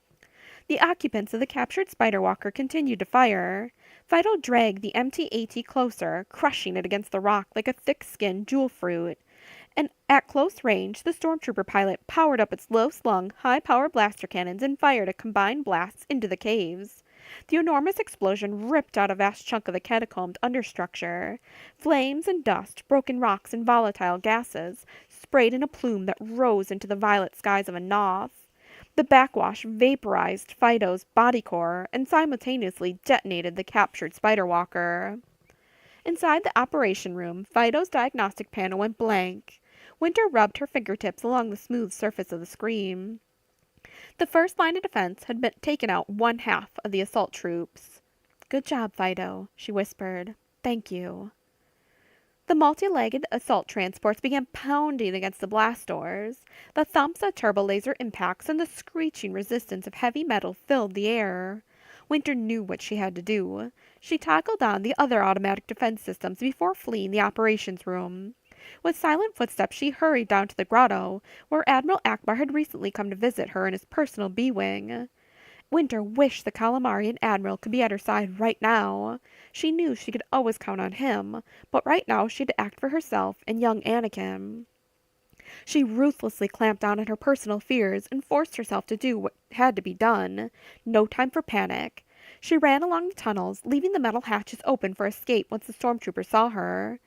[SPEAKER 2] The occupants of the captured spider walker continued to fire. Fido dragged the empty AT closer, crushing it against the rock like a thick-skinned jewel fruit. And at close range, the stormtrooper pilot powered up its low-slung, high-power blaster cannons and fired a combined blasts into the caves. The enormous explosion ripped out a vast chunk of the catacombed understructure. Flames and dust, broken rocks, and volatile gases sprayed in a plume that rose into the violet skies of a Noth. The backwash vaporized Fido's body core and simultaneously detonated the captured spider walker. Inside the operation room, Fido's diagnostic panel went blank. Winter rubbed her fingertips along the smooth surface of the screen. The first line of defense had been taken out one half of the assault troops. "Good job, Fido," she whispered. "Thank you." The multi-legged assault transports began pounding against the blast doors. The thumps of turbo-laser impacts and the screeching resistance of heavy metal filled the air. Winter knew what she had to do. She toggled on the other automatic defense systems before fleeing the operations room. With silent footsteps she hurried down to the grotto, where Admiral Akbar had recently come to visit her in his personal B-wing. Winter wished the Calamarian Admiral could be at her side right now. She knew she could always count on him, but right now she had to act for herself and young Anakin. She ruthlessly clamped down on her personal fears and forced herself to do what had to be done. No time for panic. She ran along the tunnels, leaving the metal hatches open for escape once the stormtroopers saw her.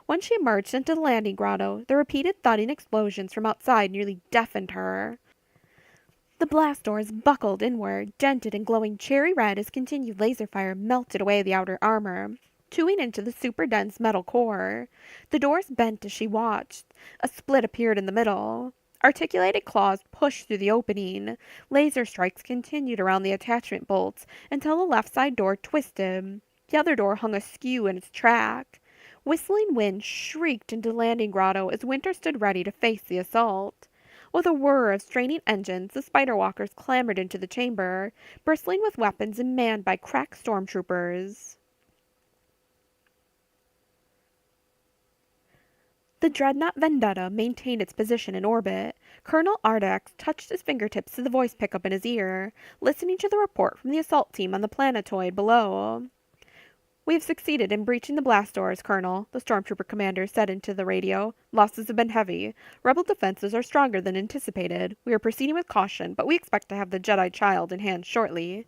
[SPEAKER 2] When she emerged into the landing grotto, the repeated thudding explosions from outside nearly deafened her. The blast doors buckled inward, dented and glowing cherry red as continued laser fire melted away the outer armor, chewing into the super-dense metal core. The doors bent as she watched. A split appeared in the middle. Articulated claws pushed through the opening. Laser strikes continued around the attachment bolts until the left side door twisted. The other door hung askew in its track. Whistling wind shrieked into the landing grotto as Winter stood ready to face the assault. With a whir of straining engines, the spider walkers clambered into the chamber, bristling with weapons and manned by crack stormtroopers. The dreadnought Vendetta maintained its position in orbit. Colonel Ardax touched his fingertips to the voice pickup in his ear, listening to the report from the assault team on the planetoid below. "We have succeeded in breaching the blast doors, Colonel," the stormtrooper commander said into the radio. "Losses have been heavy. Rebel defenses are stronger than anticipated. We are proceeding with caution, but we expect to have the Jedi child in hand shortly."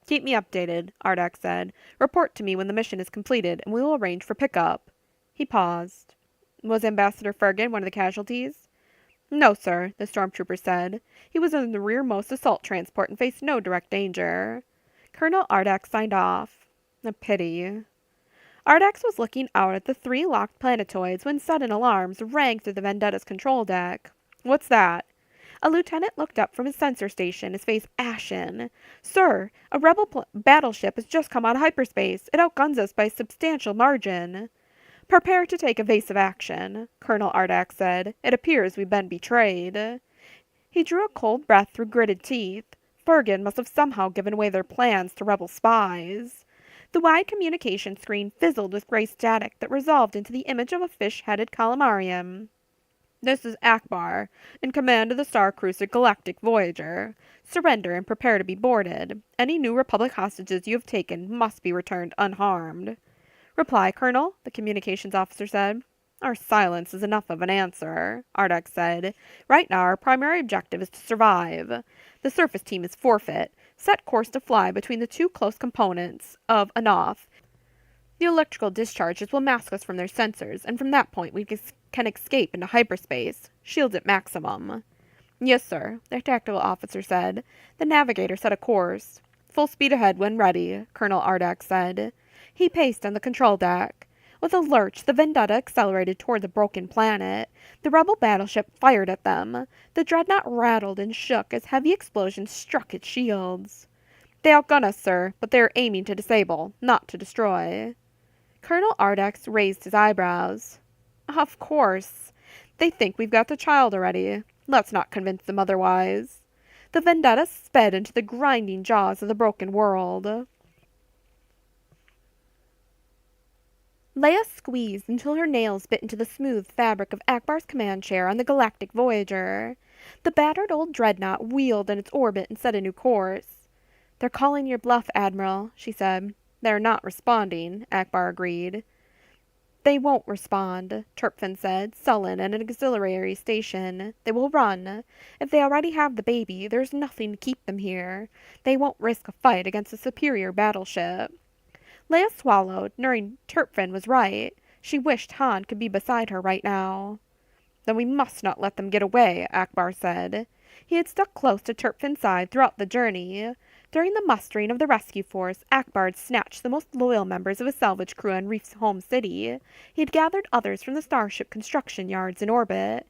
[SPEAKER 2] "Keep me updated," Ardax said. "Report to me when the mission is completed, and we will arrange for pickup." He paused. "Was Ambassador Fergan one of the casualties?" "No, sir," the stormtrooper said. "He was in the rearmost assault transport and faced no direct danger." Colonel Ardax signed off. A pity. Ardax was looking out at the three locked planetoids when sudden alarms rang through the Vendetta's control deck. "What's that?" A lieutenant looked up from his sensor station, his face ashen. "Sir, a rebel battleship has just come out of hyperspace. It outguns us by a substantial margin." "Prepare to take evasive action," Colonel Ardax said. "It appears we've been betrayed." He drew a cold breath through gritted teeth. Fergan must have somehow given away their plans to rebel spies. The wide communication screen fizzled with gray static that resolved into the image of a fish-headed calamarian. "This is Akbar, in command of the Star Cruiser Galactic Voyager. Surrender and prepare to be boarded. Any New Republic hostages you have taken must be returned unharmed." "Reply, Colonel," the communications officer said. "Our silence is enough of an answer," Ardax said. "Right now our primary objective is to survive. The surface team is forfeit. Set course to fly between the two close components of a Noth. The electrical discharges will mask us from their sensors, and from that point we can escape into hyperspace. Shields at maximum." "Yes, sir," their tactical officer said. The navigator set a course. Full speed ahead when ready, Colonel Ardak said. He paced on the control deck. With a lurch, the Vendetta accelerated toward the broken planet. The rebel battleship fired at them. The dreadnought rattled and shook as heavy explosions struck its shields. They outgun us, sir, but they are aiming to disable, not to destroy. Colonel Ardax raised his eyebrows. Of course. They think we've got the child already. Let's not convince them otherwise. The Vendetta sped into the grinding jaws of the broken world. Leia squeezed until her nails bit into the smooth fabric of Akbar's command chair on the Galactic Voyager. The battered old dreadnought wheeled in its orbit and set a new course. They're calling your bluff, Admiral, she said. They're not responding, Akbar agreed. They won't respond, Turpin said, sullen at an auxiliary station. They will run. If they already have the baby, there's nothing to keep them here. They won't risk a fight against a superior battleship. Leia swallowed, knowing Turpin was right. She wished Han could be beside her right now. Then we must not let them get away, Akbar said. He had stuck close to Turpin's side throughout the journey. During the mustering of the rescue force, Akbar had snatched the most loyal members of his salvage crew on Reef's home city. He had gathered others from the starship construction yards in orbit.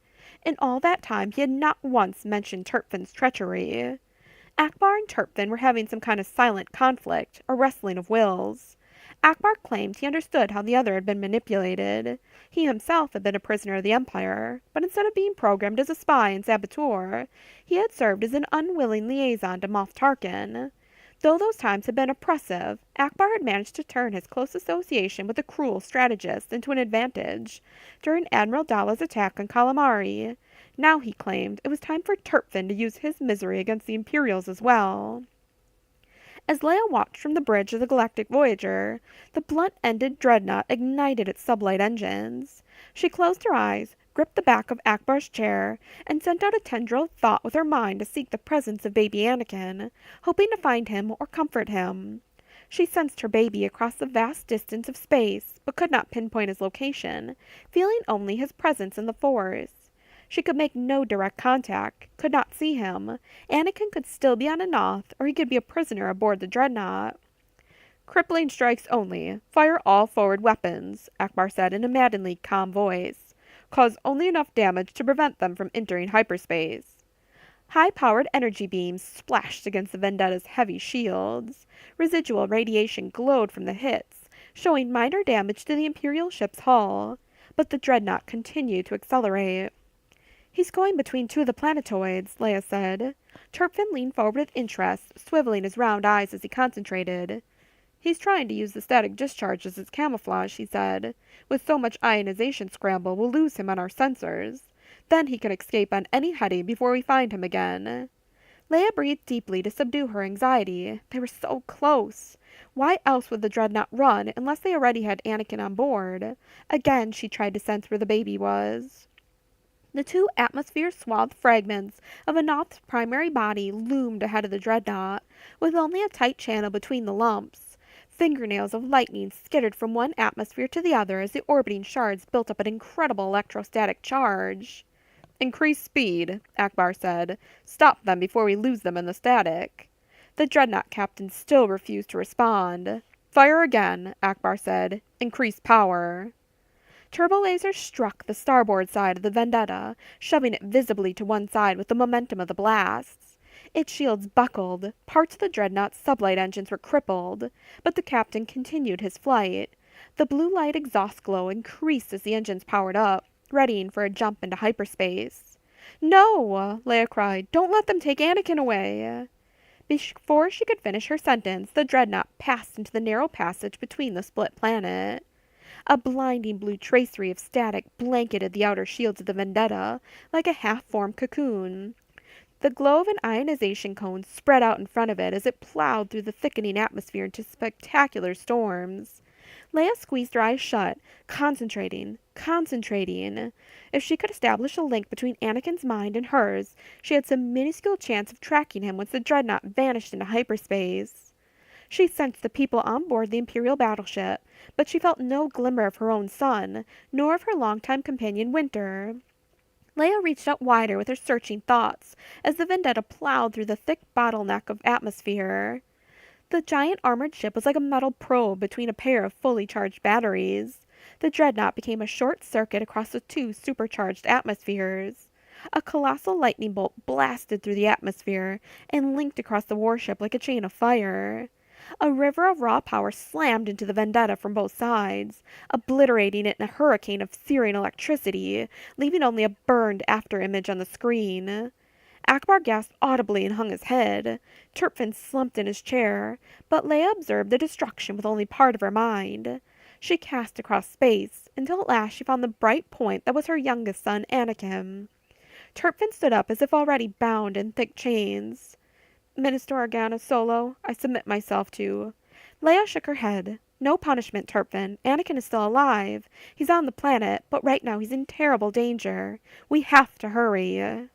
[SPEAKER 2] In all that time, he had not once mentioned Turpin's treachery. Akbar and Turpin were having some kind of silent conflict, a wrestling of wills. Akbar claimed he understood how the other had been manipulated. He himself had been a prisoner of the Empire, but instead of being programmed as a spy and saboteur, he had served as an unwilling liaison to Moff Tarkin. Though those times had been oppressive, Akbar had managed to turn his close association with a cruel strategist into an advantage during Admiral Dalla's attack on Calamari. Now, he claimed, it was time for Turpin to use his misery against the Imperials as well. As Leia watched from the bridge of the Galactic Voyager, the blunt-ended dreadnought ignited its sublight engines. She closed her eyes, gripped the back of Akbar's chair, and sent out a tendril of thought with her mind to seek the presence of baby Anakin, hoping to find him or comfort him. She sensed her baby across the vast distance of space, but could not pinpoint his location, feeling only his presence in the Force. She could make no direct contact, could not see him. Anakin could still be on a Noth, or he could be a prisoner aboard the dreadnought. Crippling strikes only. Fire all forward weapons, Akbar said in a maddeningly calm voice. Cause only enough damage to prevent them from entering hyperspace. High-powered energy beams splashed against the Vendetta's heavy shields. Residual radiation glowed from the hits, showing minor damage to the Imperial ship's hull. But the dreadnought continued to accelerate. He's going between two of the planetoids, Leia said. Turpin leaned forward with interest, swiveling his round eyes as he concentrated. He's trying to use the static discharge as its camouflage, he said. With so much ionization scramble, we'll lose him on our sensors. Then he can escape on any heady before we find him again. Leia breathed deeply to subdue her anxiety. They were so close. Why else would the dreadnought run unless they already had Anakin on board? Again she tried to sense where the baby was. The two atmosphere-swathed fragments of a Noth's primary body loomed ahead of the dreadnought, with only a tight channel between the lumps. Fingernails of lightning skittered from one atmosphere to the other as the orbiting shards built up an incredible electrostatic charge. Increase speed, Akbar said. Stop them before we lose them in the static. The dreadnought captain still refused to respond. Fire again, Akbar said. Increase power. Turbo lasers struck the starboard side of the Vendetta, shoving it visibly to one side with the momentum of the blasts. Its shields buckled, parts of the dreadnought's sublight engines were crippled, but the captain continued his flight. The blue light exhaust glow increased as the engines powered up, readying for a jump into hyperspace. No! Leia cried. Don't let them take Anakin away! Before she could finish her sentence, the dreadnought passed into the narrow passage between the split planet. A blinding blue tracery of static blanketed the outer shields of the Vendetta like a half-formed cocoon. The glow of an ionization cone spread out in front of it as it plowed through the thickening atmosphere into spectacular storms. Leia squeezed her eyes shut, concentrating. If she could establish a link between Anakin's mind and hers, she had some minuscule chance of tracking him once the dreadnought vanished into hyperspace. She sensed the people on board the Imperial battleship, but she felt no glimmer of her own son, nor of her longtime companion Winter. Leia reached out wider with her searching thoughts as the Vendetta plowed through the thick bottleneck of atmosphere. The giant armored ship was like a metal probe between a pair of fully charged batteries. The dreadnought became a short circuit across the two supercharged atmospheres. A colossal lightning bolt blasted through the atmosphere and linked across the warship like a chain of fire. A river of raw power slammed into the Vendetta from both sides, obliterating it in a hurricane of searing electricity, leaving only a burned afterimage on the screen. Akbar gasped audibly and hung his head. Turpin slumped in his chair, but Leia observed the destruction with only part of her mind. She cast across space, until at last she found the bright point that was her youngest son, Anakin. Turpin stood up as if already bound in thick chains. Minister Organa Solo, I submit myself to. Leia shook her head. No punishment, Turpin. Anakin is still alive. He's on the planet, but right now he's in terrible danger. We have to hurry.